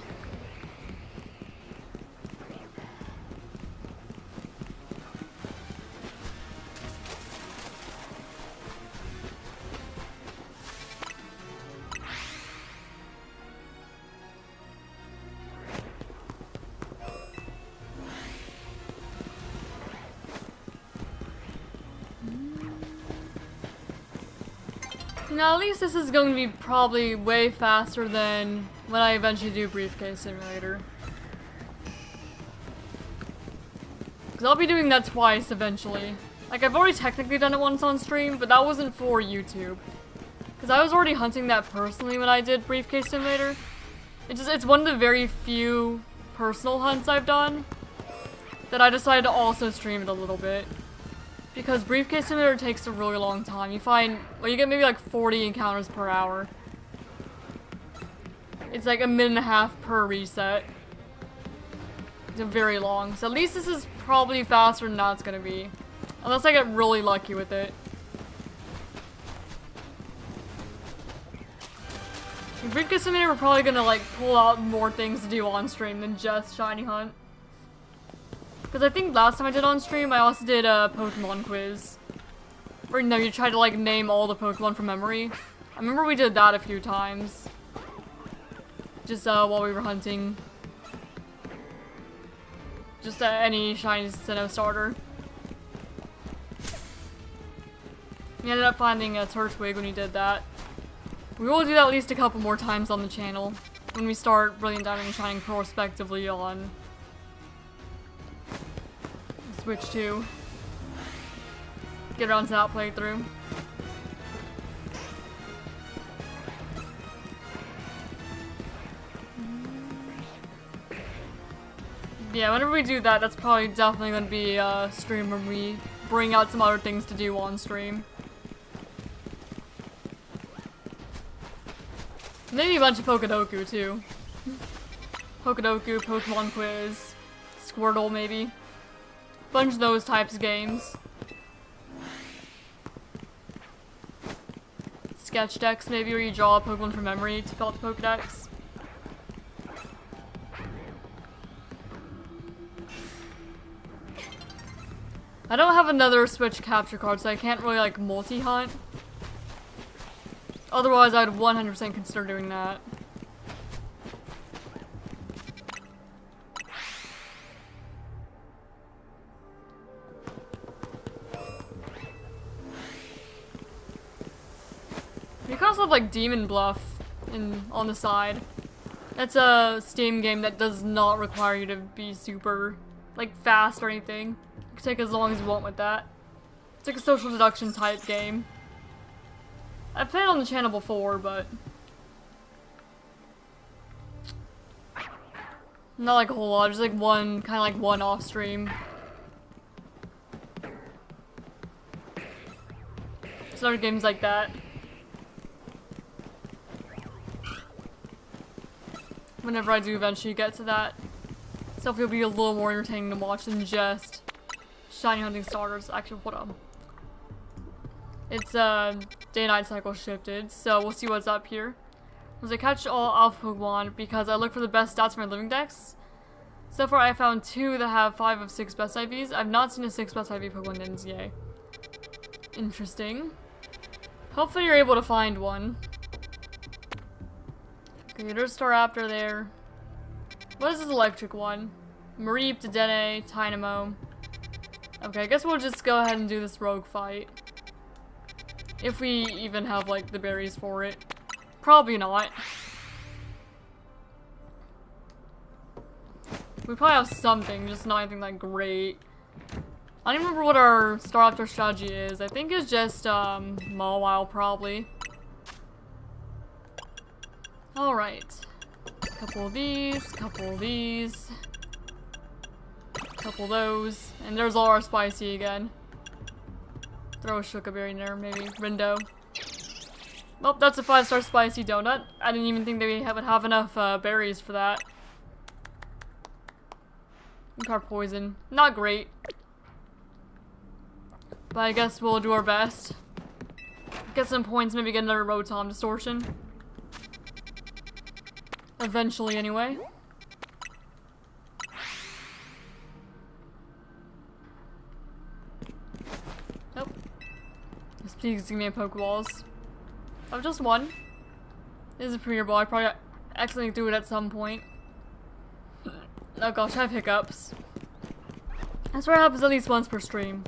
Now, at least this is going to be probably way faster than when I eventually do Briefcase Simulator. Because I'll be doing that twice eventually. Like, I've already technically done it once on stream, but that wasn't for YouTube. Because I was already hunting that personally when I did Briefcase Simulator. It's one of the very few personal hunts I've done that I decided to also stream it a little bit. Because Briefcase Simulator takes a really long time. You find, well, you get maybe like 40 encounters per hour. It's like 1.5 minutes per reset. It's very long. So at least this is probably faster than that's gonna be. Unless I get really lucky with it. In Briefcase Simulator, we're probably gonna like pull out more things to do on stream than just Shiny Hunt. Because I think last time I did on stream, I also did a Pokemon quiz. Or no, you tried to like name all the Pokemon from memory. I remember we did that a few times. Just while we were hunting. Just any Shiny Sinnoh starter. We ended up finding a Turtwig when we did that. We will do that at least a couple more times on the channel. When we start Brilliant Diamond and Shining prospectively on Switch 2. Get around to that playthrough. Yeah, whenever we do that, that's probably definitely going to be a stream where we bring out some other things to do on stream. Maybe a bunch of Pokedoku too. Pokedoku, Pokemon Quiz, Squirtle maybe. Bunch of those types of games. Sketch decks maybe, where you draw a Pokemon from memory to fill out the Pokedex. I don't have another Switch capture card, so I can't really like multi-hunt. Otherwise, I'd 100% consider doing that. You can also have like Demon Bluff on the side. That's a Steam game that does not require you to be super like fast or anything. You can take as long as you want with that. It's like a social deduction type game. I've played it on the channel before, but not like a whole lot, just like one, kind of like one off stream. Just other games like that. Whenever I do eventually get to that. Stuff will be a little more entertaining to watch than just shiny hunting starters. Actually, hold on. It's day-night cycle shifted, so we'll see what's up here. As I catch all alpha Pokemon because I look for the best stats for my living dex. So far I found 2 that have 5 of 6 best IVs. I've not seen a 6 best IV Pokemon in yay. Interesting. Hopefully you're able to find one. Okay, there's Staraptor there. What is this electric one? Mareep, Dedenne, Tynamo. Okay, I guess we'll just go ahead and do this rogue fight. If we even have, like, the berries for it. Probably not. We probably have something, just not anything, like, great. I don't remember what our Staraptor strategy is. I think it's just, Mawile, probably. Alright. Couple of these, couple of these. Couple of those. And there's all our spicy again. Throw a Shukaberry in there, maybe. Rindo. Well, that's a 5-star spicy donut. I didn't even think they would have enough berries for that. Car poison. Not great. But I guess we'll do our best. Get some points, maybe get another Rotom Distortion. Eventually, anyway. Nope. Please give me a Pokeballs. Oh, just one. This is a Premier Ball. I probably accidentally do it at some point. Oh gosh, I have hiccups. I swear it happens at least once per stream.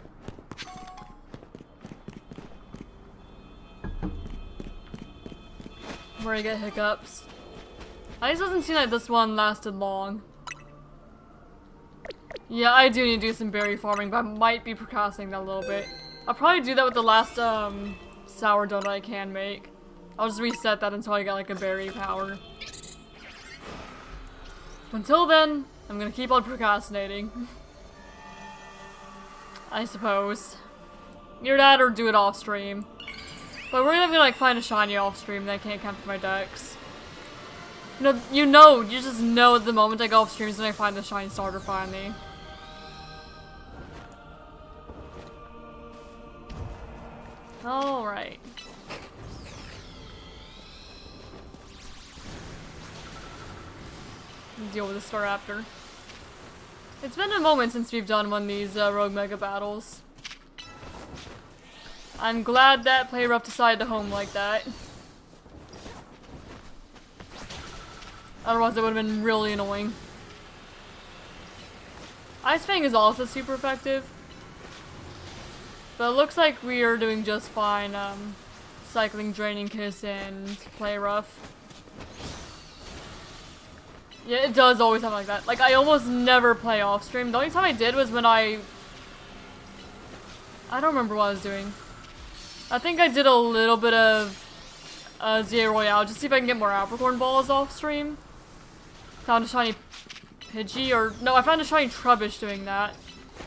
where I get hiccups. It doesn't seem like this one lasted long. Yeah, I do need to do some berry farming, but I might be procrastinating that a little bit. I'll probably do that with the last sourdough that I can make. I'll just reset that until I get like a berry power. Until then, I'm gonna keep on procrastinating. I suppose. Either that or do it off stream. But we're gonna like find a shiny off stream that I can't come to my decks. You just know at the moment I go off streams when I find the shiny starter finally. Alright. Deal with the Staraptor. It's been a moment since we've done one of these Rogue Mega battles. I'm glad that Play Rough decided to home like that. Otherwise it would have been really annoying. Ice Fang is also super effective. But it looks like we are doing just fine, cycling Draining Kiss and Play Rough. Yeah, it does always happen like that. Like, I almost never play off stream. The only time I did was when I don't remember what I was doing. I think I did a little bit of ZA Royale, just see if I can get more Apricorn balls off stream. Found a shiny Pidgey, or no, I found a shiny Trubbish doing that.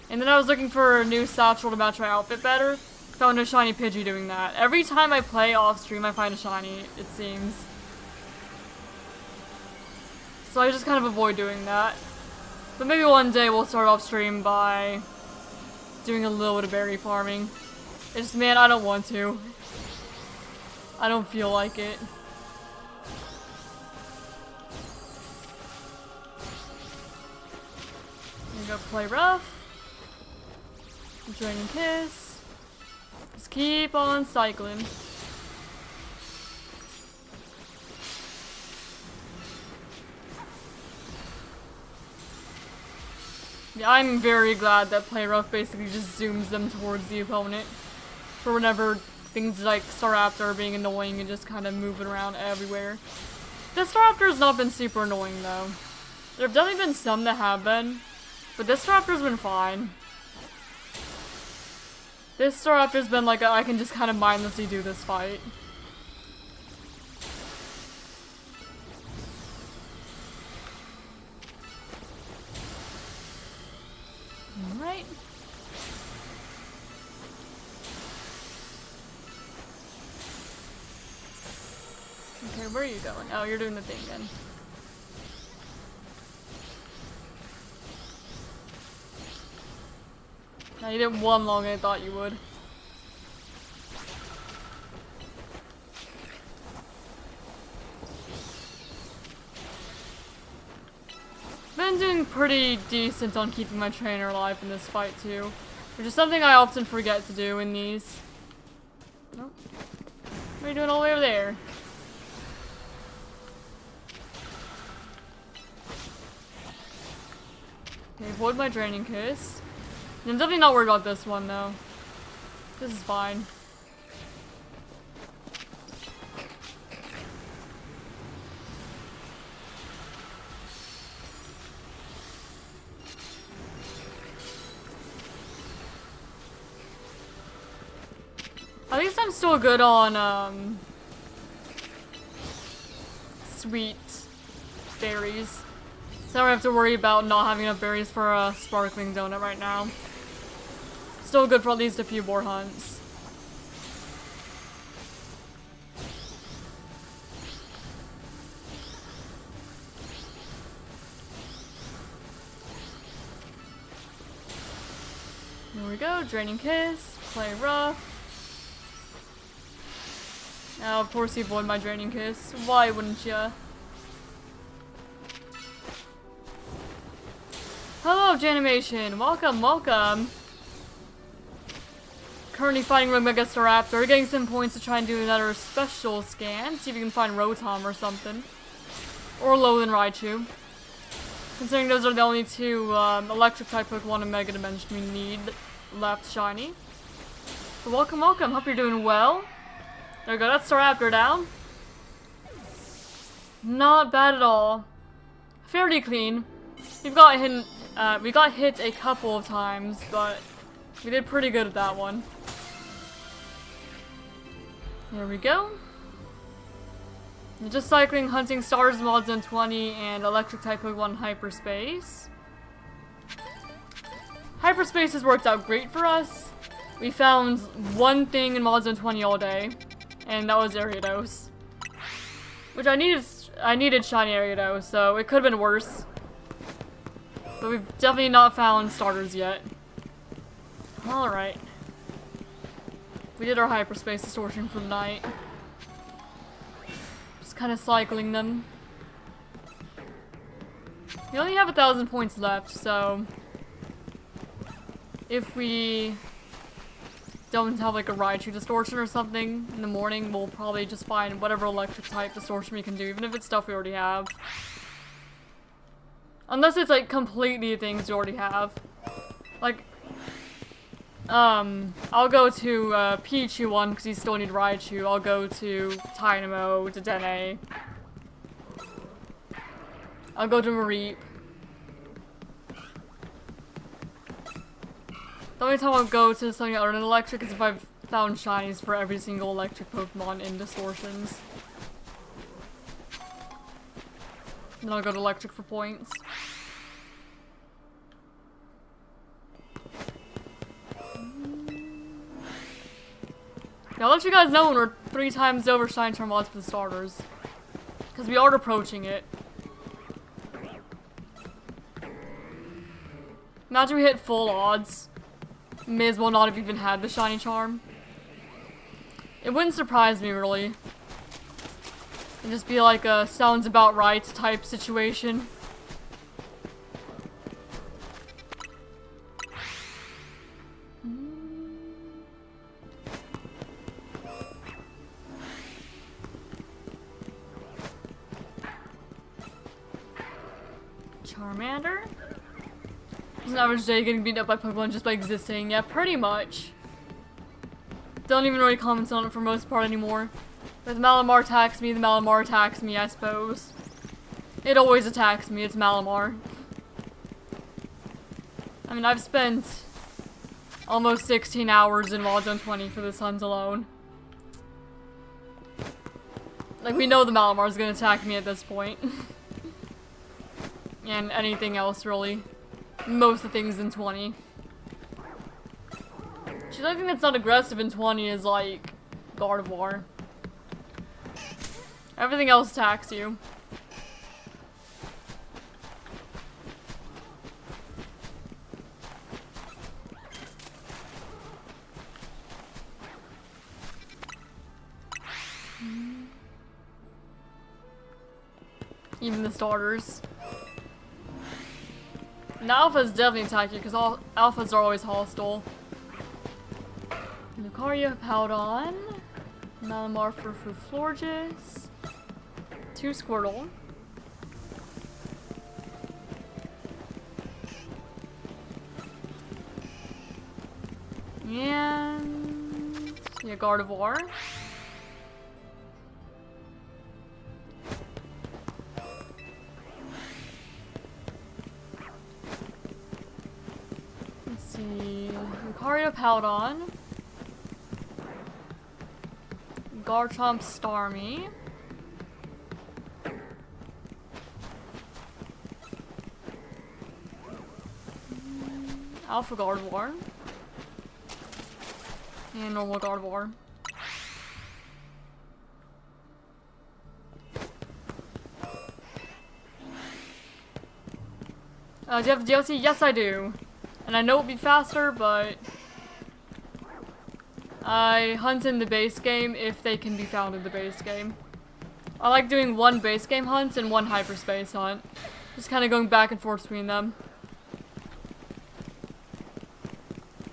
And then I was looking for a new satchel to match my outfit better. Found a shiny Pidgey doing that. Every time I play off stream, I find a shiny, it seems. So I just kind of avoid doing that. But maybe one day we'll start off stream by doing a little bit of berry farming. It's just, man, I don't want to. I don't feel like it. I'm gonna Play Rough. Draining Kiss. Just keep on cycling. Yeah, I'm very glad that Play Rough basically just zooms them towards the opponent. For whenever things like Staraptor are being annoying and just kind of moving around everywhere. This Staraptor has not been super annoying though. There have definitely been some that have been, but this Staraptor's been fine. This Staraptor's been like I can just kind of mindlessly do this fight. Alright. Okay, where are you going? Oh, you're doing the thing then. No, you did one longer than I thought you would. Been doing pretty decent on keeping my trainer alive in this fight too, which is something I often forget to do in these. Nope. What are you doing all the way over there? Okay, avoid my Draining Kiss. I'm definitely not worried about this one though. This is fine. At least I'm still good on, sweet berries. So I don't have to worry about not having enough berries for a sparkling donut right now. Still good for at least a few more hunts. There we go, Draining Kiss, Play Rough. Now, of course, you avoid my Draining Kiss. Why wouldn't ya? Hello, Janimation. Welcome, welcome. Currently fighting Rogue Mega Staraptor. Getting some points to try and do another special scan. See if you can find Rotom or something. Or Alolan Raichu. Considering those are the only two electric type Pokemon in Mega Dimension we need left shiny. But welcome, welcome. Hope you're doing well. There we go, that's Staraptor down. Not bad at all. Fairly clean. We got hit a couple of times, but we did pretty good at that one. There we go. Just cycling, hunting stars, mods on 20, and electric type Pokemon in hyperspace. Hyperspace has worked out great for us. We found one thing in mods on 20 all day, and that was Ariados. Which I needed shiny Ariados, so it could have been worse. But we've definitely not found starters yet. Alright. We did our hyperspace distortion for the night. Just kind of cycling them. We only have 1,000 points left, so if we don't have like a Raichu distortion or something in the morning, we'll probably just find whatever electric type distortion we can do, even if it's stuff we already have. Unless it's like completely things we already have. Like, I'll go to Pichu one because he still need Raichu. I'll go to Dynamo, to Dene. I'll go to Mareep. The only time I'll go to something other than electric is if I've found shinies for every single electric Pokemon in distortions. Then I'll go to electric for points. Yeah, I'll let you guys know when we're 3 times over Shiny Charm odds for the starters. Because we are approaching it. Imagine we hit full odds. May as well not have even had the Shiny Charm. It wouldn't surprise me, really. It'd just be like a sounds about right type situation. Charmander? It's an average day getting beaten up by Pokemon just by existing. Yeah, pretty much. Don't even really comment on it for most part anymore. If Malamar attacks me, the Malamar attacks me, I suppose. It always attacks me, it's Malamar. I mean, I've spent almost 16 hours in Mods on 20 for this hunt alone. Like, we know the Malamar's gonna attack me at this point. And anything else, really. Most of the things in 20. The only thing that's not aggressive in 20 is, like, Gardevoir. Everything else attacks you. Even the starters. And alphas definitely attack you because all alphas are always hostile. Lucario, Powdon, Malamar for Florges, 2 Squirtle. And yeah, Gardevoir. Let's see, Lucario, Powdon. Garchomp, Starmie. Alpha Gardevoir. And normal Gardevoir. Do you have the DLC? Yes, I do. And I know it'd be faster, but I hunt in the base game if they can be found in the base game. I like doing 1 base game hunt and 1 hyperspace hunt. Just kind of going back and forth between them.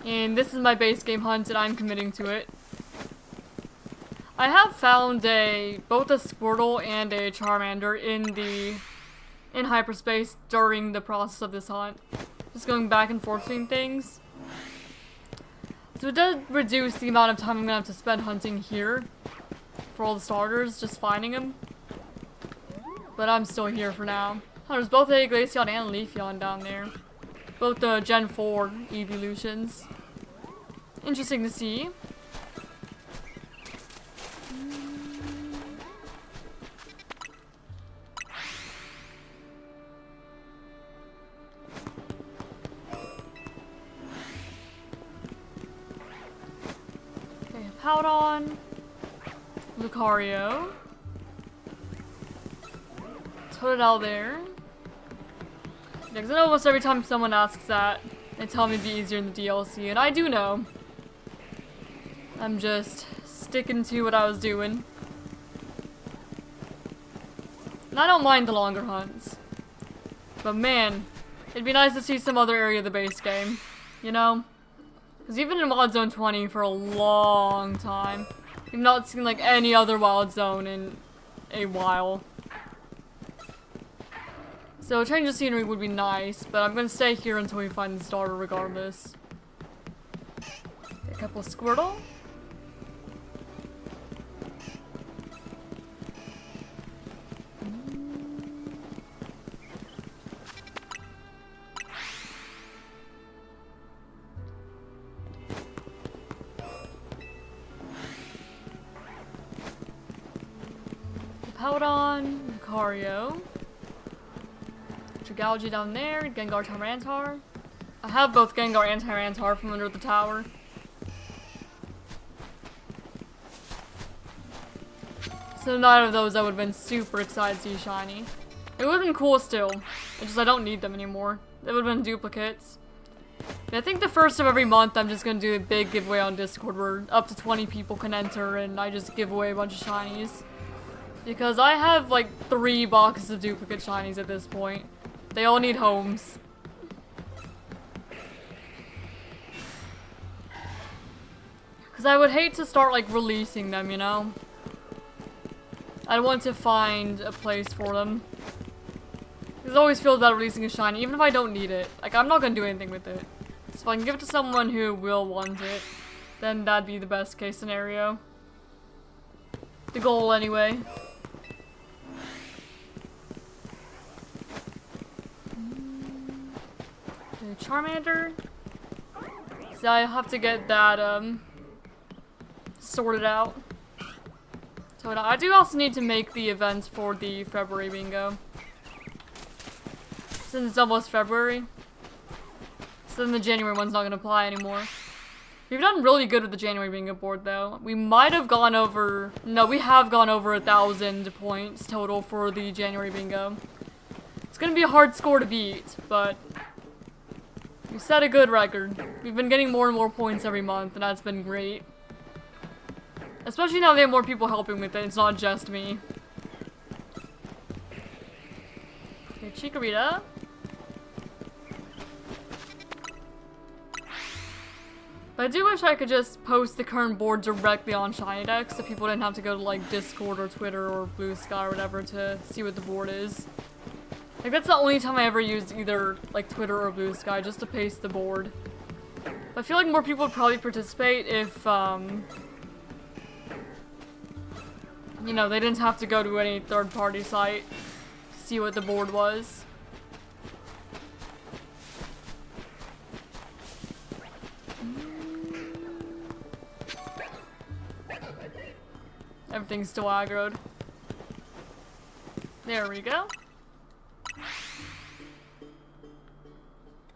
And this is my base game hunt and I'm committing to it. I have found both a Squirtle and a Charmander in hyperspace during the process of this hunt. Just going back and forth between things. So it does reduce the amount of time I'm gonna have to spend hunting here for all the starters, just finding them. But I'm still here for now. Oh, there's both a Glaceon and Leafeon down there. Both the Gen 4 evolutions. Interesting to see. Okay, Powdon. Lucario. Totodile there. Yeah, because I know almost every time someone asks that, they tell me it'd be easier in the DLC, and I do know. I'm just sticking to what I was doing. And I don't mind the longer hunts. But man, it'd be nice to see some other area of the base game, you know? Because even in Wild Zone 20 for a long time, you've not seen like any other Wild Zone in a while. So a change of scenery would be nice, but I'm gonna stay here until we find the starter regardless. A couple Squirtle. Powdon, Lucario. Galgi down there, Gengar, Tyranitar. I have both Gengar and Tyranitar from under the tower. So neither of those I would have been super excited to see shiny. It would have been cool still. It's just I don't need them anymore. They would have been duplicates. But I think the first of every month I'm just gonna do a big giveaway on Discord where up to 20 people can enter and I just give away a bunch of shinies. Because I have like 3 boxes of duplicate shinies at this point. They all need homes. Because I would hate to start like releasing them, you know? I'd want to find a place for them. It always feels bad releasing a shiny, even if I don't need it. Like, I'm not gonna do anything with it. So if I can give it to someone who will want it, then that'd be the best case scenario. The goal, anyway. Charmander. So I have to get that sorted out. So I do also need to make the events for the February bingo. Since it's almost February. So then the January one's not gonna apply anymore. We've done really good with the January bingo board though. We might have gone over, no, we have gone over 1,000 points total for the January bingo. It's gonna be a hard score to beat, but we set a good record. We've been getting more and more points every month, and that's been great. Especially now they have more people helping with it, it's not just me. Okay, Chikorita. But I do wish I could just post the current board directly on ShinyDex so people didn't have to go to like Discord or Twitter or Blue Sky or whatever to see what the board is. Like, that's the only time I ever used either, like, Twitter or Blue Sky, just to paste the board. But I feel like more people would probably participate if, you know, they didn't have to go to any third-party site to see what the board was. Everything's still aggroed. There we go.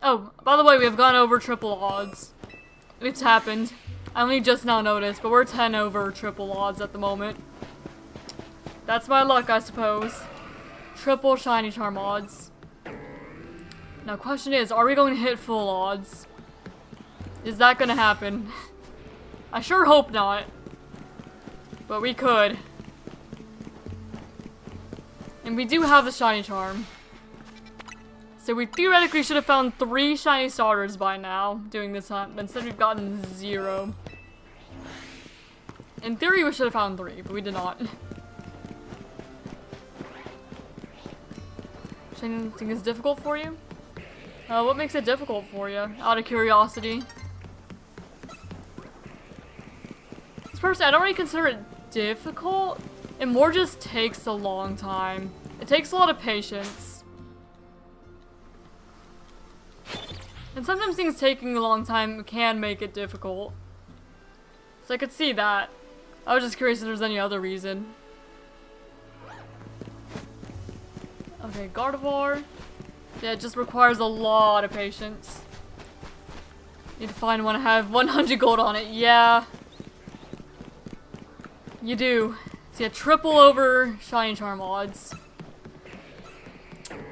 Oh, by the way, we have gone over triple odds. It's happened. I only just now noticed, but we're 10 over triple odds at the moment. That's my luck, I suppose. Triple shiny charm odds. Now, question is, are we going to hit full odds? Is that gonna happen? I sure hope not. But we could. And we do have the shiny charm. So we theoretically should have found 3 shiny starters by now doing this hunt, but instead we've gotten 0. In theory we should have found 3, but we did not. Anything is difficult for you? What makes it difficult for you? Out of curiosity. Personally, I don't really consider it difficult. It more just takes a long time. It takes a lot of patience. And sometimes things taking a long time can make it difficult. So I could see that. I was just curious if there's any other reason. Okay, Gardevoir. Yeah, it just requires a lot of patience. Need to find one I have 100 gold on it. Yeah. You do. See, a triple over Shiny Charm odds.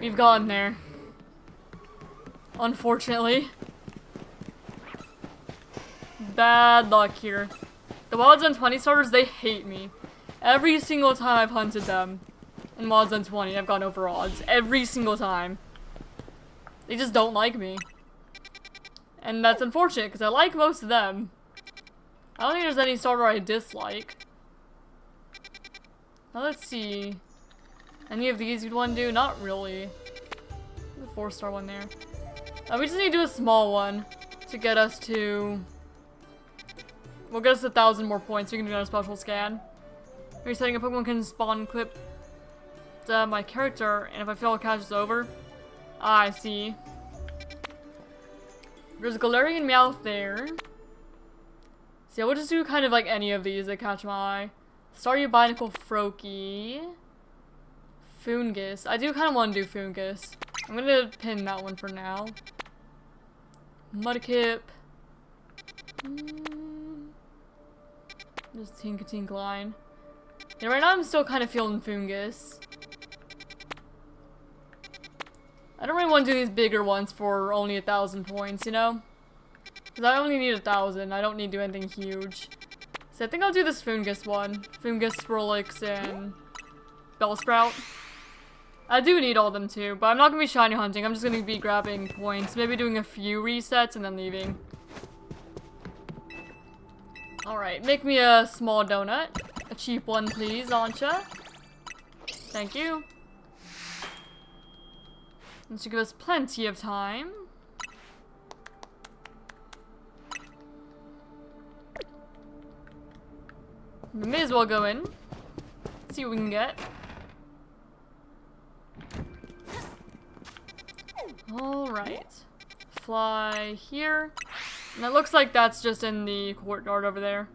We've gotten there. Unfortunately. Bad luck here. The Wilds on 20 starters, they hate me. Every single time I've hunted them in Wilds on 20, I've gone over odds. Every single time. They just don't like me. And that's unfortunate, because I like most of them. I don't think there's any starter I dislike. Now let's see. Any of these you'd want to do? Not really. There's a 4-star one there. We just need to do a small one to get us to... We'll get us 1,000 more points so we can do another special scan. Resetting a Pokemon can spawn equip my character, and if I fail, it catches over. Ah, I see. There's a Galarian Meowth there. So yeah, we'll just do kind of like any of these that catch my eye. Staryu Binacle Froakie. Foongus. I do kind of want to do Foongus. I'm gonna pin that one for now. Mudkip. Just Tinka line. Yeah, right now I'm still kind of feeling Foongus. I don't really want to do these bigger ones for only 1,000 points, you know? Because I only need 1,000. I don't need to do anything huge. So I think I'll do this Foongus one. Foongus, Swirlix, and Bellsprout. I do need all of them too, but I'm not going to be shiny hunting. I'm just going to be grabbing points. Maybe doing a few resets and then leaving. Alright, make me a small donut. A cheap one, please, Ancha. Thank you. This should give us plenty of time. We may as well go in. See what we can get. Alright. Fly here. And it looks like that's just in the courtyard over there.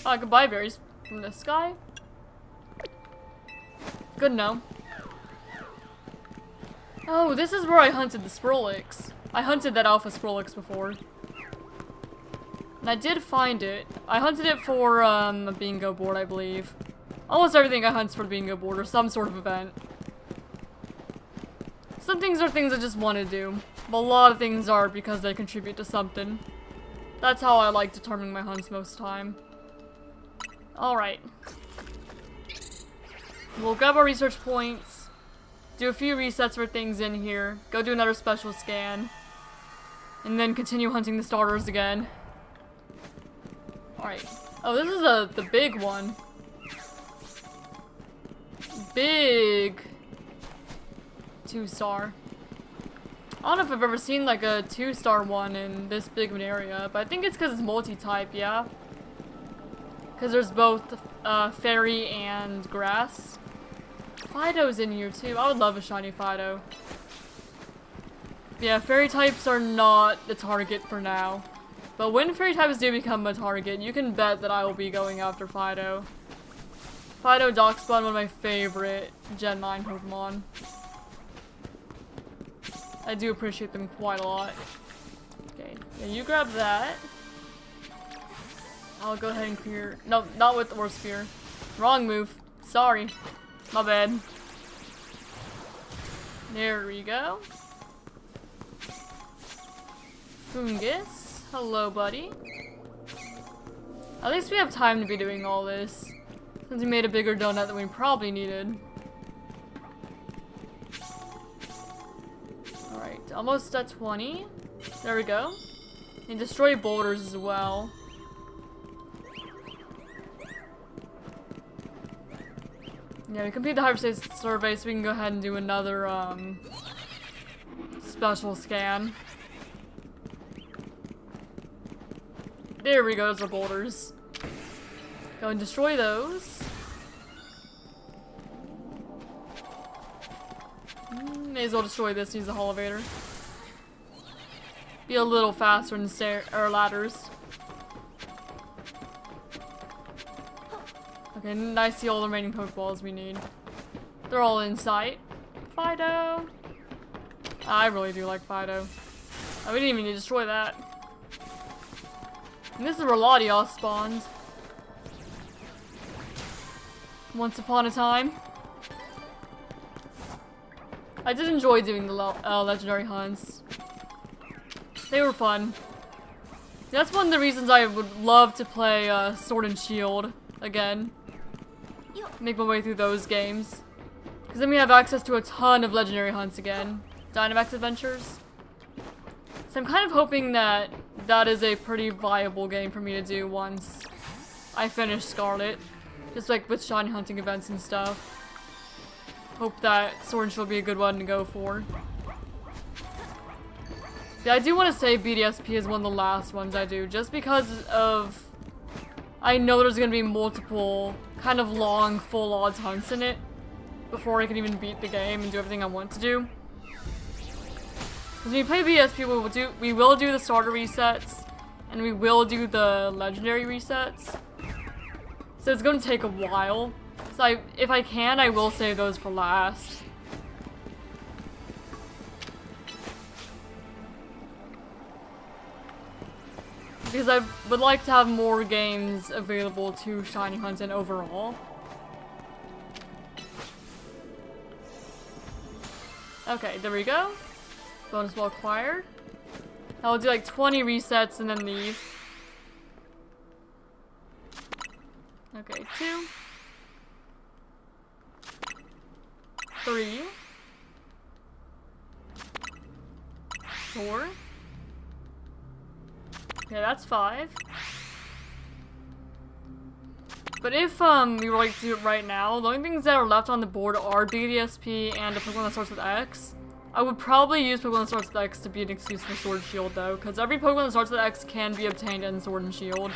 Oh, I could buy berries from this guy. Good to know. Oh, this is where I hunted the Swirlix. I hunted that Alpha Swirlix before. And I did find it. I hunted it for a bingo board, I believe. Almost everything I hunt's for the bingo board or some sort of event. Some things are things I just want to do. But a lot of things are because they contribute to something. That's how I like determining my hunts most of the time. Alright. We'll grab our research points, do a few resets for things in here, go do another special scan, and then continue hunting the starters again. Alright. Oh, this is the big one. Big 2-star. I don't know if I've ever seen like a 2-star one in this big of an area, but I think it's because it's multi-type, yeah? Because there's both fairy and grass. Fido's in here too. I would love a shiny Fido. Yeah, fairy types are not the target for now. But when fairy types do become a target, you can bet that I will be going after Fido. Fido, Darkspawn, one of my favorite Gen 9 Pokemon. I do appreciate them quite a lot. Okay, yeah, you grab that. I'll go ahead and clear. No, not with Ore Spear. Wrong move. Sorry. My bad. There we go. Foongus. Hello, buddy. At least we have time to be doing all this. Since we made a bigger donut than we probably needed. Alright, almost at 20. There we go. And destroy boulders as well. Yeah, we complete the hyperspace survey, so we can go ahead and do another, special scan. There we go, those are boulders. Go and destroy those. May as well destroy this, use the elevator. Be a little faster than ladders. Okay, and I see all the remaining Pokeballs we need. They're all in sight. Fido! I really do like Fido. Oh, we didn't even need to destroy that. And this is where Latios spawned. Once upon a time. I did enjoy doing the legendary hunts. They were fun. That's one of the reasons I would love to play Sword and Shield again. Make my way through those games. Because then we have access to a ton of legendary hunts again. Dynamax adventures. So I'm kind of hoping that that is a pretty viable game for me to do once I finish Scarlet. Just like with shiny hunting events and stuff. Hope that Sword and Shield will be a good one to go for. Yeah, I do want to say BDSP is one of the last ones I do, just because of... I know there's going to be multiple kind of long, full odds hunts in it before I can even beat the game and do everything I want to do. When we play BDSP, we will do the starter resets, and we will do the legendary resets. So it's going to take a while. So if I can, I will save those for last. Because I would like to have more games available to shiny hunt in overall. Okay, there we go. Bonus ball acquired. I'll do like 20 resets and then leave. Okay, 2. 3. 4. Okay, that's 5. But if we were like to do it right now, the only things that are left on the board are BDSP and a Pokemon that starts with X. I would probably use Pokemon that starts with X to be an excuse for Sword and Shield though, because every Pokemon that starts with X can be obtained in Sword and Shield.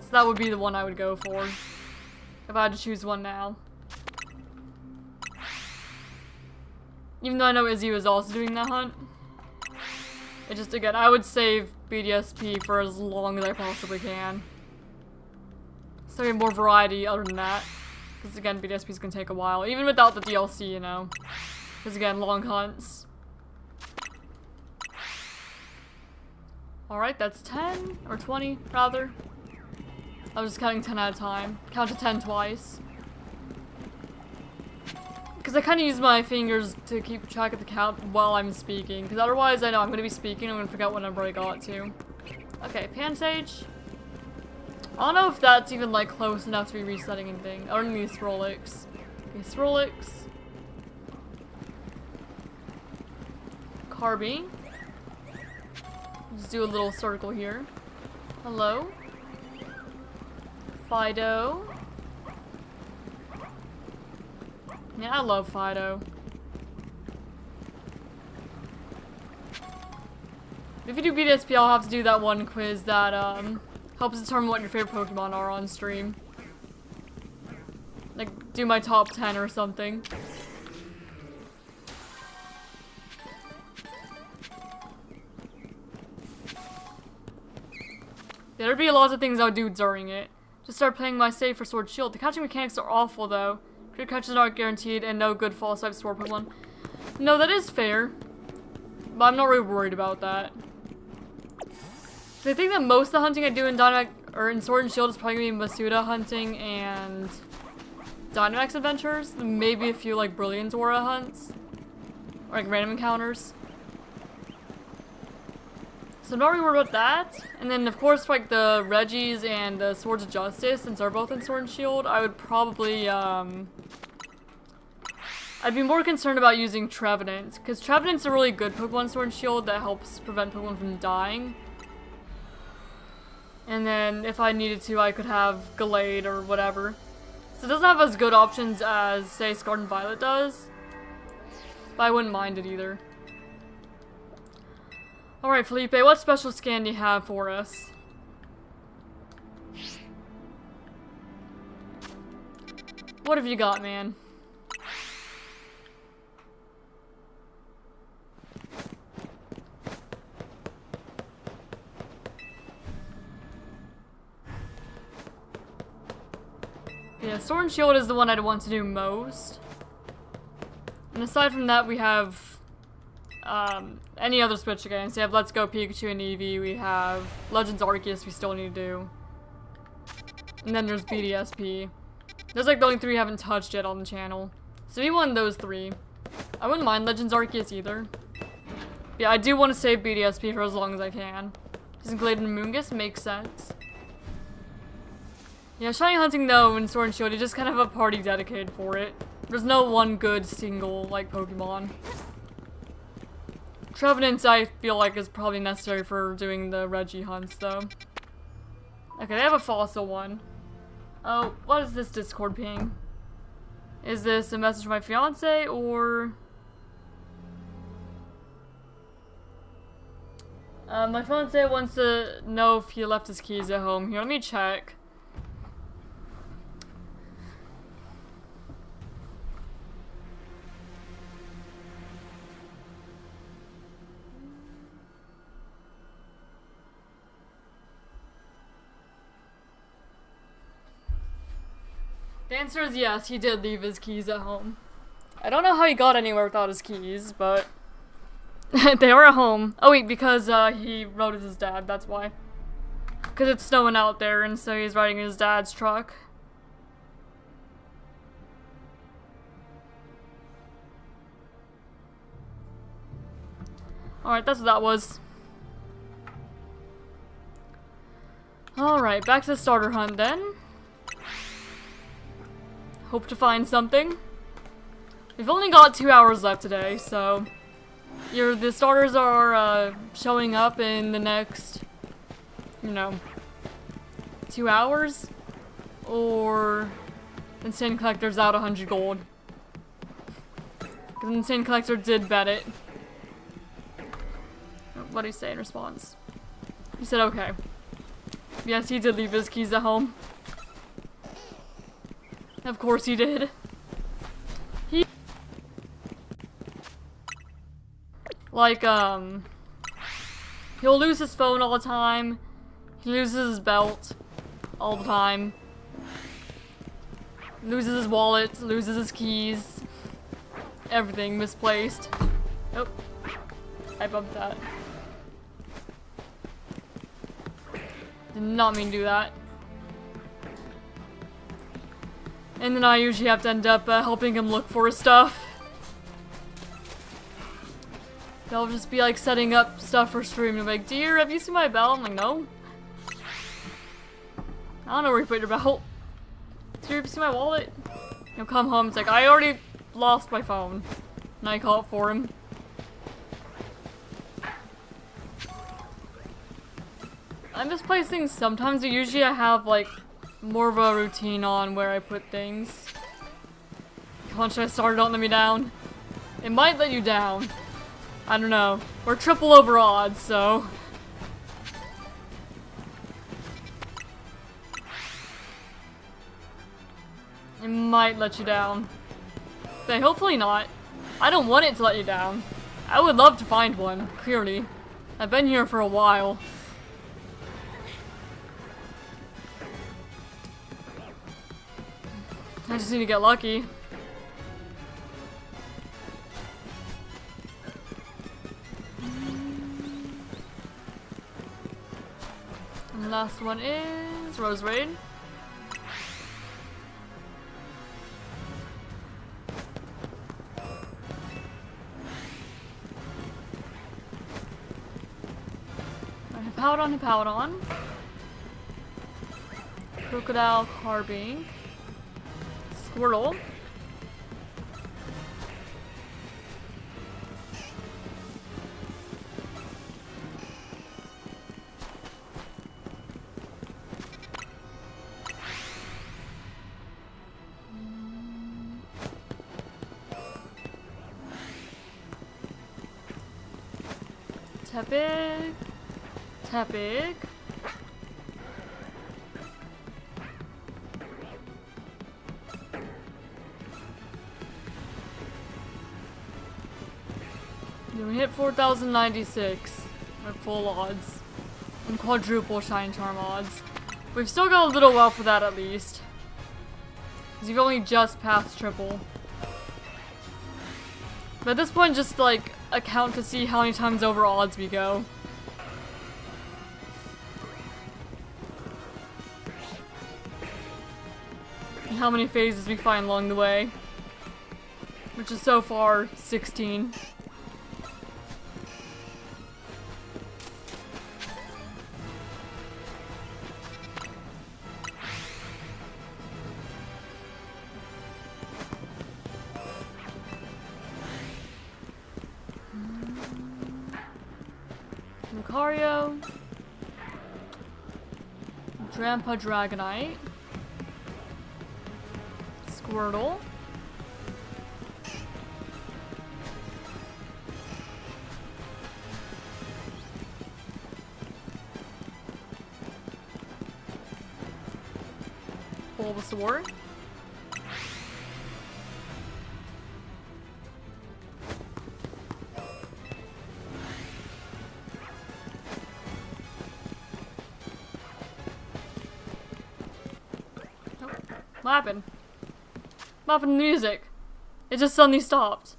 So that would be the one I would go for, if I had to choose one now. Even though I know Izzy was also doing that hunt. It just, again, I would save BDSP for as long as I possibly can. So we have more variety other than that. Because again, BDSP is going to take a while. Even without the DLC, you know. Because again, long hunts. Alright, that's 10. Or 20, rather. I was just counting 10 at a time. Count to 10 twice. Because I kind of use my fingers to keep track of the count while I'm speaking. Because otherwise, I know I'm going to be speaking. I'm going to forget what number I got to. Okay, Pansage. I don't know if that's even like close enough to be resetting anything. Other than these Skrillex. Okay, Skrillex. Carby. Just do a little circle here. Hello. Fido. Yeah, I love Fido. If you do BDSP, I'll have to do that one quiz that helps determine what your favorite Pokemon are on stream. Like, do my top 10 or something. Yeah, there'd be a lot of things I would do during it. Just start playing my save for Sword Shield. The catching mechanics are awful though. Crit catches aren't guaranteed and no good false type Sword Pokemon. No, that is fair. But I'm not really worried about that. So I think that most of the hunting I do in Dynamax or in Sword and Shield is probably gonna be Masuda hunting and Dynamax adventures. Maybe a few like Brilliant Aura hunts. Or like random encounters. So I'm not really worried about that. And then of course like the Regis and the Swords of Justice, since they're both in Sword and Shield, I would probably I'd be more concerned about using Trevenant, because Trevenant's a really good Pokemon in Sword and Shield that helps prevent Pokemon from dying. And then if I needed to, I could have Gallade or whatever. So it doesn't have as good options as, say, Scarlet and Violet does. But I wouldn't mind it either. Alright, Felipe, what special scan do you have for us? What have you got, man? Yeah, Sword and Shield is the one I'd want to do most. And aside from that, we have any other Switch games. We have Let's Go Pikachu and Eevee. We have Legends Arceus we still need to do. And then there's BDSP. Those are like the only 3 we haven't touched yet on the channel. So we won those 3. I wouldn't mind Legends Arceus either. Yeah, I do want to save BDSP for as long as I can. Because Glade and Moongus makes sense. Yeah, Shiny Hunting though in Sword and Shield, you just kind of have a party dedicated for it. There's no one good single, like, Pokemon. Trevenants I feel like is probably necessary for doing the Reggie hunts though. Okay, they have a fossil one. Oh, what is this Discord ping? Is this a message from my fiance or... my fiance wants to know if he left his keys at home. Here, let me check. The answer is yes, he did leave his keys at home. I don't know how he got anywhere without his keys, but they are at home. Oh wait, because he rode with his dad, that's why. Because it's snowing out there, and so he's riding his dad's truck. Alright, that's what that was. Alright, back to the starter hunt then. Hope to find something. We've only got 2 hours left today, so the starters are showing up in the next, 2 hours, or Insane Collector's out 100 gold. Because Insane Collector did bet it. What did he say in response? He said okay. Yes, he did leave his keys at home. Of course he did. He'll lose his phone all the time. He loses his belt all the time. Loses his wallet, loses his keys. Everything misplaced. Oh, I bumped that. Did not mean to do that. And then I usually have to end up helping him look for his stuff. They'll just be like setting up stuff for stream and be like, "Dear, have you seen my belt?" I'm like, "No." I don't know where you put your belt. "Dear, have you seen my wallet?" He'll come home, it's like, "I already lost my phone." And I call it for him. I misplace things sometimes, but usually I have like more of a routine on where I put things. Once I started, don't let me down. It might let you down. I don't know. We're triple over odds, so. It might let you down. But hopefully not. I don't want it to let you down. I would love to find one, clearly. I've been here for a while. I just need to get lucky. And the last one is Rose Raid. Hippowdon. Crocodile, Carbine. Squirtle. Tepig. We hit 4,096 at full odds. And quadruple Shine Charm odds. We've still got a little while for that at least. Because you've only just passed triple. But at this point, just like a count to see how many times over odds we go. And how many phases we find along the way. Which is so far 16. Lucario, Grandpa Dragonite, Squirtle, Bulbasaur, what happened? What happened to the music? It just suddenly stopped.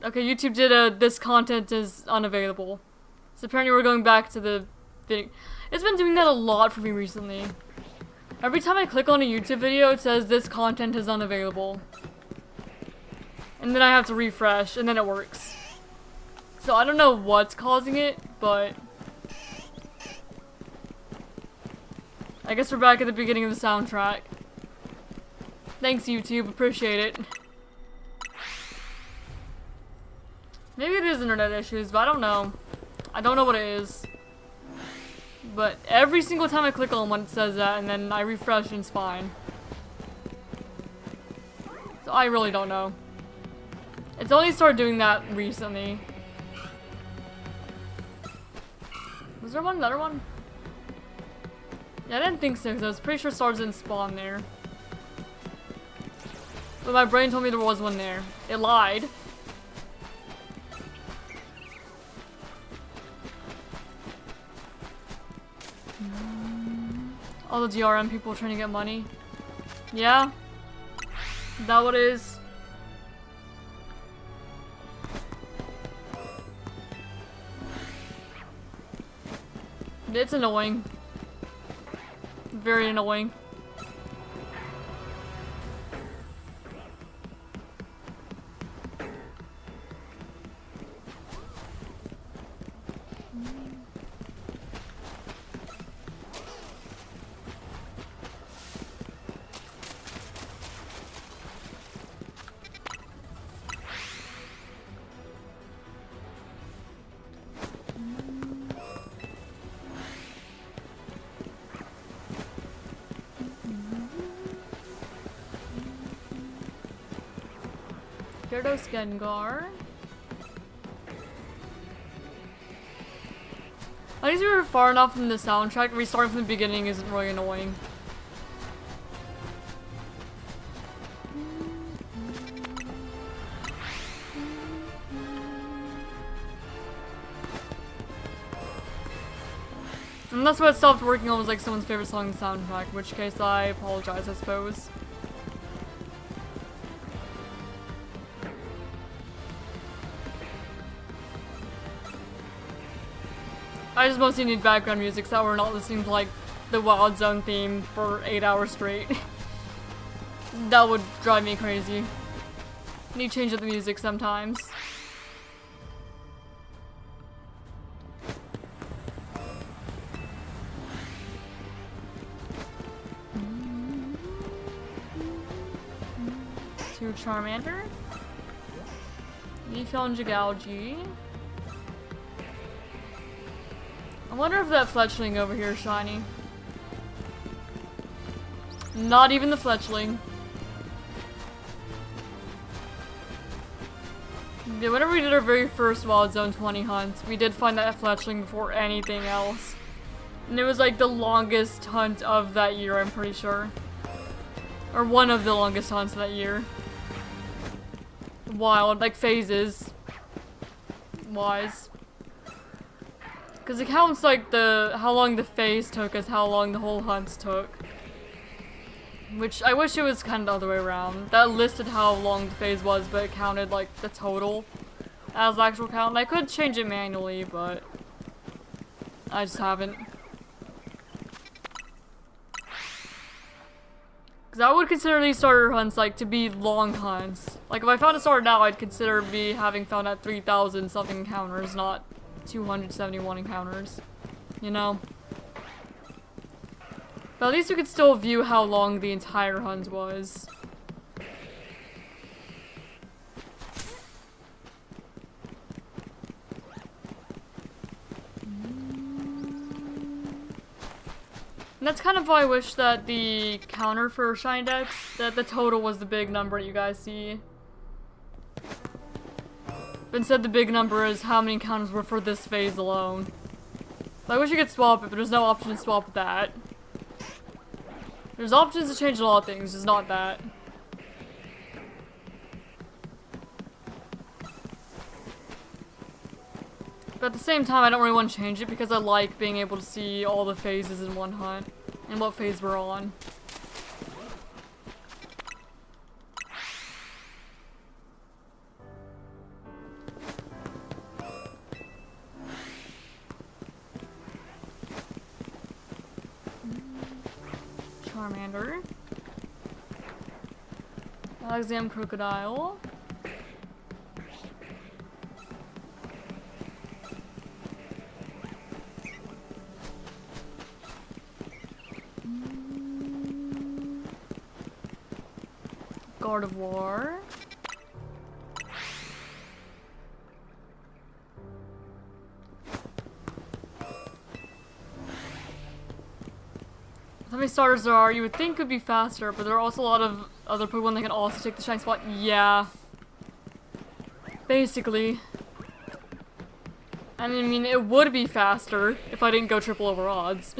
Okay, YouTube did a this content is unavailable. So apparently we're going back to the video. It's been doing that a lot for me recently. Every time I click on a YouTube video, it says this content is unavailable. And then I have to refresh, and then it works. So I don't know what's causing it, but I guess we're back at the beginning of the soundtrack. Thanks, YouTube. Appreciate it. Maybe it is internet issues, but I don't know. I don't know what it is. But every single time I click on one, it says that, and then I refresh and it's fine. So I really don't know. It's only started doing that recently. Was there another one? Yeah, I didn't think so, because I was pretty sure stars didn't spawn there. But my brain told me there was one there. It lied. All the DRM people trying to get money. Yeah? Is that what it is? It's annoying. Very annoying. Gyarados Gengar. At least we were far enough from the soundtrack. Restarting from the beginning isn't really annoying. And that's what it stopped working on, was like someone's favorite song in the soundtrack, in which case I apologize, I suppose. I just mostly need background music so we're not listening to like the Wild Zone theme for 8 hours straight. That would drive me crazy. Need to change up the music sometimes. To Charmander. Leafeon and Jigalgi. I wonder if that Fletchling over here is shiny. Not even the Fletchling. Yeah, whenever we did our very first Wild Zone 20 hunt, we did find that Fletchling before anything else. And it was like the longest hunt of that year, I'm pretty sure. Or one of the longest hunts of that year. Wild, like phases. Wise. Because it counts like how long the phase took as how long the whole hunt took. Which, I wish it was kind of the other way around. That listed how long the phase was, but it counted, like, the total as the actual count. And I could change it manually, but I just haven't. Because I would consider these starter hunts, like, to be long hunts. Like, if I found a starter now, I'd consider me having found at 3,000 something encounters, not 271 encounters. You know? But at least you could still view how long the entire hunt was. And that's kind of why I wish that the counter for ShinyDex, that the total was the big number that you guys see. But instead the big number is how many encounters were for this phase alone. I wish you could swap it, but there's no option to swap that. There's options to change a lot of things, just not that. But at the same time, I don't really want to change it because I like being able to see all the phases in one hunt and what phase we're on. Charmander. Alexam Crocodile. Gardevoir. How many starters there are, you would think would be faster, but there are also a lot of other Pokemon that can also take the shine spot. Yeah. Basically. I mean, it would be faster if I didn't go triple over odds.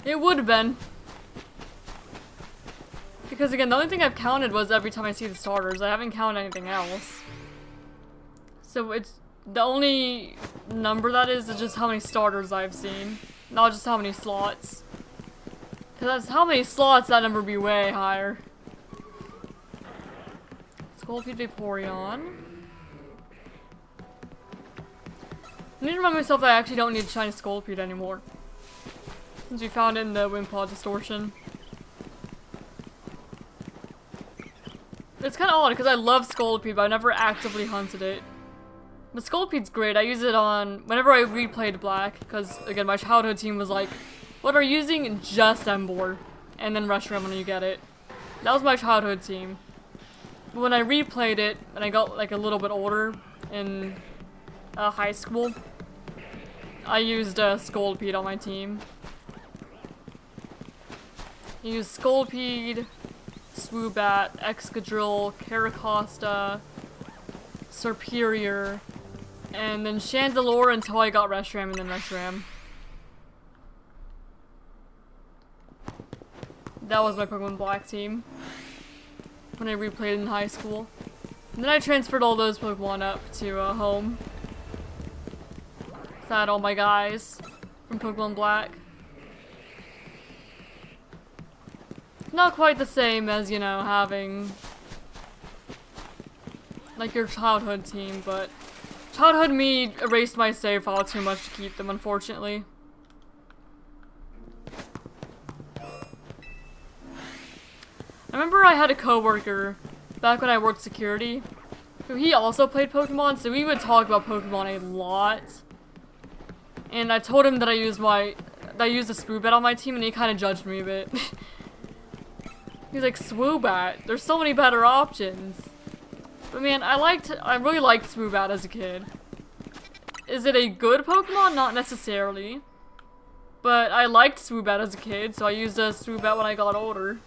It would have been. Because again, the only thing I've counted was every time I see the starters. I haven't counted anything else. So it's the only number that is just how many starters I've seen, not just how many slots. Because that's how many slots, that number would be way higher. Scolipede, Vaporeon. I need to remind myself that I actually don't need to shiny Scolipede anymore. Since we found it in the Wimpod distortion. It's kind of odd because I love Scolipede, but I never actively hunted it. But Scolipede's great. I use it on whenever I replayed Black, because again, my childhood team was like, "What are you using? Just Ember, and then Reshiram when you get it." That was my childhood team. But when I replayed it, and I got like a little bit older in high school, I used Scolipede on my team. I used Scolipede, Swoobat, Excadrill, Caracosta, Serperior, and then Chandelure until I got Reshiram and then Reshiram. That was my Pokemon Black team when I replayed in high school. And then I transferred all those Pokemon up to home. So I had all my guys from Pokemon Black. Not quite the same as, you know, having like your childhood team, but childhood me erased my save file too much to keep them, unfortunately. I remember I had a coworker back when I worked security who he also played Pokemon, so we would talk about Pokemon a lot. And I told him that I used a Swoobat on my team, and he kind of judged me a bit. He's like, Swoobat? There's so many better options. But man, I really liked Swoobat as a kid. Is it a good Pokemon? Not necessarily. But I liked Swoobat as a kid, so I used a Swoobat when I got older.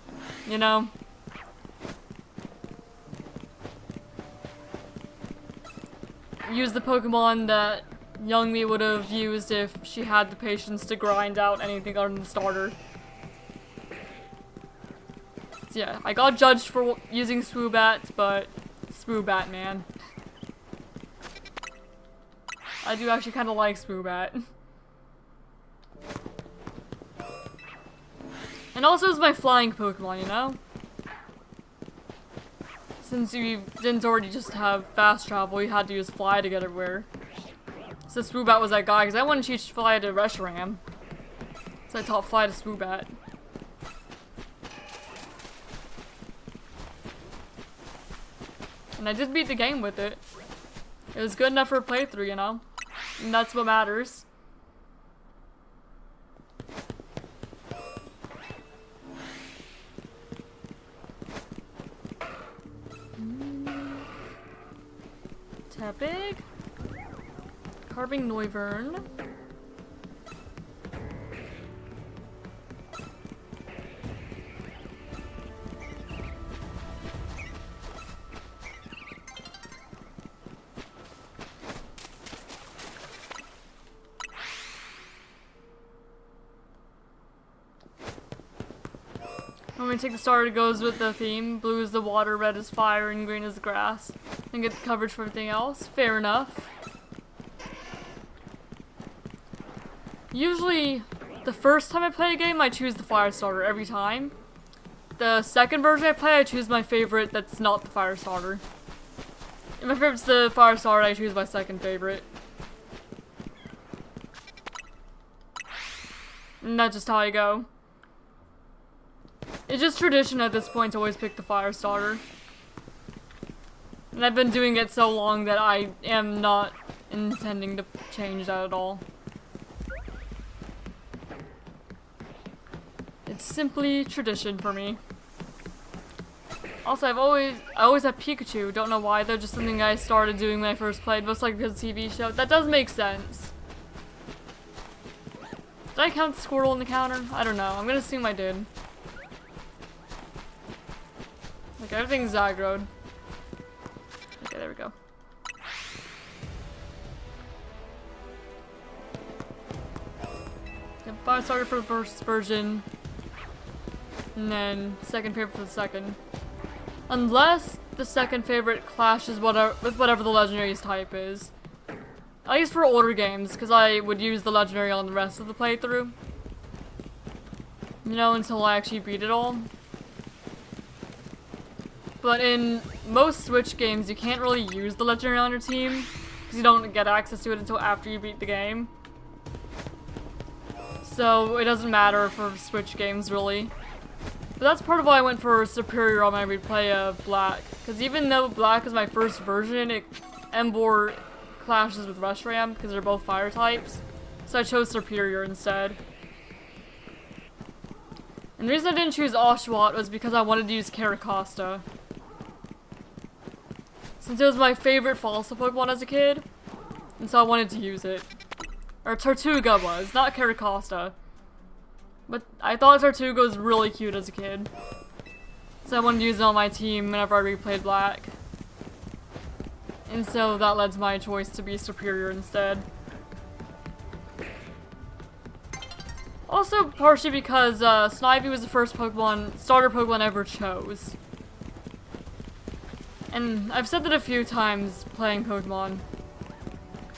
You know? Use the Pokemon that young me would have used if she had the patience to grind out anything other than the starter. So yeah, I got judged for using Swoobat, but Swoobat, man. I do actually kind of like Swoobat. And also it's my flying Pokemon, you know? Since you didn't already just have fast travel, you had to use fly to get everywhere. So Swoobat was that guy, because I wanted to teach fly to Reshiram. So I taught fly to Swoobat. And I did beat the game with it. It was good enough for a playthrough, you know? And that's what matters. Tepig. Carving Noivern. When we take the starter, it goes with the theme. Blue is the water, red is fire, and green is the grass. And get the coverage for everything else. Fair enough. Usually, the first time I play a game, I choose the fire starter every time. The second version I play, I choose my favorite that's not the fire starter. If my favorite's the fire starter, I choose my second favorite. And that's just how I go. It's just tradition at this point to always pick the fire starter. And I've been doing it so long that I am not intending to change that at all. It's simply tradition for me. Also, I always have Pikachu. Don't know why though, just something I started doing when I first played, most likely because of the TV show. That does make sense. Did I count the Squirtle in the counter? I don't know. I'm gonna assume I did. Okay, everything's aggroed. Okay, there we go. Yep, fire starter for the first version. And then second favorite for the second. Unless the second favorite clashes with whatever the legendary's type is. At least for older games, because I would use the legendary on the rest of the playthrough. You know, until I actually beat it all. But in most Switch games, you can't really use the legendary on your team, because you don't get access to it until after you beat the game. So it doesn't matter for Switch games, really. But that's part of why I went for Superior on my replay of Black. Because even though Black is my first version, Ember clashes with Reshiram because they're both fire types. So I chose Superior instead. And the reason I didn't choose Oshawott was because I wanted to use Caracosta. Since it was my favorite fossil Pokemon as a kid, and so I wanted to use it. Or Tortuga was, not Caracosta. But I thought Tortuga was really cute as a kid. So I wanted to use it on my team whenever I replayed Black. And so that led to my choice to be Superior instead. Also, partially because Snivy was the first starter Pokemon I ever chose. And I've said that a few times playing Pokemon.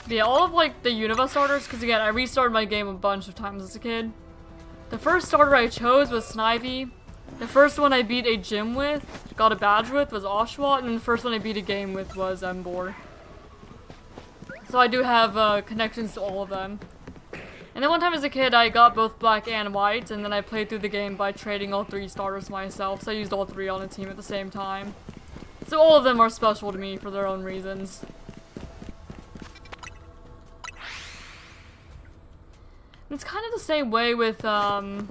But yeah, all of like the Unova starters, because again, I restarted my game a bunch of times as a kid. The first starter I chose was Snivy. The first one I beat a gym with, got a badge with, was Oshawott, and the first one I beat a game with was Ember. So I do have connections to all of them. And then one time as a kid, I got both Black and White, and then I played through the game by trading all three starters myself, so I used all three on a team at the same time. So all of them are special to me for their own reasons. It's kind of the same way with the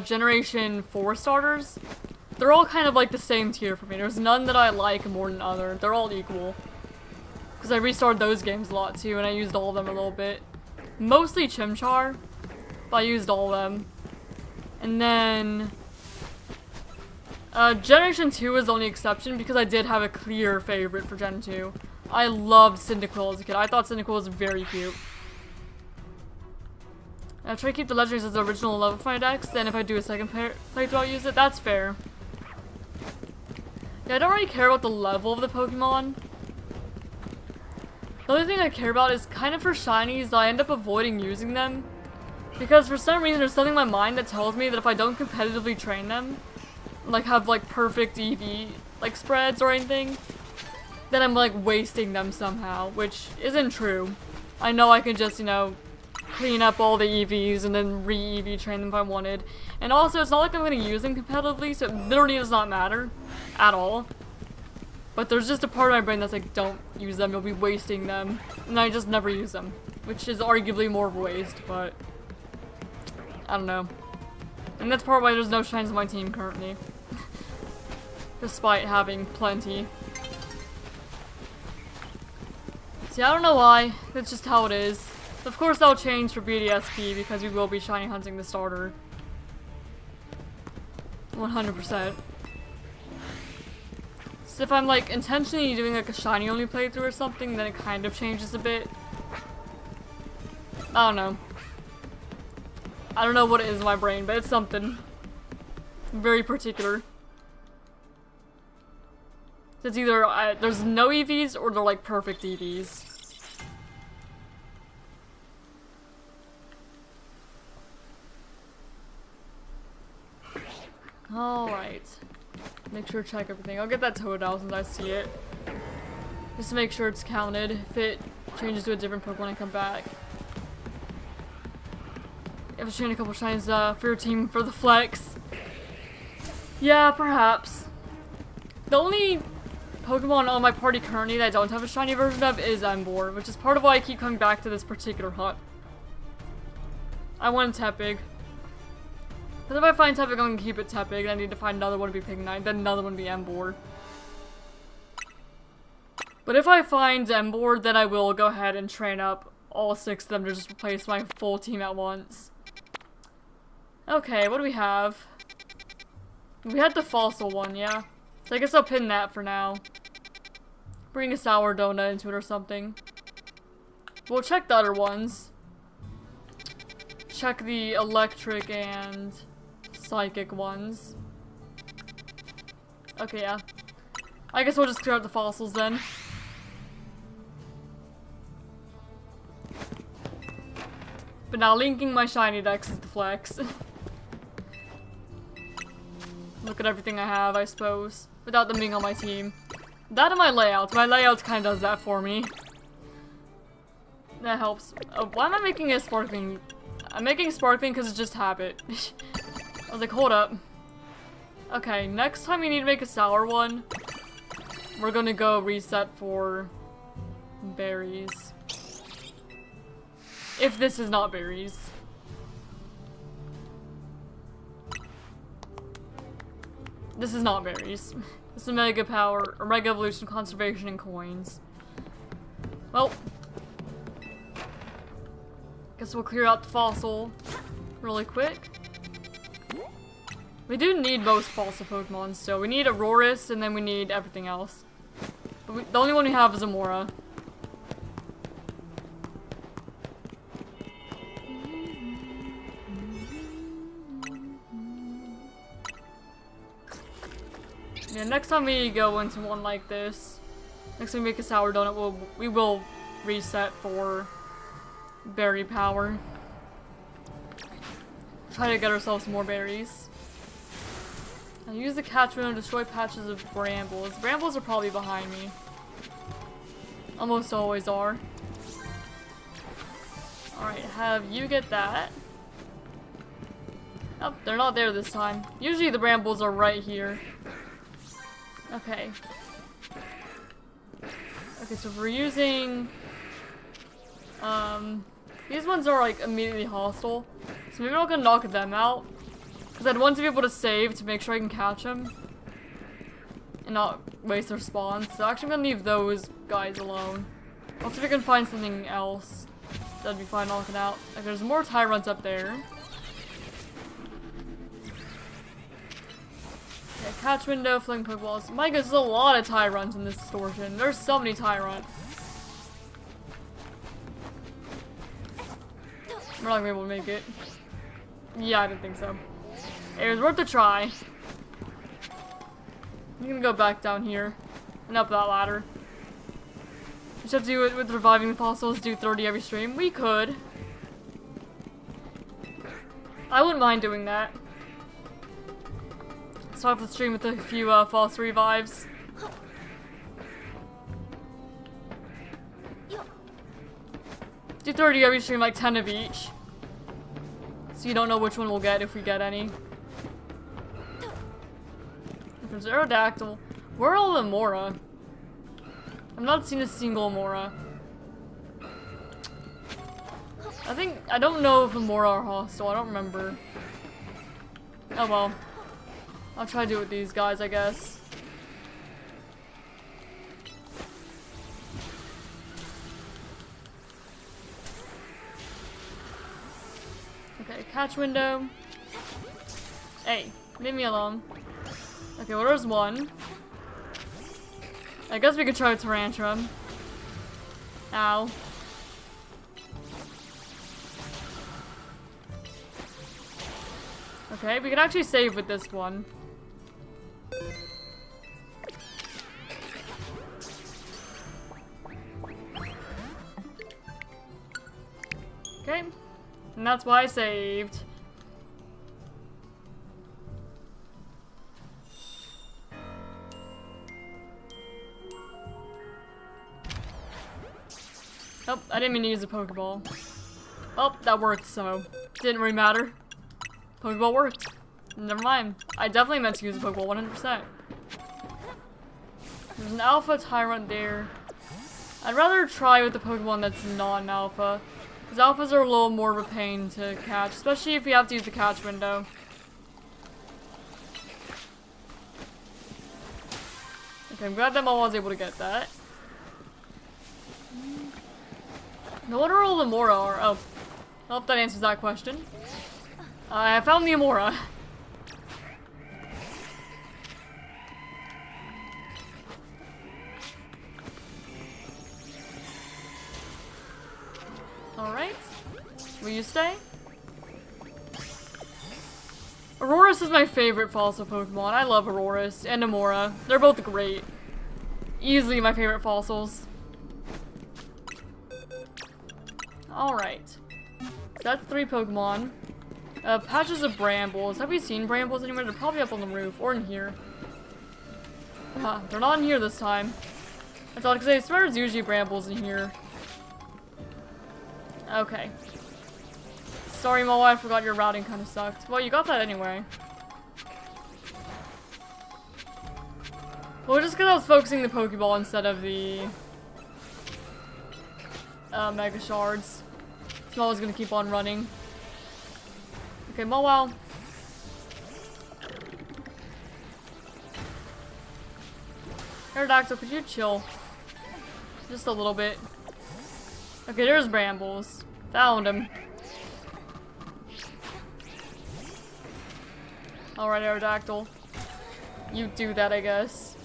Generation 4 starters. They're all kind of like the same tier for me. There's none that I like more than other. They're all equal. Because I restarted those games a lot too, and I used all of them a little bit. Mostly Chimchar, but I used all of them. And then Generation 2 was the only exception because I did have a clear favorite for Gen 2. I loved Cyndaquil as a kid. I thought Cyndaquil was very cute. I try to keep the legendaries as the original level for my decks, then if I do a second playthrough I'll use it. That's fair. Yeah, I don't really care about the level of the Pokemon. The only thing I care about is kind of for shinies, I end up avoiding using them. Because for some reason there's something in my mind that tells me that if I don't competitively train them, like have like perfect EV like spreads or anything, then I'm like wasting them somehow, which isn't true. I know I can just, you know, clean up all the EVs and then re-EV train them if I wanted. And also, it's not like I'm going to use them competitively, so it literally does not matter at all. But there's just a part of my brain that's like, don't use them, you'll be wasting them. And I just never use them, which is arguably more of a waste, but I don't know. And that's part of why there's no shines on my team currently. Despite having plenty. See, I don't know why. That's just how it is. Of course that'll change for BDSP because we will be shiny hunting the starter. 100%. So if I'm like intentionally doing like a shiny only playthrough or something, then it kind of changes a bit. I don't know. I don't know what it is in my brain, but it's something very particular. So it's either there's no EVs or they're like perfect EVs. Alright. Make sure to check everything. I'll get that toad out since I see it. Just to make sure it's counted if it changes to a different Pokemon when I come back. You have to train a couple shines for your team for the flex. Yeah, perhaps. The only Pokemon on my party currently that I don't have a shiny version of is Ember, which is part of why I keep coming back to this particular hunt. I want Tepig. Because if I find Tepig, I'm going to keep it Tepig, and I need to find another one to be Pignite, then another one to be Ember. But if I find Ember, then I will go ahead and train up all 6 of them to just replace my full team at once. Okay, what do we have? We had the fossil one, yeah. So I guess I'll pin that for now. Bring a sour donut into it or something. We'll check the other ones. Check the electric and psychic ones. Okay, yeah. I guess we'll just clear out the fossils then. But now linking my ShinyDex is the flex. Look at everything I have, I suppose. Without them being on my team. That and my layout. My layout kind of does that for me. That helps. Oh, why am I making it sparkling? I'm making sparkling because it's just habit. I was like, hold up. Okay, next time we need to make a sour one, we're gonna go reset for berries. If this is not berries. This is not berries. This is Mega Power, or Mega Evolution, Conservation, and Coins. Well. Guess we'll clear out the fossil really quick. We do need most fossil Pokemon still. We need Auroras, and then we need everything else. But the only one we have is Amora. Yeah, next time we go into one like this, next time we make a sour donut, we will reset for berry power. Try to get ourselves some more berries. Now use the catch window to destroy patches of brambles. Brambles are probably behind me. Almost always are. Alright, have you get that. Oh, they're not there this time. Usually the brambles are right here. Okay. Okay, so if we're using these ones are like immediately hostile. So maybe I'm not gonna knock them out. Because I'd want to be able to save to make sure I can catch them. And not waste their spawns. So actually I'm gonna leave those guys alone. I'll see if I can find something else. That'd be fine knocking out. Like there's more Tyrants up there. Okay, catch window, fling Pokeballs. My goodness, there's a lot of Tyrants in this distortion. There's so many Tyrants. We're not gonna be able to make it. Yeah, I didn't think so. It was worth a try. I'm gonna go back down here and up that ladder. We should do it with reviving the fossils, do 30 every stream. We could. I wouldn't mind doing that. Start off the stream with a few false revives. 2:30 every stream, like 10 of each. So you don't know which one we'll get if we get any. There's Aerodactyl. Where are all the Mora? I've not seen a single Mora. I don't know if the Mora are hostile, I don't remember. Oh well. I'll try to do it with these guys, I guess. Okay, catch window. Hey, leave me alone. Okay, well there's one. I guess we could try a Tarantrum. Ow. Okay, we could actually save with this one. Okay, and that's why I saved. Oh, I didn't mean to use a Pokeball. Oh, that worked, so didn't really matter. Pokeball worked. Never mind. I definitely meant to use a Pokeball, 100%. There's an Alpha Tyrant there. I'd rather try with the Pokemon that's not an Alpha. Because Alphas are a little more of a pain to catch, especially if you have to use the catch window. Okay, I'm glad that I was able to get that. Now what are all the Mora are? Oh. I hope that answers that question. I found the Amora. Alright. Will you stay? Aurorus is my favorite fossil Pokemon. I love Aurorus and Amora. They're both great. Easily my favorite fossils. Alright. So that's 3 Pokemon. Patches of brambles. Have we seen brambles anywhere? They're probably up on the roof or in here. They're not in here this time. That's all, because I swear there's usually brambles in here. Okay. Sorry, Moa, I forgot your routing kind of sucked. Well, you got that anyway. Well, just because I was focusing the Pokeball instead of the Mega Shards. So I was gonna keep on running. Okay, Mowell. Aerodactyl, could you chill? Just a little bit. Okay, there's Brambles. Found him. Alright, Aerodactyl. You do that, I guess.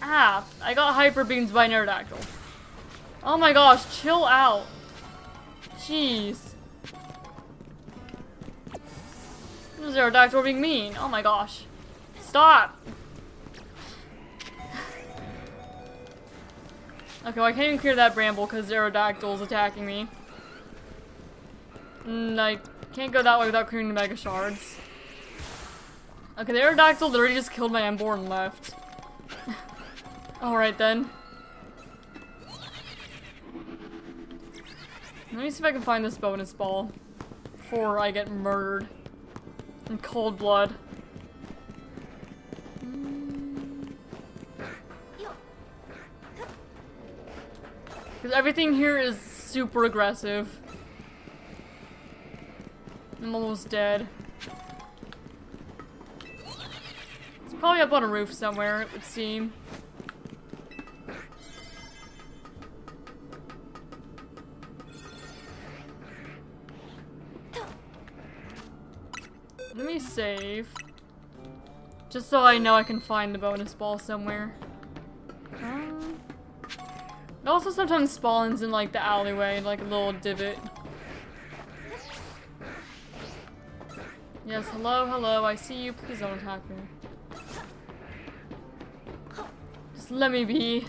Ah, I got Hyper Beams by an Aerodactyl. Oh my gosh, chill out. Jeez. This is Aerodactyl being mean. Oh my gosh. Stop! Okay, well I can't even clear that Bramble because Aerodactyl's attacking me. I can't go that way without clearing the Mega Shards. Okay, the Aerodactyl literally just killed my Ember and left. Alright then. Let me see if I can find this bonus ball before I get murdered in cold blood. Because everything here is super aggressive. I'm almost dead. It's probably up on a roof somewhere, it would seem. Let me save. Just so I know I can find the bonus ball somewhere. It also sometimes spawns in like the alleyway, like a little divot. Yes, hello, hello, I see you. Please don't attack me. Just let me be.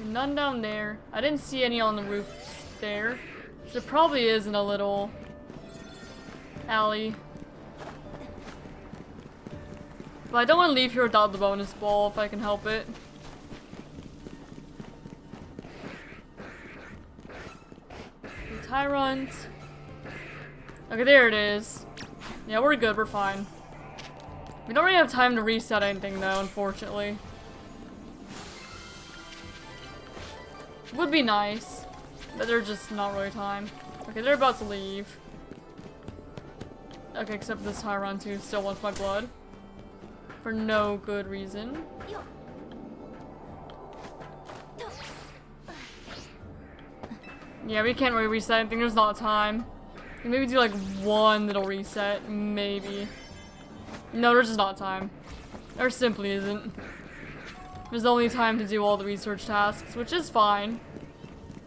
None down there. I didn't see any on the roof there. There probably is in a little alley. But I don't want to leave here without the bonus ball if I can help it. The Tyrant. Okay, there it is. Yeah, we're good, we're fine. We don't really have time to reset anything though, unfortunately. Would be nice, but there's just not really time. Okay, they're about to leave. Okay, except this Tyrant who still wants my blood. For no good reason. Yeah, we can't really reset anything, there's not time. Maybe do like one little reset, maybe. No, there's just not time. There simply isn't. There's only time to do all the research tasks, which is fine.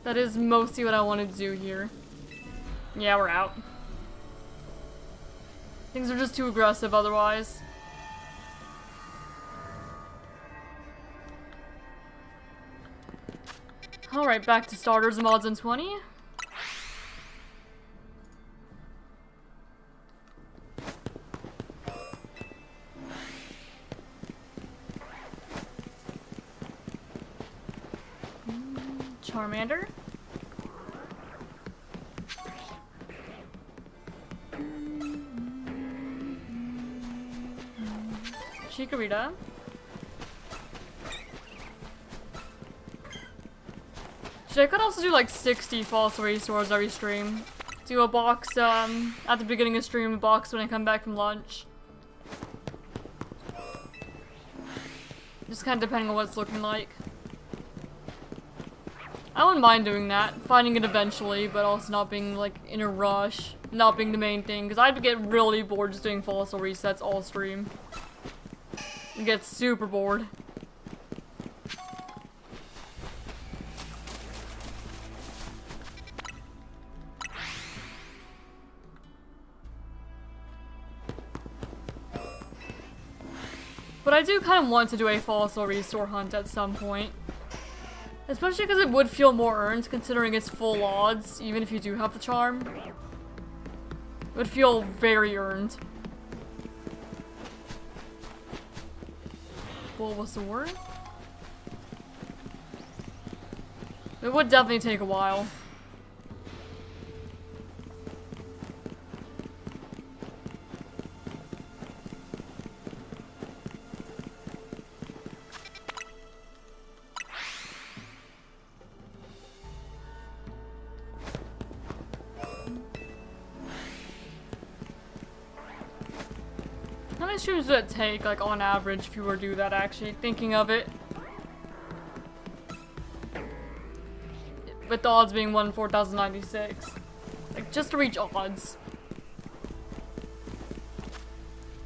That is mostly what I wanted to do here. Yeah, we're out. Things are just too aggressive otherwise. Alright, back to starters, mods, and 20. Charmander. Chikorita. I could also do like 60 false restores every stream. Do a box at the beginning of stream, a box when I come back from lunch. Just kind of depending on what it's looking like. I wouldn't mind doing that, finding it eventually, but also not being like in a rush, not being the main thing, because I'd get really bored just doing fossil resets all stream. I'd get super bored. But I do kind of want to do a fossil restore hunt at some point. Especially because it would feel more earned considering it's full odds, even if you do have the charm. It would feel very earned. Bulbasaur? It would definitely take a while. How many streams would it take, like, on average, if you were to do that, actually? Thinking of it. With the odds being 1 in 4,096. Like, just to reach odds.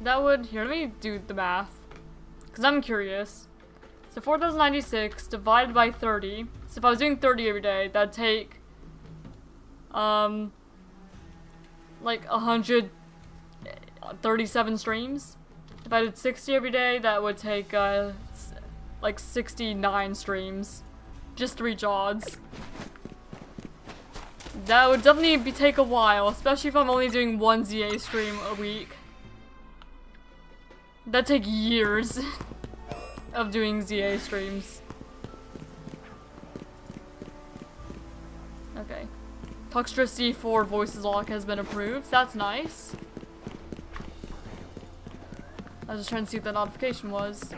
That would... Here, let me do the math. Because I'm curious. So 4,096 divided by 30. So if I was doing 30 every day, that'd take... like, 137 streams. If I did 60 every day, that would take, like 69 streams. Just to reach odds. That would definitely take a while, especially if I'm only doing one ZA stream a week. That'd take years of doing ZA streams. Okay. Toxtricity for VoicesLocke has been approved. That's nice. I was just trying to see what that notification was.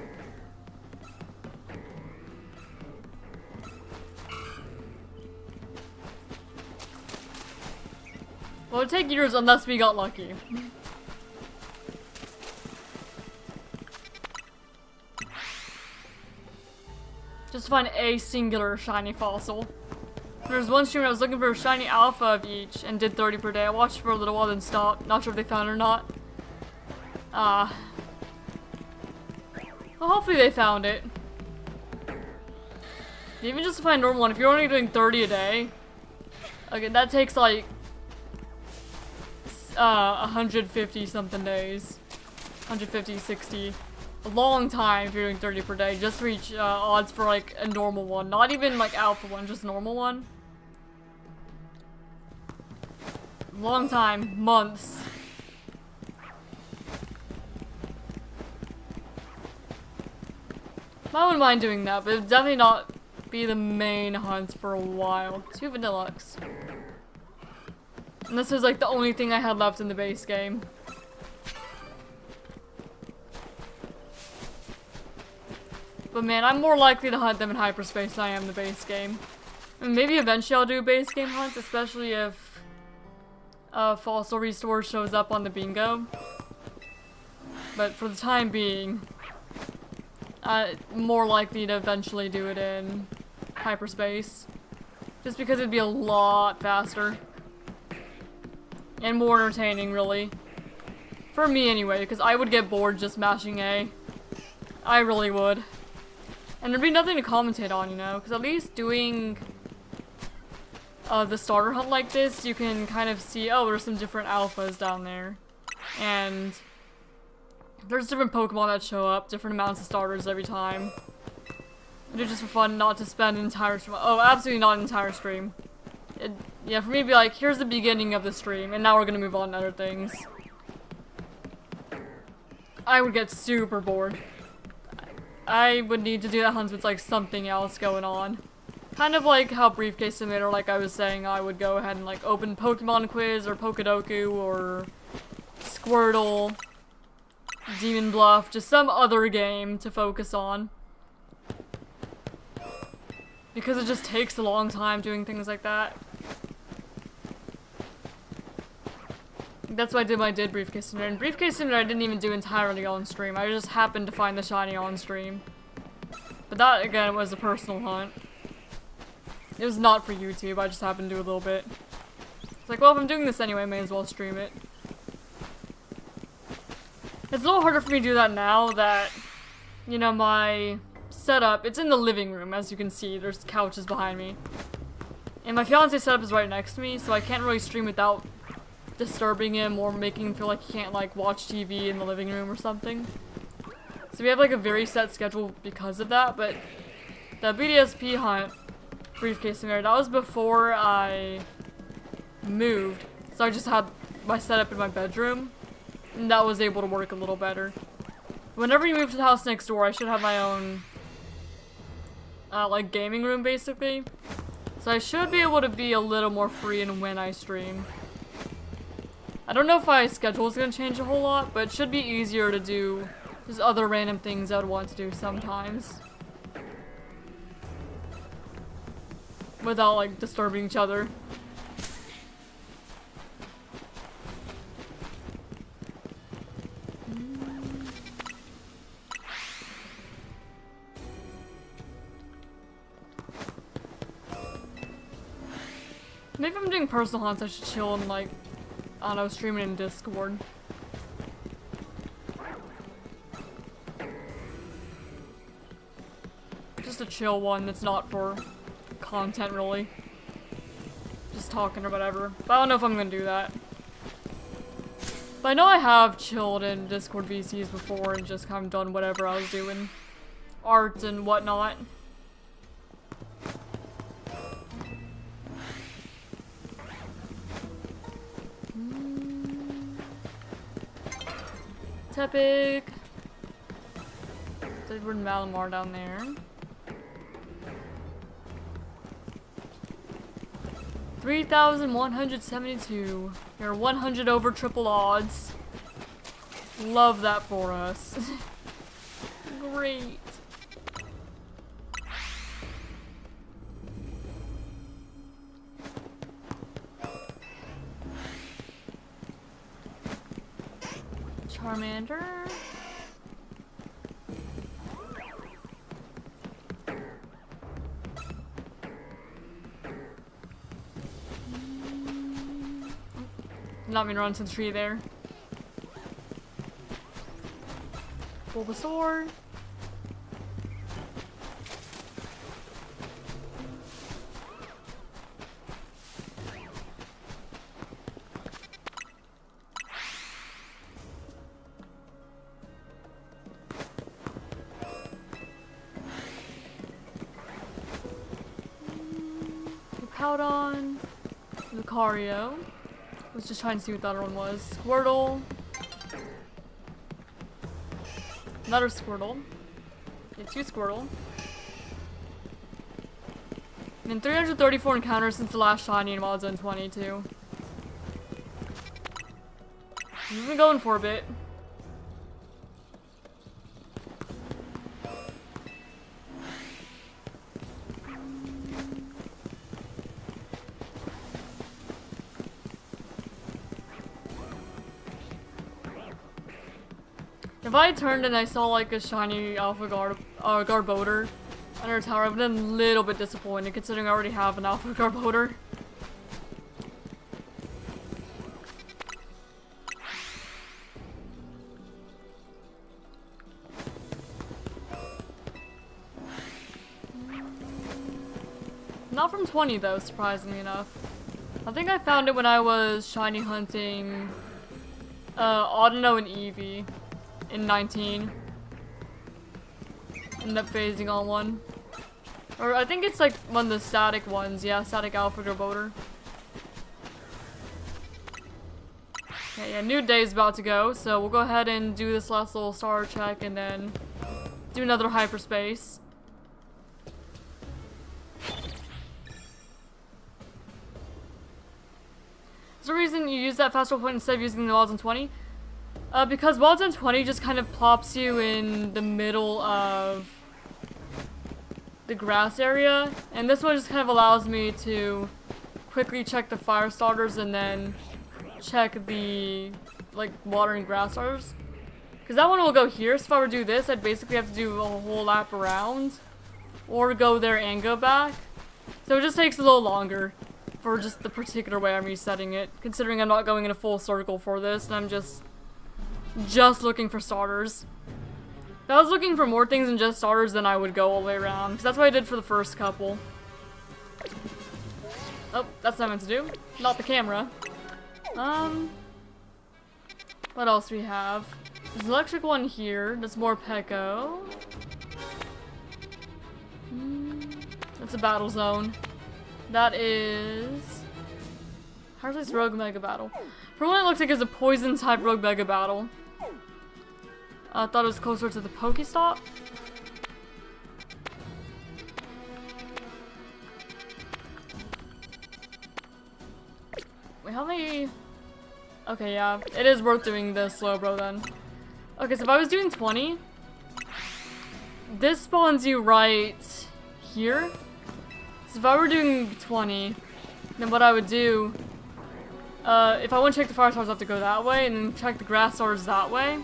Well, it would take years unless we got lucky. Just find a singular shiny fossil. There's one stream I was looking for a shiny alpha of each and did 30 per day. I watched for a little while then stopped. Not sure if they found it or not. Well, hopefully they found it. Even just to find a normal one, if you're only doing 30 a day, okay, that takes like 150 something days. 150, 60. a long time if you're doing 30 per day just to reach odds for like a normal one. Not even like alpha one, just normal one. Long time. Months. I wouldn't mind doing that, but it would definitely not be the main hunts for a while. 2 Vanillux. And this was like the only thing I had left in the base game. But man, I'm more likely to hunt them in hyperspace than I am the base game. And maybe eventually I'll do base game hunts, especially if Fossil Restore shows up on the bingo. But for the time being, more likely to eventually do it in hyperspace. Just because it'd be a lot faster. And more entertaining, really. For me anyway, because I would get bored just mashing A. I really would. And there'd be nothing to commentate on, you know, because at least doing the starter hunt like this, you can kind of see, oh, there's some different alphas down there. And there's different Pokemon that show up, different amounts of starters every time. I do just for fun, not to spend an entire stream. Oh, absolutely not an entire stream. Yeah, for me to be like, here's the beginning of the stream, and now we're gonna move on to other things. I would get super bored. I would need to do that hunt with like something else going on. Kind of like how Briefcase Simulator, like I was saying, I would go ahead and like open Pokemon Quiz or Pokedoku or Squirtle, Demon Bluff, just some other game to focus on. Because it just takes a long time doing things like that. That's why I did Briefcase Simulator. And Briefcase Simulator I didn't even do entirely on stream. I just happened to find the shiny on stream. But that, again, was a personal hunt. It was not for YouTube, I just happened to do a little bit. It's like, well, if I'm doing this anyway, I may as well stream it. It's a little harder for me to do that now that, you know, my setup, it's in the living room, as you can see. There's couches behind me. And my fiance's setup is right next to me, so I can't really stream without disturbing him or making him feel like he can't, like, watch TV in the living room or something. So we have, like, a very set schedule because of that, but the BDSP hunt, Briefcase Simulator, that was before I moved. So I just had my setup in my bedroom, and that was able to work a little better. Whenever you move to the house next door, I should have my own, like, gaming room, basically. So I should be able to be a little more free in when I stream. I don't know if my schedule is going to change a whole lot, but it should be easier to do just other random things I would want to do sometimes. Without, like, disturbing each other. Maybe if I'm doing personal hunts, I should chill and, like, I don't know, streaming in Discord. Just a chill one that's not for content, really. Just talking or whatever. But I don't know if I'm gonna do that. But I know I have chilled in Discord VCs before and just kind of done whatever I was doing. Art and whatnot. Tepic. We're in Malamar down there. 3,172. You're 100 over triple odds. Love that for us. Great. Charmander. Not mean to run to the tree there. Bulbasaur. Powdon, Lucario. Was just trying to see what the other one was. Squirtle. Another Squirtle. Yeah, 2 Squirtle. And 334 encounters since the last shiny in Wild Zone 22. We've been going for a bit. If I turned and I saw like a shiny Alpha Garbodor under a tower, I've been a little bit disappointed considering I already have an Alpha Garbodor. Not from 20 though, surprisingly enough. I think I found it when I was shiny hunting Audino and Eevee in 19. Ended up phasing on one. Or I think it's like one of the static ones. Yeah, static Alpha Garbodor. Okay, yeah, new day's about to go, so we'll go ahead and do this last little star check and then do another hyperspace. Is there a reason you use that fast roll point instead of using the Wild Zone 20? Because Wild Zone 20 just kind of plops you in the middle of the grass area, and this one just kind of allows me to quickly check the fire starters and then check the like water and grass starters. Because that one will go here, so if I were to do this, I'd basically have to do a whole lap around, or go there and go back. So it just takes a little longer for just the particular way I'm resetting it, considering I'm not going in a full circle for this, and I'm just looking for starters. If I was looking for more things than just starters, then I would go all the way around, because that's what I did for the first couple. Oh, that's what I meant to do. Not the camera. What else do we have? There's an electric one here. There's more Peko. That's a battle zone. That is... how's this Rogue Mega Battle? For one, it looks like it's a poison type Rogue Mega Battle. I thought it was closer to the Pokestop. Wait, how many... okay, yeah. It is worth doing the Slowbro then. Okay, so if I was doing 20, this spawns you right here. So if I were doing 20, then what I would do, if I want to check the fire stars, I have to go that way, and then check the grass stars that way.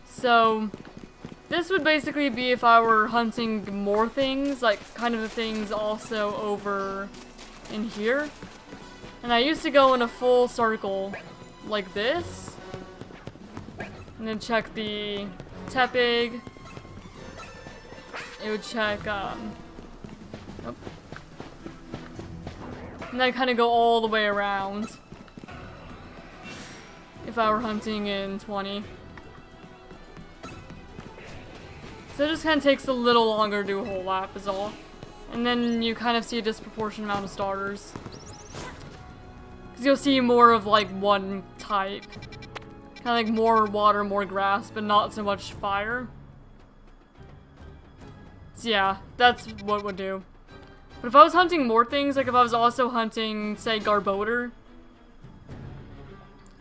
So, this would basically be if I were hunting more things, like kind of the things also over in here. And I used to go in a full circle like this, and then check the Tepig. It would check, and then kind of go all the way around if I were hunting in 20. So it just kind of takes a little longer to do a whole lap is all. And then you kind of see a disproportionate amount of starters. Because you'll see more of like one type. Kind of like more water, more grass, but not so much fire. So yeah, that's what it would do. But if I was hunting more things, like if I was also hunting, say, Garbodor,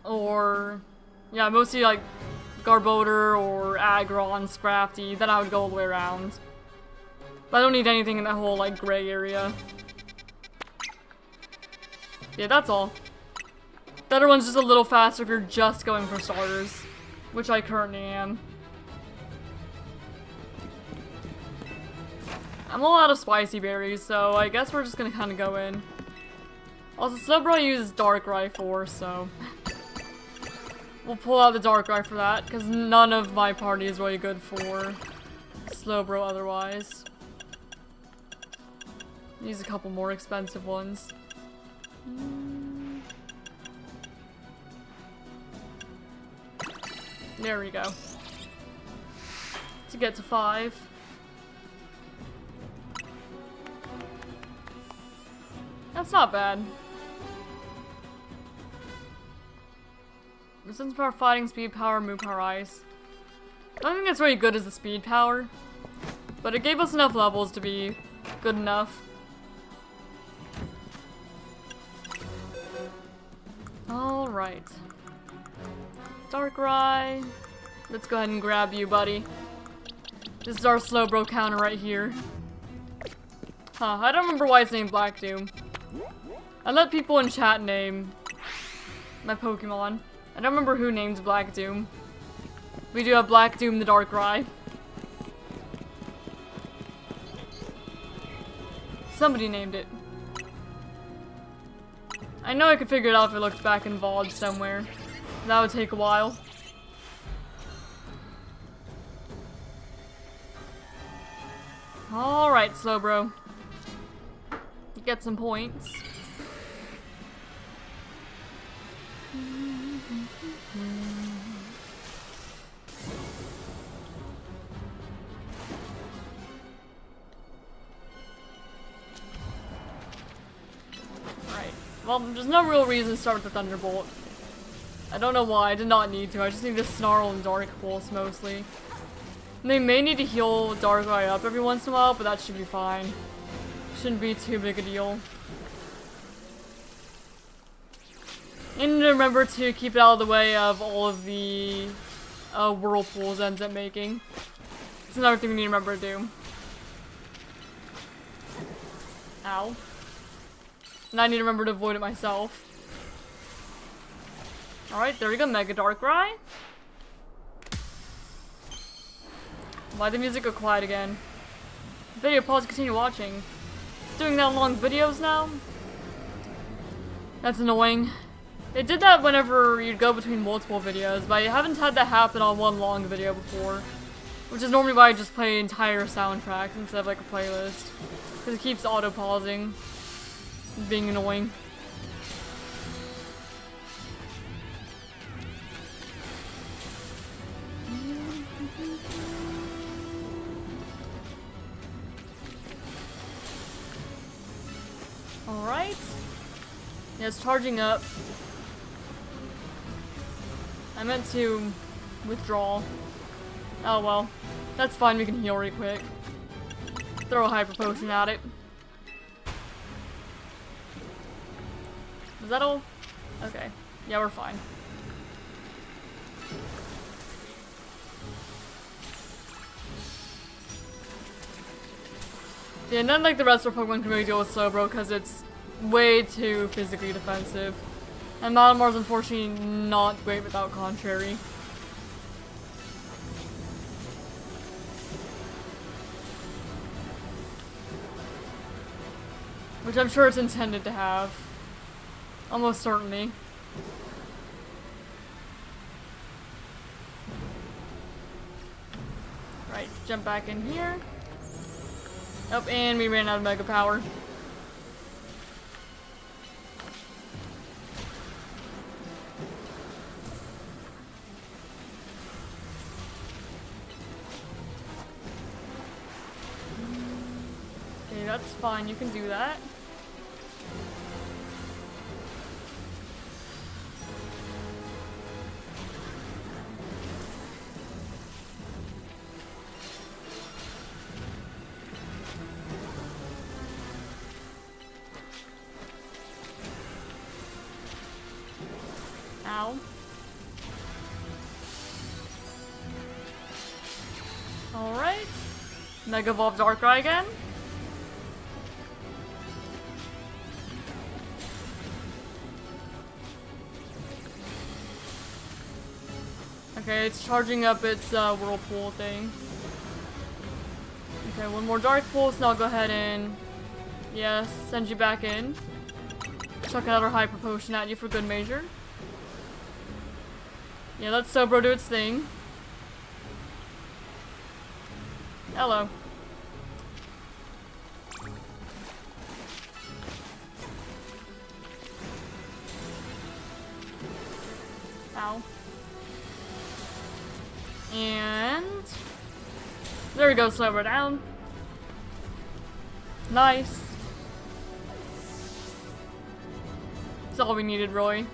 or, yeah, mostly like Garbodor or Aggron, Scrafty, then I would go all the way around. But I don't need anything in that whole, like, gray area. Yeah, that's all. The other one's just a little faster if you're just going for starters, which I currently am. I'm a little out of spicy berries, so I guess we're just gonna kind of go in. Also, Slowbro uses Darkrai for, so we'll pull out the Darkrai for that, because none of my party is really good for Slowbro otherwise. Use a couple more expensive ones. There we go. To get to 5. That's not bad. Resistance power, fighting, speed power, move power, ice. I don't think it's very good as the speed power, but it gave us enough levels to be good enough. Alright. Darkrai. Let's go ahead and grab you, buddy. This is our Slowbro counter right here. Huh, I don't remember why it's named Black Doom. I let people in chat name my Pokemon. I don't remember who named Black Doom. We do have Black Doom the Darkrai. Somebody named it. I know I could figure it out if I looked back in VOD somewhere. That would take a while. Alright, Slowbro. Get some points. Alright. Well, there's no real reason to start with the Thunderbolt. I don't know why, I did not need to. I just need to Snarl and Dark Pulse mostly. And they may need to heal Darkrai up every once in a while, but that should be fine. Shouldn't be too big a deal. And remember to keep it out of the way of all of the whirlpools ends up making. It's another thing we need to remember to do. Ow. And I need to remember to avoid it myself. Alright, there we go, Mega Darkrai. Why did the music go quiet again? Video pause, continue watching. It's doing that in long videos now? That's annoying. It did that whenever you'd go between multiple videos, but I haven't had that happen on one long video before. Which is normally why I just play entire soundtracks instead of like a playlist. Because it keeps auto-pausing. Being annoying. Alright. Yeah, it's charging up. I meant to withdraw. Oh well. That's fine, we can heal real quick. Throw a Hyper Potion at it. Is that all? Okay. Yeah, we're fine. Yeah, none like the rest of our Pokemon can really deal with Slowbro because it's way too physically defensive. And Malamar's unfortunately not great without Contrary. Which I'm sure it's intended to have. Almost certainly. Right, jump back in here. Oh, and we ran out of Mega Power. Okay, that's fine, you can do that. Ow. Alright. Mega Evolve Darkrai again. Okay, it's charging up its Whirlpool thing. Okay, one more Dark Pulse, and I'll go ahead and send you back in. Chuck another Hyper Potion at you for good measure. Yeah, let Slowbro do its thing. Hello. Ow. And there we go, Slowbro down. Nice. That's all we needed, really.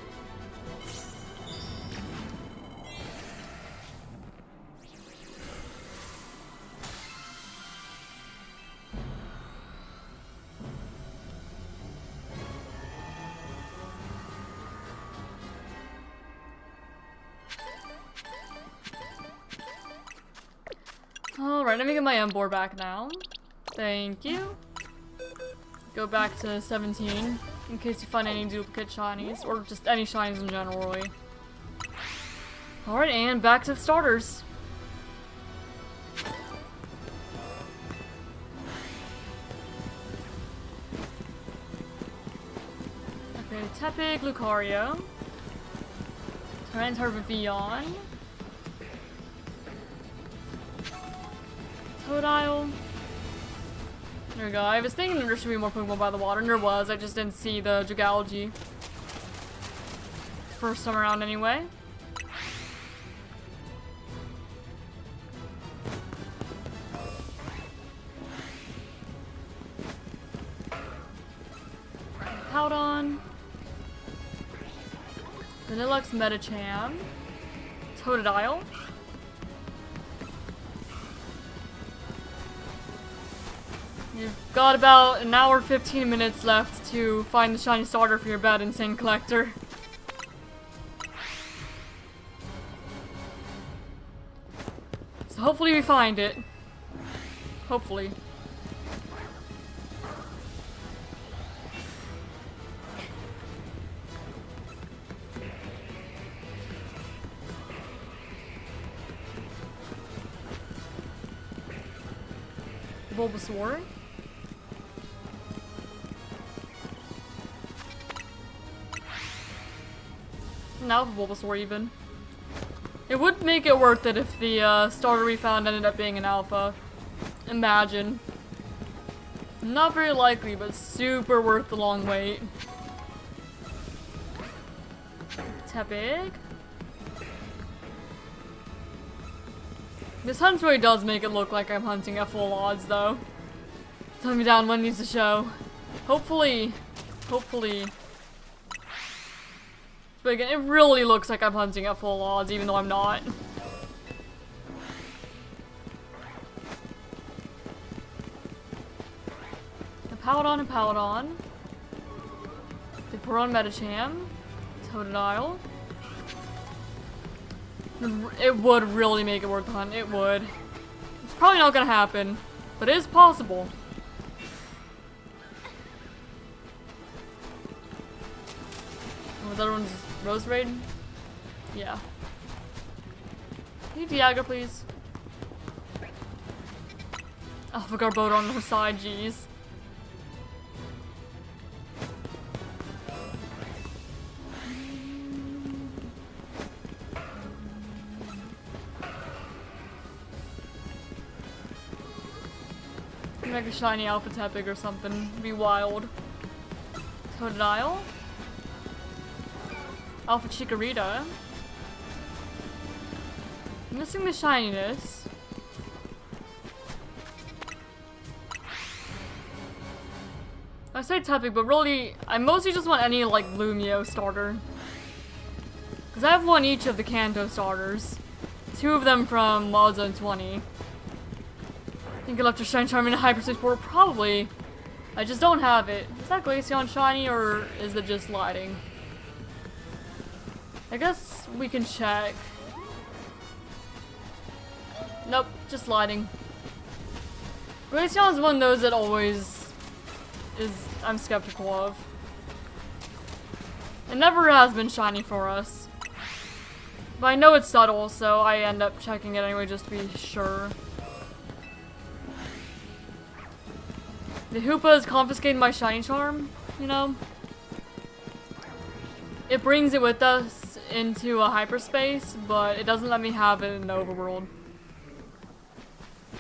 Alright, let me get my Ember back now. Thank you. Go back to 17 in case you find any duplicate shinies, or just any shinies in general, really. Alright, and back to the starters. Okay, Tepig, Lucario. Tyranitar Vivian. Totodile. There we go. I was thinking there should be more Pokemon by the water, and there was. I just didn't see the Jigology first time around anyway. Powdon. Vanillux Medicham. Totodile. You've got about an hour 15 minutes left to find the shiny starter for your bed, Insane Collector. So hopefully we find it. Hopefully. Bulbasaur. An Alpha Bulbasaur even. It would make it worth it if the starter we found ended up being an Alpha. Imagine. Not very likely, but super worth the long wait. Tepig. This hunt really does make it look like I'm hunting at full odds, though. Tell me down when needs to show. Hopefully. Hopefully. But again, it really looks like I'm hunting at full odds, even though I'm not. A Powdon. Vaporeon Medicham. Totodile. It would really make it worth the hunt. It would. It's probably not gonna happen, but it is possible. Oh, the other one's Rose Raid? Yeah. Can you Diaga, please? Alpha Garbodor on her side, jeez. Make a shiny Alpha Tepig or something. Be wild. Totodile. Alpha Chikorita. Missing the shininess. I say Tepig, but really, I mostly just want any, like, Lumio starter. Because I have one each of the Kanto starters. 2 of them from Wild Zone 20. I think Electro Shine Charm in a Hyperspace Portal, probably. I just don't have it. Is that Glaceon shiny, or is it just lighting? I guess we can check. Nope, just lighting. Glaceon is one of those that always I'm skeptical of. It never has been shiny for us. But I know it's subtle, so I end up checking it anyway just to be sure. The Hoopa is confiscating my shiny charm, you know? It brings it with us into a hyperspace, but it doesn't let me have it in the overworld.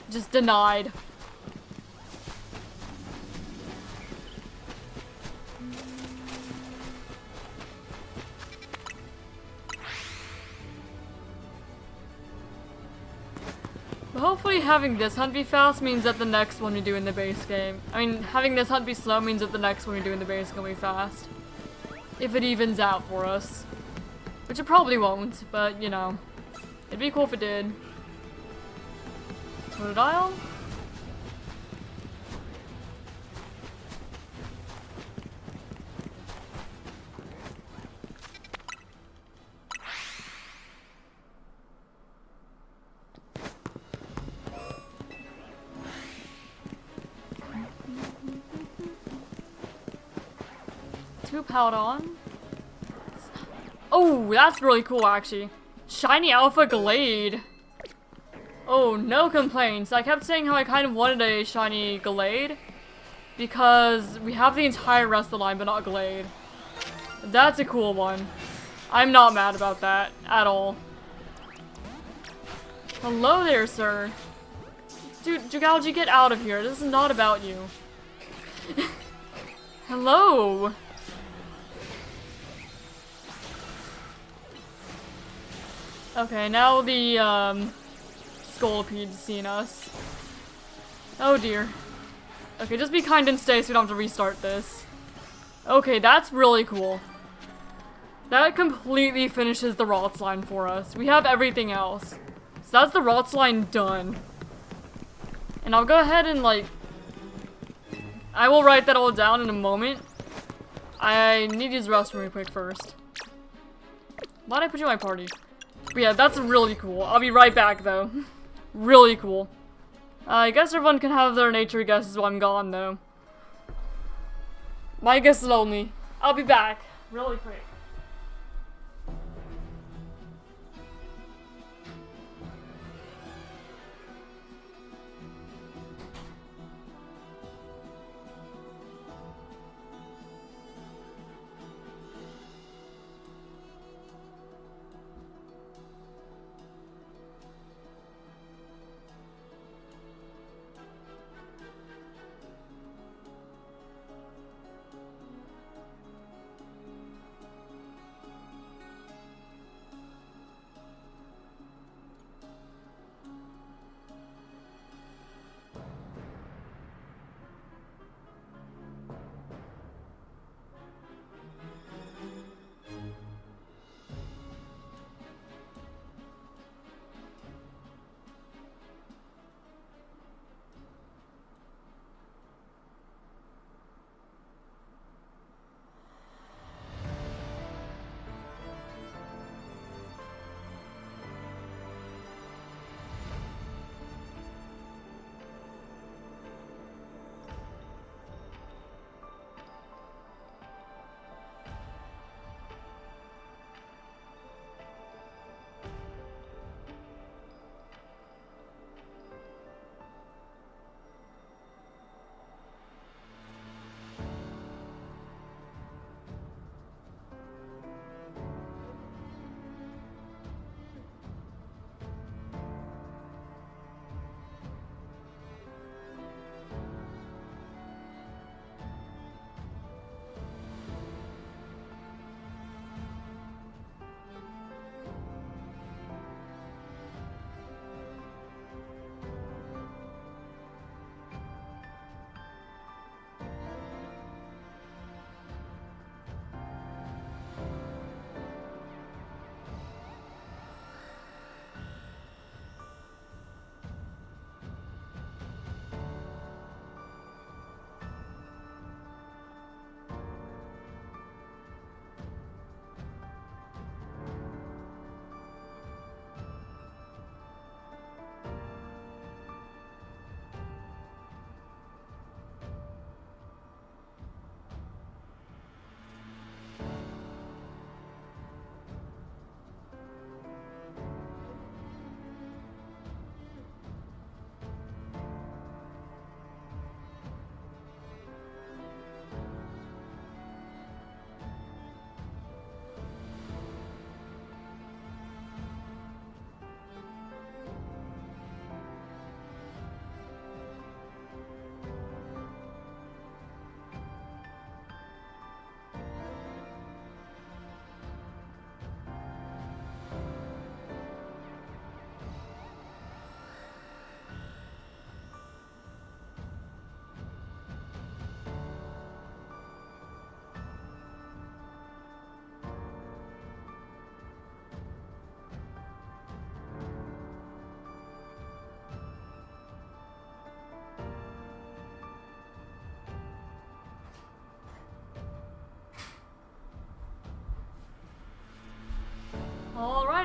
Just denied. But hopefully having this hunt be fast means that the next one we do in the base game, having this hunt be slow means that the next one we do in the base game will be fast. If it evens out for us. Which it probably won't, but you know. It'd be cool if it did. Totodile? Two Powdon. Oh, that's really cool actually. Shiny Alpha Glade. Oh, no complaints. I kept saying how I kind of wanted a shiny Glade because we have the entire rest of the line, but not Glade. That's a cool one. I'm not mad about that at all. Hello there, sir. Dude, Jugalji, get out of here. This is not about you. Hello. Okay, now the, Scolpide's seen us. Oh dear. Okay, just be kind and stay so we don't have to restart this. Okay, that's really cool. That completely finishes the Rots line for us. We have everything else. So that's the Rots line done. And I'll go ahead and, like... I will write that all down in a moment. I need to use the restroom real quick first. Why'd I put you in my party? But yeah, that's really cool. I'll be right back, though. Really cool. I guess everyone can have their nature guesses while I'm gone, though. My guess is only. I'll be back. Really quick.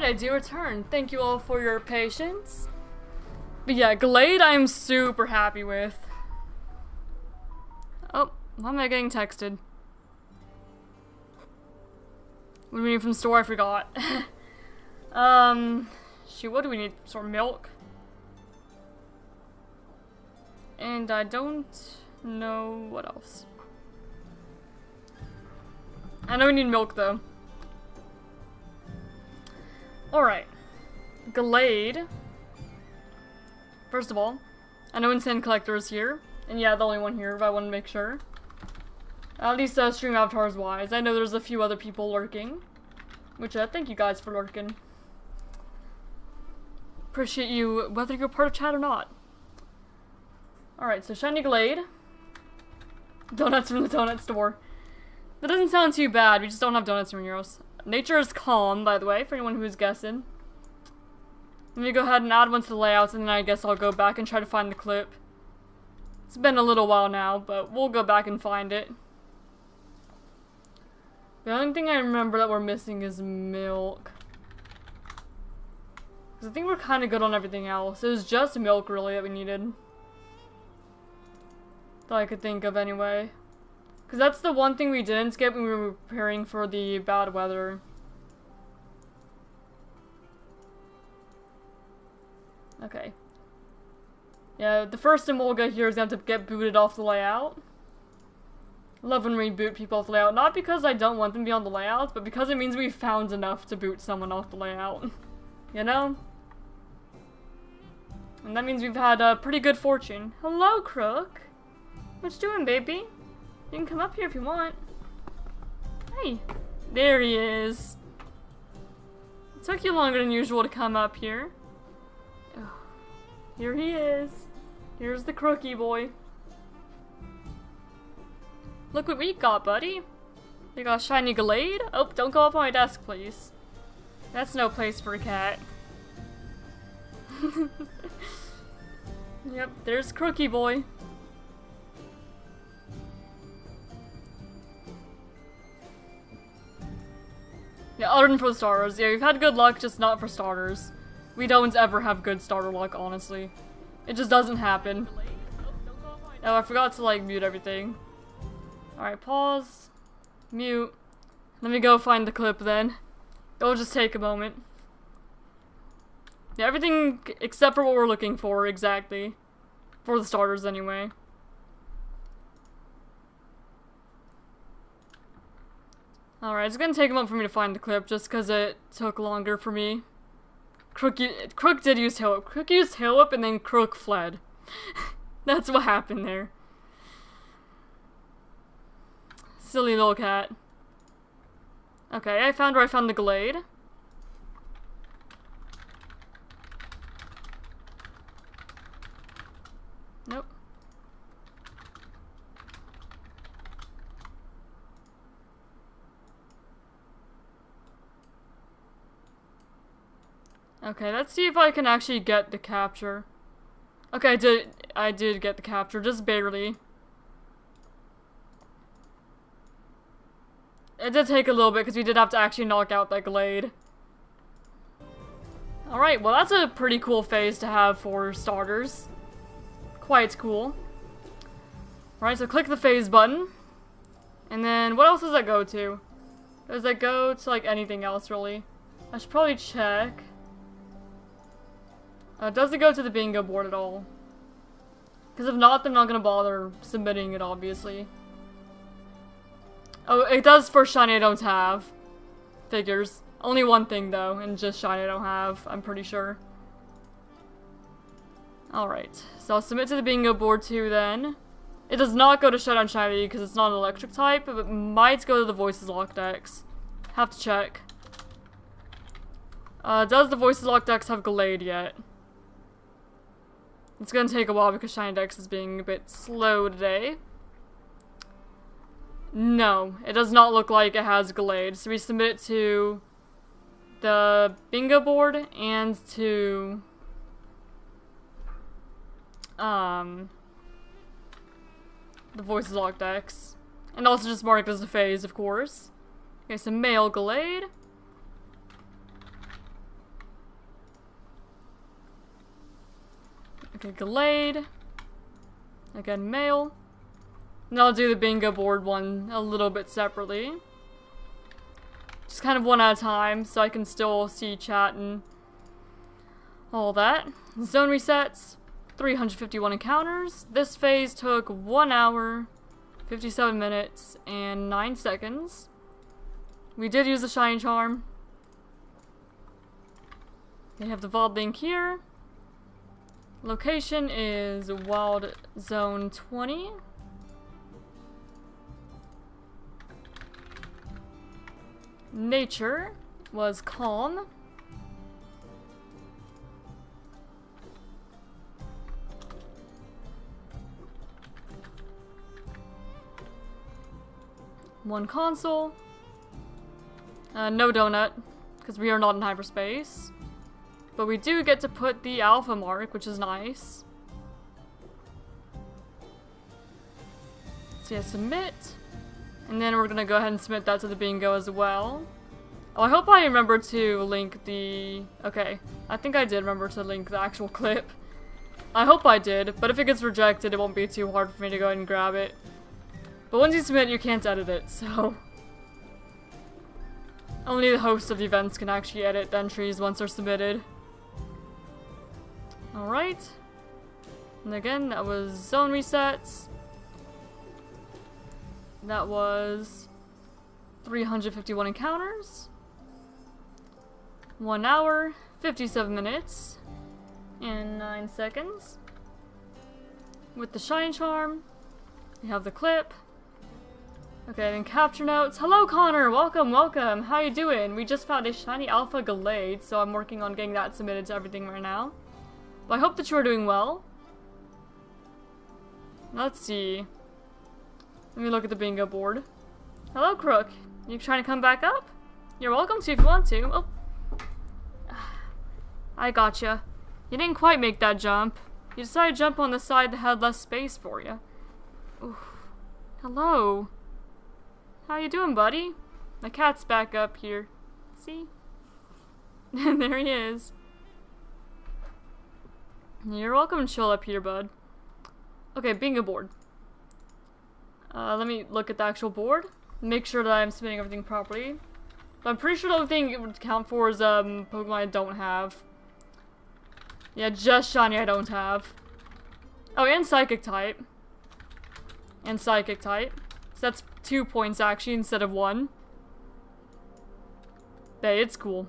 I do return. Thank you all for your patience. But yeah, Glade I am super happy with. Oh, why am I getting texted? What do we need from store? I forgot. Shoot, what do we need? Some milk? And I don't know what else. I know we need milk though. Alright. Glade. First of all, I know Insane Collector is here. And yeah, the only one here, but I want to make sure. At least stream avatars wise. I know there's a few other people lurking. Which thank you guys for lurking. Appreciate you whether you're part of chat or not. Alright, so Shiny Glade. Donuts from the donut store. That doesn't sound too bad, we just don't have donuts from Euros. Nature is calm, by the way, for anyone who's guessing. Let me go ahead and add one to the layouts, and then I guess I'll go back and try to find the clip. It's been a little while now, but we'll go back and find it. The only thing I remember that we're missing is milk. Because I think we're kind of good on everything else. It was just milk, really, that we needed. That I could think of, anyway. Because that's the one thing we didn't skip when we were preparing for the bad weather. Okay. Yeah, the first Emolga here is going to have to get booted off the layout. I love when we boot people off the layout. Not because I don't want them to be on the layout, but because it means we've found enough to boot someone off the layout. You know? And that means we've had pretty good fortune. Hello, Crook. What you doing, baby? You can come up here if you want. Hey. There he is. It took you longer than usual to come up here. Ugh. Here he is. Here's the Crookie boy. Look what we got, buddy. We got Shiny Glade. Oh, don't go up on my desk, please. That's no place for a cat. Yep, there's Crookie boy. Yeah, other than for the starters. Yeah, we've had good luck, just not for starters. We don't ever have good starter luck, honestly. It just doesn't happen. Oh, I forgot to, like, mute everything. Alright, pause. Mute. Let me go find the clip then. It'll just take a moment. Yeah, everything except for what we're looking for, exactly. For the starters, anyway. Alright, it's gonna take a moment for me to find the clip, just because it took longer for me. Crook did use Tail Whip. Crook used Tail Whip, and then Crook fled. That's what happened there. Silly little cat. Okay, I found where I found the Glade. Nope. Okay, let's see if I can actually get the capture. Okay, I did get the capture, just barely. It did take a little bit because we did have to actually knock out that Glade. Alright, well that's a pretty cool phase to have for starters. Quite cool. Alright, so click the phase button. And then, what else does that go to? Does that go to, like, anything else, really? I should probably check. Does it go to the bingo board at all? Because if not, then I'm not going to bother submitting it, obviously. Oh, it does for Shiny I don't have. Figures. Only one thing, though, and just Shiny I don't have, I'm pretty sure. Alright, so I'll submit to the bingo board too, then. It does not go to Showdown Shiny League because it's not an electric type, but it might go to the VoicesLocke Dex. Have to check. Does the VoicesLocke Dex have Glade yet? It's gonna take a while because ShinyDex is being a bit slow today. No, it does not look like it has Glade. So we submit it to the bingo board and to the VoicesLocke Dex. And also just mark it as a phase, of course. Okay, so male Glade. Okay, Glade. Again, mail. And I'll do the bingo board one a little bit separately. Just kind of one at a time, so I can still see chat and all that. Zone resets. 351 encounters. This phase took 1 hour, 57 minutes, and 9 seconds. We did use the Shiny Charm. They have the VOD link here. Location is Wild Zone 20. Nature was calm. One console. No donut, because we are not in hyperspace. But we do get to put the alpha mark, which is nice. So yeah, submit. And then we're gonna go ahead and submit that to the bingo as well. Oh, I hope I remember to link the... Okay, I think I did remember to link the actual clip. I hope I did, but if it gets rejected, it won't be too hard for me to go ahead and grab it. But once you submit, you can't edit it, so... Only the host of the events can actually edit the entries once they're submitted. Alright. And again, that was zone resets. That was 351 encounters. 1 hour, 57 minutes, and 9 seconds. With the Shine Charm, we have the clip. Okay, then capture notes. Hello Connor, welcome, welcome. How you doing? We just found a shiny alpha Glade, so I'm working on getting that submitted to everything right now. But I hope that you are doing well. Let's see. Let me look at the bingo board. Hello Crook, you trying to come back up? You're welcome to if you want to. Oh. I gotcha. You didn't quite make that jump. You decided to jump on the side that had less space for you. Oof. Hello. How you doing, buddy? My cat's back up here. See? There he is. You're welcome to chill up here, bud. Okay, bingo board. Let me look at the actual board. Make sure that I'm submitting everything properly. But I'm pretty sure the only thing it would count for is Pokemon I don't have. Yeah, just shiny I don't have. Oh, and Psychic type. And Psychic type. So that's 2 points actually instead of 1. Hey, it's cool.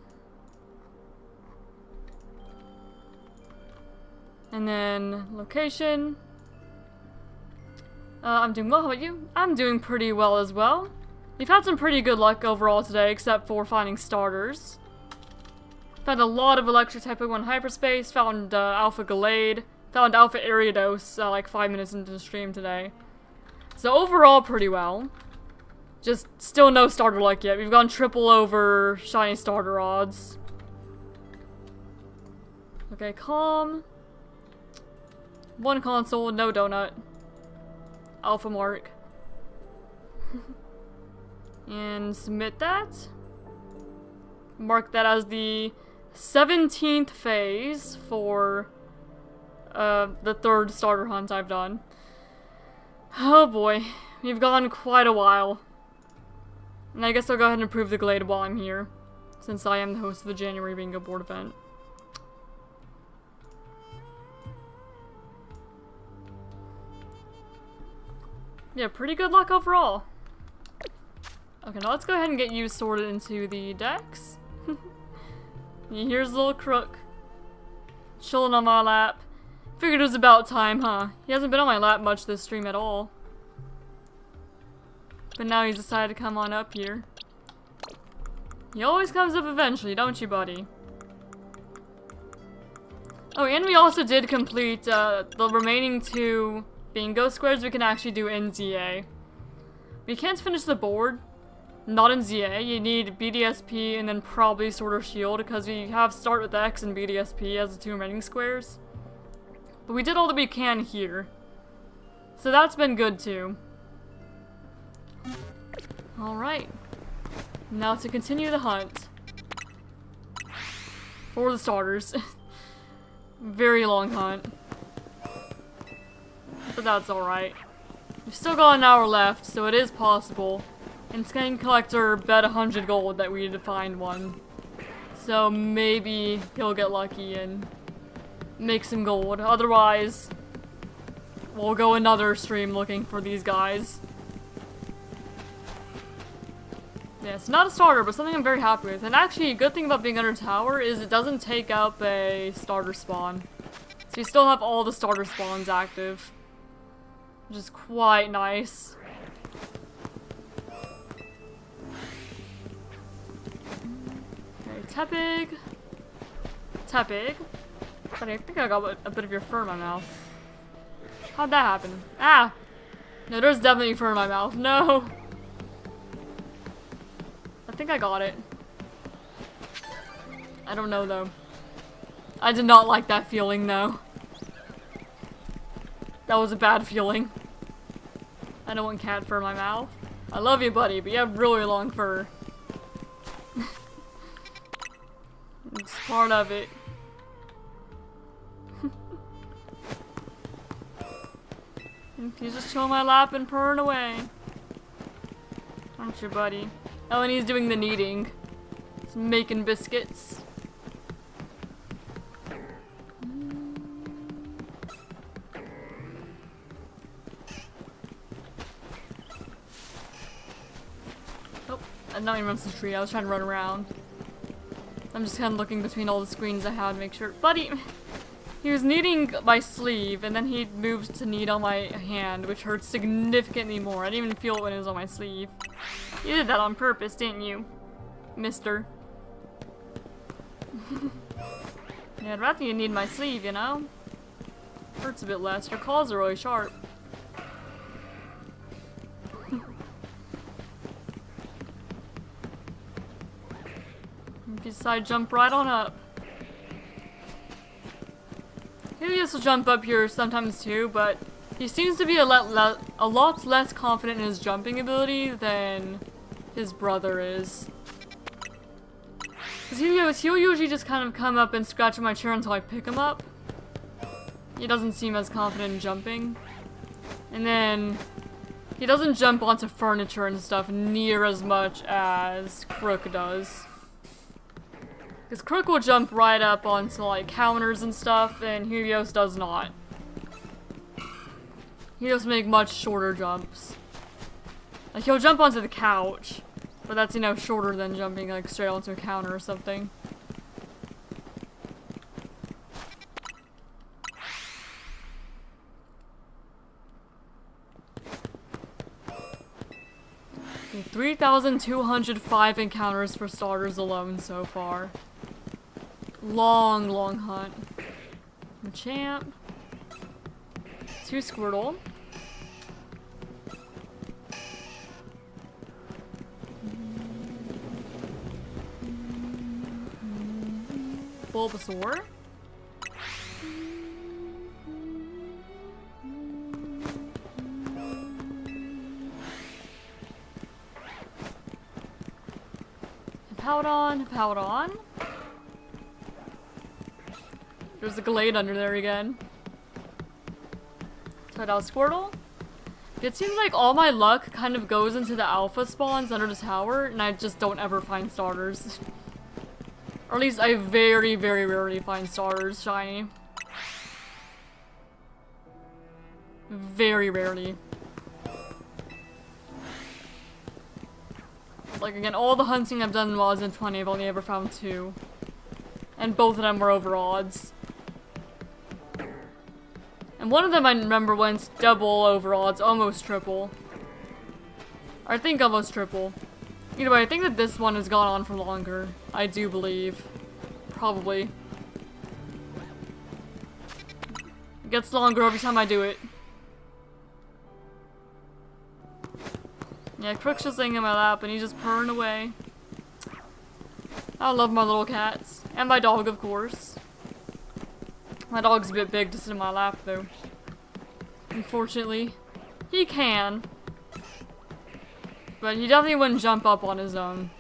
And then location. I'm doing well. How about you? I'm doing pretty well as well. We've had some pretty good luck overall today, except for finding starters. Found a lot of electric type Pokemon in hyperspace. Found Alpha Glade. Found Alpha Ariados like 5 minutes into the stream today. So overall, pretty well. Just still no starter luck yet. We've gone triple over shiny starter odds. Okay, calm. 1 console, no donut. Alpha mark. And submit that. Mark that as the 17th phase for the 3rd starter hunt I've done. Oh boy, we've gone quite a while. And I guess I'll go ahead and approve the Glade while I'm here, since I am the host of the January Bingo Board event. Yeah, pretty good luck overall. Okay, now let's go ahead and get you sorted into the decks. Here's little Crook. Chilling on my lap. Figured it was about time, huh? He hasn't been on my lap much this stream at all. But now he's decided to come on up here. He always comes up eventually, don't you, buddy? Oh, and we also did complete the remaining 2 bingo squares we can actually do in ZA. We can't finish the board, not in ZA. You need BDSP and then probably Sword or Shield, because we have Start with X and BDSP as the 2 remaining squares. But we did all that we can here. So that's been good too. Alright. Now to continue the hunt. For the starters. Very long hunt. but that's alright. We've still got an hour left, so it is possible. And Skin Collector bet 100 gold that we need to find one. So maybe he'll get lucky and make some gold. Otherwise, we'll go another stream looking for these guys. Yeah, it's not a starter, but something I'm very happy with. And actually, a good thing about being under tower is it doesn't take up a starter spawn. So you still have all the starter spawns active. Which is quite nice. Okay, Tepig. Tepig. But I think I got a bit of your fur in my mouth. How'd that happen? Ah! No, there's definitely fur in my mouth. No! I think I got it. I don't know though. I did not like that feeling though. That was a bad feeling. I don't want cat fur in my mouth. I love you, buddy, but you have really long fur. It's part of it. He's just chilling my lap and purring away. Aren't you, buddy? Oh, and he's doing the kneading. He's making biscuits. Oh, I'm not even runs the tree. I was trying to run around. I'm just kind of looking between all the screens I have to make sure. Buddy! He was kneading my sleeve, and then he moved to knead on my hand, which hurts significantly more. I didn't even feel it when it was on my sleeve. You did that on purpose, didn't you, mister? Yeah, I'd rather you knead my sleeve, you know? Hurts a bit less. Your claws are really sharp. If you decide, jump right on up. Helios will jump up here sometimes too, but he seems to be a lot less confident in his jumping ability than his brother is. Because he'll usually just kind of come up and scratch at my chair until I pick him up. He doesn't seem as confident in jumping. And then he doesn't jump onto furniture and stuff near as much as Crook does. Because Crook will jump right up onto like counters and stuff, and Helios does not. Helios make much shorter jumps. Like he'll jump onto the couch, but that's, you know, shorter than jumping like straight onto a counter or something. Okay, 3,205 encounters for starters alone so far. Long, long hunt. Machamp. 2 Squirtle. Bulbasaur. Powdon. There's a Glade under there again. Tried out Squirtle. It seems like all my luck kind of goes into the alpha spawns under the tower, and I just don't ever find starters. Or at least I very, very rarely find starters shiny. Very rarely. Like, again, all the hunting I've done while I was in 20, I've only ever found 2. And both of them were over odds. And one of them I remember went double over odds, almost triple. Or I think almost triple. Either way, I think that this one has gone on for longer. I do believe. Probably. It gets longer every time I do it. Yeah, Crook's just laying in my lap and he's just purring away. I love my little cats. And my dog, of course. My dog's a bit big to sit in my lap, though. Unfortunately. He can. But he definitely wouldn't jump up on his own.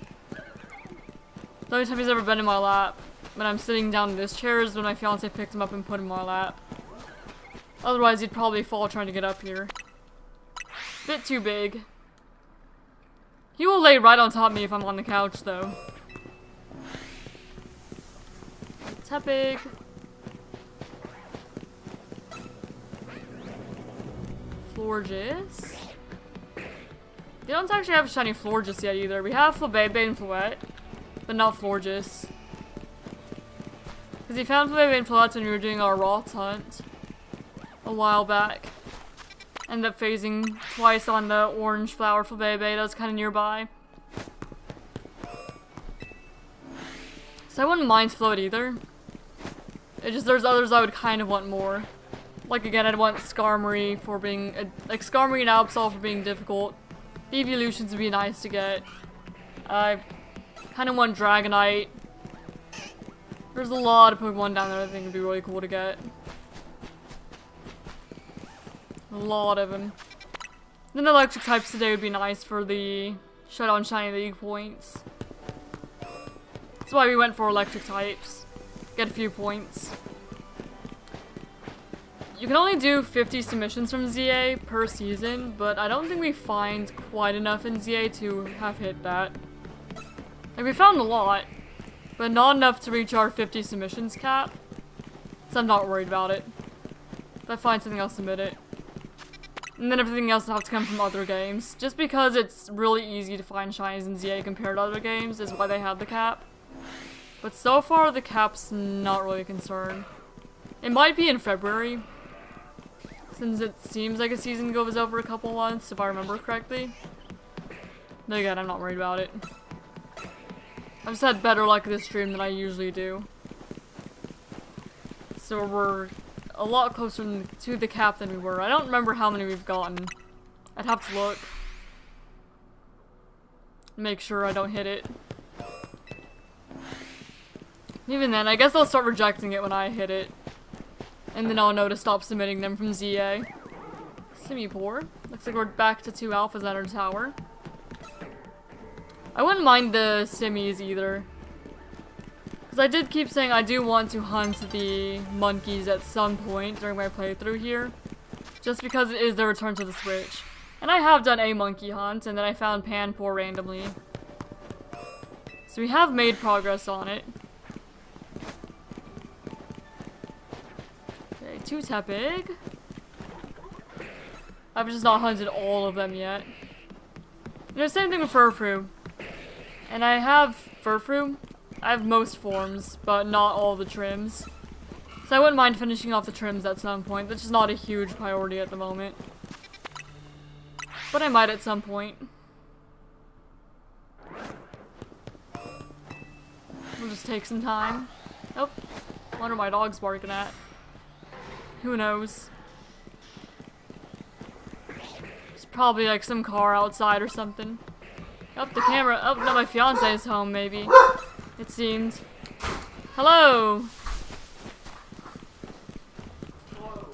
The only time he's ever been in my lap when I'm sitting down in this chair is when my fiance picked him up and put him in my lap. Otherwise, he'd probably fall trying to get up here. Bit too big. He will lay right on top of me if I'm on the couch, though. Tepig. Florges. We don't actually have shiny Florges yet either. We have Flabebe and Floette, but not Florges. Because he found Flabebe and Floette when we were doing our Roth hunt a while back. Ended up phasing twice on the orange flower Flabebe that was kind of nearby. So I wouldn't mind Float either. It just, there's others I would kind of want more. Like again, I'd want Skarmory for being, like Skarmory and Absol for being difficult. The evolutions would be nice to get. I kind of want Dragonite. There's a lot of Pokemon down there I think would be really cool to get. A lot of them. Then the electric types today would be nice for the Showdown Shiny League points. That's why we went for electric types. Get a few points. You can only do 50 submissions from ZA per season, but I don't think we find quite enough in ZA to have hit that. Like, we found a lot, but not enough to reach our 50 submissions cap. So I'm not worried about it. If I find something, I'll submit it. And then everything else will have to come from other games. Just because it's really easy to find shinies in ZA compared to other games is why they have the cap. But so far, the cap's not really a concern. It might be in February, since it seems like a season goes over a couple months, if I remember correctly. But again, I'm not worried about it. I've just had better luck this stream than I usually do. So we're a lot closer to the cap than we were. I don't remember how many we've gotten. I'd have to look. Make sure I don't hit it. Even then, I guess I'll start rejecting it when I hit it. And then I'll know to stop submitting them from ZA. Simipour. Looks like we're back to 2 alphas at our tower. I wouldn't mind the Simmies either. Because I did keep saying I do want to hunt the monkeys at some point during my playthrough here. Just because it is the return to the Switch. And I have done a monkey hunt, and then I found Panpour randomly. So we have made progress on it. 2 Tepig. I've just not hunted all of them yet. You know, same thing with Furfrou. And I have Furfrou. I have most forms, but not all the trims. So I wouldn't mind finishing off the trims at some point. That's just not a huge priority at the moment. But I might at some point. We'll just take some time. Oh, what are my dogs barking at? Who knows? It's probably like some car outside or something. Up the camera. Oh, no, my fiance is home, maybe. It seems. Hello! Hello.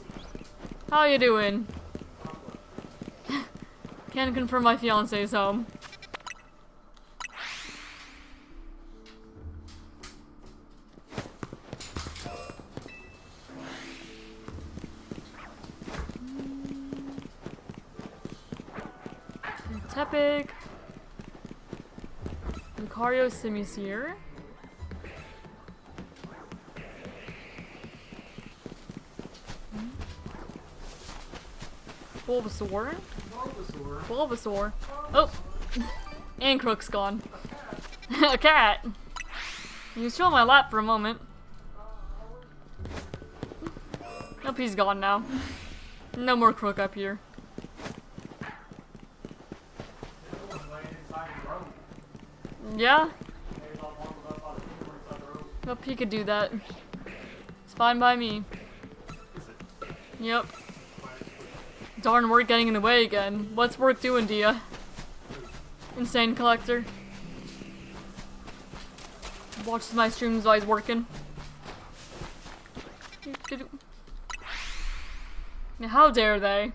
How you doing? Can confirm my fiance is home. Tepig. Lucario Simi's here. Bulbasaur. Bulbasaur. Oh! And Crook's gone. A cat! He was still on my lap for a moment. Nope, he's gone now. No more Crook up here. Yeah? Nope, he could do that. It's fine by me. Yep. Darn work getting in the way again. What's work doing to ya? Insane collector. Watches my streams while he's working. Now, how dare they?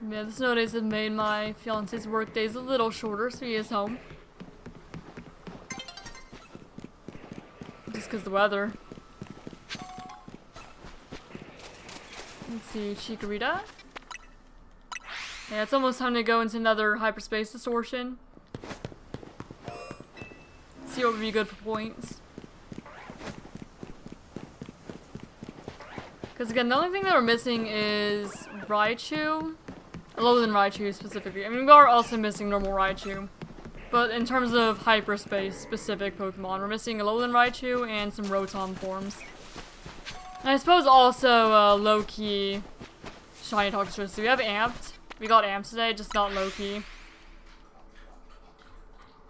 Yeah, the snow days have made my fiance's work days a little shorter, so he is home. Just because the weather. Let's see, Chikorita. Yeah, it's almost time to go into another hyperspace distortion. See what would be good for points. Because again, the only thing that we're missing is Raichu. Lower than Raichu specifically. I mean, we are also missing normal Raichu. But in terms of hyperspace specific Pokemon, we're missing a Alolan Raichu and some Rotom forms. And I suppose also low-key Shiny Toxtricity. We have Amped. We got Amped today, just not low-key.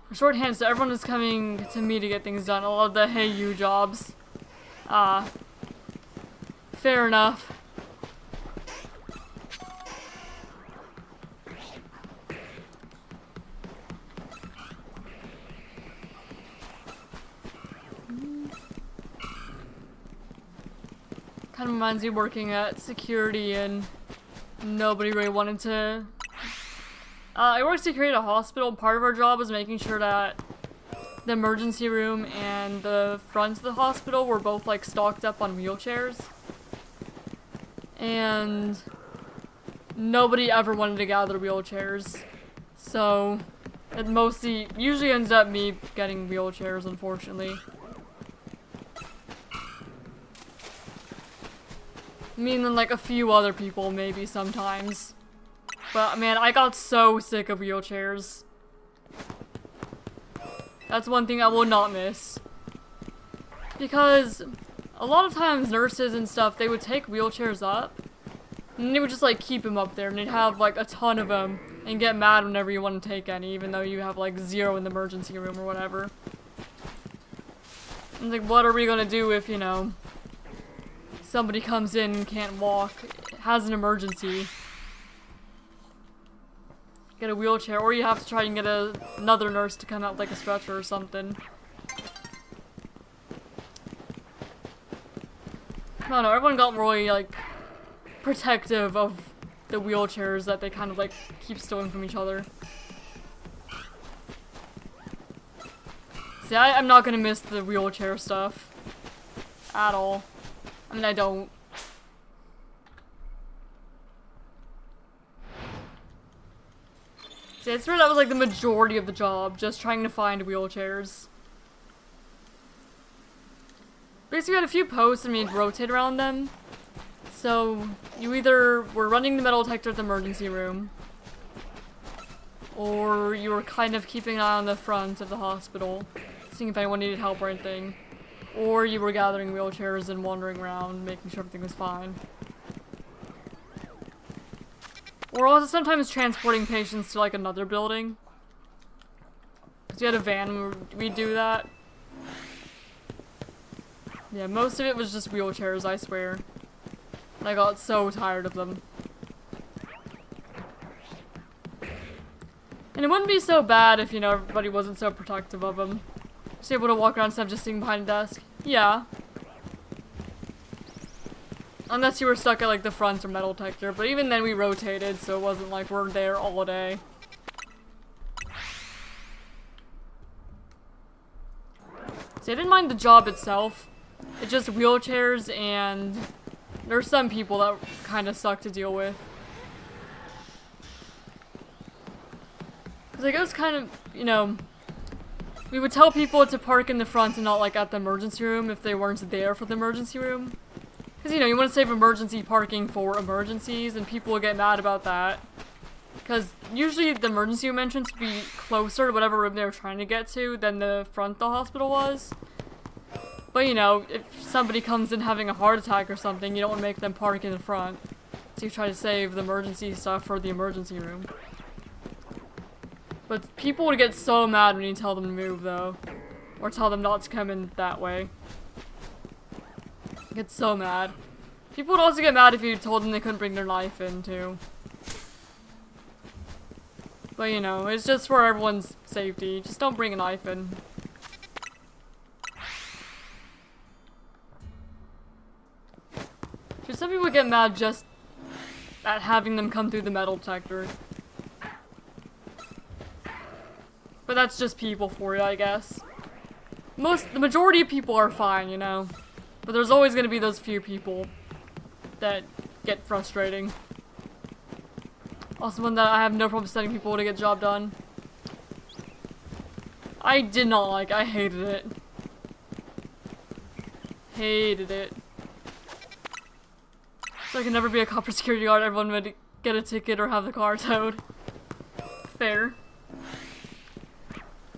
We're shorthanded, so everyone is coming to me to get things done. A lot of the hey you jobs. Fair enough. Kind of reminds me of working at security and nobody really wanted to. I worked security at a hospital. Part of our job was making sure that the emergency room and the front of the hospital were both like stocked up on wheelchairs. And nobody ever wanted to gather wheelchairs. So it usually ends up me getting wheelchairs, unfortunately. Me and then like a few other people maybe sometimes. But man, I got so sick of wheelchairs. That's one thing I will not miss. Because a lot of times nurses and stuff, they would take wheelchairs up and they would just like keep them up there and they'd have like a ton of them and get mad whenever you want to take any, even though you have like 0 in the emergency room or whatever. And like, what are we gonna do if, you know, somebody comes in and can't walk, has an emergency, get a wheelchair, or you have to try and get another nurse to come out with like a stretcher or something. I don't know, everyone got really like protective of the wheelchairs that they kind of like keep stealing from each other. See, I'm not gonna miss the wheelchair stuff at all. I mean, I don't. See, I swear that was like the majority of the job, just trying to find wheelchairs. Basically, we had a few posts and we'd rotate around them. So, you either were running the metal detector at the emergency room, or you were kind of keeping an eye on the front of the hospital, seeing if anyone needed help or anything. Or you were gathering wheelchairs and wandering around, making sure everything was fine. Or also sometimes transporting patients to like another building. Because we had a van where we'd do that. Yeah, most of it was just wheelchairs, I swear. And I got so tired of them. And it wouldn't be so bad if, you know, everybody wasn't so protective of them. Just able to walk around instead of just sitting behind a desk. Yeah. Unless you were stuck at like the front or metal detector, but even then we rotated, so it wasn't like we're there all day. See, I didn't mind the job itself. It's just wheelchairs, and there's some people that kind of suck to deal with. Because like, it was kind of, you know, we would tell people to park in the front and not like at the emergency room if they weren't there for the emergency room. Because, you know, you want to save emergency parking for emergencies, and people will get mad about that. Because usually the emergency room entrance would be closer to whatever room they were trying to get to than the front of the hospital was. But, you know, if somebody comes in having a heart attack or something, you don't want to make them park in the front. So you try to save the emergency stuff for the emergency room. But people would get so mad when you tell them to move, though. Or tell them not to come in that way. Get so mad. People would also get mad if you told them they couldn't bring their knife in, too. But, you know, it's just for everyone's safety. Just don't bring a knife in. Some people get mad just at having them come through the metal detector. But that's just people for you, I guess. The majority of people are fine, you know? But there's always gonna be those few people that get frustrating. Also one that I have no problem setting people to get the job done. I did not like, I hated it. Hated it. So I can never be a cop or security guard, everyone would get a ticket or have the car towed. Fair.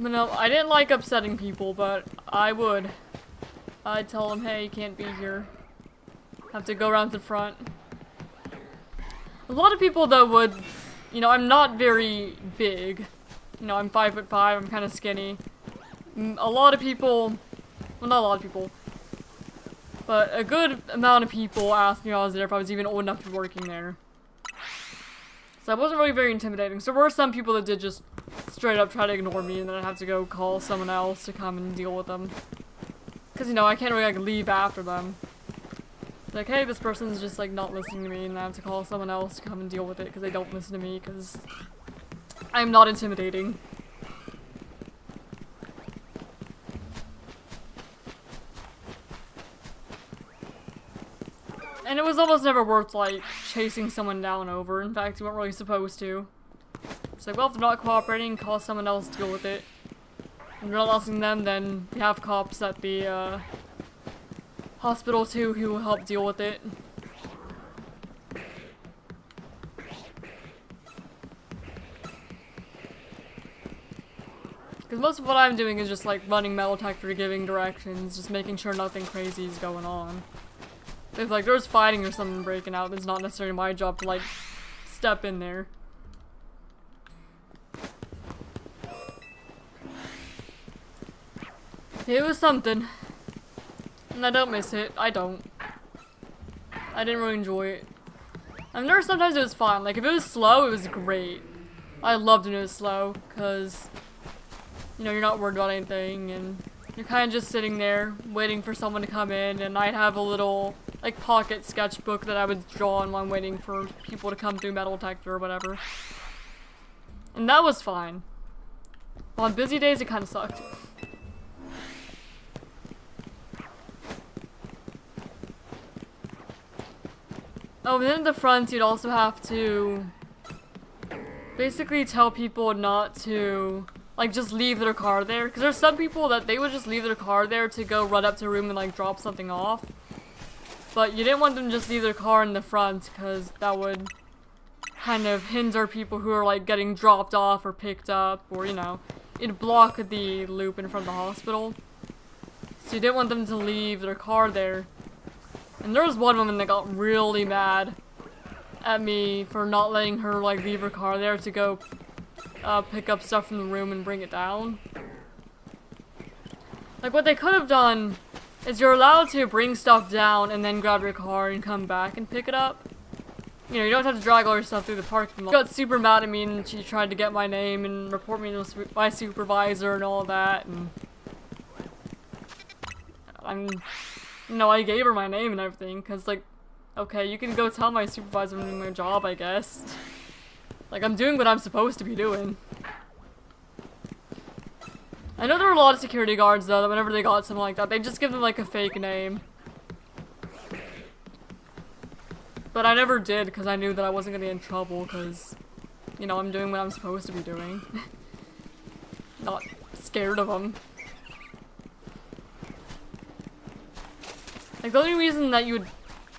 But no, I didn't like upsetting people, but I would. I'd tell them, hey, you can't be here. Have to go around to the front. A lot of people, though, would... You know, I'm not very big. You know, I'm 5'5", I'm kind of skinny. A lot of people... Well, not a lot of people. But a good amount of people asked me if I was there if I was even old enough to be working there. So I wasn't really very intimidating. So there were some people that did just straight up try to ignore me, and then I'd have to go call someone else to come and deal with them. Because, you know, I can't really, like, leave after them. Like, hey, this person's just, like, not listening to me, and I have to call someone else to come and deal with it because they don't listen to me, because I'm not intimidating. And it was almost never worth, like, chasing someone down over. In fact, you weren't really supposed to. It's like, well, if they're not cooperating, call someone else to deal with it. If you're not listening to them, then you have cops at the, hospital, too, who will help deal with it. Because most of what I'm doing is just, like, running metal detector, giving directions, just making sure nothing crazy is going on. If, like, there's fighting or something breaking out, it's not necessarily my job to, like, step in there. It was something. And I don't miss it. I don't. I didn't really enjoy it. I mean, there were sometimes it was fun. Like, if it was slow, it was great. I loved when it was slow, because, you know, you're not worried about anything, and you're kind of just sitting there, waiting for someone to come in, and I'd have a little, like, pocket sketchbook that I would draw on while I'm waiting for people to come through metal detector or whatever. And that was fine. But on busy days, it kind of sucked. Oh, and then at the front, you'd also have to basically tell people not to, like, just leave their car there. Because there's some people that they would just leave their car there to go run up to a room and, like, drop something off. But you didn't want them to just leave their car in the front, because that would kind of hinder people who are, like, getting dropped off or picked up, or, you know, it'd block the loop in front of the hospital. So you didn't want them to leave their car there. And there was one woman that got really mad at me for not letting her, like, leave her car there to go pick up stuff from the room and bring it down. Like, what they could have done is you're allowed to bring stuff down and then grab your car and come back and pick it up. You know, you don't have to drag all your stuff through the parking lot. She got super mad at me and she tried to get my name and report me to my supervisor and all that, and no, I gave her my name and everything, because, like, okay, you can go tell my supervisor I'm doing my job, I guess. Like, I'm doing what I'm supposed to be doing. I know there were a lot of security guards, though, that whenever they got something like that, they just give them, like, a fake name. But I never did, because I knew that I wasn't gonna get in trouble, because, you know, I'm doing what I'm supposed to be doing. Not scared of them. Like, the only reason that you would,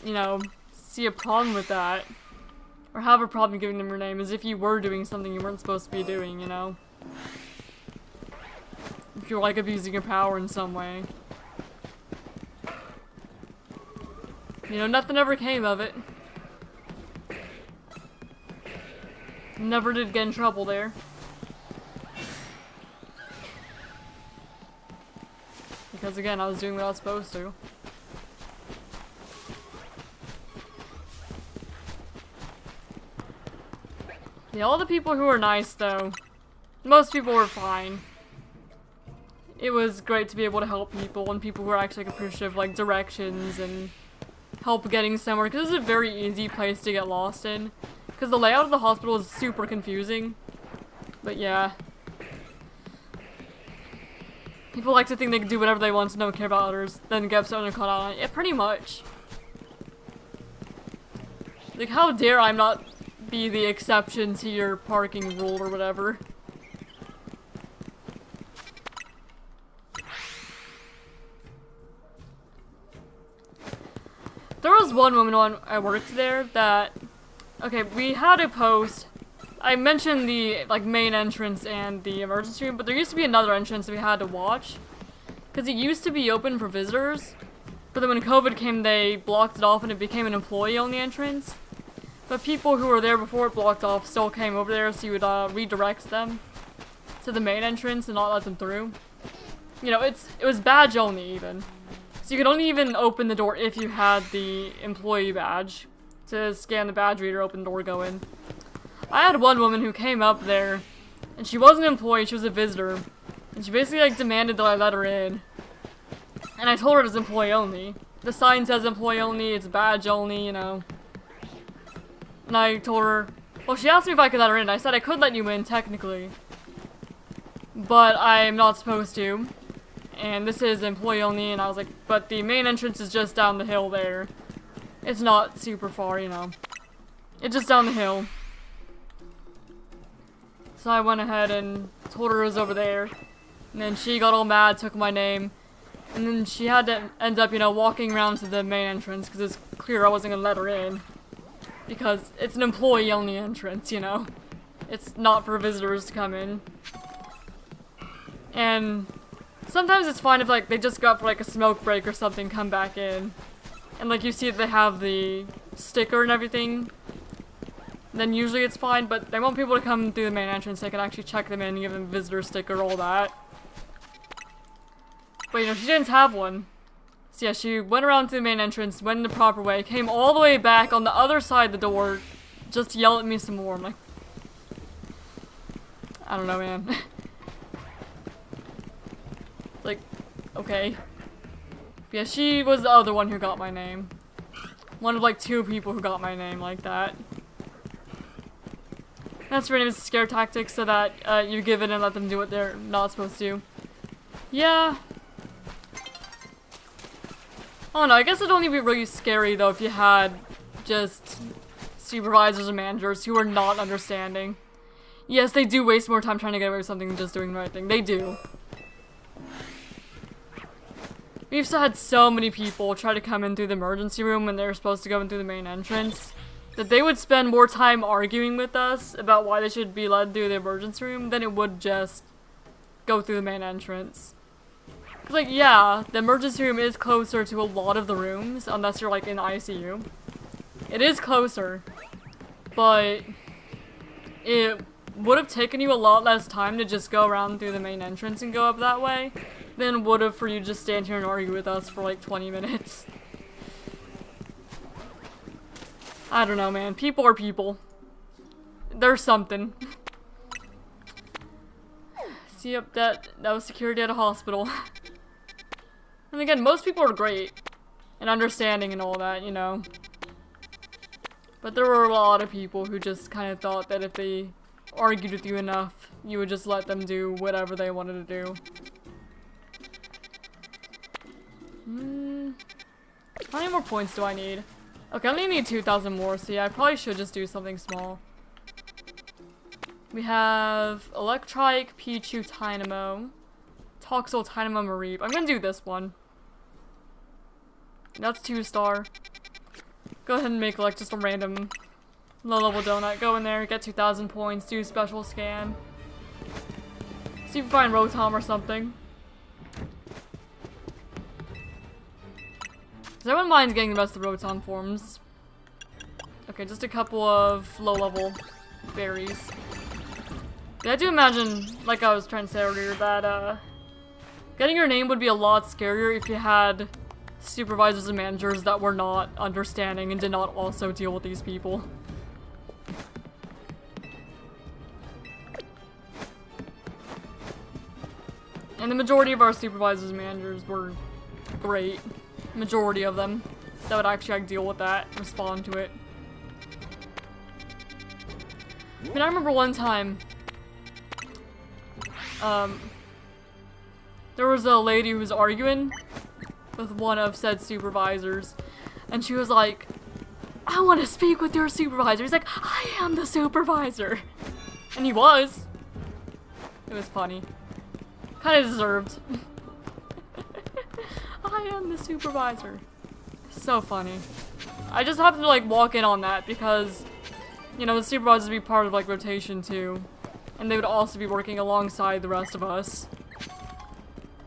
you know, see a problem with that, or have a problem giving them your name, is if you were doing something you weren't supposed to be doing, you know? If you're, like, abusing your power in some way. You know, nothing ever came of it. Never did get in trouble there. Because, again, I was doing what I was supposed to. Yeah, all the people who were nice, though, most people were fine. It was great to be able to help people, and people who were actually, like, appreciative, like, directions and help getting somewhere, because it's a very easy place to get lost in. Because the layout of the hospital is super confusing. But yeah. People like to think they can do whatever they want and don't care about others, then get upset when they're caught out on it. Yeah, pretty much. Like, how dare I not be the exception to your parking rule or whatever. There was one woman when I worked there that, okay, we had a post. I mentioned the, like, main entrance and the emergency room, but there used to be another entrance that we had to watch. Because it used to be open for visitors, but then when COVID came, they blocked it off and it became an employee-only entrance. But people who were there before it blocked off still came over there, so you would redirect them to the main entrance and not let them through. You know, it was badge only even. So you could only even open the door if you had the employee badge to scan the badge reader, open the door, go in. I had one woman who came up there, and she wasn't an employee, she was a visitor. And she basically, like, demanded that I let her in. And I told her it was employee only. The sign says employee only, it's badge only, you know. And I told her, well, she asked me if I could let her in. I said I could let you in, technically. But I'm not supposed to. And this is employee only, and I was like, but the main entrance is just down the hill there. It's not super far, you know. It's just down the hill. So I went ahead and told her it was over there. And then she got all mad, took my name. And then she had to end up, you know, walking around to the main entrance because it's clear I wasn't going to let her in. Because it's an employee-only entrance, you know. It's not for visitors to come in. And sometimes it's fine if, like, they just go up for, like, a smoke break or something, come back in. And, like, you see that they have the sticker and everything. Then usually it's fine, but they want people to come through the main entrance so they can actually check them in and give them a visitor sticker, all that. But, you know, she didn't have one. So yeah, she went around to the main entrance, went in the proper way, came all the way back on the other side of the door, just to yell at me some more. I'm like, I don't know, man. Like, okay. But yeah, she was the other one who got my name. One of, like, 2 people who got my name like that. That's her name is scare tactics, so that you give in and let them do what they're not supposed to. Yeah. I don't know, I guess it'd only be really scary though if you had just supervisors and managers who are not understanding. Yes, they do waste more time trying to get away with something than just doing the right thing. They do. We've still had so many people try to come in through the emergency room when they're supposed to go in through the main entrance, that they would spend more time arguing with us about why they should be led through the emergency room than it would just go through the main entrance. Cause, like, yeah, the emergency room is closer to a lot of the rooms, unless you're, like, in ICU. It is closer, but it would have taken you a lot less time to just go around through the main entrance and go up that way than it would have for you to just stand here and argue with us for, like, 20 minutes. I don't know, man. People are people. There's something. See, yep, that was security at a hospital. And again, most people are great and understanding and all that, you know. But there were a lot of people who just kind of thought that if they argued with you enough, you would just let them do whatever they wanted to do. How many more points do I need? Okay, I only need 2,000 more, so yeah, I probably should just do something small. We have Electrike, Pichu, Tynamo, Toxel, Tynamo, Mareep. I'm gonna do this one. That's 2-star. Go ahead and make, like, just a random low-level donut. Go in there, get 2,000 points, do special scan. See if you find Rotom or something. Because I wouldn't mind getting the rest of the Rotom forms. Okay, just a couple of low-level berries. Yeah, I do imagine, like I was trying to say earlier, that getting your name would be a lot scarier if you had supervisors and managers that were not understanding and did not also deal with these people. And the majority of our supervisors and managers were great. Majority of them. that would actually like deal with that, respond to it. I mean, I remember one time, there was a lady who was arguing with one of said supervisors, and she was like, I want to speak with your supervisor. He's like, I am the supervisor. And he was. It was funny. Kind of deserved. I am the supervisor. So funny. I just have to like walk in on that because, you know, the supervisors would be part of like rotation too. And they would also be working alongside the rest of us.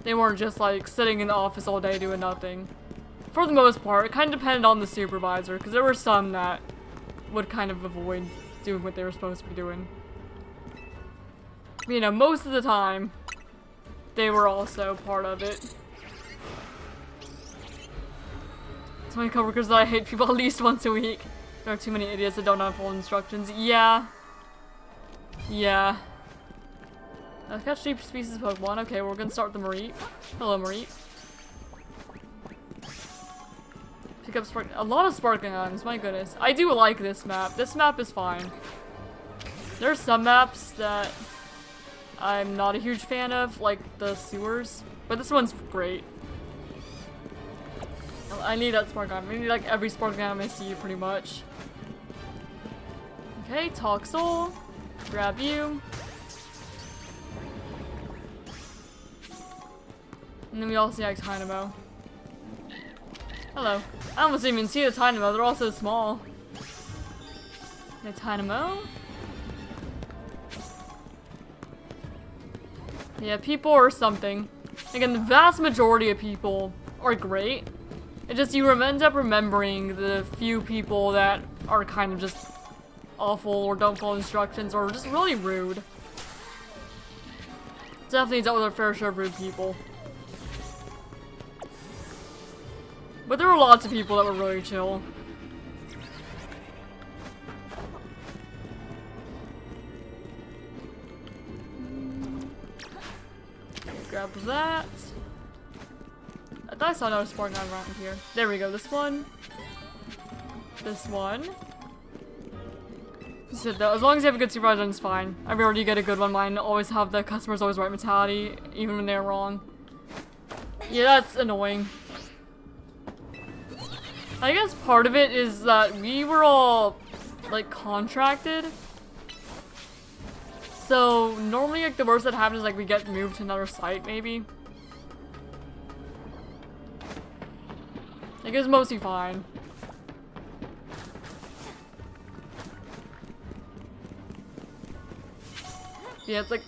They weren't just like sitting in the office all day doing nothing. For the most part, it kind of depended on the supervisor, because there were some that would kind of avoid doing what they were supposed to be doing. You know, most of the time, they were also part of it. So many coworkers that I hate people at least once a week. There are too many idiots that don't know full instructions. Yeah. Yeah. Catch 3 species of Pokemon. Okay, we're gonna start with the Mareep. Hello, Mareep. Pick up a lot of sparkling items, my goodness. I do like this map. This map is fine. There are some maps that I'm not a huge fan of, like the sewers, but this one's great. I need that sparkling item. I need like every sparkling item I see pretty much. Okay, Toxel. Grab you. And then we also see like Tynamo. Hello. I almost didn't even see the Tynamo, they're all so small. The Tynamo? Yeah, people or something. Again, the vast majority of people are great. It just, you end up remembering the few people that are kind of just awful or don't follow instructions or just really rude. Definitely dealt with a fair share of rude people. But there were lots of people that were really chill. Grab that. I thought I saw another sparkling item around here. There we go, this one. This one. So as long as you have a good supervisor, then it's fine. I already get a good one. Mine always have the customer's always right mentality, even when they're wrong. Yeah, that's annoying. I guess part of it is that we were all, like, contracted. So, normally, like, the worst that happens is, like, we get moved to another site, maybe. Like, it was mostly fine. Yeah, it's like,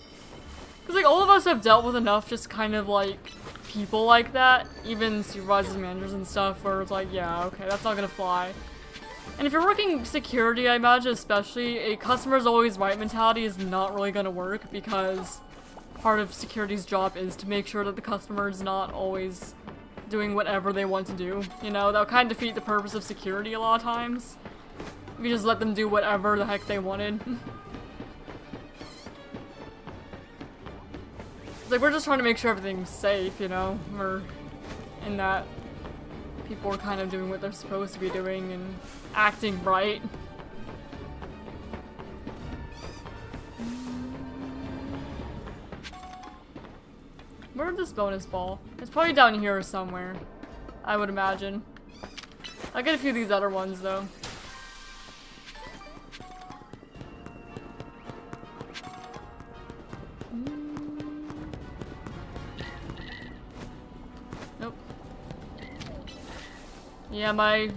because, like, all of us have dealt with enough just kind of, like, people like that, even supervisors, managers and stuff, where it's like, yeah, okay, that's not gonna fly. And if you're working security, I imagine especially, a customer's always right mentality is not really gonna work, because part of security's job is to make sure that the customer is not always doing whatever they want to do. You know, that would kind of defeat the purpose of security a lot of times. If you just let them do whatever the heck they wanted. Like, we're just trying to make sure everything's safe, you know? We're in that people are kind of doing what they're supposed to be doing and acting right. Where's this bonus ball? It's probably down here somewhere, I would imagine. I'll get a few of these other ones, though. Yeah, my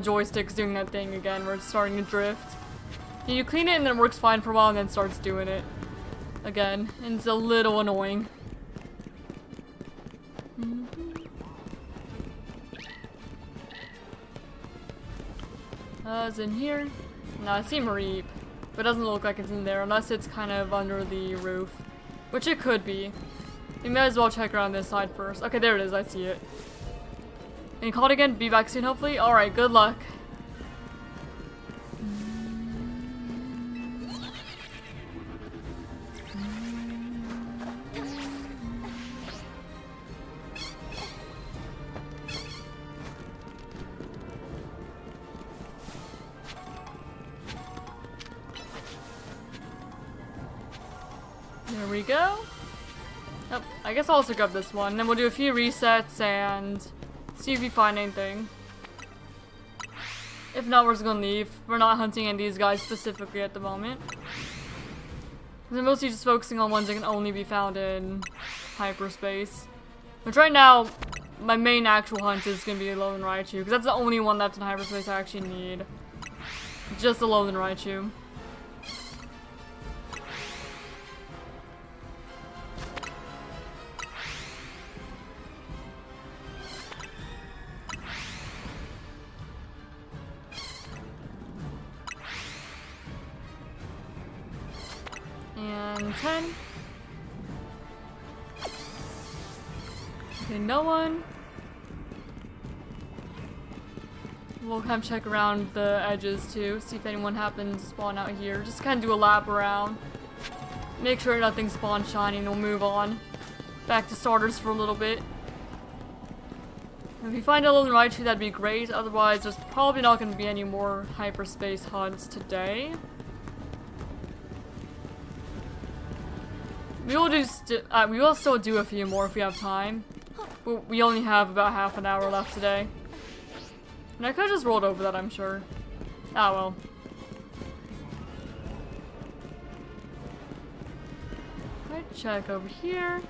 joystick's doing that thing again where it's starting to drift. You clean it and then it works fine for a while and then starts doing it again. And it's a little annoying. It's in here. No, I see Mareep, but it doesn't look like it's in there unless it's kind of under the roof. Which it could be. We might as well check around this side first. Okay, there it is, I see it. And you call it again? Be back soon, hopefully? Alright, good luck. There we go. Oh, I guess I'll also grab this one. Then we'll do a few resets and see if we find anything. If not, we're just gonna leave. We're not hunting any of these guys specifically at the moment. We're mostly just focusing on ones that can only be found in hyperspace. Which right now, my main actual hunt is gonna be Alolan Raichu, because that's the only one left in hyperspace I actually need. Just Alolan Raichu. And 10. Okay, no one. We'll kind of check around the edges too, see if anyone happens to spawn out here. Just kind of do a lap around. Make sure nothing spawns shiny and we'll move on. Back to starters for a little bit. If you find a Alolan Raichu, that'd be great. Otherwise, there's probably not going to be any more hyperspace hunts today. We will still do a few more if we have time. But we only have about half an hour left today. And I could have just rolled over that, I'm sure. Ah, well. Alright, check over here.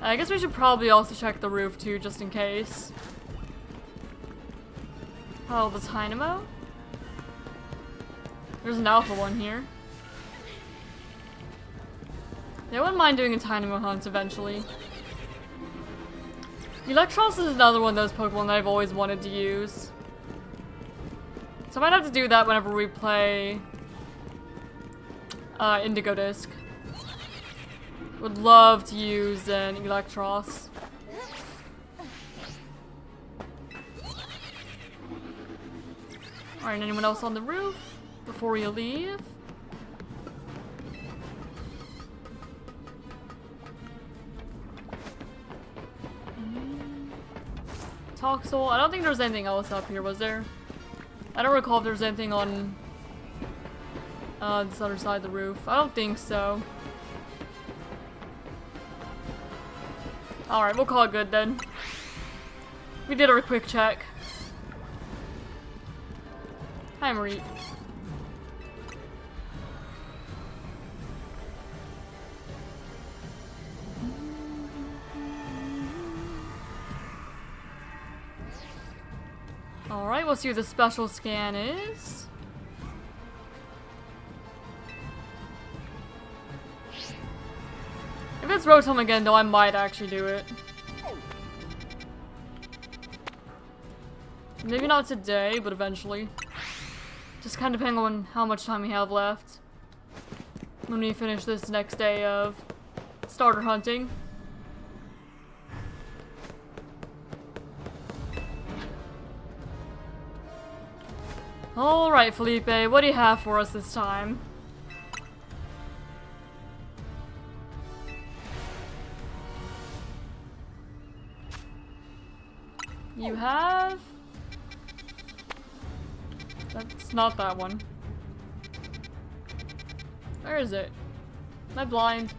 I guess we should probably also check the roof too, just in case. Oh, the Dynamo? There's an alpha one here. Yeah, I wouldn't mind doing a Dynamo hunt eventually. Electros is another one of those Pokemon that I've always wanted to use. So I might have to do that whenever we play Indigo Disc. Would love to use an Electros. Alright, anyone else on the roof before we leave? Toxel. I don't think there was anything else up here, was there? I don't recall if there was anything on this other side of the roof. I don't think so. Alright, we'll call it good then. We did a quick check. Hi, Marie. Alright, we'll see what the special scan is. If it's Rotom again, though, I might actually do it. Maybe not today, but eventually. Just kind of depending on how much time we have left when we finish this next day of starter hunting. Alright, Felipe, what do you have for us this time? You have... That's not that one. Where is it? Am I blind?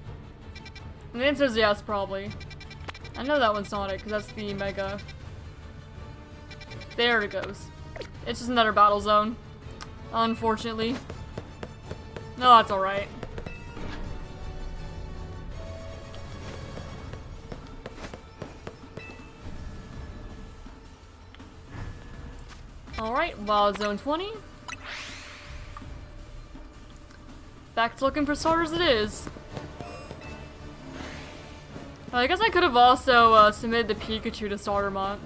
And the answer is yes, probably. I know that one's not it, because that's the Mega. There it goes. It's just another battle zone. Unfortunately. No, that's alright. Alright, Wild Zone 20. Back to looking for starters it is. I guess I could have also submitted the Pikachu to Starter Month.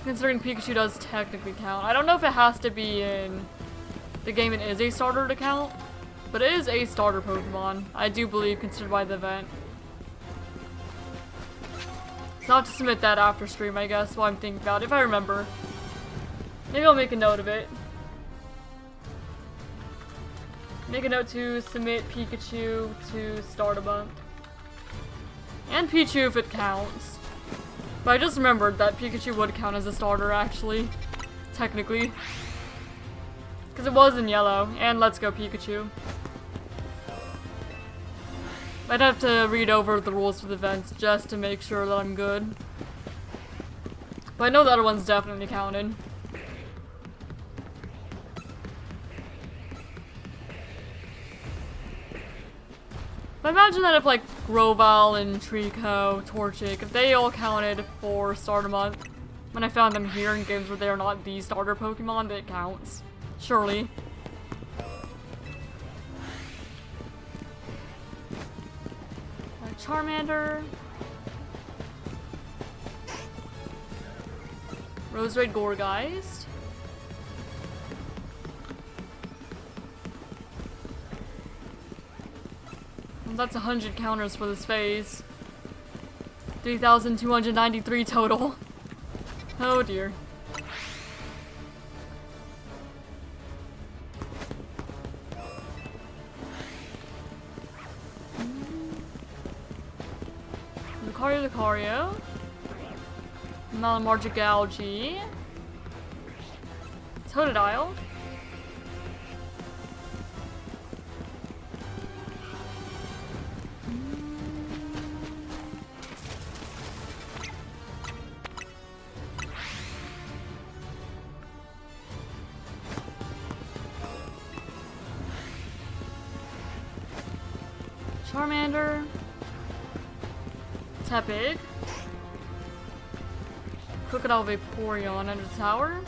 Considering Pikachu does technically count. I don't know if it has to be in the game it is a starter to count, but it is a starter Pokemon, I do believe, considered by the event. So I'll have to submit that after stream, I guess, while I'm thinking about it, if I remember. Maybe I'll make a note of it. Make a note to submit Pikachu to Starta Month. And Pichu if it counts. But I just remembered that Pikachu would count as a starter, actually. Technically. Because it was in yellow. And let's go Pikachu. I'd have to read over the rules for the events just to make sure that I'm good. But I know the other one's definitely counted. But imagine that if like Grovyle and Trico, Torchic, if they all counted for Starter Month, when I found them here in games where they are not the starter Pokemon, that counts. Surely. Charmander. Roserade Gourgeist. And that's 100 counters for this phase. 3,293 total. Oh dear. Lucario. Malamargic Algae. Totodile. Charmander. Tepig. Crocodile Vaporeon under the tower.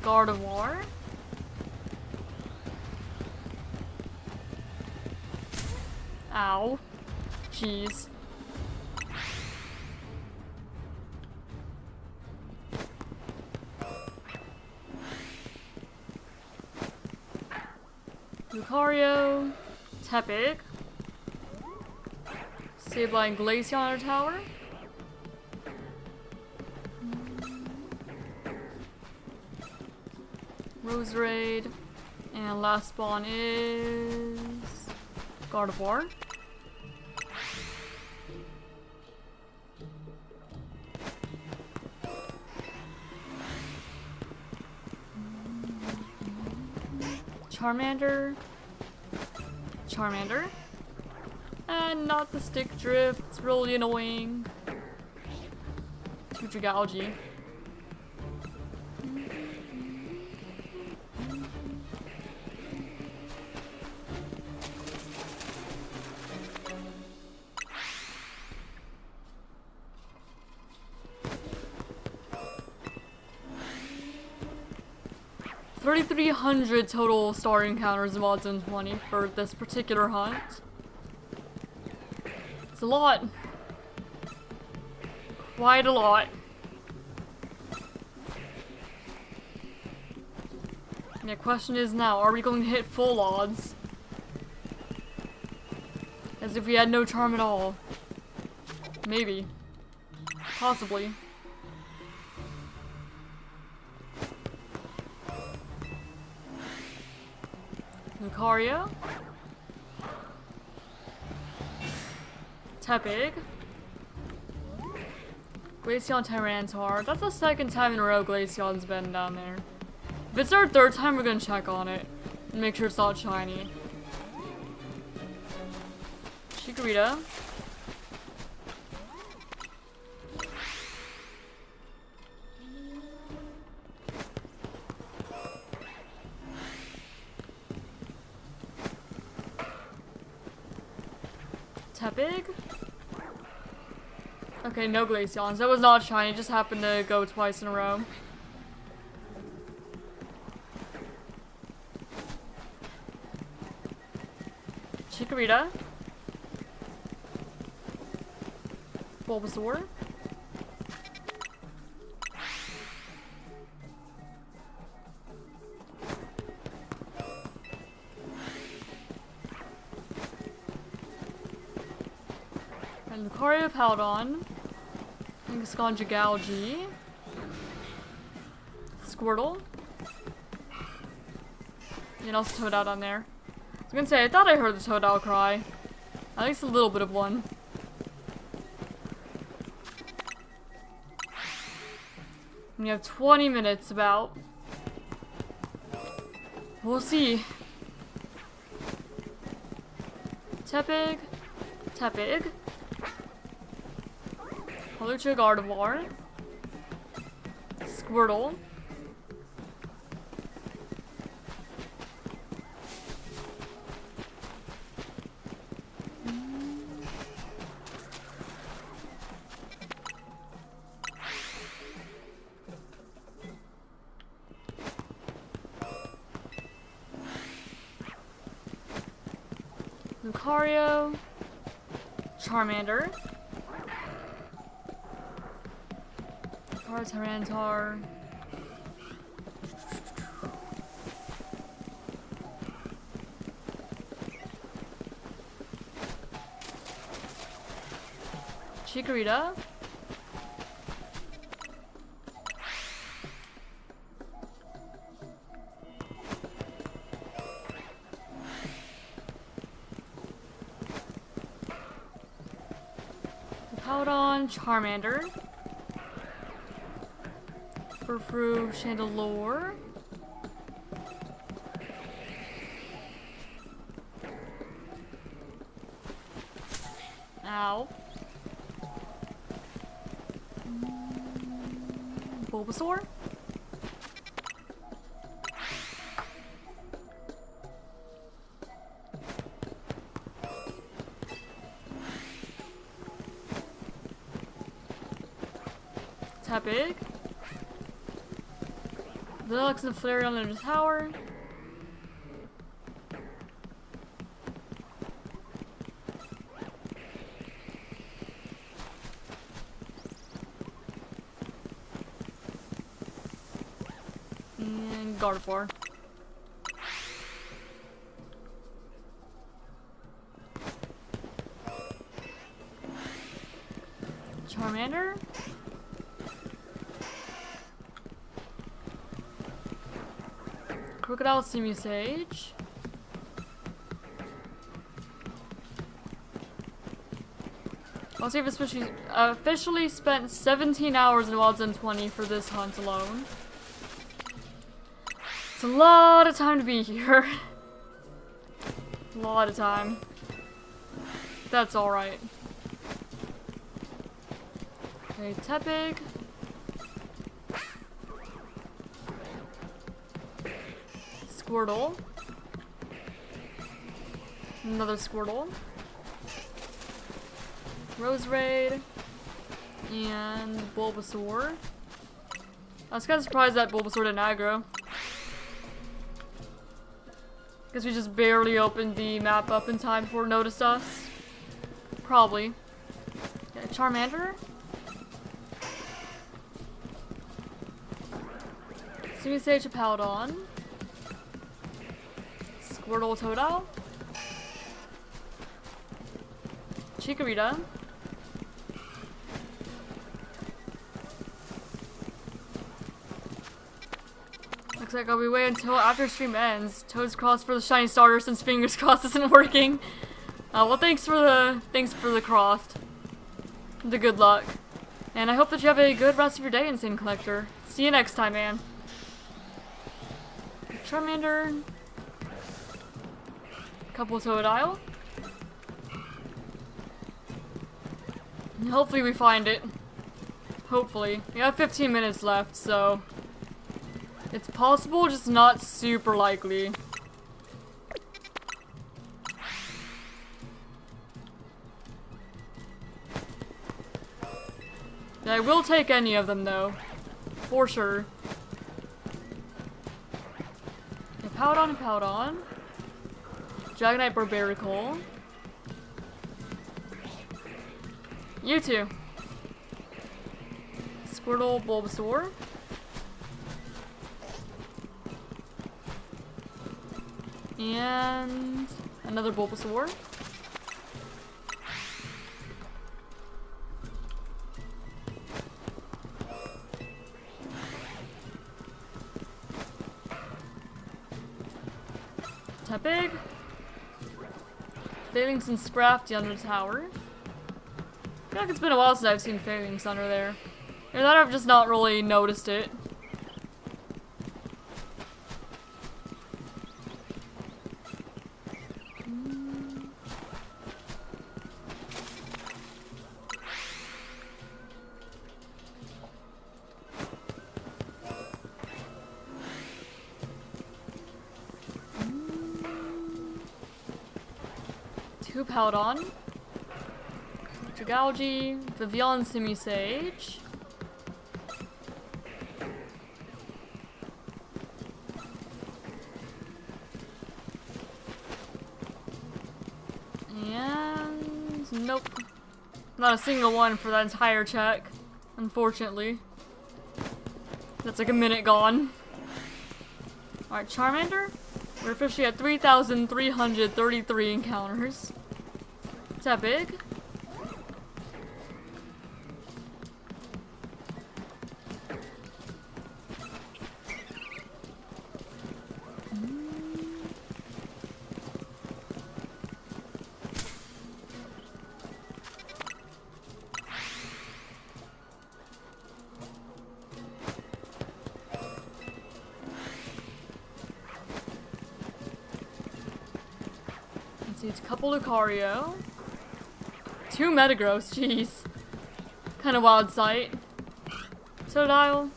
Gardevoir. Ow. Jeez. Lucario, Tepig, Sableye, Glaceon on our tower. Roserade, and last spawn is Gardevoir. Charmander. And not the stick drift, it's really annoying. Tutric Algae. $3,300 total star encounters in Mod Zone 20 for this particular hunt. It's a lot. Quite a lot. And the question is now, are we going to hit full odds? As if we had no charm at all. Maybe. Possibly. Lucario. Tepig. Glaceon Tyranitar. That's the second time in a row Glaceon's been down there. If it's our third time, we're gonna check on it. And make sure it's not shiny. Chikorita. Tepig? Okay, no Glaceons. That was not shiny, it just happened to go twice in a row. Chikorita. Bulbasaur. And Lucario Powdon. Scongic Algae. Squirtle. And also Toadette on there. I was gonna say, I thought I heard the Toadette cry. At least a little bit of one. And you have 20 minutes about. We'll see. Tepig. Tepig. Holucha Gardevoir. Squirtle. Lucario, Charmander, Tyranitar, Chikorita, Powdon, Charmander, Furfrou, Chandelure, ow, Bulbasaur, Tepig, Deluxe and Flareon in the tower, and Gardevoir. Charmander, Crocodile, Simusage, also have officially spent 17 hours in Wilds and 20 for this hunt alone. It's a lot of time to be here. A lot of time. That's alright. Okay, Tepig. Squirtle. Another Squirtle. Roserade. And Bulbasaur. I was kind of surprised that Bulbasaur didn't aggro. Guess we just barely opened the map up in time before it noticed us. Probably. Okay, Charmander. Simusage, Powdon. Squirtle, Totodile. Chikorita. Looks like I'll be waiting until after stream ends. Toes crossed for the shiny starter since fingers crossed isn't working. Well, thanks for the crossed. The good luck. And I hope that you have a good rest of your day, Insane Collector. See you next time, man. Charmander. Couple Totodile. And hopefully we find it. Hopefully. We have 15 minutes left, so it's possible, just not super likely. I will take any of them though. For sure. Okay, Powdon and Powdon. Dragonite, Barbarical. You two. Squirtle, Bulbasaur. And another Bulbasaur. Tepig. Phalanx and Scrafty under the tower. I feel like it's been a while since I've seen Phalanx under there. Either that or I've just not really noticed it. Coopaldon, Dragalge, Vivian Simisage, and nope, not a single one for that entire check, unfortunately. That's like a minute gone. Alright, Charmander. We're officially at 3,333 encounters. Is that big? It's a couple Lucario. 2 Metagross, jeez. Kind of wild sight. Totodile.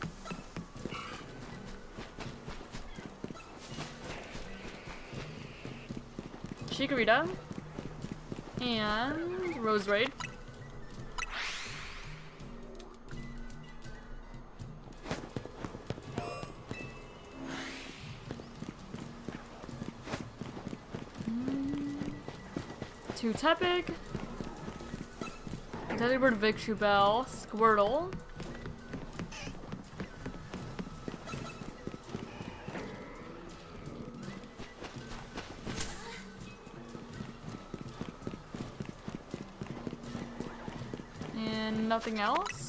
Chikorita. And Roserade. Two Tepig, Delibird, Victreebel, Squirtle, and nothing else.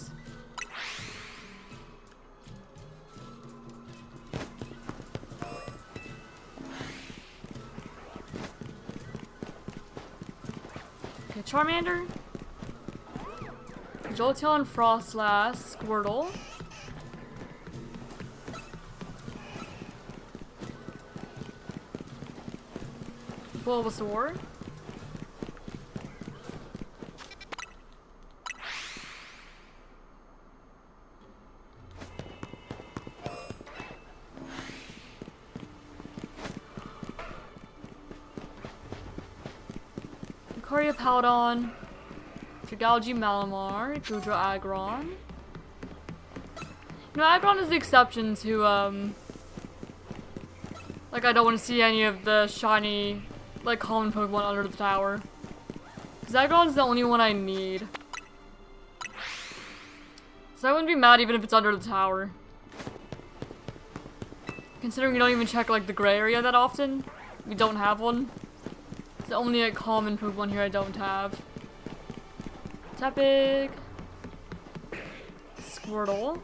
Charmander, Jolteon, Frostlass, Squirtle, Bulbasaur, Lucario, Powdon, Dragalge, Malamar, Goodra, Aggron. You know, Aggron is the exception to, like, I don't want to see any of the shiny, like, common Pokemon under the tower. Because Aggron is the only one I need. So I wouldn't be mad even if it's under the tower. Considering we don't even check, like, the gray area that often. We don't have one. It's the only, like, common Pokemon here I don't have. Tepig. Squirtle.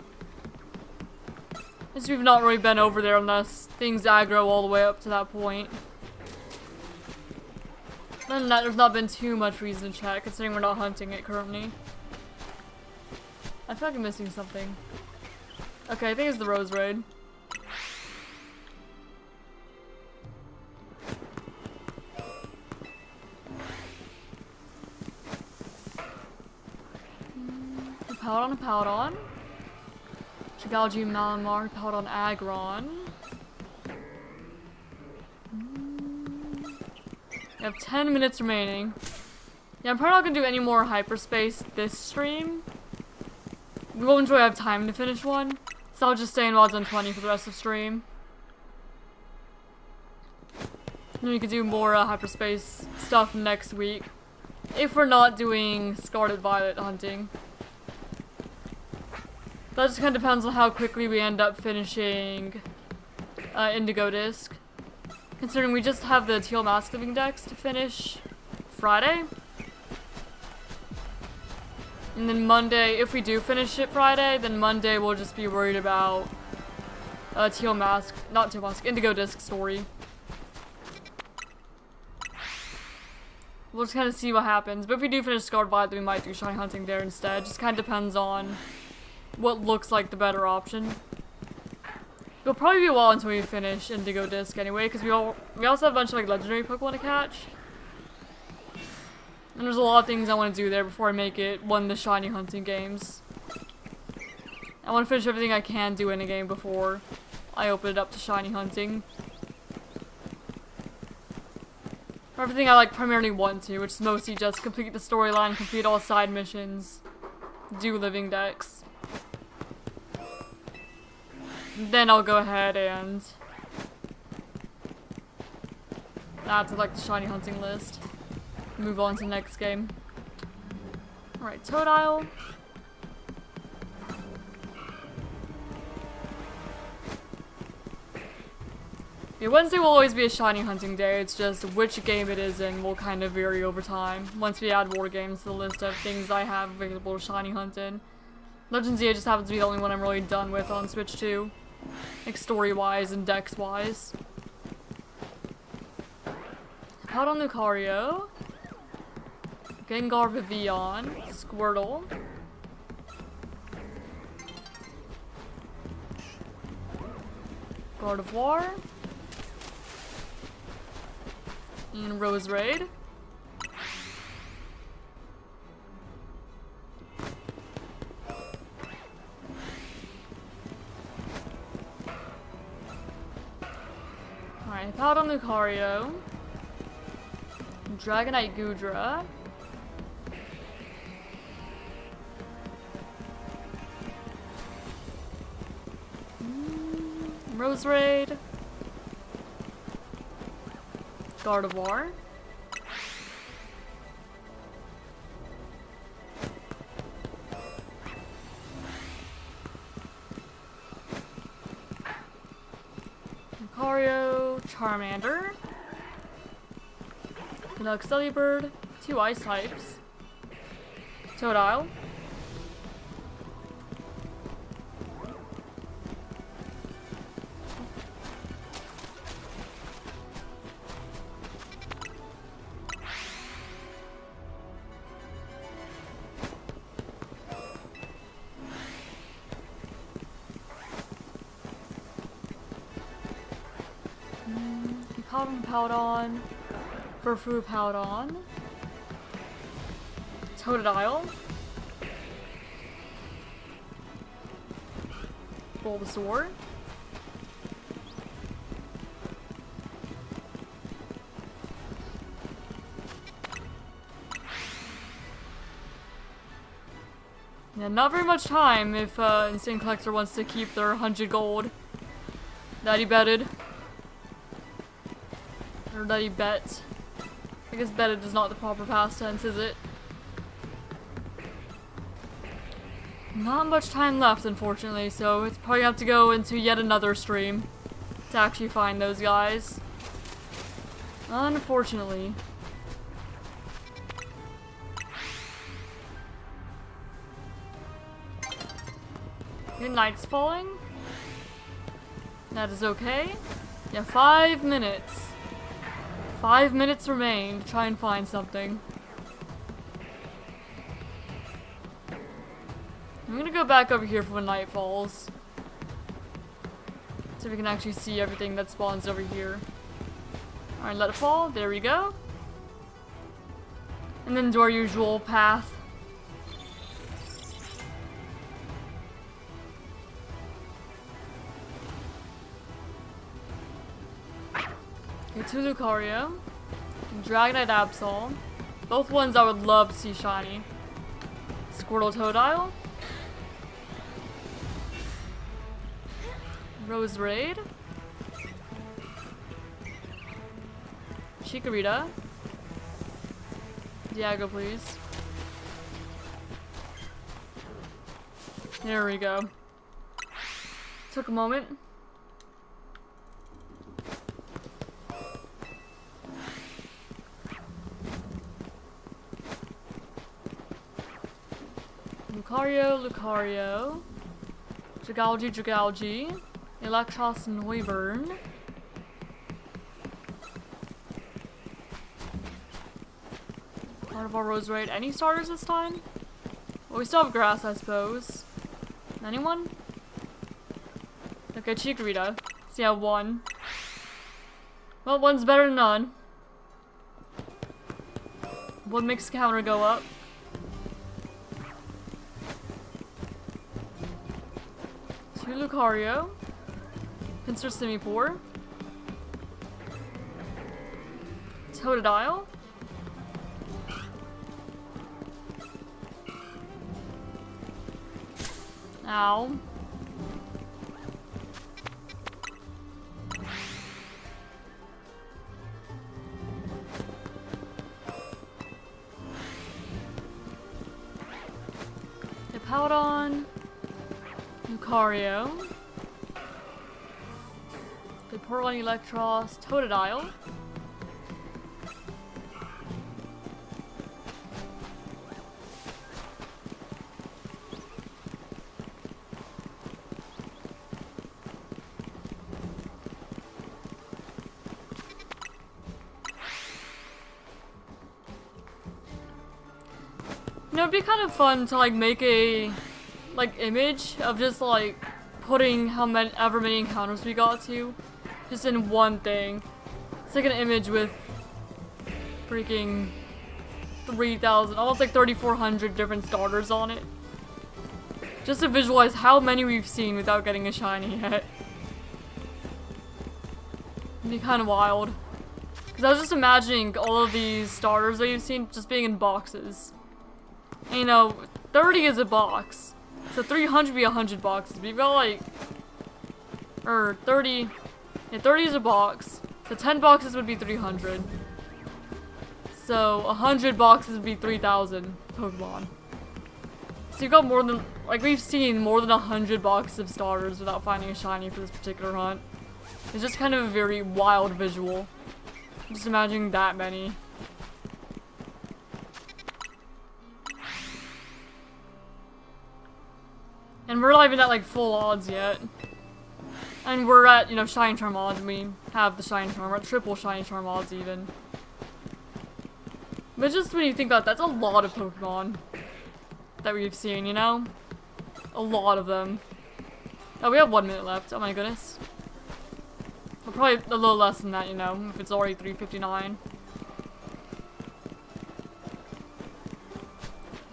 Guess we've not really been over there unless things aggro all the way up to that point. Other than that, there's not been too much reason to check, considering we're not hunting it currently. I feel like I'm missing something. Okay, I think it's the Roserade. Powdon, Powdon. Dragalge, Malamar, Powdon, Aggron. We have 10 minutes remaining. Yeah, I'm probably not gonna do any more hyperspace this stream. We won't really have time to finish one, so I'll just stay in WODs on 20 for the rest of the stream. And we could do more hyperspace stuff next week, if we're not doing Scarlet Violet hunting. That just kind of depends on how quickly we end up finishing Indigo Disc. Considering we just have the Teal Mask Living Dex to finish Friday. And then Monday, if we do finish it Friday, then Monday we'll just be worried about Indigo Disc story. We'll just kind of see what happens. But if we do finish Scarlet Violet, then we might do Shiny Hunting there instead. Just kind of depends on what looks like the better option. It'll probably be a while until we finish Indigo Disc anyway, because we also have a bunch of like legendary Pokemon to catch. And there's a lot of things I want to do there before I make it one of the shiny hunting games. I want to finish everything I can do in a game before I open it up to shiny hunting. For everything I like primarily want to, which is mostly just complete the storyline, complete all side missions, do living decks. Then I'll go ahead and add to like the shiny hunting list. Move on to the next game. Alright, Totodile. Yeah, Wednesday will always be a shiny hunting day, it's just which game it is in will kind of vary over time. Once we add more games to the list of things I have available to shiny hunt in. Legends Z just happens to be the only one I'm really done with on Switch 2. Like story-wise and dex-wise. Powdon Lucario. Gengar Vivillon. Squirtle. Gardevoir. And Roserade. Alright, Powdon Lucario. Dragonite Goodra. Roserade. Gardevoir. Lucario, Charmander. Canucks Delibird, 2 ice types. Totodile. Powdon, Furfrou Powdon, Totodile, Bulbasaur, yeah, not very much time if Insane Collector wants to keep their 100 gold that he betted. Or that he bet. I guess betted is not the proper past tense, is it? Not much time left, unfortunately, so it's probably gonna have to go into yet another stream to actually find those guys. Unfortunately. Your night's falling. That is okay. Yeah, 5 minutes. 5 minutes remain to try and find something. I'm gonna go back over here for when night falls. So we can actually see everything that spawns over here. Alright, let it fall. There we go. And then do our usual path. Okay, 2 Lucario. Dragonite Absol. Both ones I would love to see shiny. Squirtle Totodile. Roserade. Chikorita. Dialga, please. There we go. Took a moment. Lucario. Dragalge. Electros Noivern. Gardevoir, Roserade. Any starters this time? Well, we still have grass, I suppose. Anyone? Okay, Chikorita. So yeah, 1. Well, 1's better than none. 1 makes counter go up. 2 Lucario. Pinsir Simipour. Totodile. Ow. Hippowdon. Lucario. Vaporeon, Electros, Totodile. You know, it'd be kind of fun to like make a image of just like putting however many encounters we got to just in one thing. It's like an image with freaking 3,000, almost like 3,400 different starters on it. Just to visualize how many we've seen without getting a shiny yet. It'd be kind of wild. Because I was just imagining all of these starters that you've seen just being in boxes. And, you know, 30 is a box. So 300 would be 100 boxes. We've got like, 30, yeah, 30 is a box. So 10 boxes would be 300. So 100 boxes would be 3,000 Pokemon. So you've got more than, like we've seen more than 100 boxes of starters without finding a shiny for this particular hunt. It's just kind of a very wild visual. Just imagining that many. And we're not even at like full odds yet. And we're at, you know, shiny charm odds, and we have the shiny charm. We're at triple shiny charm odds even. But just when you think about that, that's a lot of Pokemon that we've seen, you know? A lot of them. Oh, we have 1 minute left. Oh my goodness. Well, probably a little less than that, you know, if it's already 3:59.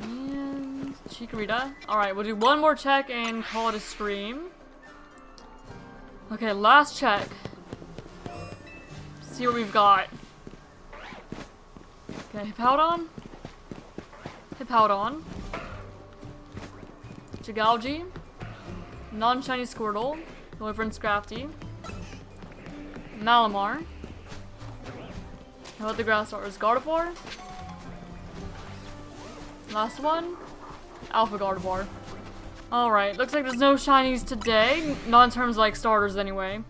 And Chikorita. Alright, we'll do one more check and call it a stream. Okay, last check. See what we've got. Okay, Hippowdon. Hippowdon. Jigauji. Non-shiny Squirtle. Wyvern Scrafty. Malamar. How about the grass starters? Gardevoir. Last one. Alpha Gardevoir. Alright, looks like there's no shinies today. Not in terms of like starters anyway.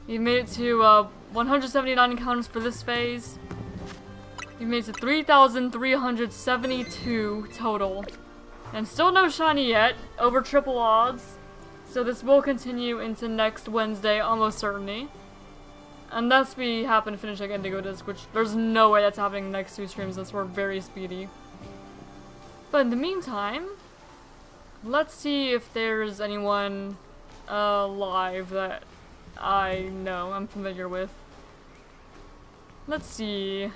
You've made it to 179 encounters for this phase. You've made it to 3,372 total. And still no shiny yet, over triple odds. So this will continue into next Wednesday, almost certainly. Unless we happen to finish like Indigo Disc, which there's no way that's happening next 2 streams unless we're very speedy. But in the meantime, let's see if there's anyone live that I know, I'm familiar with. Let's see.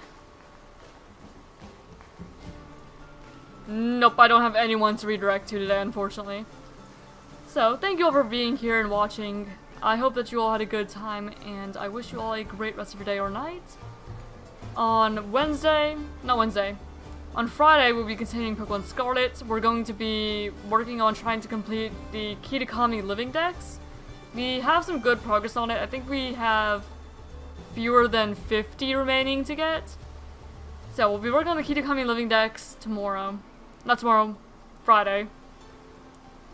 Nope, I don't have anyone to redirect to today, unfortunately. So, thank you all for being here and watching. I hope that you all had a good time, and I wish you all a great rest of your day or night. On Friday, we'll be continuing Pokemon Scarlet. We're going to be working on trying to complete the Kitakami Living Dex. We have some good progress on it. I think we have fewer than 50 remaining to get. So, we'll be working on the Kitakami Living Dex tomorrow. Not tomorrow, Friday.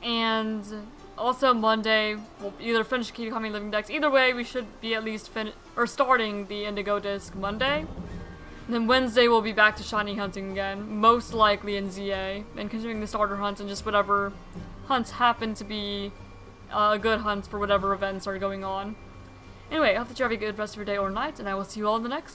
And also Monday, we'll either finish Kitakami Living Dex. Either way, we should be at least starting the Indigo Disc Monday. And then Wednesday, we'll be back to shiny hunting again, most likely in ZA, and continuing the starter hunts and just whatever hunts happen to be good hunts for whatever events are going on. Anyway, I hope that you have a good rest of your day or night, and I will see you all in the next one.